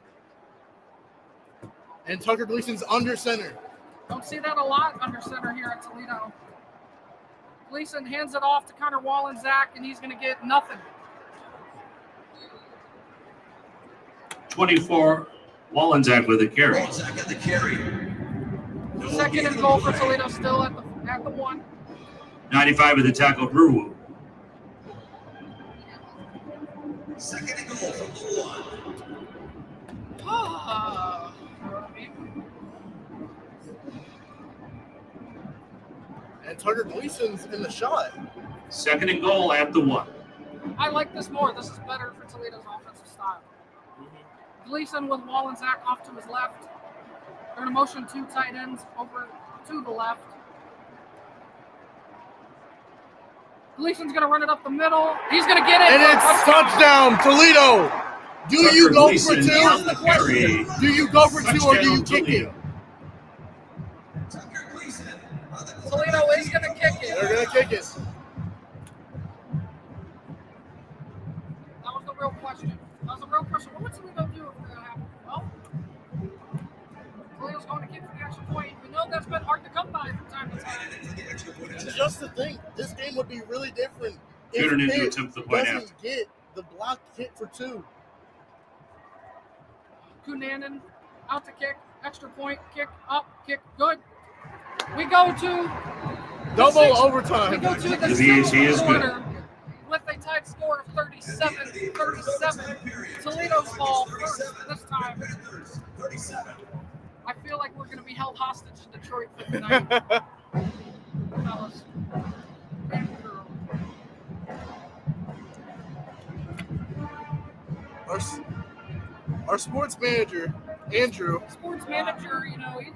And Tucker Gleason's under center. Don't see that a lot under center here at Toledo. Gleason hands it off to Connor Wallensack, and he's going to get nothing. 24, Wallensack with the carry. Wallensack at the carry. 2nd and goal for Toledo, still at the 1. 95 with the tackle, Brew. 2nd and goal from the 1. And Tucker Gleason's in the shot. 2nd and goal at the 1. I like this more. This is better for Toledo's offensive style. Gleason with Wallensack off to his left. They're going to motion 2 tight ends over to the left. Gleason's going to run it up the middle. He's going to get it. And it's touchdown, Toledo. Do you go for Gleason on two? the carry. Do you go for two or do you Touchdown, kick it? Toledo. Toledo is going to kick it. They're gonna kick it. That was the real question. What would Toledo do if that happened? Well, Toledo's going to kick for the extra point. We know that's been hard to come by from time to time. Just to think, this game would be really different if Goodernon to Pitt attempt the point doesn't after. get the block hit for two. Cunanan out to kick, extra point, kick, up, kick, good. We go to Double We overtime. go to the The VAC sixth is good. quarter with a tied score of 37-37. Toledo's ball first this time. I feel like we're going to be held hostage in Detroit for the night. Fellas. Our sports manager, Andrew. Sports manager,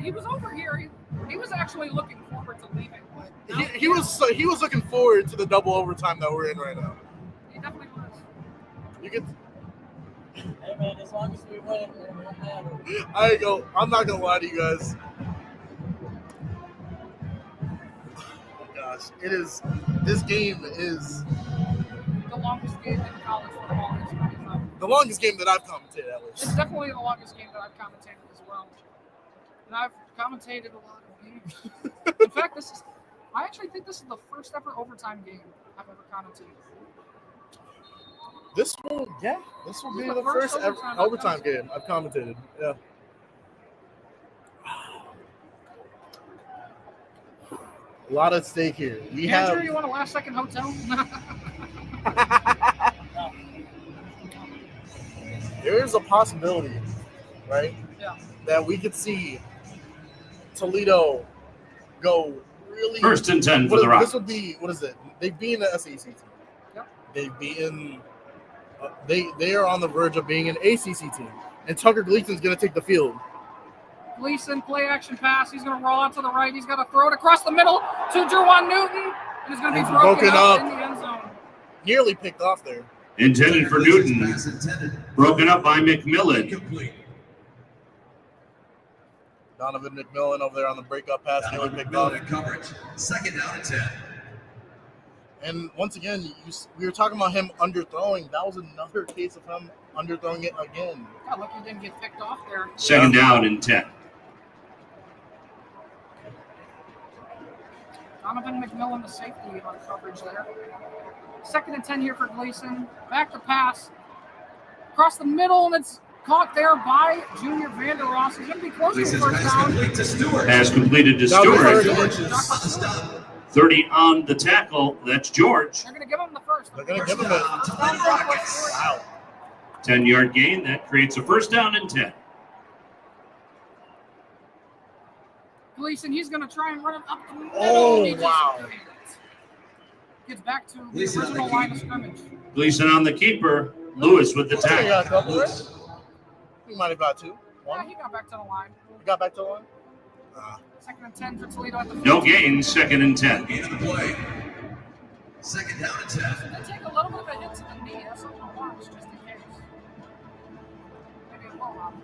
he was over here. He was actually looking forward to leaving. But He was looking forward to the double overtime that we're in right now. He definitely was. You can. Hey man, as long as we win, it won't matter. I'm not gonna lie to you guys. Oh gosh, it is. This game is The longest game in college football history. the longest game that I've commentated at It's least. definitely the longest game that I've commentated as well. And I've commentated a lot of games. In fact, I actually think this is the first ever overtime game I've ever commentated. This will be the first ever overtime game I've commentated. Yeah. A lot at stake here. We Andrew, have. you want a last second hotel? There is a possibility, right? Yeah. That we could see Toledo go really. First and 10 for the Rockets. This would be, what is it? They've beaten the SEC team. Yep. They've beaten. They are on the verge of being an ACC team, and Tucker Gleason's going to take the field. Gleason, play action pass. He's going to roll out to the right. He's got to throw it across the middle to Jerwan Newton. And it's going to be It's broken broken up up. in the end zone. Nearly picked off there. Intended for Newton. Broken up by McMillan. Incomplete. Donovan McMillan over there on the breakup pass, nearly picked off. Miller in coverage. Second down and 10. And once again, we were talking about him underthrowing. That was another case of him underthrowing it again. God, look, he didn't get picked off there. Second down and 10. Donovan McMillan, the safety on coverage there. Second and 10 here for Gleason. Back to pass. Across the middle, and it's caught there by Junior Vander Ross. He's going to be close to the Gleason's first pass down. complete to Stewart. Pass completed to That was 30 Stewart. inches. On the stop. 30 on the tackle. That's George. They're going to give him the first. They're going to First give him it. down, Toledo Rockets. Wow. 10-yard gain. That creates a first down and 10. Gleason, he's going to try and run it up the middle. Oh, He just wow. couldn't. Gets back to the Gleason on the original line of keeper. scrimmage. Gleason on the keeper. Lewis with the I think he got a tackle. couple, right? He might have got two. Yeah, One. he got back to the line. He got back to one. Second and 10 for Toledo at the No 15. gain. Second and 10. Gain of the play. Second down and 10. They take a little bit of a hit to the knee. That's something to watch, just in case. Maybe a blow up.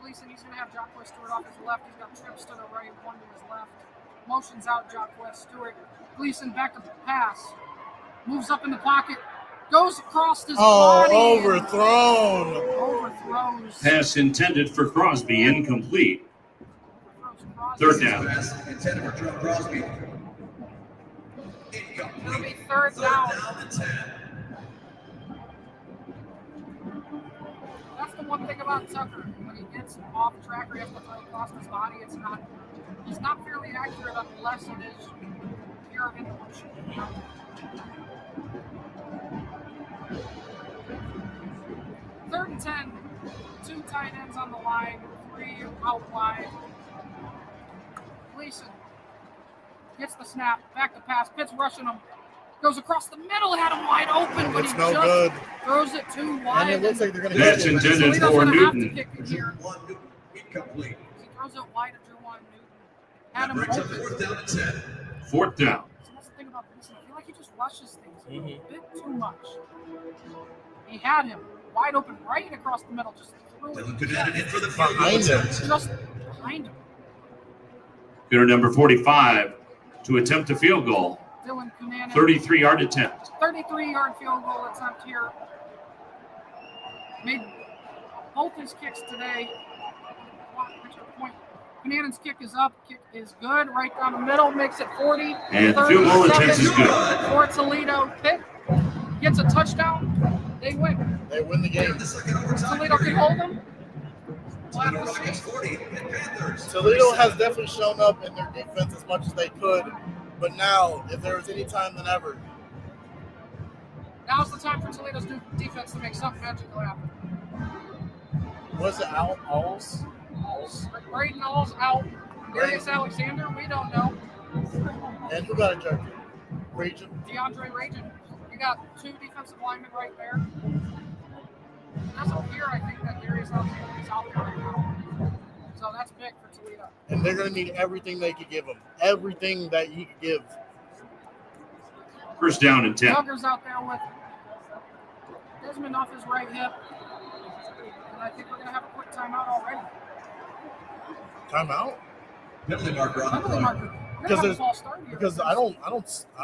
Gleason, he's going to have Jacques Stewart off his left. He's got trips to the right, one to his left. Motions out Jacques Stewart. Gleason back to the pass. Moves up in the pocket. Goes across his body. Overthrown. Overthrows. Pass intended for Crosby. Incomplete. Overthrows Crosby. Third down. Pass intended for Joe Crosby. It'll be Incomplete. third down. Down and 10. That's the one thing about Tucker. When he gets off track or he has to throw across his body, he's not fairly accurate unless it is pure intuition. Third and 10. Two tight ends on the line. Three out wide. Gleason gets the snap. Back to pass. Pitt's rushing him. Goes across the middle. Had him wide open, but It's he no just good. throws it too And wide. it looks like they're going to That's hit it. intended Toledo's for gonna have to Newton. kick it here. One Newton. Incomplete. He throws it wide to Jerwan Newton. had him Brings up open. 4th down and 10. 4th down. So that's the thing about Gleason. I feel like he just rushes things a bit too much. He had him wide open right across the middle, just threw it Dylan Cadet in for the field goal Behind him. attempt. just behind him. Gooner number 45 to attempt a field goal. Dylan Cunanan, 33-yard attempt. 33-yard field goal attempt here. Made both his kicks today. Extra point. Cunanan's kick is up. Kick is good. Right down the middle. Makes it 40. And the field goal attempt is good. For Toledo. Pitt gets a touchdown. They win. They win the game. The second overtime Toledo can period. hold them. Toledo run against 40 and Panthers. Toledo has definitely shown up in their defense as much as they could, but now, if there was any time than ever, Now's the time for Toledo's defense to make something magical happen. was it Owls? Braden All's out. Darius Alexander, we don't know. And who got ejected? Region. DeAndre Rajan. You got 2 defensive linemen right there. It doesn't appear, I think, that Darius Alexander is out there right now. So that's big for Toledo. And they're going to need everything they could give him. Everything that he could give. 1st down and 10. Duggar's out there with Desmond off his right hip. And I think we're going to have a quick timeout already. Timeout? Penalty marker on the Penalty play. marker. We're Because going to have a there's- false start here. Because I don't think. I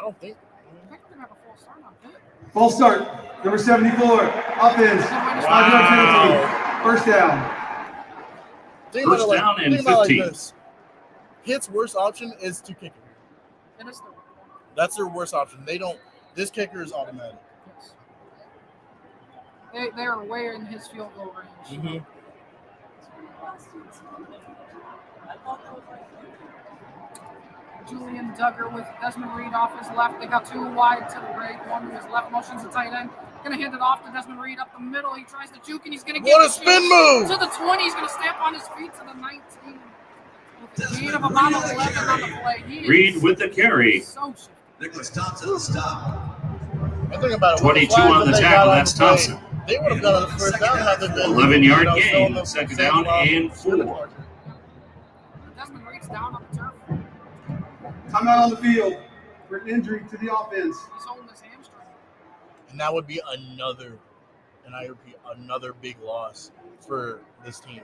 think we're going to have a false start on Pitt. False start. Number 74. Offense. 5-yard penalty. 1st down. Think about First it like- down and think about it like 15. this. Pitt's worst option is to kick it. It is the That's their worst option. They don't. This kicker is automatic. yes. They are way in his field goal range. Julian Duggar with Desmond Reed off his left. They got 2 wide to the right. One who is left motions the tight end. Gonna hand it off to Desmond Reed up the middle. He tries to juke and he's gonna get What a the spin juke move! to the 20. He's gonna stamp on his feet to the 19. With a gain of about 11 on the play. He is Reed with the carry. so shifty. Nicholas Thompson the stop. I think about it. 22 with flag on that the they tackle, got on that's the play, Thompson. They would have got a first down had they been 11-yard showing gain, them 2nd same, down and 4. Desmond Reed's down on the turf. Timeout on the field for an injury to the offense. He's holding his hamstring. And that would be another, and I repeat, another big loss for this team.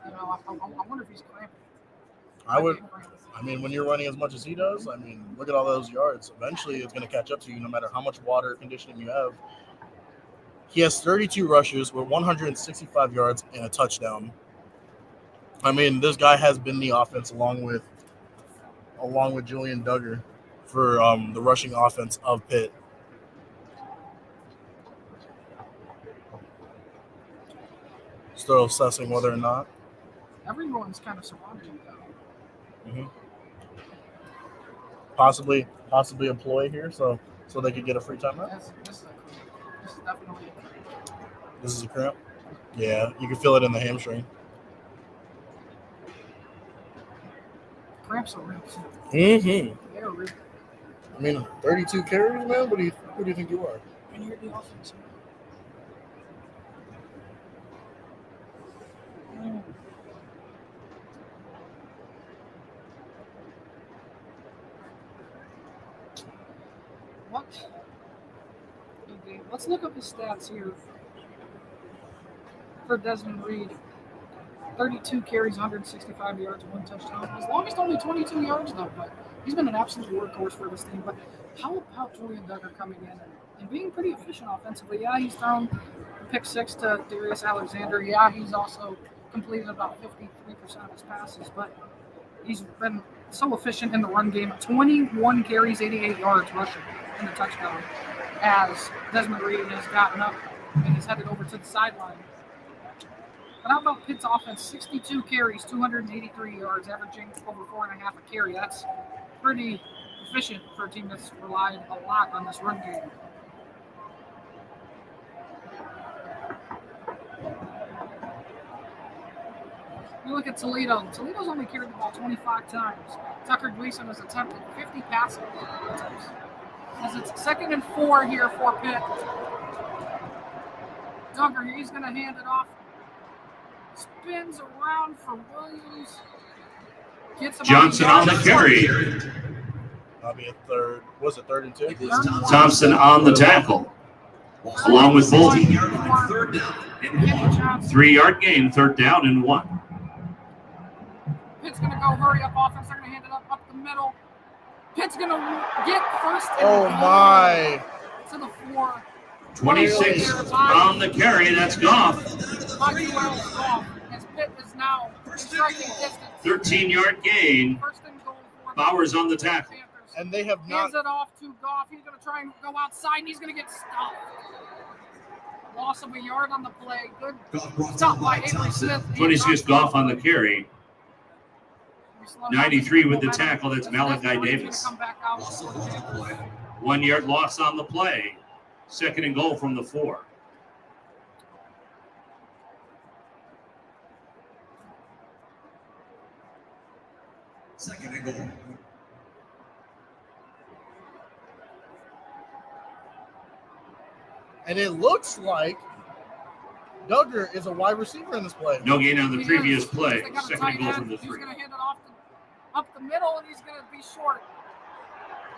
You know, I wonder if he's cramping. I would. I mean, when you're running as much as he does, I mean, look at all those yards. Eventually, it's going to catch up to you, no matter how much water conditioning you have. He has 32 rushes with 165 yards and a touchdown. I mean, this guy has been the offense along with Julian Duggar for the rushing offense of Pitt. Still assessing whether or not. Everyone's kind of surrounded him, though. Possibly employ here, so they could get a free timeout. This is definitely a cramp. This is a cramp. Yeah, you can feel it in the hamstring. Cramps are real. Mm-hmm. They're real. I mean, 32 carries, man. Who do you think you are? And you're the offense. What? Okay, let's look up his stats here for Desmond Reed. 32 carries, 165 yards, 1 touchdown. His longest only 22 yards, though, but he's been an absolute workhorse for this team. But how about Julian Duggar coming in and being pretty efficient offensively? Yeah, he's thrown a pick 6 to Darius Alexander. Yeah, he's also completed about 53% of his passes, but he's been so efficient in the run game. 21 carries, 88 yards rushing in the touchdown as Desmond Reed has gotten up and he's headed over to the sideline. But how about Pitt's offense? 62 carries, 283 yards, averaging over 4.5 a carry. That's pretty efficient for a team that's relied a lot on this run game. You look at Toledo. Toledo's only carried the ball 25 times. Tucker Gleason has attempted 50 passing attempts. As it's 2nd and 4 here for Pitt. Duggar, he's going to hand it off. Spins around for Williams. Gets about Johnson a yard on the short. carry. That'll be a third. Was it 3rd and 2? Thompson on the tackle, along with Bolton. 3rd down and 1. 3-yard gain, 3rd down and 1. Pitt's going to go hurry up offense. They're going to hand it up the middle. Pitt's going to get first and Oh, goal my. to the 4. 26 on the carry. That's Goff. Mikey Wells off as Pitt is now in striking distance. 13-yard gain. First and goal for Bowers on the tackle. Panthers. And they have not. Hands it off to Goff. He's going to try and go outside, and he's going to get stopped. Loss of a yard on the play. Good stop by Avery Smith. 26 Goff on the carry. 93 with the tackle. That's Malachi Davis. 1-yard loss on the play. 2nd and goal from the 4. Second and goal. And it looks like Duggar is a wide receiver in this play. No gain on the He previous is. play. They got a 2nd tight and goal end. from the He's 3. going to hand it off up the middle, and he's going to be short.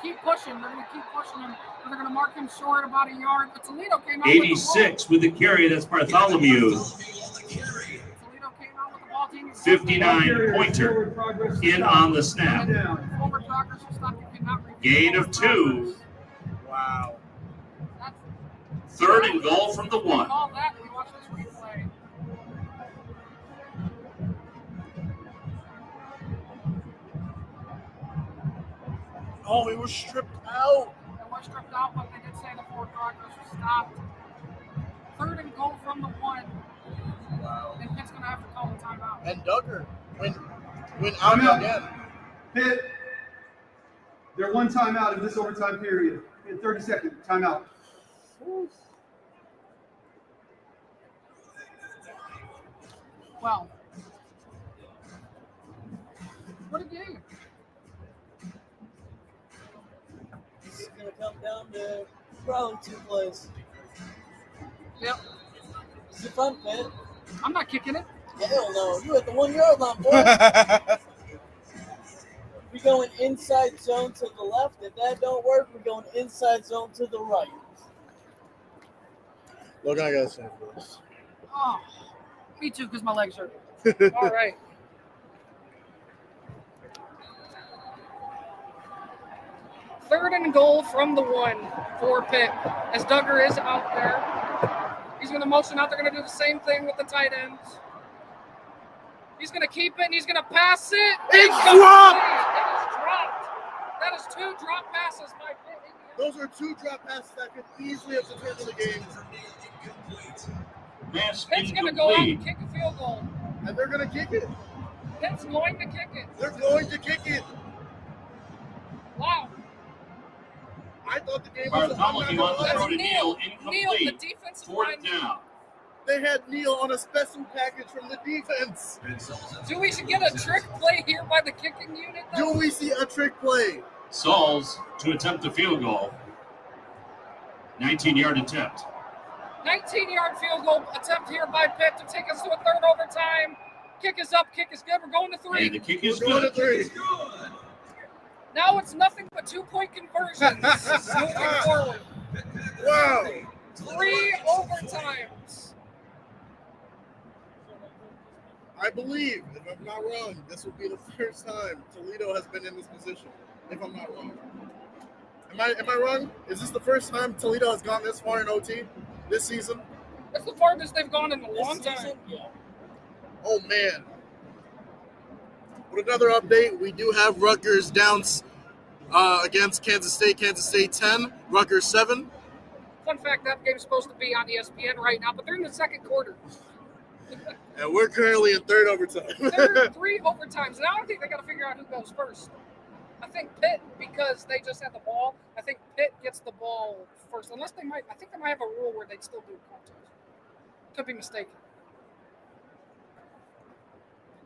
Keep pushing. They're going to keep pushing him. They're going to mark him short about a yard. But Toledo came out 86 with the carry. That's Bartholomew. Toledo came out with the ball. Team 59 pointer in on the snap. Forward progress will stop. You cannot review Gain forward of 2. Wow. That's 3rd and goal from the 1. call that. We watch this replay. Oh, he was stripped out. They were stripped out, but they did say the forward progress was stopped. 3rd and goal from the 1. Wow. And Pitt's going to have to call a timeout. And Duggar went out Timeout. again. Pitt, they're 1 timeout in this overtime period. In 30-second timeout. Well, what a game. This is going to come down to probably 2 plays. Yep. Is it fun, Pitt? I'm not kicking it. Hell no. You at the 1-yard line, boy. We're going inside zone to the left. If that don't work, we're going inside zone to the right. Look, I gotta say this. Oh, me too, because my legs hurt. All right. Third and goal from the 1 for Pitt. As Duggar is out there. He's going to motion out. They're going to do the same thing with the tight ends. He's going to keep it, and he's going to pass it. It's Incomplete. dropped! It is dropped. That is 2 drop passes by Pitt. Those are 2 drop passes that could easily have determined the game. Pass Pitt's going to go out incomplete. and kick a field goal. And they're going to kick it. Pitt's going to kick it. They're going to kick it. Wow. I thought the game was Bartholomew on the That's throw to Neal. Neal, the Incomplete. defensive 4th line. down. They had Neal on a special package from the defense. Do we should get a trick play here by the kicking unit? though? Do we see a trick play? Sauls to attempt a field goal. 19-yard attempt. 19-yard field goal attempt here by Pitt to take us to a 3rd overtime. Kick is up, kick is good. We're going to 3. And the kick is We're going to good. 3. Now it's nothing but 2-point conversions moving forward. Wow. 3 overtimes. I believe, if I'm not wrong, this will be the first time Toledo has been in this position. If I'm not wrong. Am I wrong? Is this the first time Toledo has gone this far in OT this season? That's the farthest they've gone in a long This time. season? Yeah. Oh, man. With another update, we do have Rutgers down against Kansas State. Kansas State 10, Rutgers 7. Fun fact, that game's supposed to be on ESPN right now, but they're in the 2nd quarter. And we're currently in 3rd overtime. There are 3 overtimes. Now I think they got to figure out who goes first. I think Pitt, because they just had the ball, I think Pitt gets the ball first. Unless they might, I think they might have a rule where they'd still do contest. Could be mistaken.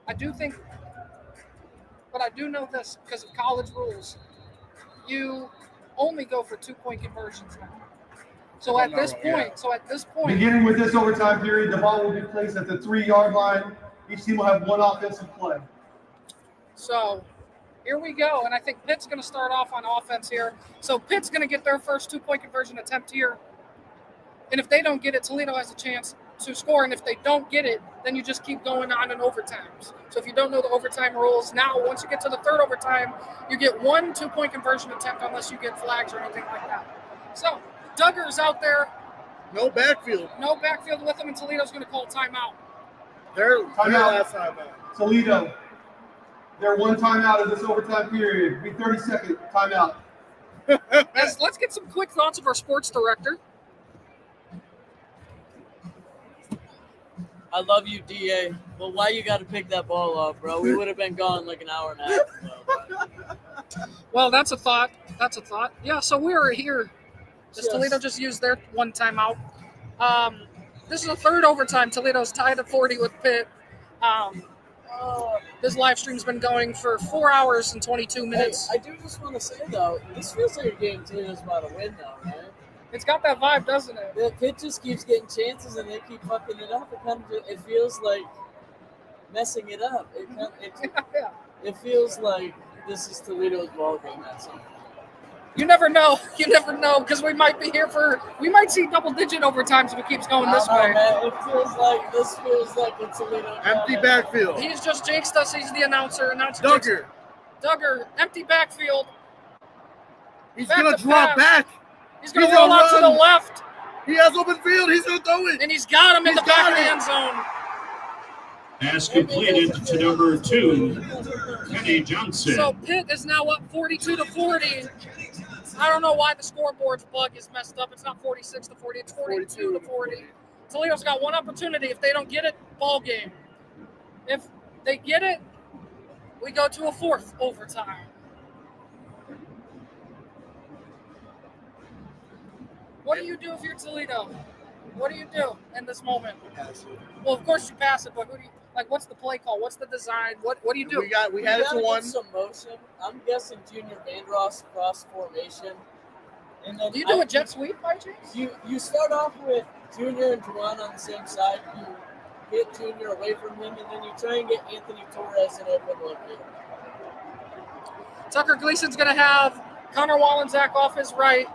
I do think, but I do know this because of college rules. You only go for 2-point conversions now. So at this point, Beginning with this overtime period, the ball will be placed at the 3-yard line. Each team will have 1 offensive play. So here we go. And I think Pitt's going to start off on offense here. So Pitt's going to get their first 2-point conversion attempt here. And if they don't get it, Toledo has a chance to score. And if they don't get it, then you just keep going on in overtimes. So if you don't know the overtime rules, now once you get to the third overtime, you get 1 2-point conversion attempt unless you get flags or anything like that. So Duggar's out there. No backfield. No backfield with him, and Toledo's going to call timeout. Their Timeout. last timeout. Toledo. Their one timeout of this overtime period. Be 30-second timeout. Let's get some quick thoughts of our sports director. I love you, DA. But why you got to pick that ball up, bro? We would have been gone like an hour and a half ago. Well, that's a thought. Yeah, so we are here. Does Toledo just use their one timeout? This is the third overtime. Toledo's tied at 40 with Pitt. This live stream's been going for 4 hours and 22 minutes. Hey, I do just want to say, though, this feels like a game Toledo's about to win now, man. It's got that vibe, doesn't it? The Pitt just keeps getting chances and they keep fucking it up. It feels like messing it up. Yeah. It feels like this is Toledo's ball game at some point. You never know, because we might see double-digit overtimes if it keeps going this way. Man. This feels like it's Toledo. Empty backfield. He's just jinxed us. He's the announcer. Duggar, empty backfield. He's Back going to to drop pass. back. He's going to He's roll gonna out to run. the left, He has open field. He's going to throw it. and he's got him in the He's back got of the it. end zone. Pass completed to number 2, Kenny Johnson. So Pitt is now up 42-40. I don't know why the scoreboard's bug is messed up. It's not 46-40. It's 42-40. Toledo's got one opportunity. If they don't get it, ball game. If they get it, we go to a fourth overtime. What do you do if you're Toledo? What do you do in this moment? Well, of course you pass it, but who do you what's the play call? What's the design? What do you do? We had it to one. Some motion. I'm guessing Junior Vandross cross formation. And then Do you do a jet sweep by chance? You start off with Junior and Juwan on the same side. You get Junior away from him, and then you try and get Anthony Torres an open look here. Tucker Gleason's going to have Connor Wallensack off his right,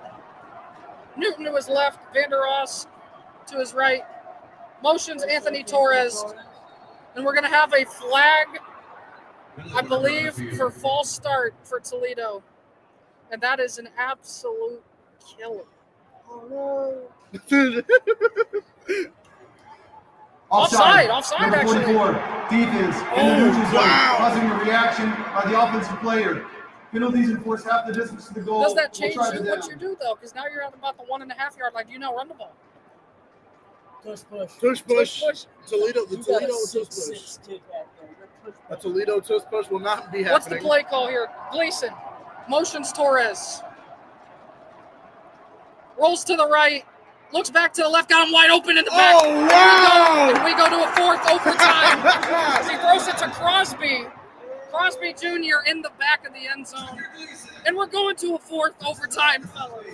Newton to his left, Vander Ross to his right, motions Anthony Torres, and we're going to have a flag, I believe, for false start for Toledo, and that is an absolute killer. Oh, no. Offside, Number actually. 44, defense in the neutral zone, causing a reaction by the offensive player. Penalties enforced half the distance to the goal. Does that change We'll try the what down. you do, though? Because now you're at about the 1.5 yard line. Do you now run the ball? Tush push. Tush push. Push. Toledo, the You got a Toledo tush 6'6" push. kid back there. You're push A Toledo tush push will not be happening. What's the play call here? Gleason motions Torres. Rolls to the right. Looks back to the left. Got him wide open in the back. Oh, wow! And we go to a fourth overtime. As he throws it to Crosby. Crosby Jr. in the back of the end zone. And we're going to a fourth overtime, fellas.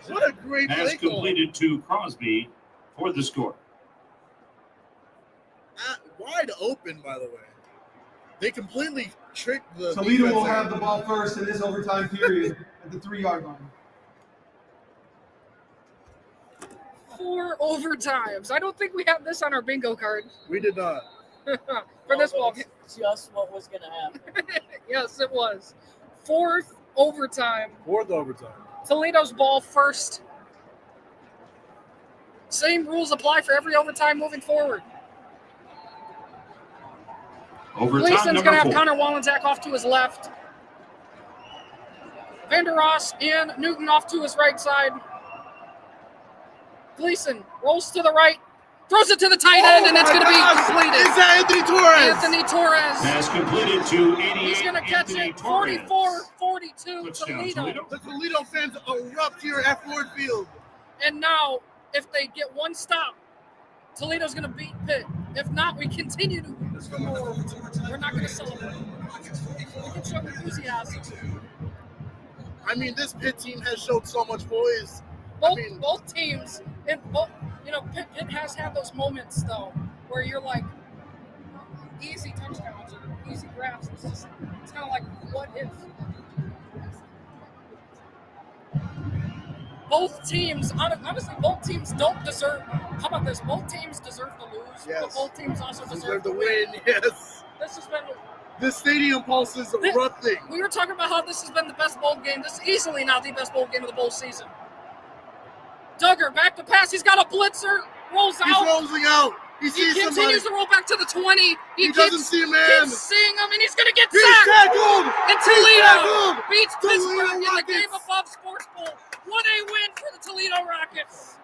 What a great play Pass call. completed to Crosby for the score. Wide open, by the way. They completely tricked the Toledo will defense there. have the ball first in this overtime period at the 3-yard line. 4 overtimes. I don't think we have this on our bingo card We did not. for this ball game. Just what was going to happen. Yes, it was. 4th overtime. Fourth overtime. Toledo's ball first. Same rules apply for every overtime moving forward. Overtime Gleason's number going to have 4. Connor Wallensack off to his left. Vander Ross and Newton off to his right side. Gleason rolls to the right, throws it to the tight end, and it's going to be completed. Is that Anthony Torres? Anthony Torres. Pass completed to 88. He's going to catch Anthony it. Torres. 44-42 Touchdown, Toledo. The Toledo fans erupt here at Ford Field. And now, if they get one stop, Toledo's going to beat Pitt. If not, we continue to. We're not going to celebrate. We can show enthusiasm. I mean, this Pitt team has showed so much poise. Both teams, and both, Pitt has had those moments though, where you're like, easy touchdowns, easy grabs. It's kind of like, what if? Both teams, honestly, both teams don't deserve. How about this? Both teams deserve to lose, Yes. but both teams also Deserve to win. Yes. This has been. This stadium pulse is erupting. We were talking about how this has been the best bowl game. This is easily now the best bowl game of the bowl season. Duggar back to pass. He's got a blitzer. Rolls out. He's rolling out. He sees continues somebody. to roll back to the 20. He doesn't see a man. Keeps seeing him, and he's going to get He's sacked. tackled. And He's Toledo tackled. beats Toledo Pittsburgh in the Rockets. game above Sports Bowl. What a win for the Toledo Rockets.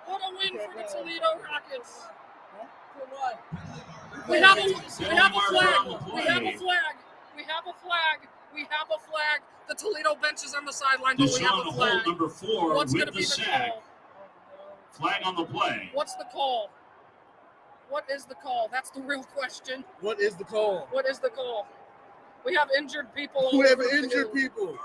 What a win for the Toledo Rockets. For what? We have a flag. We have a flag. We have a flag. The Toledo bench is on the sideline, but we have Deshaun a flag. Holt, number 4, What's going with to the be the sack. call? Flag on the play. What's the call? What is the call? That's the real question. What is the call? What is the call? We have injured people. all We have over the injured field. people.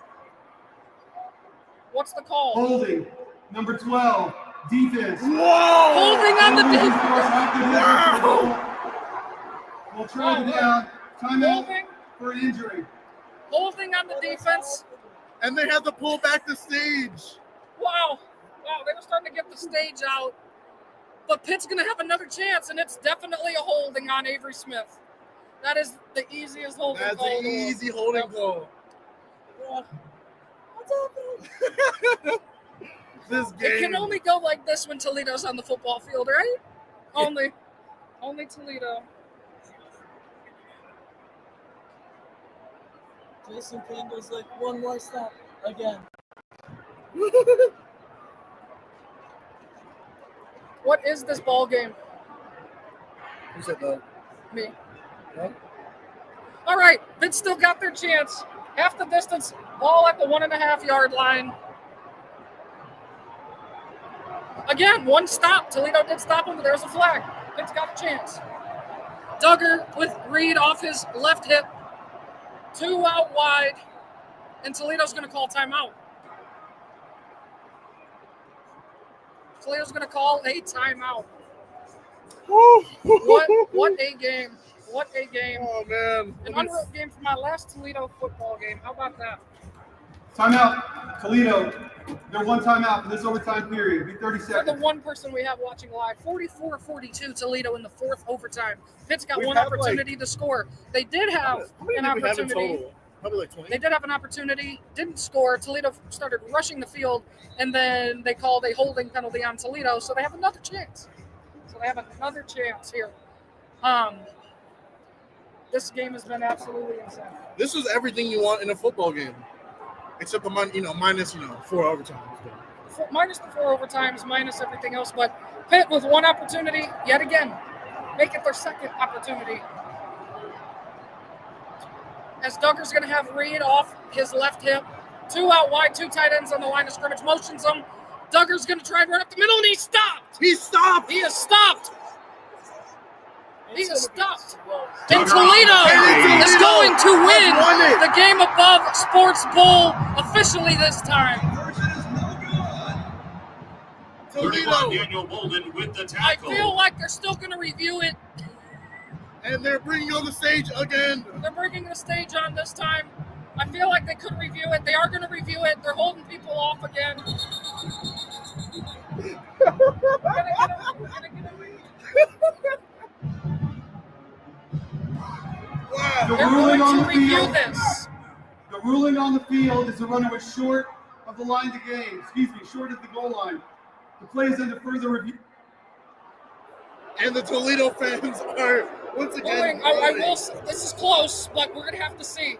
What's the call? Holding. Number 12. Defense. Whoa! Holding on the Penalty defense. for active We'll try it down. Timeout Holding. for an injury. Holding on the defense. And they had to pull back the stage. Wow. Wow, they were starting to get the stage out. But Pitt's going to have another chance, and it's definitely a holding on Avery Smith. That is the easiest holding That's call. an in the world. easy holding call. This It game. can only go like this when Toledo's on the football field, right? Only Toledo. Jason King goes like one more step again. What is this ball game? Who said that? Me. Huh? All right, Pitt still got their chance. Half the distance, ball at the 1.5 yard line. Again, one stop. Toledo did stop him, but there's a flag. Pitt's got a chance. Duggar with Reed off his left hip. 2 out wide, and Toledo's going to call timeout. Toledo's going to call a timeout. What a game. What a game. Oh, man. An unreal game for my last Toledo football game. How about that? Timeout. Toledo. They're one timeout for this overtime period. Be 30 For the seconds. one person we have watching live, 44-42 Toledo in the fourth overtime. Pitt's got We've one had, opportunity to score. They did have How many an did we have in opportunity. total? Probably like 20. They did have an opportunity, didn't score. Toledo started rushing the field, and then they called a holding penalty on Toledo, so they have another chance. Here. This game has been absolutely insane. This was everything you want in a football game, except the minus 4 overtime. Minus the 4 overtimes, minus everything else, but Pitt with one opportunity, yet again, make it their second opportunity. As Duggar's going to have Reed off his left hip. 2 out wide, 2 tight ends on the line of scrimmage. Motions them. Duggar's going to try and run up the middle, and he's stopped. He stopped. He is stopped. He is stopped. And Duggar Toledo on the is field. going to win Has won it. the game above Sports Bowl officially this time. 31, Daniel Bolden with the I tackle. feel like they're still going to review it. And they're bringing on the stage again. They're bringing the stage on this time. I feel like they could review it. They are going to review it. They're holding people off again. Wow. The They're ruling going on to the review field. this. The ruling on the field is the runner was short of the line to gain. Short of the goal line. The play is under further review. And the Toledo fans are once again. I will say, this is close, but we're going to have to see.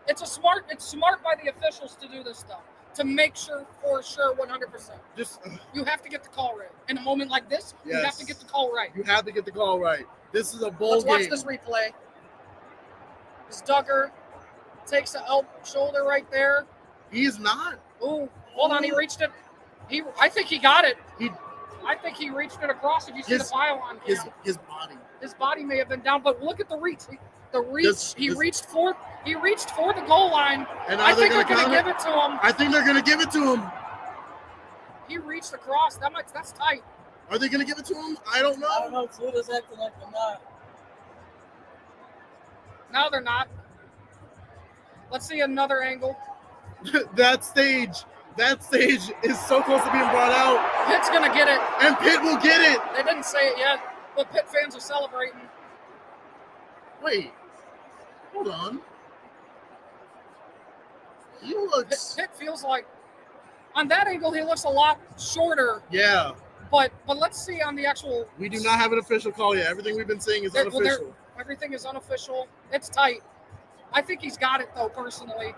It's smart by the officials to do this stuff, to make sure, for sure, 100%. Just You have to get the call right. In a moment like this, you have Yes. to get the call right. you have to get the call right. This is a bowl Let's watch game. this replay. This Duggar takes the shoulder right there. He is not. Ooh, hold on, he reached it. I think he got it. He I think he reached it across. Did you see the His- pile on his him? body. His body may have been down, but look at the reach. This- He reached for the goal line. And I now think they're they're gonna going to count give it. it to him. I think they're gonna give it to him. He reached across. That's tight. Are they gonna give it to him? I don't I don't know. know. Toledo's acting like they're not. No, they're not. Let's see another angle. that stage is so close to being brought out, Pitt's going to get it. and Pitt will get it. They didn't say it yet, but Pitt fans are celebrating. Wait, hold on. He looks. Pitt feels like, on that angle, he looks a lot shorter. Yeah. But let's see on the actual. We do not have an official call yet. Everything we've been saying is unofficial. Everything is unofficial. It's tight. I think he's got it, though, personally.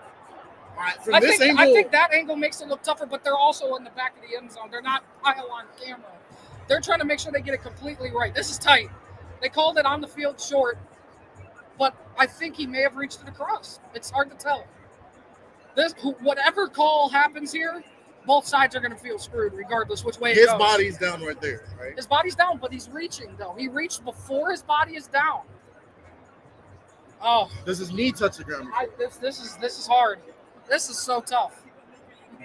All right, from I this think angle, that angle makes it look tougher, but they're also in the back of the end zone. They're not pile on camera. They're trying to make sure they get it completely right. This is tight. They called it on the field short, but I think he may have reached it across. It's hard to tell. Whatever call happens here, both sides are going to feel screwed regardless which way it goes. his body's down right there, right? His body's down, but he's reaching, though. He reached before his body is down. Oh, Does his knee touch the ground? this is hard. This is so tough.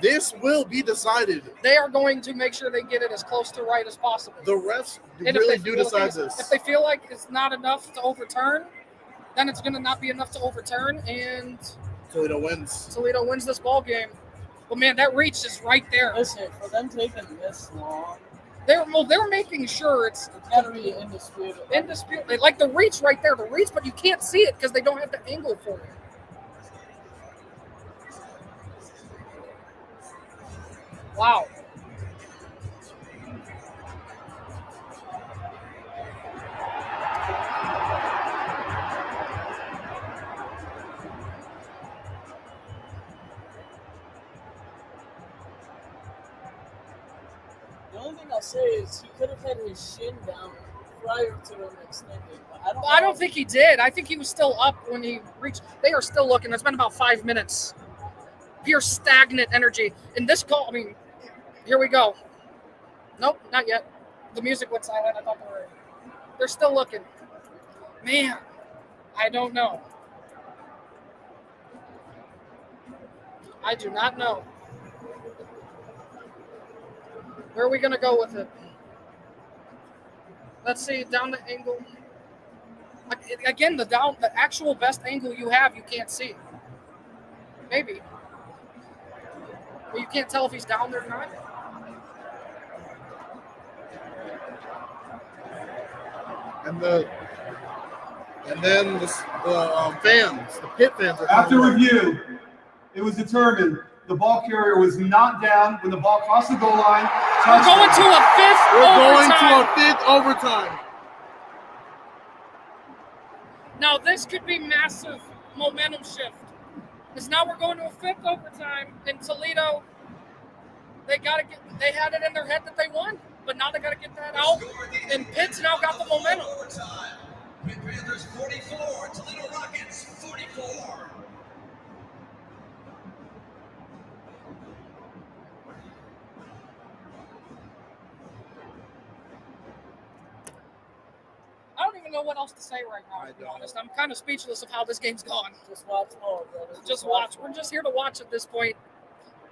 This will be decided. They are going to make sure they get it as close to right as possible. The refs And really do decide If this. they feel like it's not enough to overturn, then it's going to not be enough to overturn, and Toledo wins. Toledo wins this ball game. But man, that reach is right there. Listen, for them taking this long, They're making sure it's gotta be indisputable. indisputable. Like the reach right there, the reach, but you can't see it because they don't have the angle for it. Wow. The only thing I'll say is he could have had his shin down prior to him extending. But I don't think he did. I think he was still up when he reached. They are still looking. It's been about 5 minutes. Pure stagnant energy. And this call, I mean, here we go. Nope, not yet. The music went silent. I thought they're still looking. Man, I don't know. I do not know. Where are we going to go with it? Let's see, down the angle. Again, the actual best angle you have, you can't see. Maybe. Well, you can't tell if he's down there or not. And then the fans, the Pitt fans are After coming up. review, it was determined the ball carrier was not down when the ball crossed the goal line. We're going to a fifth We're going overtime. to a fifth overtime. Now, this could be massive momentum shift. Because now we're going to a fifth overtime in Toledo. They had it in their head that they won, but now they got to get that out. And Pitt's now got the momentum. Pitt Panthers 44, Toledo Rockets 44. I don't even know what else to say right now, to be honest. I'm kind of speechless of how this game's gone. Just watch more, brother. Just watch. We're just here to watch at this point.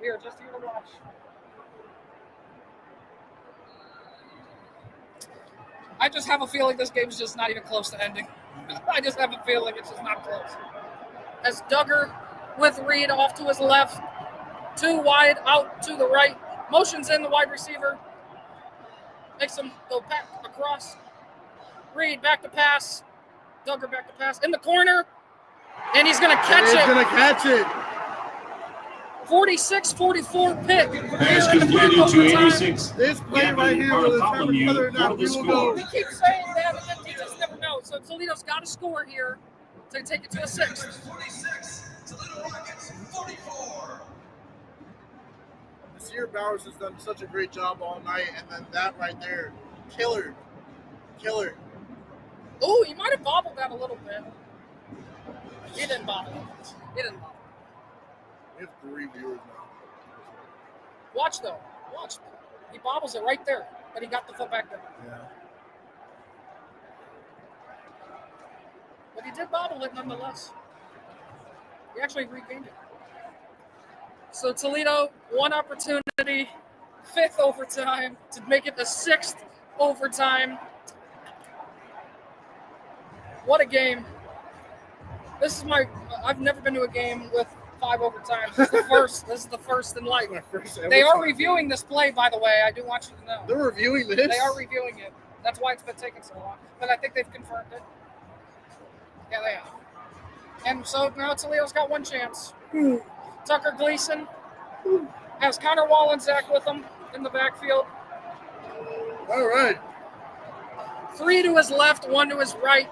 We are just here to watch. I just have a feeling this game's just not even close to ending. I just have a feeling it's just not close. As Duggar with Reed off to his left, 2 wide out to the right, motions in the wide receiver, makes him go back across. Reed back to pass, Duggar back to pass in the corner, and he's going to catch it. He's going to catch it. 46-44 Pitt. Pass completed to 86. This play right here will determine whether or not we will go. We keep saying that, and you just never know. So Toledo's got to score here to take it to a 6. 46, Toledo Rockets 44. Sear Bowers has done such a great job all night, and then that right there, killer. Oh, he might have bobbled that a little bit. He didn't bobble. We have 3 viewers now. Watch, though. Watch. He bobbles it right there, but he got the foot back there. Yeah. But he did bobble it nonetheless. He actually regained it. So Toledo, 1 opportunity, 5th overtime to make it the 6th overtime. What a game. This is I've never been to a game with 5 overtimes. This is the first. This is the first in life. My first ever They are time. reviewing this play, by the way. I do want you to know. They're reviewing this. They are reviewing it. That's why it's been taking so long. But I think they've confirmed it. Yeah, they have. And so now Toledo's got one chance. Tucker Gleason has Connor Wallensack with him in the backfield. All right. 3 to his left, 1 to his right.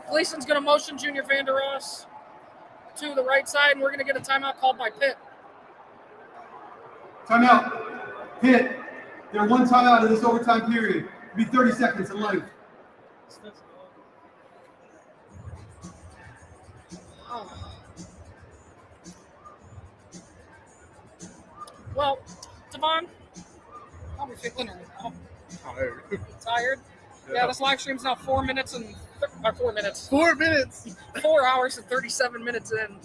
Gleason's going to motion Junior Vandeross to the right side, and we're going to get a timeout called by Pitt. Timeout. Pitt. They're one timeout in this overtime period. It'll be 30 seconds in length. Well, Devon, how are we feeling right now? Tired? Yeah, this live stream's now 4 minutes and 4 minutes. 4 minutes. 4 hours and 37 minutes in.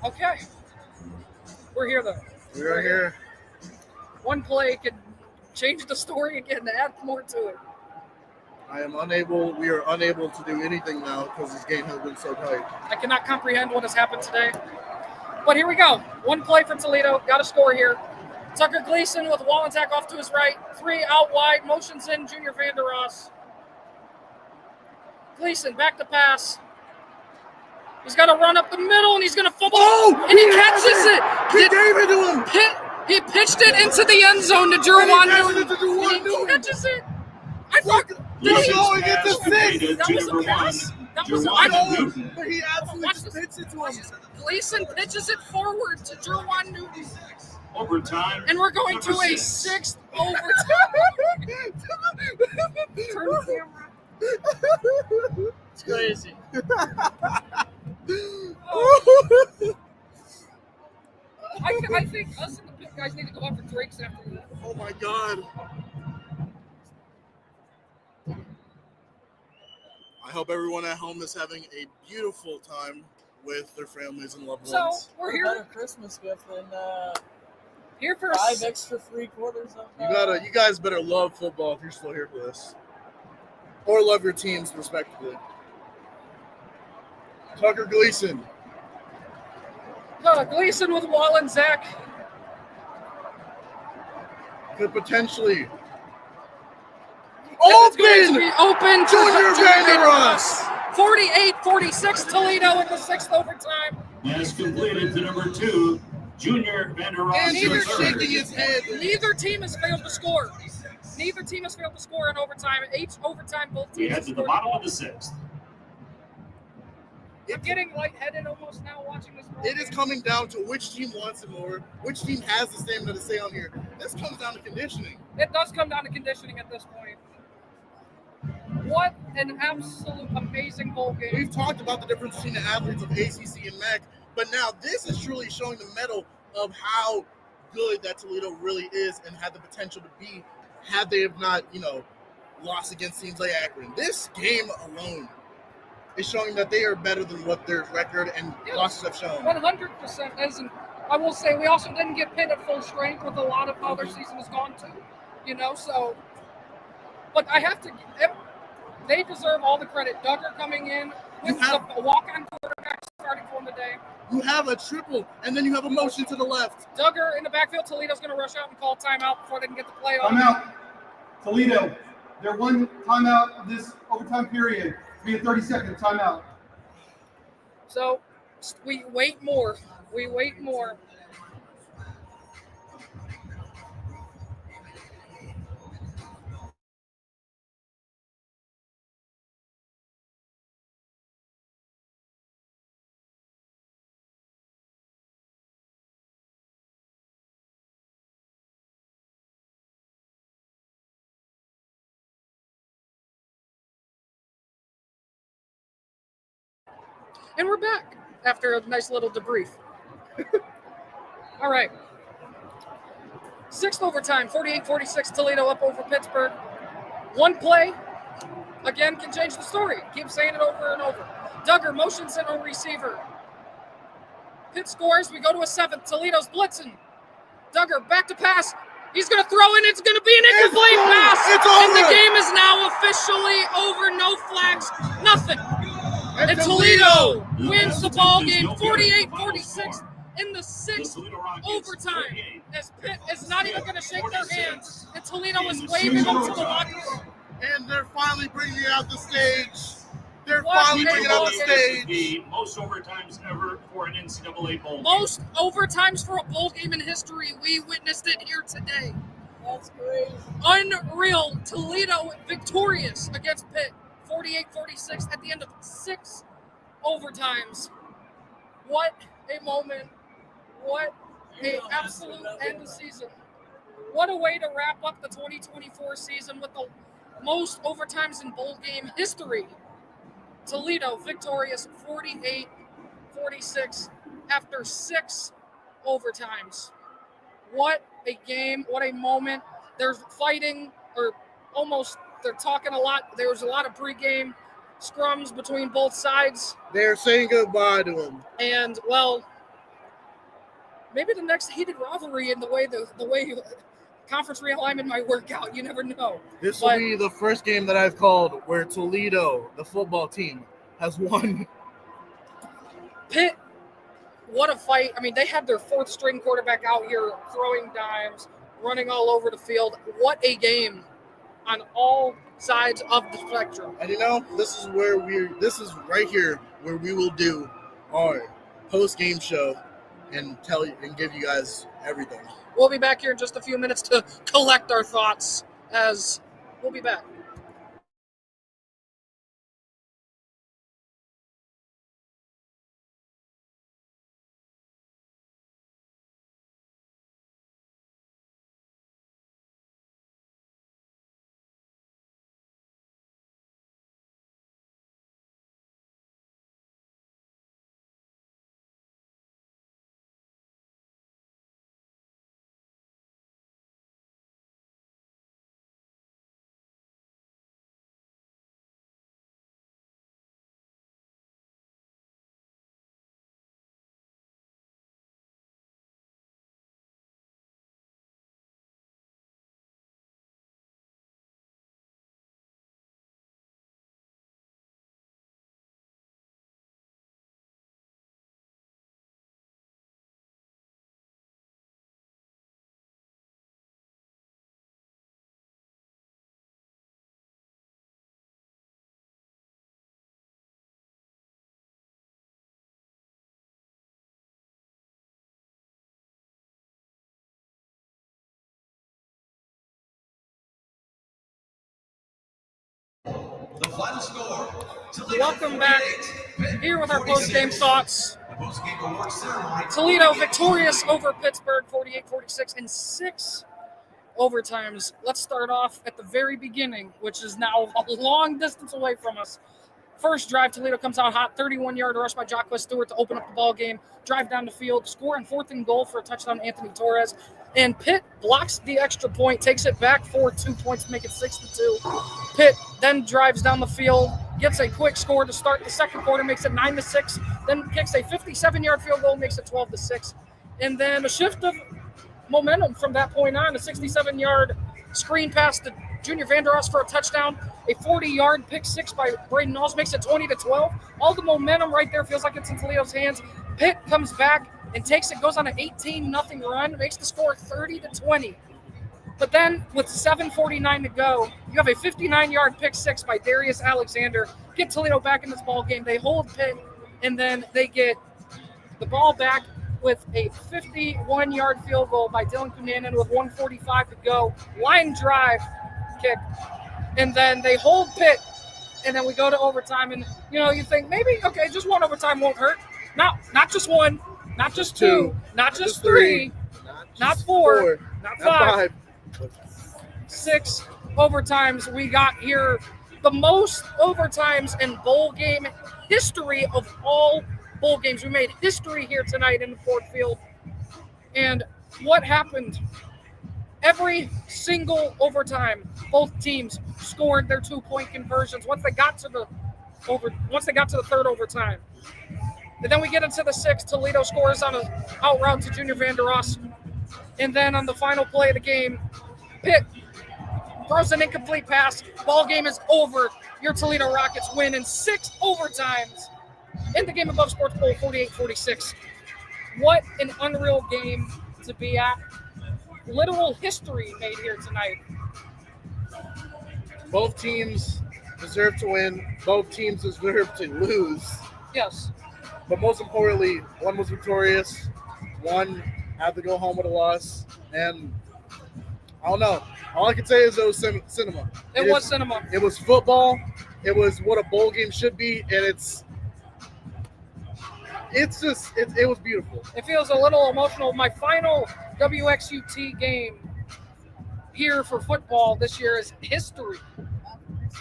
Okay. We're here, though. We're here. One play could change the story again, add more to it. We are unable to do anything now because this game has been so tight. I cannot comprehend what has happened today. But here we go. One play for Toledo. Got a score here. Tucker Gleason with Wallensack off to his right. 3 out wide. Motions in Junior Vandeross. Gleason back to pass. He's got to run up the middle, and he's going to fumble. Oh! And he catches it. He gave it to him. He pitched it into the end zone to Jerwan Newton. Jerwan He catches it. I thought. He's going into 6. That was a pass? That was But he absolutely spits it to him. Gleason pitches it forward to Jerwan Newton. Overtime. And we're going to a 6th overtime. Turn the camera. It's crazy. I think us and the Pitt guys need to go out for drinks after that. Oh my God. I hope everyone at home is having a beautiful time with their families and loved So ones. we're What here. better Christmas gift than Here for 5 extra free quarters of You guys better love football if you're still here for this. Or love your teams, respectively. Tucker Gleason. Gleason with Wallensack. Could potentially It's going to be open to Junior Vandeross. 48-46 Toledo in the 6th overtime. Has completed to number 2, Junior Vandeross. And Neither he's shaking his head. Neither team has failed to score. Neither team has failed to score in overtime. Each overtime, both We teams head have to the scored. bottom of the 6th. I'm getting lightheaded almost now watching this. It is coming down to which team wants it more, which team has the stamina to stay on here. This comes down to conditioning. It does come down to conditioning at this point. What an absolute amazing bowl game. We've talked about the difference between the athletes of ACC and MAC, but now this is truly showing the mettle of how good that Toledo really is and had the potential to be had they have not, lost against teams like Akron. This game alone is showing that they are better than what their record and losses have shown. 100% isn't. I will say we also didn't get Pitt at full strength with a lot of how their season has gone too, so. But I have to. They deserve all the credit. Duggar coming in with the walk-on quarterback starting for him today. You have a triple, and then you have a motion to the left. Duggar in the backfield. Toledo's going to rush out and call timeout before they can get the play on. Timeout. Toledo. They're one timeout of this overtime period. It'll be a 30-second timeout. So we wait more. We wait more. And we're back after a nice little debrief. All right. 6th overtime, 48-46, Toledo up over Pittsburgh. One play, again, can change the story. Keep saying it over and over. Duggar motions in a receiver. Pitt scores. We go to a 7th. Toledo's blitzing. Duggar back to pass. He's going to throw in. It's going to be an incomplete pass. It's And the over. game is now officially over. No flags, nothing. And Toledo wins the ball game 48-46 in the sixth overtime. As Pitt is not even going to shake their hands. And Toledo is waving them to the locker room. And they're finally bringing out the stage. They're What finally a bringing out the ball stage. The most overtimes ever for an NCAA bowl. Most overtimes for a bowl game in history. We witnessed it here today. That's crazy. Unreal. Toledo victorious against Pitt. 48-46 at the end of 6 overtimes. What a moment. What an absolute end of season. What a way to wrap up the 2024 season with the most overtimes in bowl game history. Toledo victorious 48-46 after 6 overtimes. What a game. What a moment. There's fighting, or almost, they're talking a lot. There was a lot of pregame scrums between both sides. They're saying goodbye to him. And, well, maybe the next heated rivalry in the way conference realignment might work out. You never know. This will be the first game that I've called where Toledo, the football team, has won. Pitt, what a fight. I mean, they had their 4th string quarterback out here throwing dimes, running all over the field. What a game on all sides of the spectrum. And this is right here where we will do our post-game show and tell you and give you guys everything. We'll be back here in just a few minutes to collect our thoughts as we'll be back. The final score. Welcome back here with our post-game thoughts. The post-game award ceremony. Toledo victorious over Pittsburgh 48-46 in 6 overtimes. Let's start off at the very beginning, which is now a long distance away from us. First drive, Toledo comes out hot, 31-yard rush by Jacques Stewart to open up the ball game, drive down the field, score on 4th and goal for a touchdown to Anthony Torres. And Pitt blocks the extra point, takes it back for 2 points to make it 6-2. Pitt then drives down the field, gets a quick score to start the second quarter, makes it 9-6, then kicks a 57-yard field goal, makes it 12-6. And then a shift of momentum from that point on, a 67-yard screen pass to Junior Vanderos for a touchdown, a 40-yard pick six by Braden Knowles makes it 20-12. All the momentum right there feels like it's in Toledo's hands. Pitt comes back and takes it, goes on an 18-0 run, makes the score 30-20. But then with 7:49 to go, you have a 59-yard pick six by Darius Alexander. Get Toledo back in this ball game. They hold Pitt, and then they get the ball back with a 51-yard field goal by Dylan Cunanan with 1:45 to go. Line drive kick. And then they hold Pitt, and then we go to overtime. And, you think maybe, okay, just one overtime won't hurt. No, not just one, not just two, not just three, not four, not five. 6 overtimes we got here. The most overtimes in bowl game history of all bowl games. We made history here tonight in the Ford Field. And what happened? Every single overtime, both teams scored their 2-point conversions once they got to the third overtime. And then we get into the 6th. Toledo scores on an out route to Junior Vanderos. And then on the final play of the game, Pitt throws an incomplete pass. Ball game is over. Your Toledo Rockets win in 6 overtimes in the Game Above Sports Bowl, 48-46. What an unreal game to be at. Literal history made here tonight. Both teams deserve to win. Both teams deserve to lose. Yes. But most importantly, one was victorious. One had to go home with a loss. And I don't know. All I can say is it was cinema. It was cinema. It was football. It was what a bowl game should be. And it was beautiful. It feels a little emotional. My final Wxut game here for football this year is history.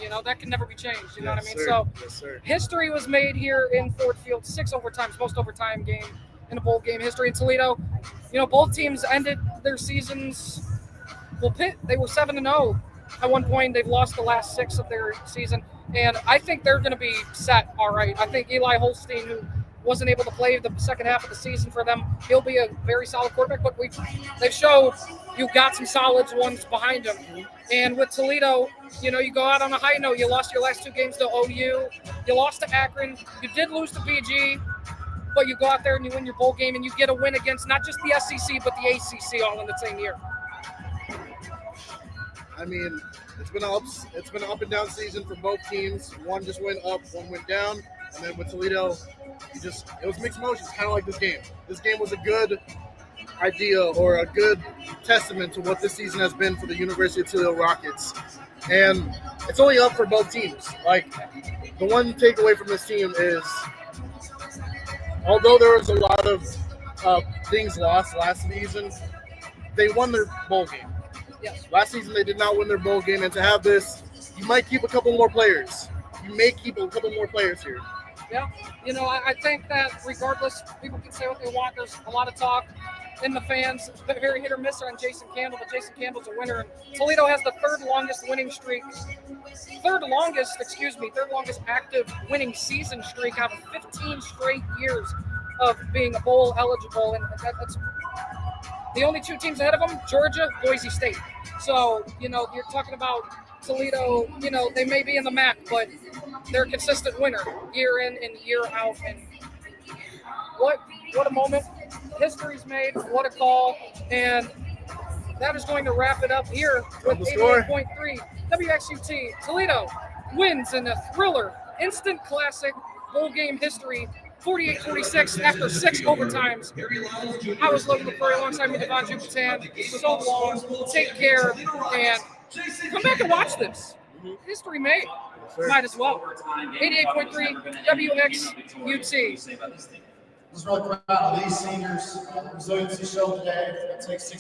You know, that can never be changed. You know what I mean? Sir. So Yes, sir. history was made here in Ford Field, 6 overtimes, most overtime game in a bowl game history in Toledo. You know, both teams ended their seasons. Well, Pitt, they were 7-0 at one point. They've lost the last 6 of their season. And I think they're going to be set all right. I think Eli Holstein, who wasn't able to play the second half of the season for them, he'll be a very solid quarterback. But they've showed you've got some solid ones behind them. And with Toledo, you know, you go out on a high note. You lost your last 2 games to OU. You lost to Akron. You did lose to BG. But you go out there and you win your bowl game and you get a win against not just the SEC, but the ACC all in the same year. I mean, it's been an up and down season for both teams. One just went up, one went down. And then with Toledo, it was mixed emotions, kind of like this game. This game was a good idea or a good testament to what this season has been for the University of Toledo Rockets. And it's only up for both teams. Like, the one takeaway from this team is, although there was a lot of things lost last season, they won their bowl game. Yes. Last season, they did not win their bowl game, and to have this, you might keep a couple more players. You may keep a couple more players here. Yeah, you know, I think that regardless, people can say what they want. There's a lot of talk in the fans, very hit or miss on Jason Campbell, but Jason Campbell's a winner. And Toledo has the third longest active winning season streak out of 15 straight years of being bowl eligible. And that's the only 2 teams ahead of them, Georgia, Boise State. So, you know, you're talking about Toledo, you know, they may be in the MAC, but they're a consistent winner year in and year out. And what a moment. History's made. What a call. And that is going to wrap it up here with 88.3 Wxut. Toledo wins in a thriller, instant classic bowl game history, 48-46 after 6 overtimes. I was Logan LaFleur alongside me, Devon Jupitan. So long. Take care. And come back and watch this. History made. Might as well. 88.3 Wxut. Just really proud of these seniors. Resiliency show today. It takes 6